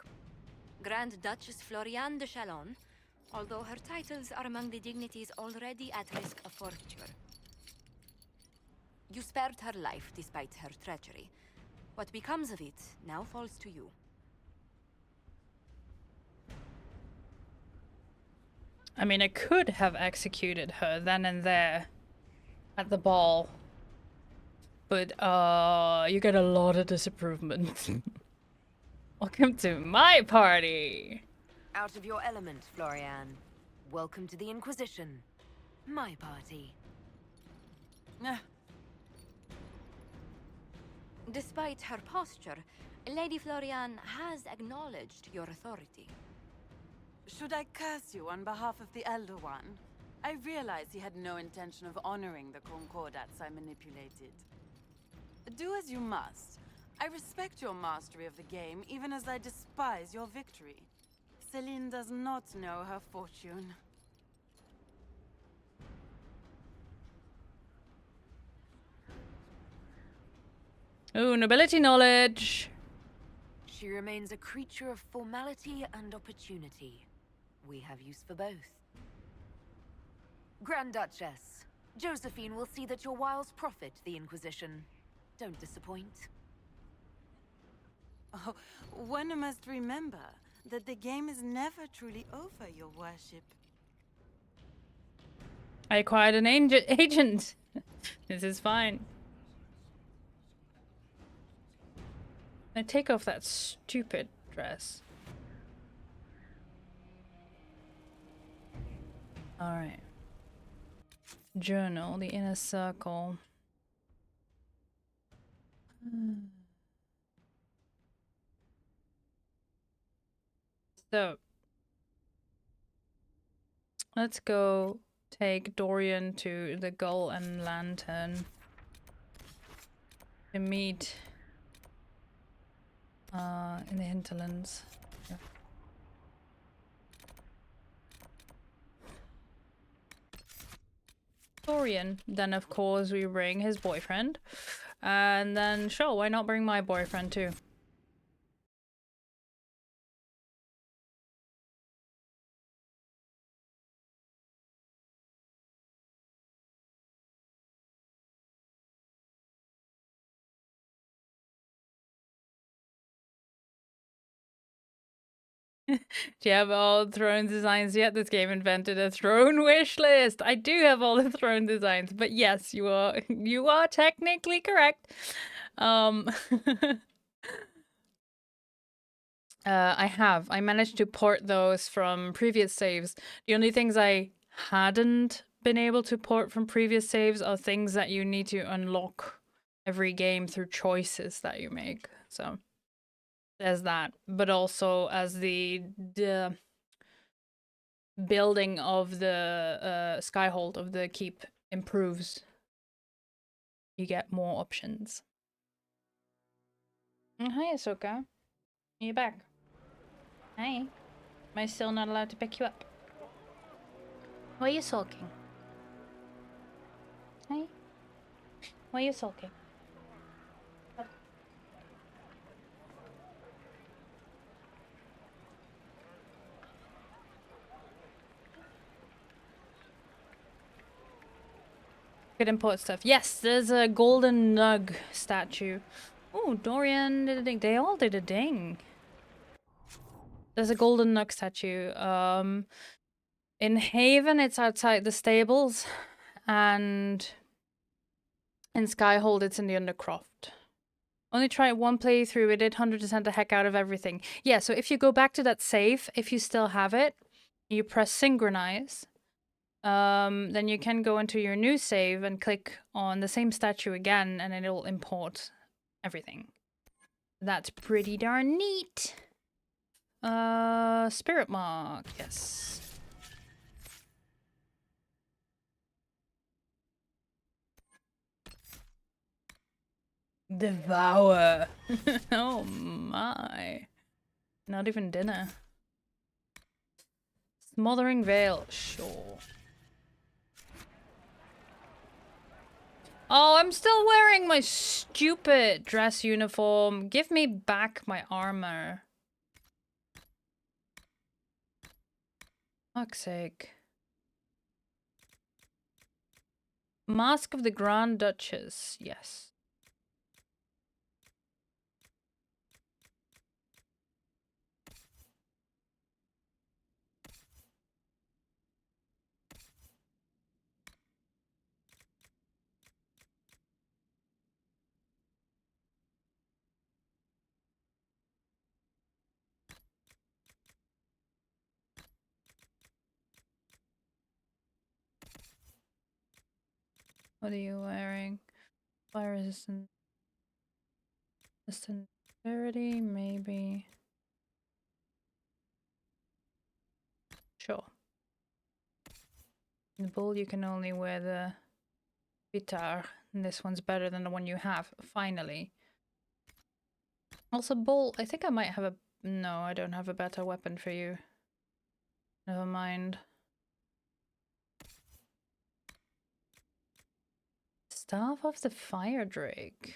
Grand Duchess Floriane de Chalon, although her titles are among the dignities already at risk of forfeiture. You spared her life despite her treachery. What becomes of it now falls to you. I mean, I could have executed her then and there at the ball. But, you get a lot of disapproval. Welcome to my party. Out of your element, Florian. Welcome to the Inquisition. My party. Despite her posture, Lady Florian has acknowledged your authority. Should I curse you on behalf of the Elder One? I realize he had no intention of honoring the concordats I manipulated. Do as you must. I respect your mastery of the game, even as I despise your victory. Celine does not know her fortune. Ooh, nobility knowledge. She remains a creature of formality and opportunity. We have use for both. Grand Duchess, Josephine will see that your wiles profit the Inquisition. Don't disappoint. Oh, one must remember that the game is never truly over, your worship. I acquired an agent. This is fine. I take off that stupid dress. Alright. Journal, the inner circle. So, let's go take Dorian to the Gull and Lantern to meet in the hinterlands. Yeah. Dorian, then of course we bring his boyfriend, and then sure, why not bring my boyfriend too? Do you have all the throne designs yet? This game invented a throne wish list. I do have all the throne designs, but yes, you are technically correct. I managed to port those from previous saves. The only things I hadn't been able to port from previous saves are things that you need to unlock every game through choices that you make. So there's that, but also as the building of the Skyhold of the keep improves, you get more options. Hi, Ahsoka. You back? Hi. Am I still not allowed to pick you up? Why are you sulking? Hi. Why are you sulking? Could import stuff. Yes, there's a golden nug statue. Oh, Dorian did a ding. They all did a ding. There's a golden nug statue. In Haven, it's outside the stables, and in Skyhold, it's in the Undercroft. Only try it one playthrough. It did 100% the heck out of everything. Yeah, so if you go back to that save, if you still have it, you press synchronize. Then you can go into your new save and click on the same statue again, and it'll import everything. That's pretty darn neat. Spirit mark, yes. Devour. Oh my. Not even dinner. Smothering Veil, sure. Oh, I'm still wearing my stupid dress uniform. Give me back my armor. Fuck's sake. Mask of the Grand Duchess, yes. What are you wearing? Fire resistant. Resistant durability, maybe. Sure. In the bull, you can only wear the guitar, and this one's better than the one you have. Finally. Also, bull. I think I might have a. No, I don't have a better weapon for you. Never mind. Staff of the Fire Drake.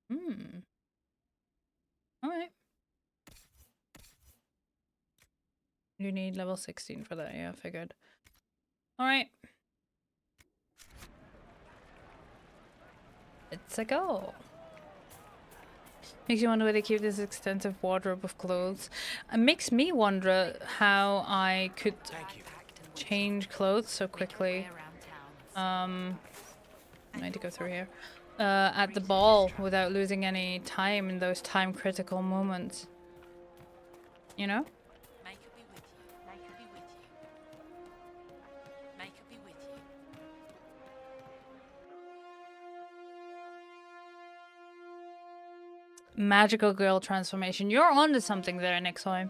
Hmm. Alright. You need level 16 for that, yeah, figured. Alright. Let's go. Makes you wonder where they keep this extensive wardrobe of clothes. It makes me wonder how I could change clothes so quickly. I need to go through here. At the ball without losing any time in those time critical moments. You know? Magical girl transformation. You're onto something there, Nixoy.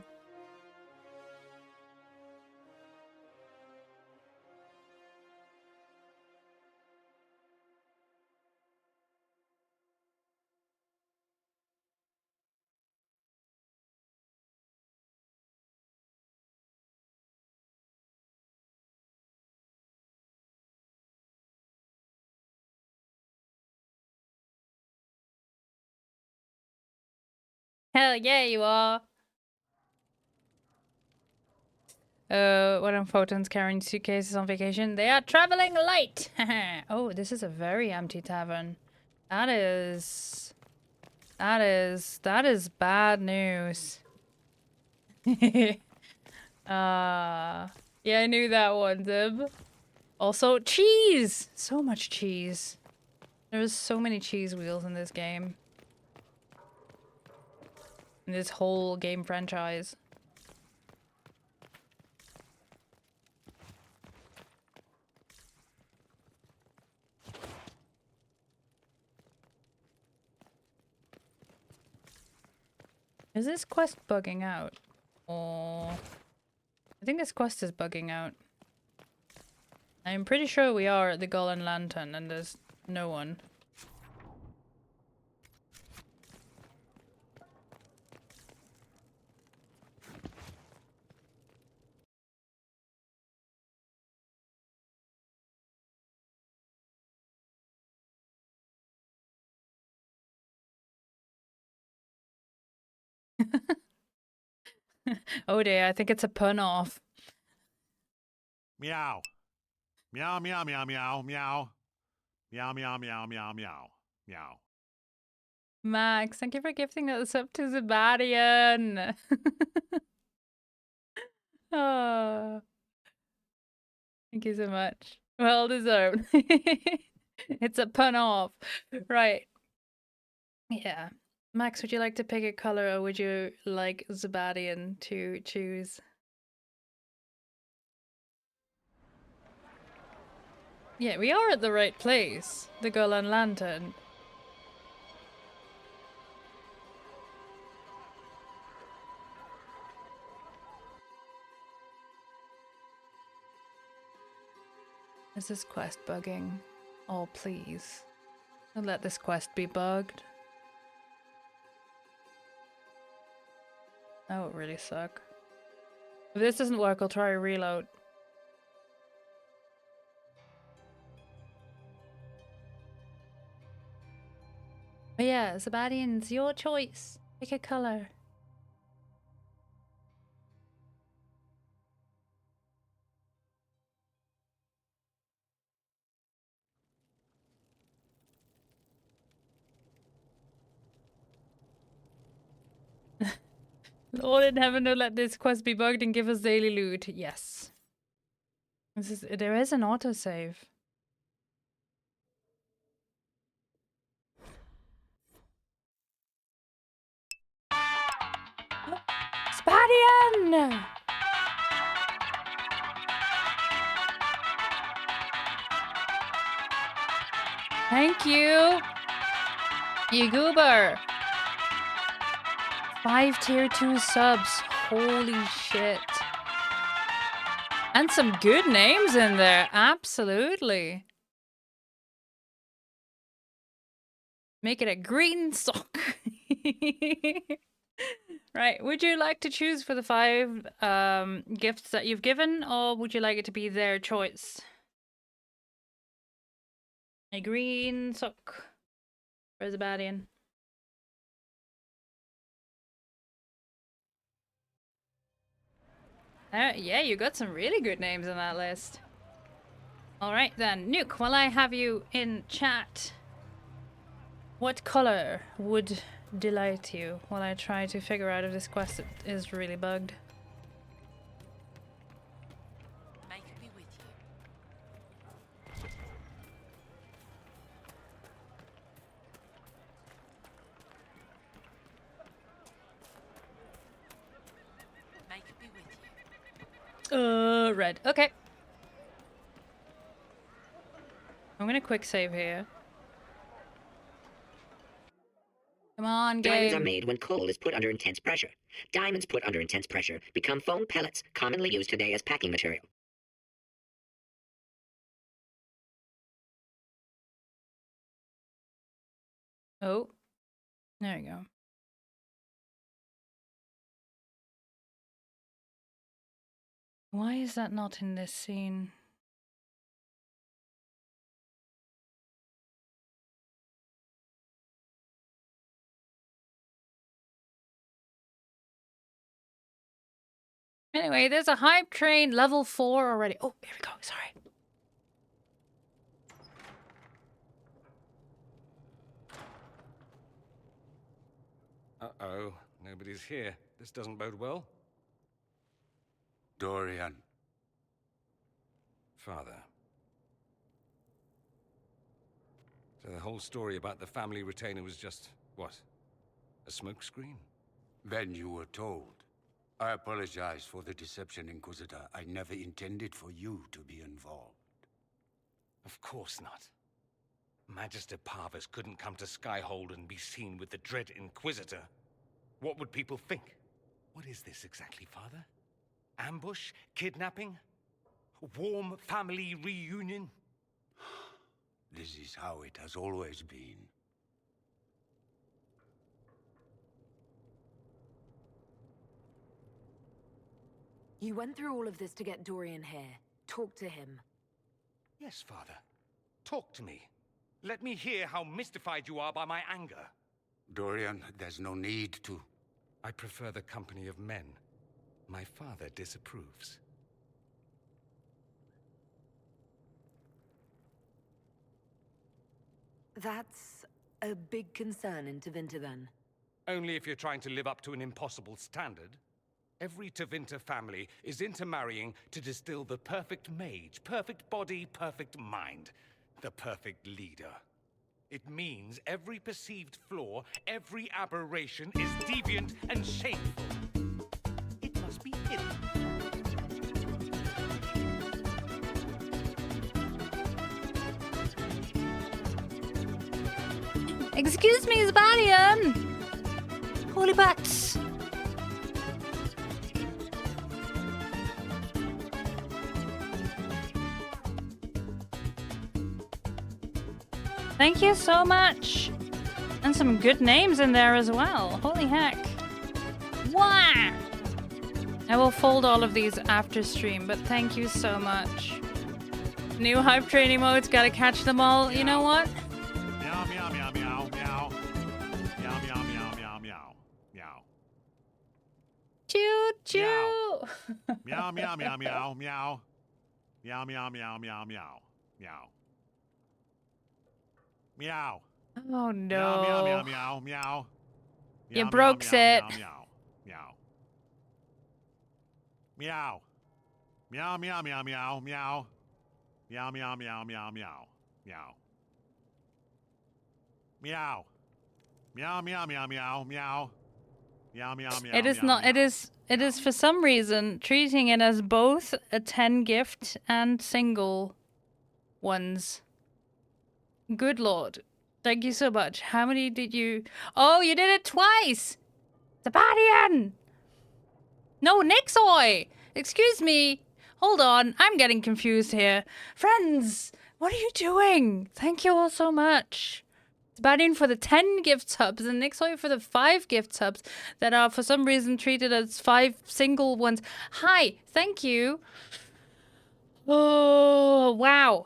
Hell yeah, you are. What on photons carrying suitcases on vacation? They are traveling light. Oh, this is a very empty tavern. That is bad news. Yeah, I knew that one, Zib. Also, cheese! So much cheese. There's so many cheese wheels in this game. In this whole game franchise. Is this quest bugging out? Oh, I think this quest is bugging out. I'm pretty sure we are at the Golden Lantern and there's no one. Oh dear, I think it's a pun off. Meow. Meow, meow, meow, meow, meow. Meow, meow, meow, meow, meow. Meow. Max, thank you for gifting us up to Zebadian. Oh, thank you so much. Well deserved. It's a pun off. Right. Yeah. Max, would you like to pick a color or would you like Zebadian to choose? Yeah, we are at the right place. The Golan Lantern. Is this quest bugging? Oh, please. Don't let this quest be bugged. That would really suck. If this doesn't work, I'll try a reload. But yeah, Zebadian's your choice. Pick a color. Lord in heaven, don't let this quest be bugged and give us daily loot. Yes. There is an autosave. Spadian! Thank you. You goober. 5 tier 2 subs. Holy shit. And some good names in there. Absolutely. Make it a green sock. Right. Would you like to choose for the 5 gifts that you've given, or would you like it to be their choice? A green sock. Where's the Badian? Yeah, you got some really good names on that list. Alright then, Nuke, while I have you in chat, what color would delight you while I try to figure out if this quest is really bugged? May it be with you. May it be with you. Red. Okay. I'm gonna quick save here. Come on, game. Diamonds are made when coal is put under intense pressure. Diamonds put under intense pressure become foam pellets, commonly used today as packing material. Oh. There you go. Why is that not in this scene? Anyway, there's a hype train level 4 already. Oh, here we go. Sorry. Uh-oh. Nobody's here. This doesn't bode well. Dorian. Father. So the whole story about the family retainer was just, what? A smokescreen? Then you were told. I apologize for the deception, Inquisitor. I never intended for you to be involved. Of course not. Magister Parvus couldn't come to Skyhold and be seen with the dread Inquisitor. What would people think? What is this exactly, Father? Ambush? Kidnapping? Warm family reunion? This is how it has always been. You went through all of this to get Dorian here. Talk to him. Yes, Father. Talk to me. Let me hear how mystified you are by my anger. Dorian, there's no need to. I prefer the company of men. My father disapproves. That's a big concern in Tevinter, then. Only if you're trying to live up to an impossible standard. Every Tevinter family is intermarrying to distill the perfect mage, perfect body, perfect mind, the perfect leader. It means every perceived flaw, every aberration is deviant and shameful. It must be hidden. Excuse me, Zbalion! Holy butts! Thank you so much! And some good names in there as well. Holy heck. Wow! I will fold all of these after stream, but thank you so much. New hype train emotes, gotta catch them all. You know what? Meow, meow, meow, meow, meow. Meow, meow, meow, meow, meow. Meow. Choo choo! Meow, meow, meow, meow, meow. Meow, meow, meow, meow, meow. Meow. Meow. Oh no. Meow, meow, meow, meow, meow. You Meow, broke meow, it. meow, meow, meow. Meow. Meow, meow, meow, meow, meow. Meow, meow, meow, meow, meow. Meow. Meow. Meow, meow, meow, meow, meow. Meow, meow, meow. It is not. It is for some reason treating it as both a 10 gift and single ones. Good lord. Thank you so much. How many did you... Oh, you did it twice! Sebastian! No, Nixoy! Excuse me. Hold on. I'm getting confused here. Friends, what are you doing? Thank you all so much. Sebastian for the 10 gift subs and Nixoy for the 5 gift subs that are for some reason treated as 5 single ones. Hi, thank you. Oh, wow.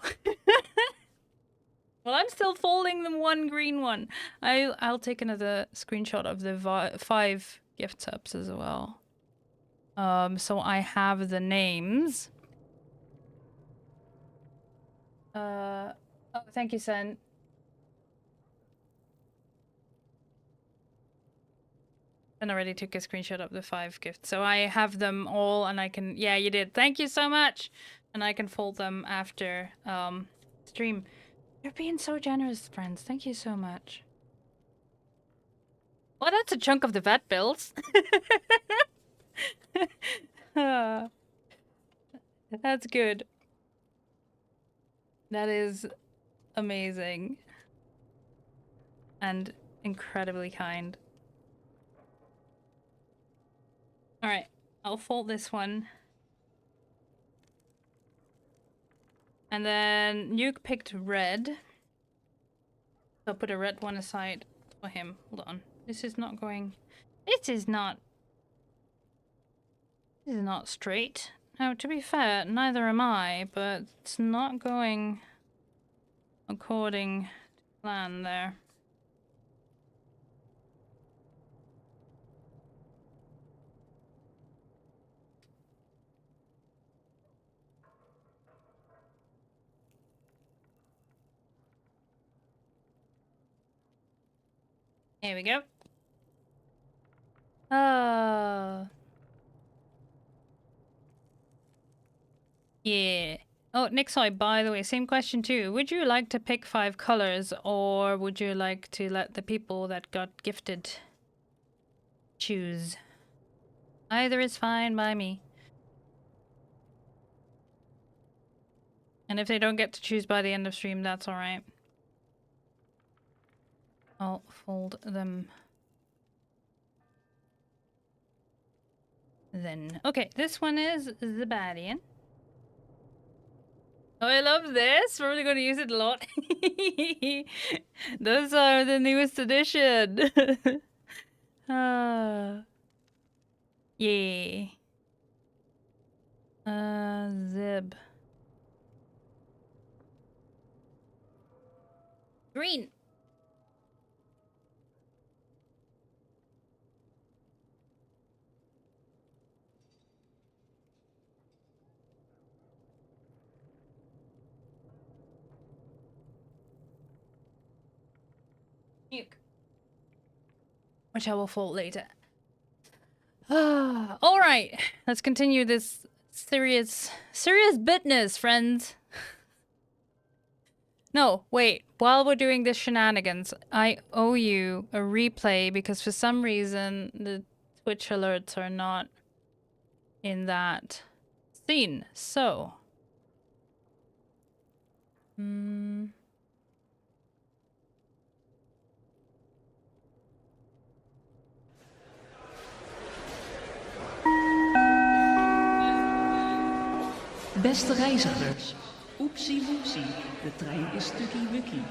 Well, I'm still folding the one green one. I'll take another screenshot of the 5 gift subs as well. So I have the names. Oh, thank you, Sen. And already took a screenshot of the 5 gifts. So I have them all and I can... Yeah, you did. Thank you so much. And I can fold them after stream. You're being so generous, friends. Thank you so much. Well, that's a chunk of the vet bills. That's good. That is amazing. And incredibly kind. Alright, I'll fold this one. And then Nuke picked red. I'll put a red one aside for him. Hold on. This is not going... This is not straight. Now, to be fair, neither am I, but it's not going according to plan there. Here we go. Yeah. Oh, Nixoy, by the way, same question too. Would you like to pick 5 colors, or would you like to let the people that got gifted choose? Either is fine by me. And if they don't get to choose by the end of stream, that's alright. I'll fold them then. Okay, this one is Sebastian. Oh, I love this. We're really going to use it a lot. Those are the newest edition. Yeah. Zib. Green. Nuke. Which I will fold later. All right, let's continue this serious business, friends. No, wait. While we're doing this shenanigans, I owe you a replay because for some reason the Twitch alerts are not in that scene. So, Beste reizigers, oepsie woepsie, de trein is tukkie-wukkie.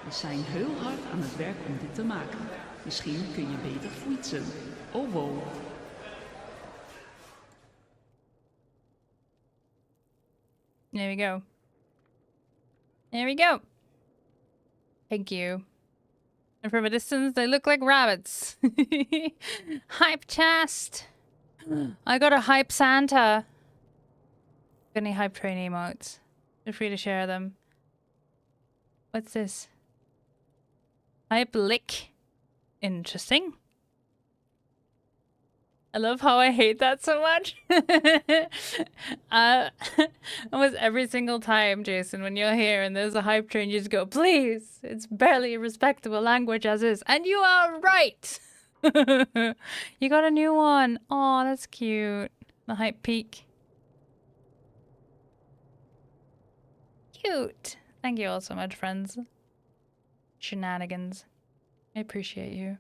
We zijn heel hard aan het werk om dit te maken. Misschien kun je beter fietsen. Oh wow. There we go. There we go. Thank you. And from a distance, they look like rabbits. Hype chest. I got a hype Santa. Any hype train emotes? Feel free to share them. What's this? Hype lick. Interesting. I love how I hate that so much. Almost every single time, Jason, when you're here and there's a hype train, you just go, please, it's barely a respectable language as is. And you are right. You got a new one. Oh, that's cute. The hype peak. Cute. Thank you all so much, friends. shenanigans. I appreciate you.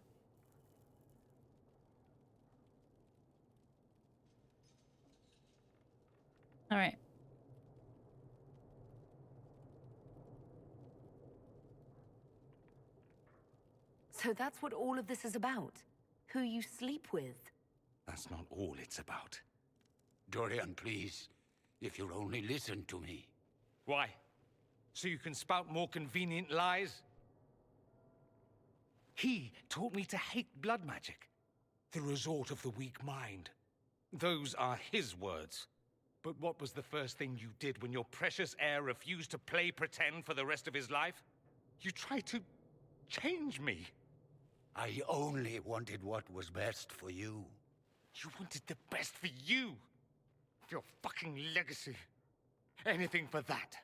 All right. So that's what all of this is about? Who you sleep with? That's not all it's about. Dorian, please. If you'll only listen to me. Why? So you can spout more convenient lies? He taught me to hate blood magic. The resort of the weak mind. Those are his words. But what was the first thing you did when your precious heir refused to play pretend for the rest of his life? You tried to change me. I only wanted what was best for you. You wanted the best for you. Your fucking legacy. Anything for that.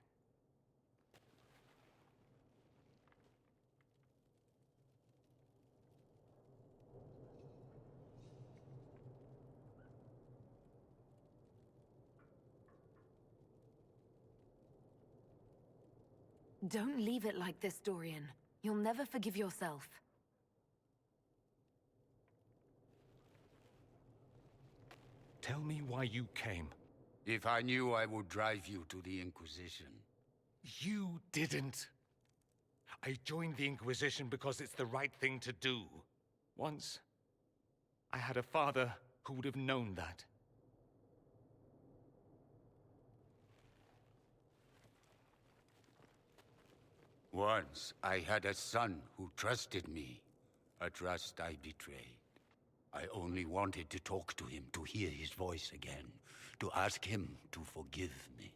Don't leave it like this, Dorian. You'll never forgive yourself. Tell me why you came. If I knew, I would drive you to the Inquisition. You didn't. I joined the Inquisition because it's the right thing to do. Once, I had a father who would have known that. Once, I had a son who trusted me. A trust I betrayed. I only wanted to talk to him, to hear his voice again, to ask him to forgive me.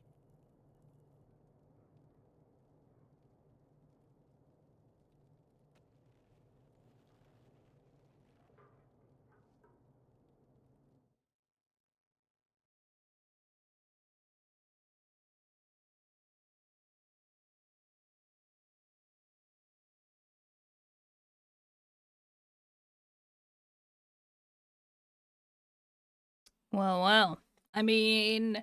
Well. I mean,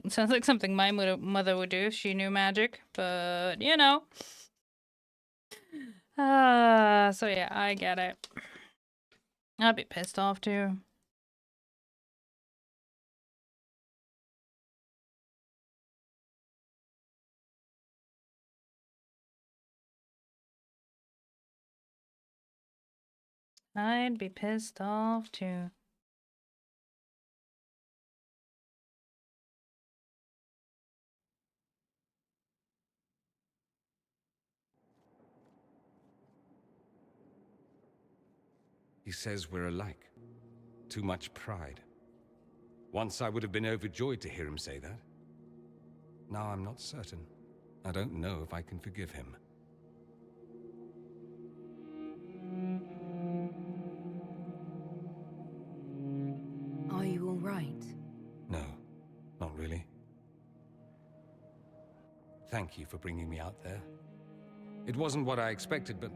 sounds like something my mother would do if she knew magic, but you know. So yeah, I get it. I'd be pissed off too. I'd be pissed off too. He says we're alike. Too much pride. Once I would have been overjoyed to hear him say that. Now I'm not certain. I don't know if I can forgive him. Are you all right? No, not really. Thank you for bringing me out there. It wasn't what I expected, but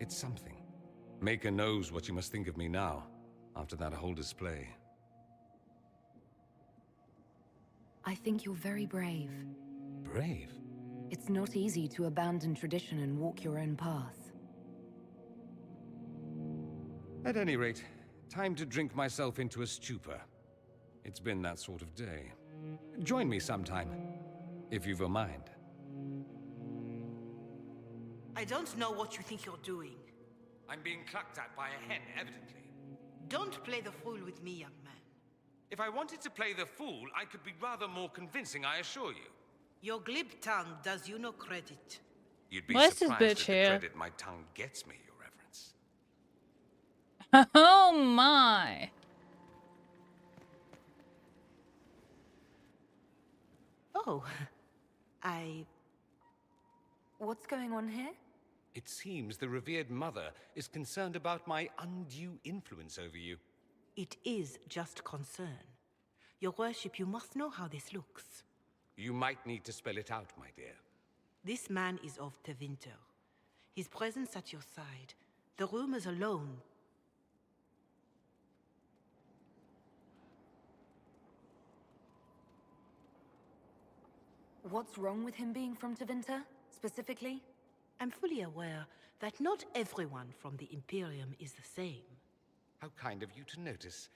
it's something. Maker knows what you must think of me now, after that whole display. I think you're very brave. Brave? It's not easy to abandon tradition and walk your own path. At any rate, time to drink myself into a stupor. It's been that sort of day. Join me sometime, if you've a mind. I don't know what you think you're doing. I'm being clucked at by a hen, evidently. Don't play the fool with me, young man. If I wanted to play the fool, I could be rather more convincing, I assure you. Your glib tongue does you no credit. You'd be Where's this surprised bitch at the here? credit my tongue gets me, Your Reverence. Oh my. Oh, What's going on here? It seems the revered mother is concerned about my undue influence over you. It is just concern. Your worship, you must know how this looks. You might need to spell it out, my dear. This man is of Tevinter. His presence at your side, the rumors alone. What's wrong with him being from Tevinter? specifically? I'm fully aware that not everyone from the Imperium is the same. How kind of you to notice.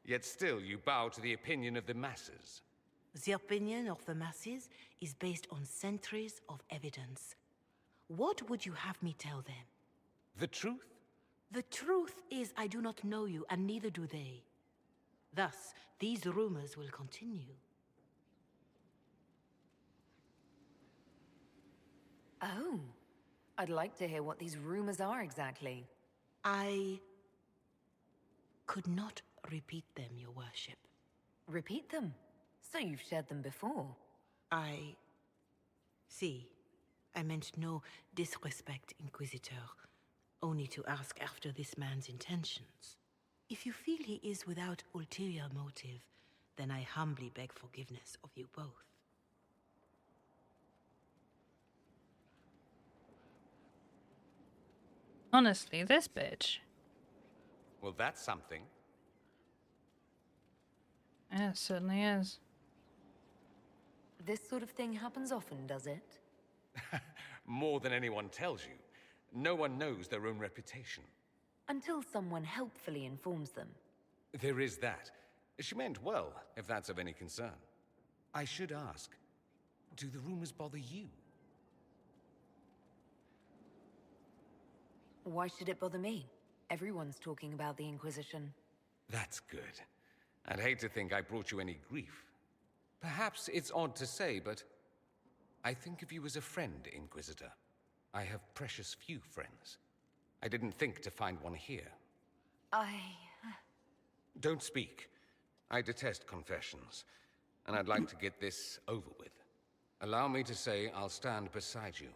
Yet still you bow to the opinion of the masses. The opinion of the masses is based on centuries of evidence. What would you have me tell them? The truth? The truth is I do not know you, and neither do they. Thus, these rumors will continue. Oh. I'd like to hear what these rumors are exactly. I could not repeat them, Your Worship. Repeat them? So you've shared them before? See, I meant no disrespect, Inquisitor. Only to ask after this man's intentions. If you feel he is without ulterior motive, then I humbly beg forgiveness of you both. Honestly, this bitch. Well, that's something. Yeah, it certainly is. This sort of thing happens often, does it? More than anyone tells you. No one knows their own reputation. Until someone helpfully informs them. There is that. She meant well, if that's of any concern. I should ask, do the rumors bother you? Why should it bother me? Everyone's talking about the Inquisition. That's good. I'd hate to think I brought you any grief. Perhaps it's odd to say, but I think of you as a friend, Inquisitor. I have precious few friends. I didn't think to find one here. Don't speak. I detest confessions, and I'd like to get this over with. Allow me to say I'll stand beside you,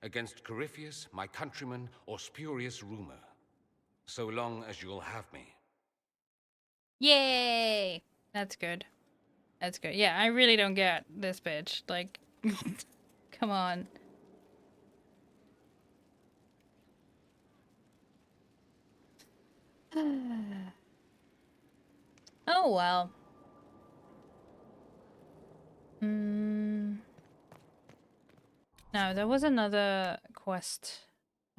against Corypheus, my countrymen, or spurious rumor, so long as you'll have me. Yay! That's good. That's good. Yeah, I really don't get this bitch. Like, come on. Oh well. Now, there was another quest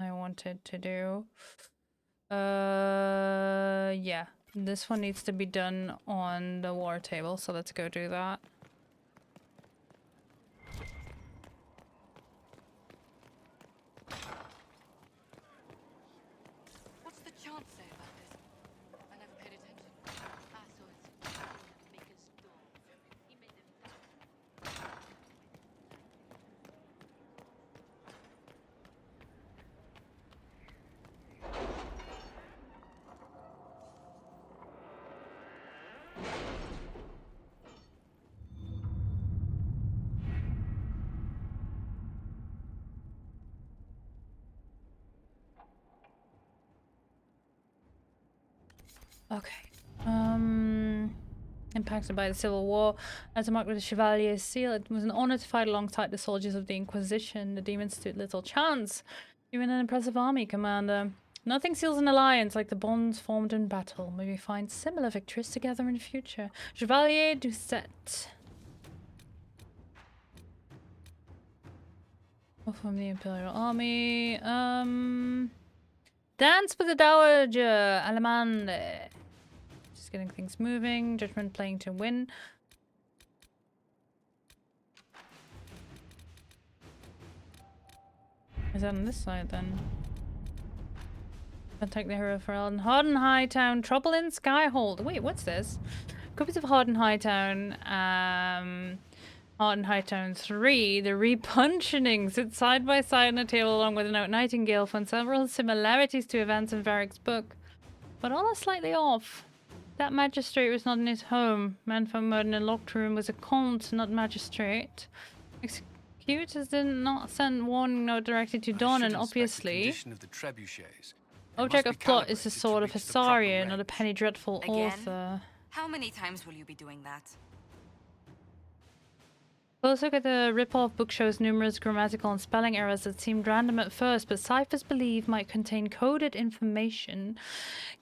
I wanted to do. Yeah. This one needs to be done on the war table, so let's go do that. What's the chant say about this? I never paid attention. Ah, so it's Maker's door. He made them. Okay. Impacted by the Civil War. As a mark with the Chevalier's seal, it was an honor to fight alongside the soldiers of the Inquisition. The demons stood little chance. Even an impressive army, Commander. Nothing seals an alliance like the bonds formed in battle. May we find similar victories together in the future. Chevalier Doucet. From the Imperial Army. Dance with the Dowager Allemande. Just getting things moving. Judgment playing to win. Is that on this side then? Contact the hero for Elden. Harden Hightown. Trouble in Skyhold. Wait, what's this? Copies of Harden Hightown. Harden Hightown 3. The Repuntioning sit side by side on a table along with a note. Nightingale found several similarities to events in Varric's book, but all are slightly off. That magistrate was not in his home. Man found murdered in a locked room was a comte, not magistrate. Executors did not send warning note directly to Dawn, and obviously Of the trebuchets. object of plot is the sword of Hisaria, not a penny dreadful Again? author. How many times will you be doing that? Close look at the rip-off book shows numerous grammatical and spelling errors that seemed random at first, but ciphers believe might contain coded information.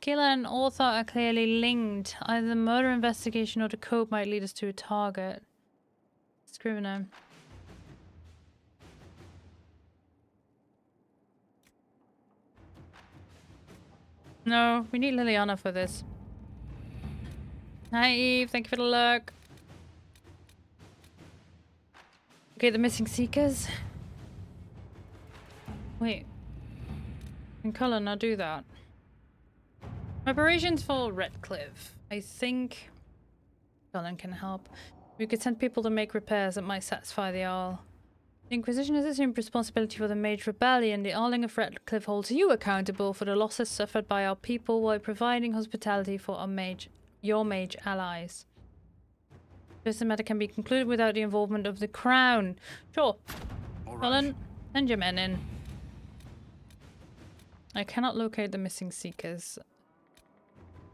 Killer and author are clearly linked. Either the murder investigation or the code might lead us to a target. Scrivener. No, we need Liliana for this. Hi Eve, thank you for the lurk. Okay, the missing seekers. Wait. Can Cullen not do that? Preparations for Redcliffe. I think Cullen can help. We could send people to make repairs that might satisfy the Arl. The Inquisition has assumed responsibility for the Mage Rebellion. The Arling of Redcliffe holds you accountable for the losses suffered by our people while providing hospitality for your mage allies. This matter can be concluded without the involvement of the Crown. Sure. Cullen, send your men in. I cannot locate the missing seekers.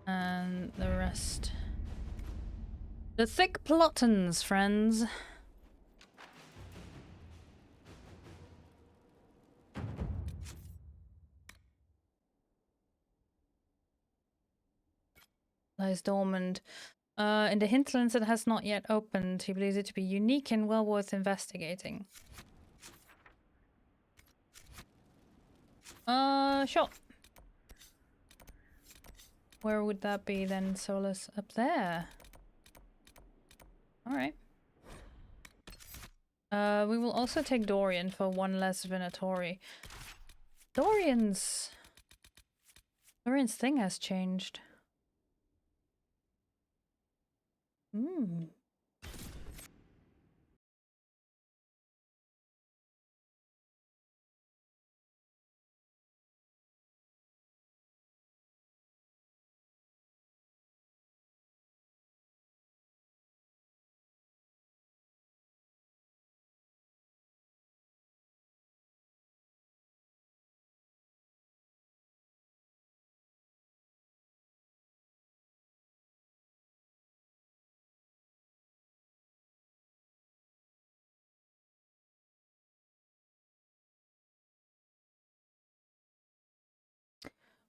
And the rest. The thick plottons, friends. Lies dormant. In the hinterlands it has not yet opened. He believes it to be unique and well worth investigating. Sure. Where would that be then, Solus? Up there. Alright. We will also take Dorian for one less Venatori. Dorian's thing has changed. Hmm.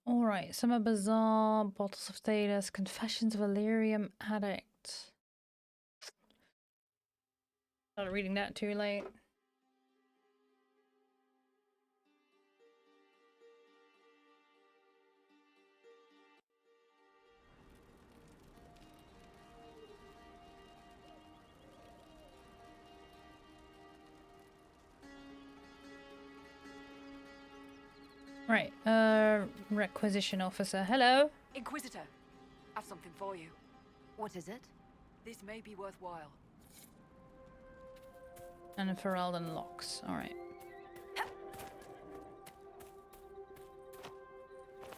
Alright, Summer Bazaar, Bottles of Thedas, Confessions of a Lyrium Addict. Started reading that too late. Right, requisition officer, hello. Inquisitor, I've something for you. What is it? This may be worthwhile. And Ferelden locks, alright.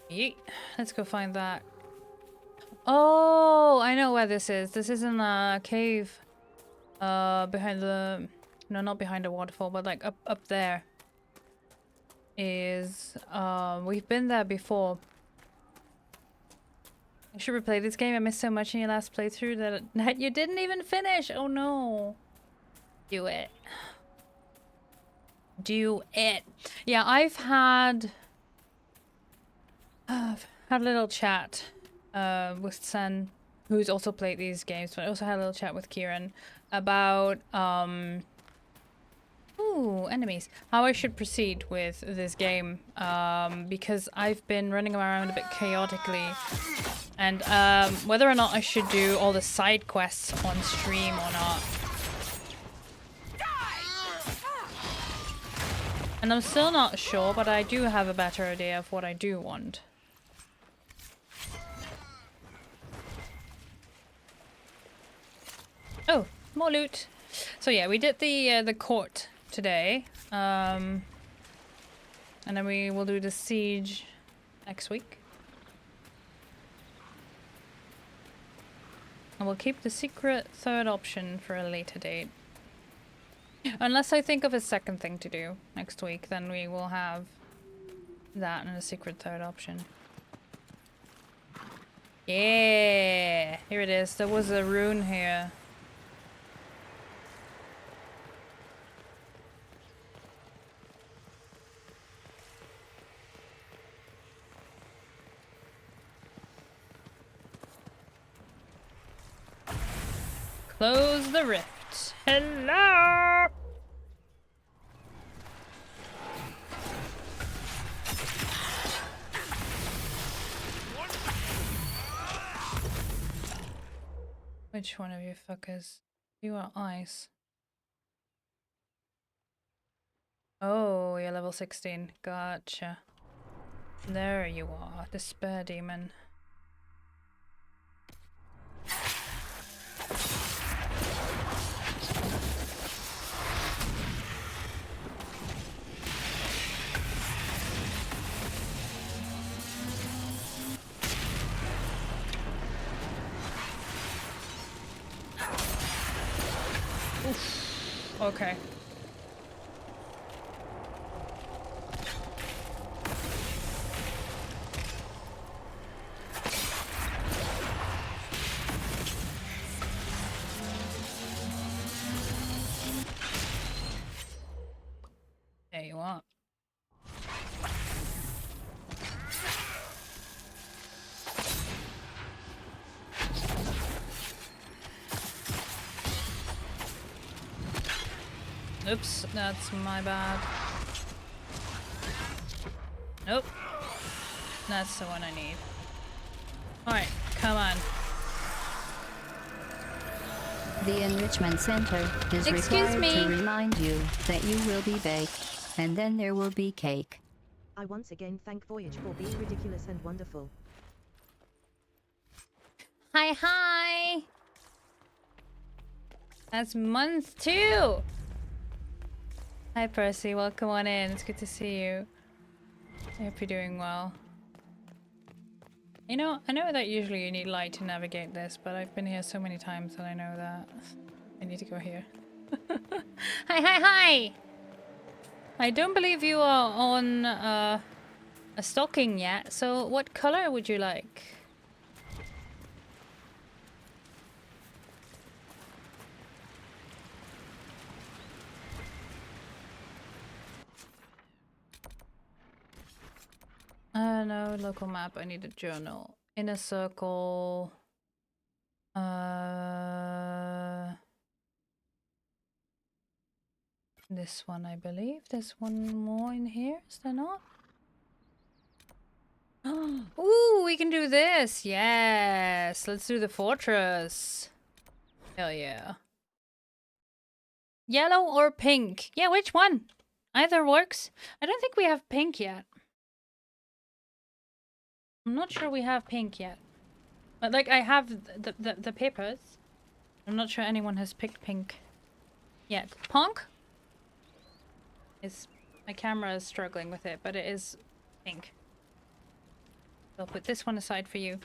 Yeet, let's go find that. Oh, I know where this is. This is in a cave. Behind the... No, not behind the waterfall, but like up there. Is we've been there before. I should replay this game. I missed so much in your last playthrough that you didn't even finish. Oh no. Do it. Do it. Yeah, I've had a little chat with Sen, who's also played these games, but I also had a little chat with Kieran about enemies. How I should proceed with this game, because I've been running around a bit chaotically, and whether or not I should do all the side quests on stream or not. And I'm still not sure, but I do have a better idea of what I do want. Oh, more loot. So yeah, we did the court today, and then we will do the siege next week, and we'll keep the secret third option for a later date, unless I think of a second thing to do next week. Then we will have that and a secret third option. Yeah, here it is. There was a rune here. Close the rift. Hello! Which one of you fuckers? You are ice. Oh, you're level 16. Gotcha. There you are, the spare demon. Oof. Okay. There you are. Oops, that's my bad. Nope. That's the one I need. Alright, come on. The Enrichment Center is required to remind you that you will be baked, and then there will be cake. I once again thank Voyage for being ridiculous and wonderful. Hi, hi! That's month 2! Hi, Percy. Welcome on in. It's good to see you. I hope you're doing well. You know, I know that usually you need light to navigate this, but I've been here so many times that I know that I need to go here. Hi, hi, hi! I don't believe you are on a stocking yet, so what color would you like? No, local map. I need a journal. Inner circle. This one, I believe. There's one more in here, is there not? Ooh, we can do this. Yes, let's do the fortress. Hell yeah. Yellow or pink? Yeah, which one? Either works. I don't think we have pink yet. I'm not sure we have pink yet. But like, I have the papers. I'm not sure anyone has picked pink yet. Punk? My camera is struggling with it, but it is pink. I'll put this one aside for you.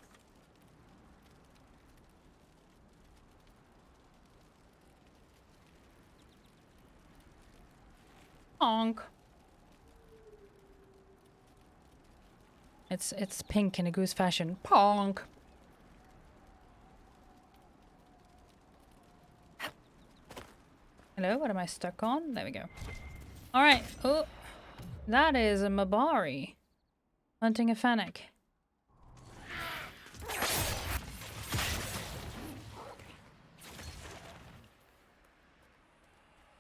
Honk. It's pink in a goose fashion. Ponk. Hello, what am I stuck on? There we go. Alright. Oh, that is a Mabari. Hunting a Fennec.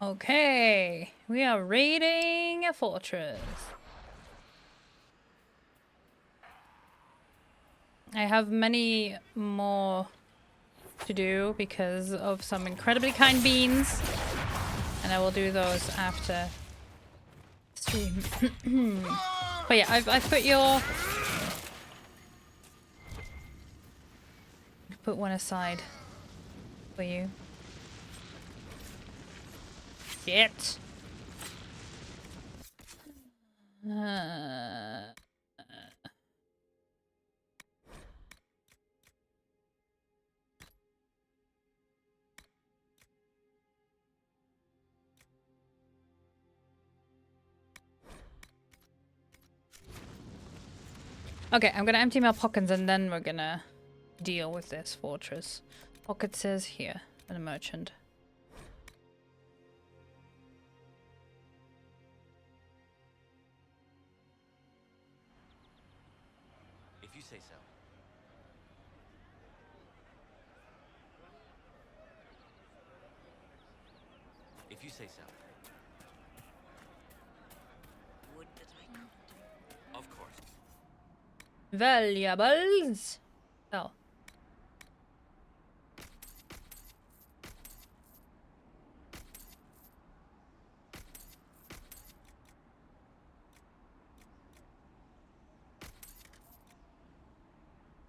Okay. We are raiding a fortress. I have many more to do because of some incredibly kind beans. And I will do those after stream. But yeah, I've put your... Put one aside for you. Shit. Okay, I'm gonna empty my pockets and then we're gonna deal with this fortress. Pocket says here, and a merchant. If you say so. If you say so. Would that I could. Of course. Valuables. Oh.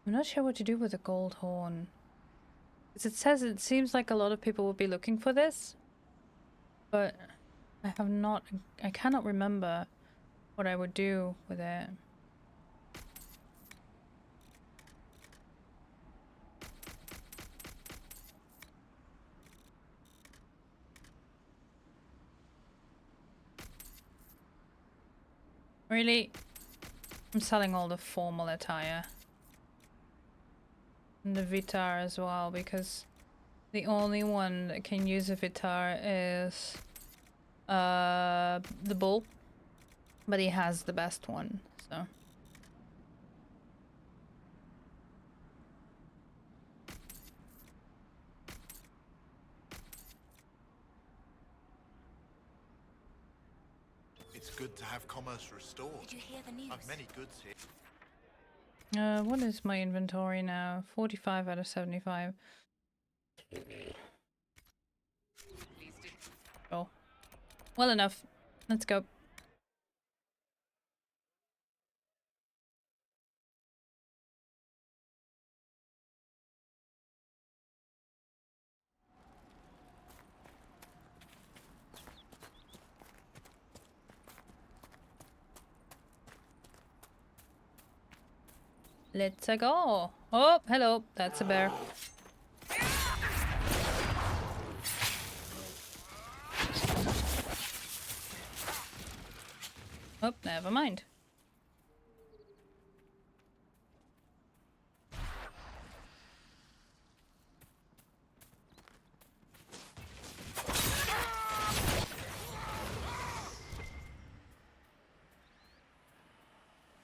I'm not sure what to do with the gold horn. Because it seems like a lot of people would be looking for this. But I cannot remember what I would do with it. Really? I'm selling all the formal attire. And the Vitar as well, because the only one that can use a Vitar is the bull. But he has the best one, so. It's good to have commerce restored. Did you hear the news? I've many goods here. What is my inventory now? 45 out of 75. Oh. Well enough. Let's go. Let's go. Oh, hello. That's a bear. Oh, never mind.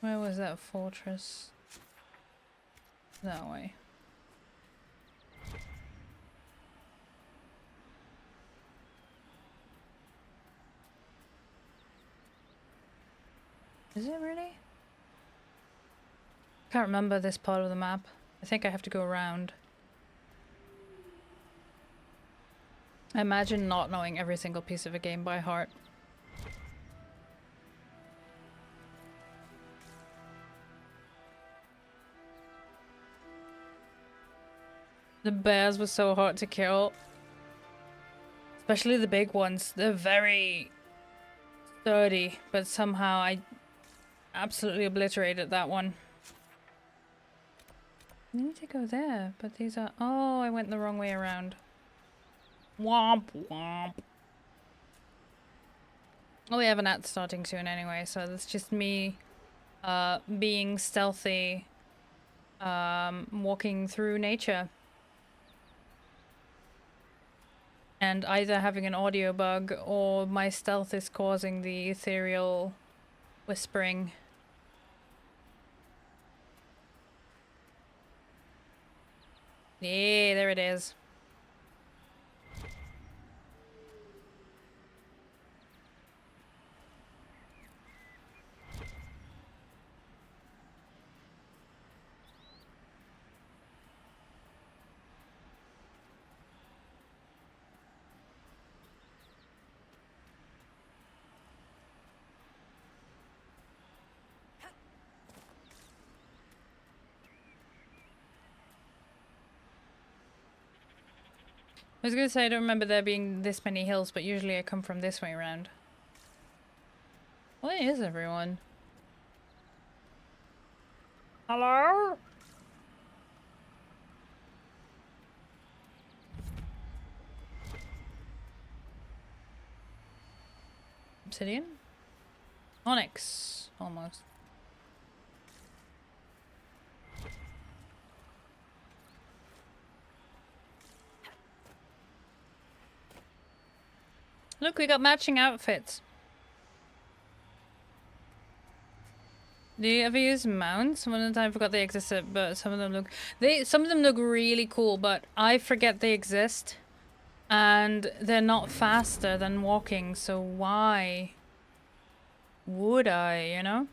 Where was that fortress? That way. Is it really? Can't remember this part of the map. I think I have to go around. I imagine not knowing every single piece of a game by heart. The bears were so hard to kill. Especially the big ones. They're very sturdy, but somehow I absolutely obliterated that one. I need to go there, but these are... Oh, I went the wrong way around. Womp womp. Oh, we have an ad starting soon anyway, so that's just me being stealthy, walking through nature. And either having an audio bug or my stealth is causing the ethereal whispering. Yeah, there it is. I was gonna say I don't remember there being this many hills, but usually I come from this way around. Where is everyone? Hello? Obsidian? Onyx, almost. Look, we got matching outfits. Do you ever use mounts? Some of the time I forgot they existed, but some of them look really cool, but I forget they exist. And they're not faster than walking, so why would I, you know?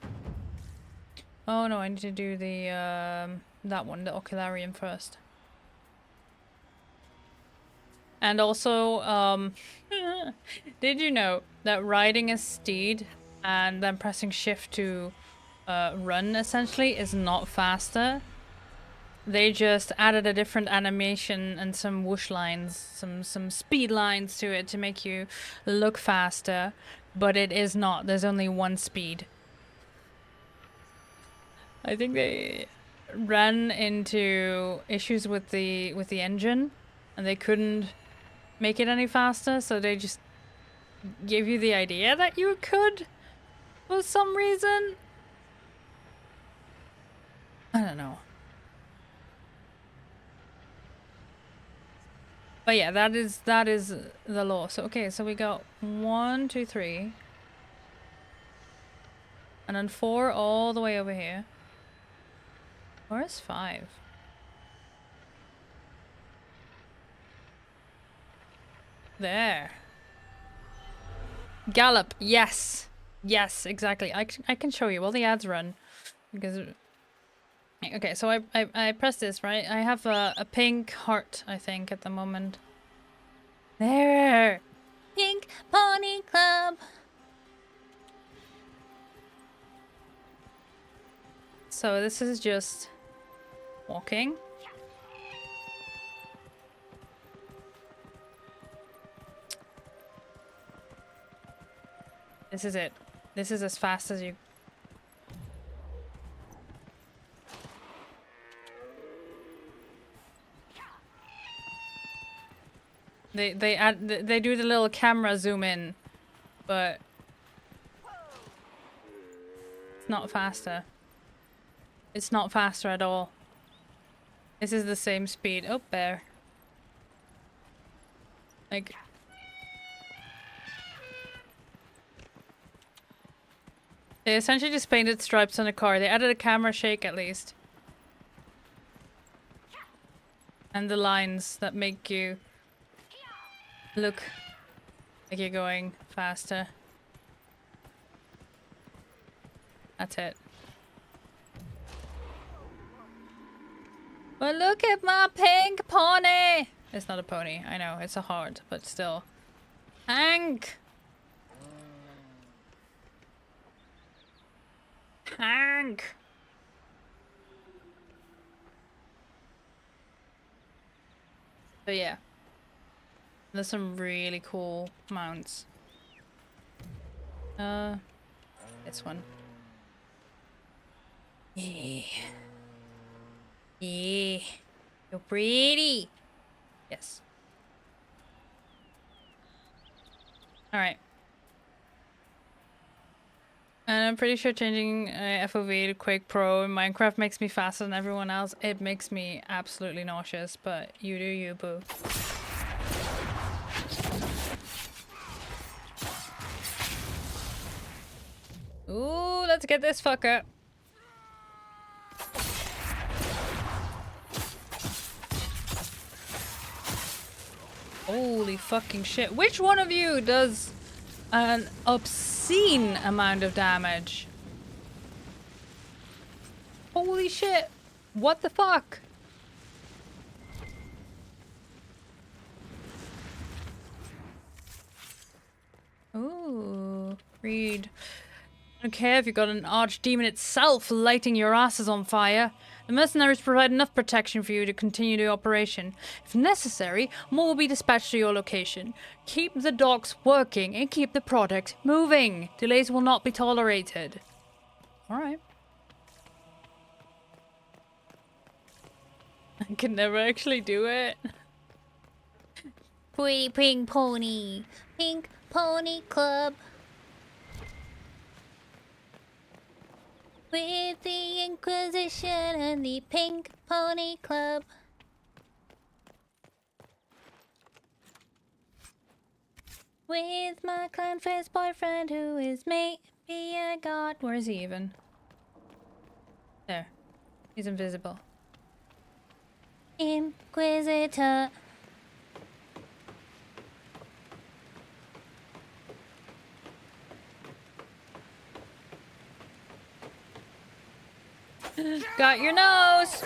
Oh no, I need to do the that one, the Ocularium first. And also, did you know that riding a steed and then pressing shift to run essentially is not faster they just added a different animation and some whoosh lines, some speed lines to it to make you look faster, but it is not. There's only one speed. I think they ran into issues with the engine and they couldn't make it any faster, so they just gave you the idea that you could for some reason. I don't know. But yeah, that is the law. So okay, so we got 1, 2, 3. And then 4 all the way over here. Where's 5? There. Gallop, yes. Yes, exactly. I can show you while the ads run. Because... Okay, so I press this, right? I have a pink heart, I think, at the moment. There! Pink Pony Club! So this is just walking. This is it. This is as fast as you... They do the little camera zoom in, but it's not faster. It's not faster at all. This is the same speed. Oh, there. Like... They essentially just painted stripes on the car. They added a camera shake at least. And the lines that make you look like you're going faster. That's it. But look at my pink pony! It's not a pony, I know, it's a heart, but still. Hank! Hank! So yeah. There's some really cool mounts. This one. Yeah. Yeah. You're pretty. Yes. Alright. And I'm pretty sure changing FOV to Quake Pro in Minecraft makes me faster than everyone else. It makes me absolutely nauseous, but you do you, boo. Ooh, let's get this fucker. Holy fucking shit. Which one of you does an obscene amount of damage? Holy shit. What the fuck? Ooh, read. I don't care if you've got an archdemon itself lighting your asses on fire. The mercenaries provide enough protection for you to continue the operation. If necessary, more will be dispatched to your location. Keep the docks working and keep the product moving. Delays will not be tolerated. Alright. I can never actually do it. Pretty pink pony. Pink Pony Club. With the Inquisition and the Pink Pony Club. With my clown-faced boyfriend who is maybe a god. Where is he even? There. He's invisible. Inquisitor. Got your nose!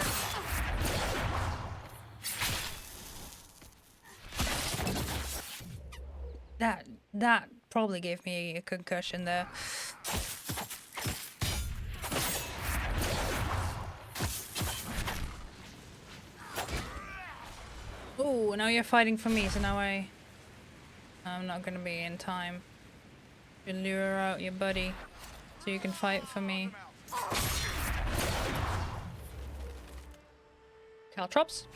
That probably gave me a concussion there. Oh, now you're fighting for me, so now I'm not gonna be in time. You lure out your buddy so you can fight for me. Caltrops.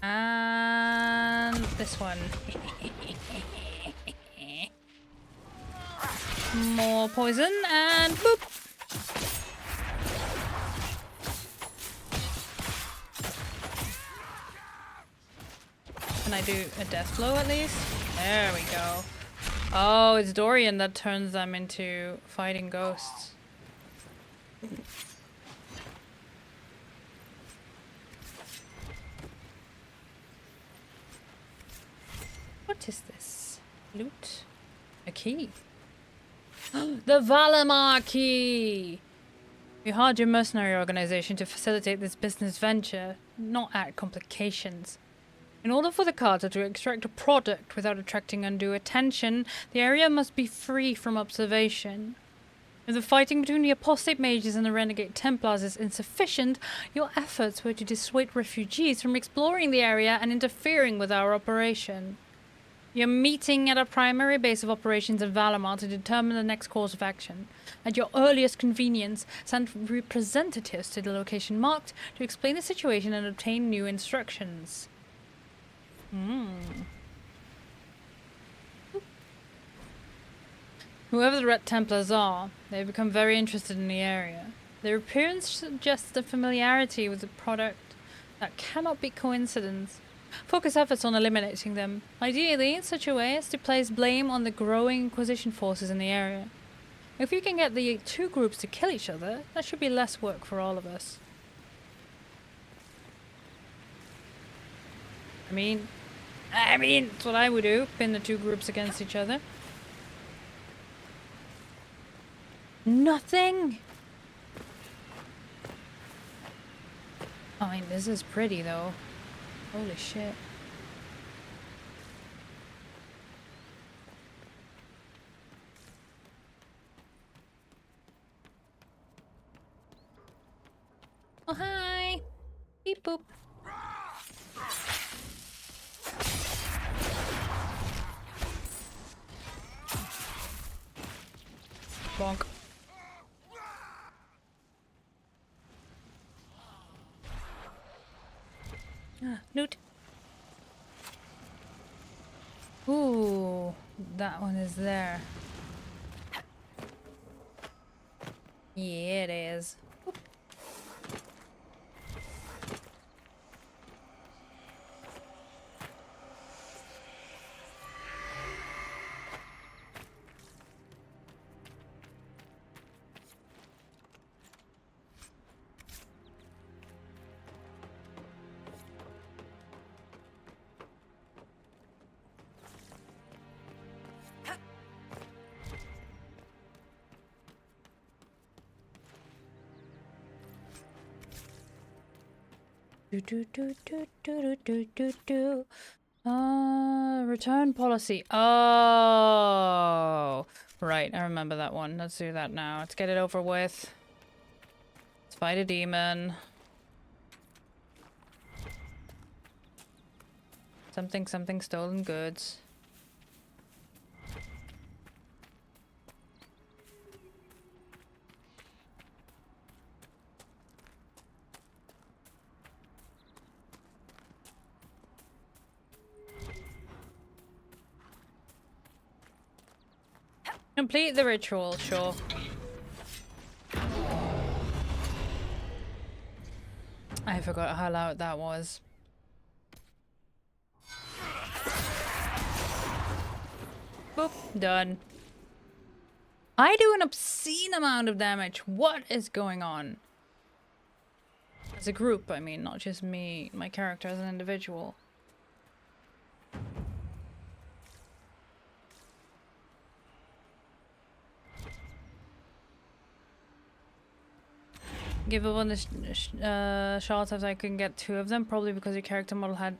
And this one. More poison and boop. Can I do a death blow at least? There we go. Oh, it's Dorian that turns them into fighting ghosts. What is this? Loot? A key? The Valamar key! You hired your mercenary organization to facilitate this business venture, not add complications. In order for the Carter to extract a product without attracting undue attention, the area must be free from observation. If the fighting between the apostate mages and the renegade Templars is insufficient, your efforts were to dissuade refugees from exploring the area and interfering with our operation. You're meeting at a primary base of operations in Valamar to determine the next course of action. At your earliest convenience, send representatives to the location marked to explain the situation and obtain new instructions. Whoever the Red Templars are, they've become very interested in the area. Their appearance suggests a familiarity with the product that cannot be coincidence. Focus efforts on eliminating them, ideally in such a way as to place blame on the growing Inquisition forces in the area. If you can get the two groups to kill each other, that should be less work for all of us. I mean, that's what I would do, pin the two groups against each other. Nothing? I mean, this is pretty though. Holy shit. Oh, hi. Beep boop. Bonk. Loot. Ooh, that one is there. Yeah, it is. Oop. Return policy. Oh, right. I remember that one. Let's do that now. Let's get it over with. Let's fight a demon. Something stolen goods. Complete the ritual, sure. I forgot how loud that was. Boop, done. I do an obscene amount of damage. What is going on? As a group, I mean, not just me, my character as an individual. Give up on the shots as I can get 2 of them, probably because your character model had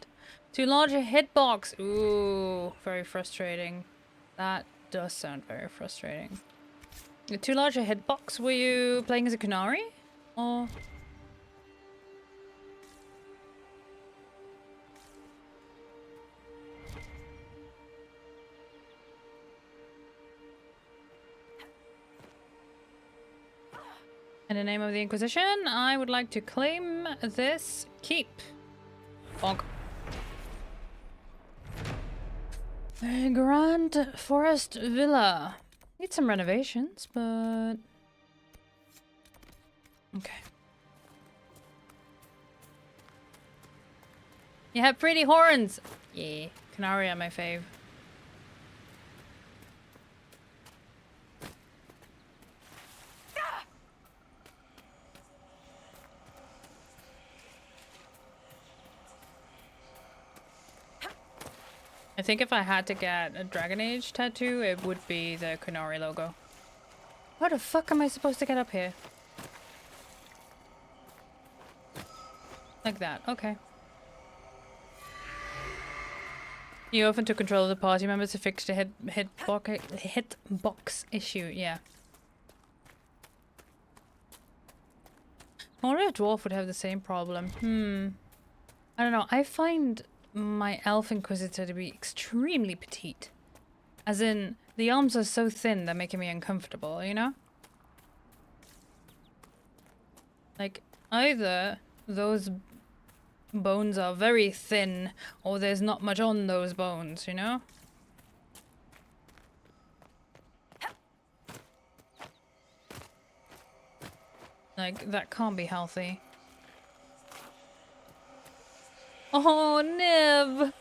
too large a hitbox. Ooh, very frustrating. That does sound very frustrating. Too large a hitbox? Were you playing as a Canary? Or... In the name of the Inquisition, I would like to claim this keep. Bonk. A Grand Forest Villa. Need some renovations, but... Okay. You have pretty horns! Yeah, Canaria, my fave. I think if I had to get a Dragon Age tattoo, it would be the Kunari logo. How the fuck am I supposed to get up here? Like that, okay. You often took control of the party members to fix the hitbox issue, yeah. I wonder if Dwarf would have the same problem. I don't know, I find my Elf Inquisitor to be extremely petite. As in, the arms are so thin they're making me uncomfortable, you know? Like, either those bones are very thin, or there's not much on those bones, you know? Like, that can't be healthy. Oh, Nib!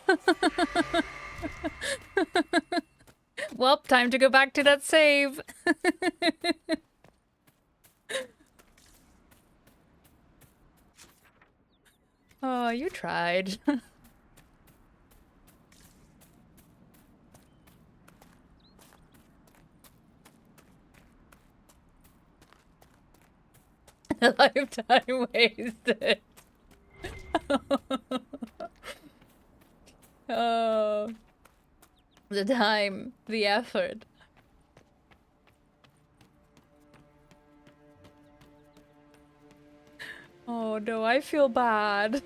Well, time to go back to that save. Oh, you tried. A lifetime wasted. Oh, the time, the effort. Oh no, I feel bad.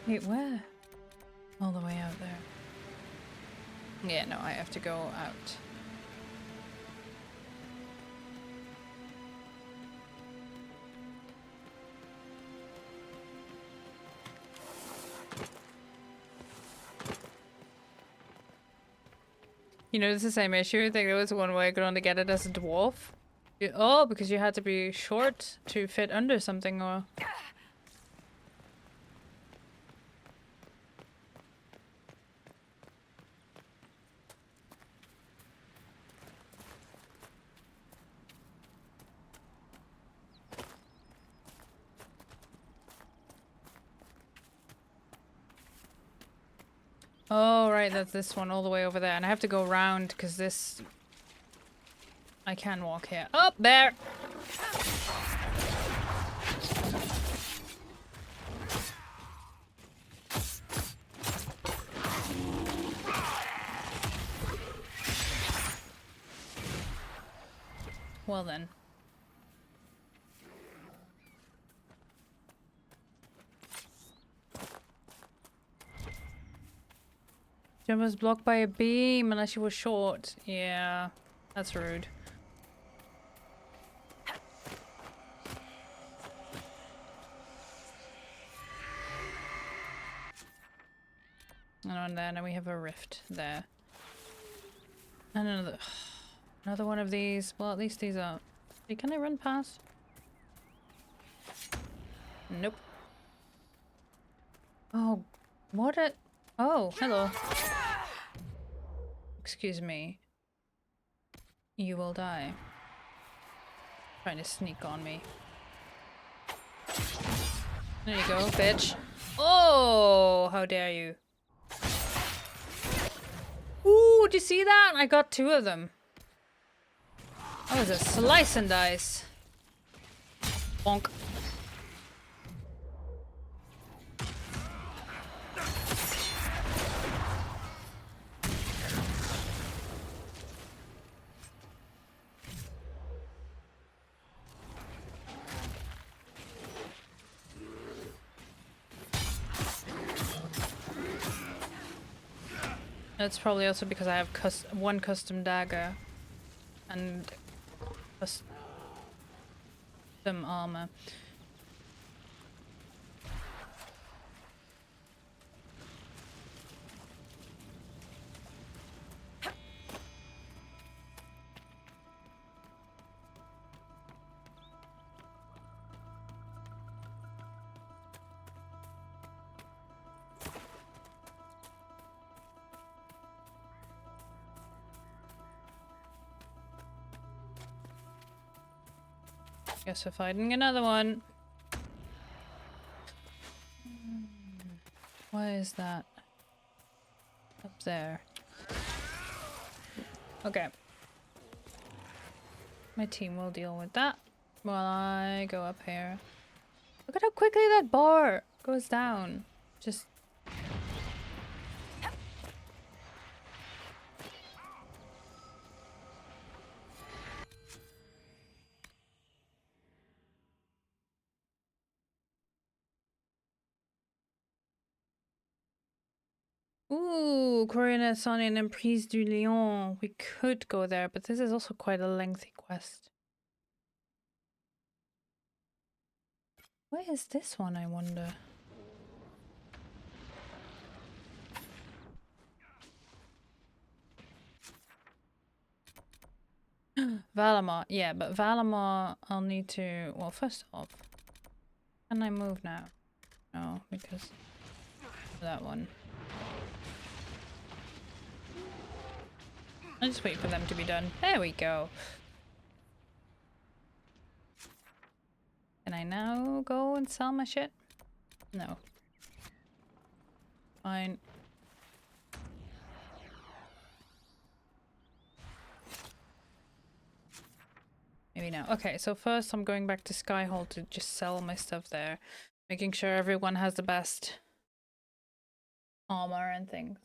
Wait, where? All the way out there. Yeah, no, I have to go out. You know, it's the same issue. I think there was one way I could only get it as a dwarf. Oh, because you had to be short to fit under something, or... Oh, right, that's this one all the way over there. And I have to go around because this... I can walk here. Oh, bear! Well then. Jump was blocked by a beam unless you were short. Yeah, that's rude. And then we have a rift there. And another one of these. Well, at least these are... Can I run past? Nope. Oh, what a... Oh, hello. Excuse me. You will die. Trying to sneak on me. There you go, bitch. Oh, how dare you. Ooh, did you see that? I got two of them. That was a slice and dice. Bonk. That's probably also because I have one custom dagger. And Custom armor. Guess we're fighting another one. Why is that up there? Okay. My team will deal with that while I go up here. Look at how quickly that bar goes down. Just... Ooh, Corina Sonny and Emprise du Lion. We could go there, but this is also quite a lengthy quest. Where is this one, I wonder? Valamar. Yeah, but Valamar, I'll need to... Well, first off, can I move now? No, because that one. I'll just wait for them to be done. There we go. Can I now go and sell my shit? No. Fine. Maybe now. Okay, so first I'm going back to Skyhold to just sell my stuff there. Making sure everyone has the best armor and things.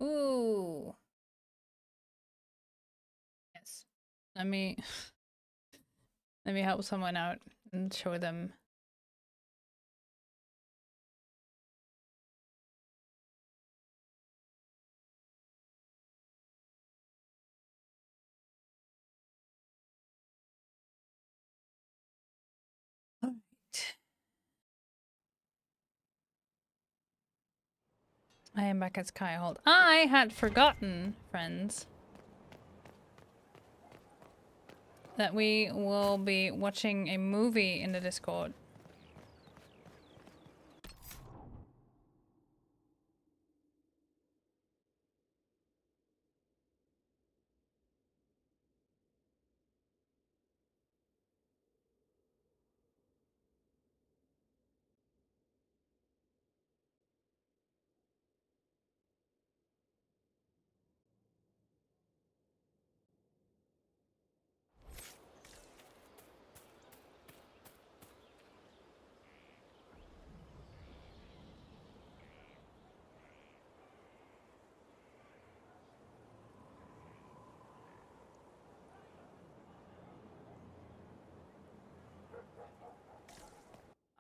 Ooh. Yes. Let me help someone out and show them. All right. I am back at Skyhold. I had forgotten, friends, that we will be watching a movie in the Discord.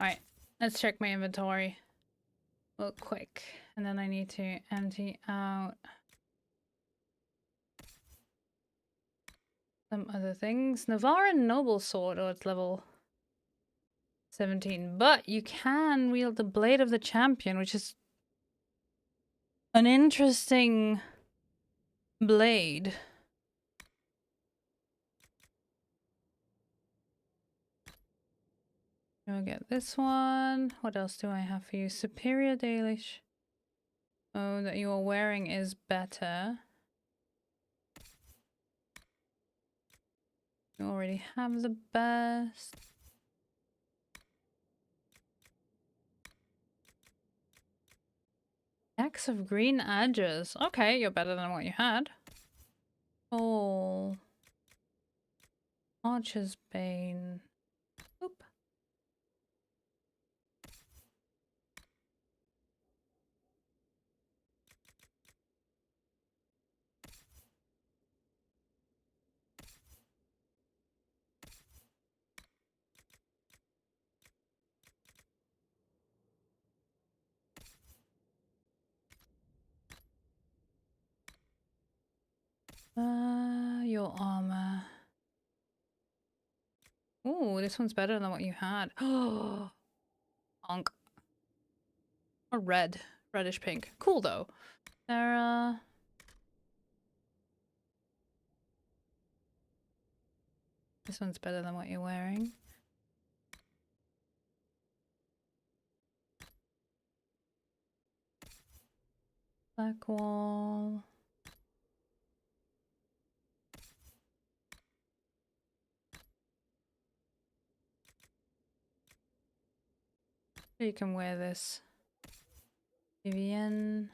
Alright, let's check my inventory real quick. And then I need to empty out some other things. Navaran Noble Sword, oh, it's level 17. But you can wield the Blade of the Champion, which is an interesting blade. I'll get this one. What else do I have for you? Superior Dalish. Oh, that you are wearing is better. You already have the best. Axe of Green Edges. Okay, you're better than what you had. Oh. Archer's Bane. Oop. your armor. Ooh, this one's better than what you had. Oh, honk. Or red. Reddish pink. Cool though. Sarah. This one's better than what you're wearing. Black wall. You can wear this. Vivienne.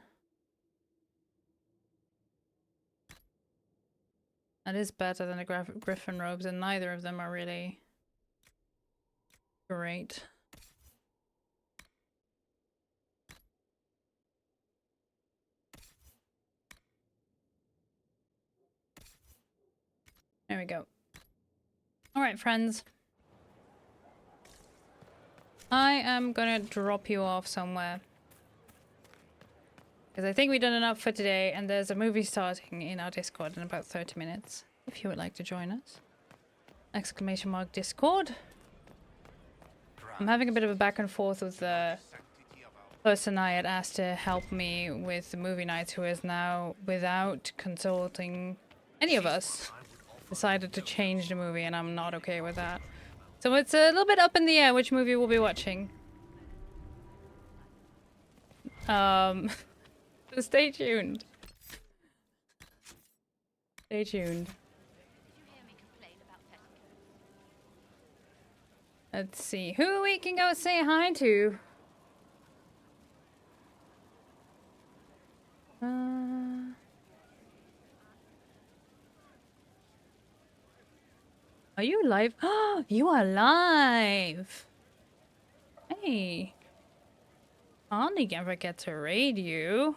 That is better than the Griffin robes, and neither of them are really great. There we go. Alright, friends. I am gonna drop you off somewhere. Because I think we've done enough for today, and there's a movie starting in our Discord in about 30 minutes. If you would like to join us. Exclamation mark Discord. I'm having a bit of a back and forth with the person I had asked to help me with the movie nights, who is now, without consulting any of us, decided to change the movie, and I'm not okay with that. So it's a little bit up in the air which movie we'll be watching. So stay tuned. Stay tuned. Let's see who we can go say hi to. Are you live? Oh, you are live. Hey. I only ever get to raid you.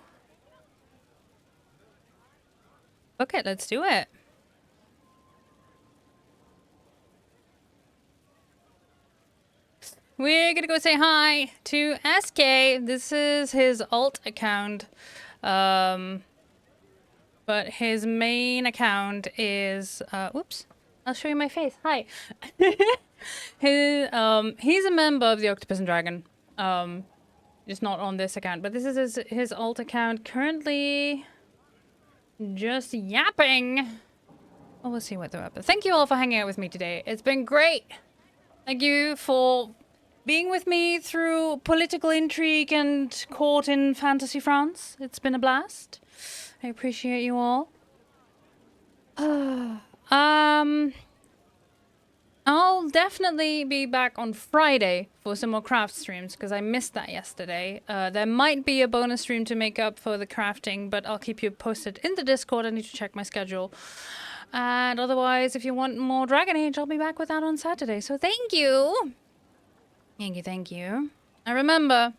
Okay, let's do it. We're gonna go say hi to SK. This is his alt account. But his main account is whoops. I'll show you my face. Hi. He's a member of the Octopus and Dragon. Just not on this account, but this is his alt account. Currently just yapping. Oh, we'll see what they're up to. Thank you all for hanging out with me today. It's been great. Thank you for being with me through political intrigue and court in fantasy France. It's been a blast. I appreciate you all. I'll definitely be back on Friday for some more craft streams because I missed that yesterday. There might be a bonus stream to make up for the crafting, but I'll keep you posted in the Discord. I need to check my schedule. And otherwise, if you want more Dragon Age, I'll be back with that on Saturday. So thank you. Thank you, thank you. And remember,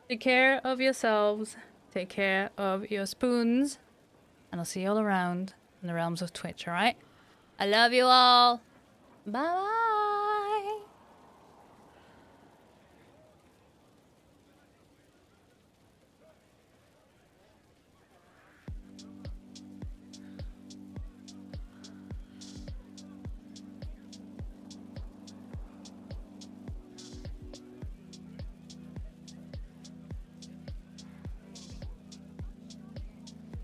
take care of yourselves. Take care of your spoons. And I'll see you all around in the realms of Twitch, alright? I love you all. Bye-bye.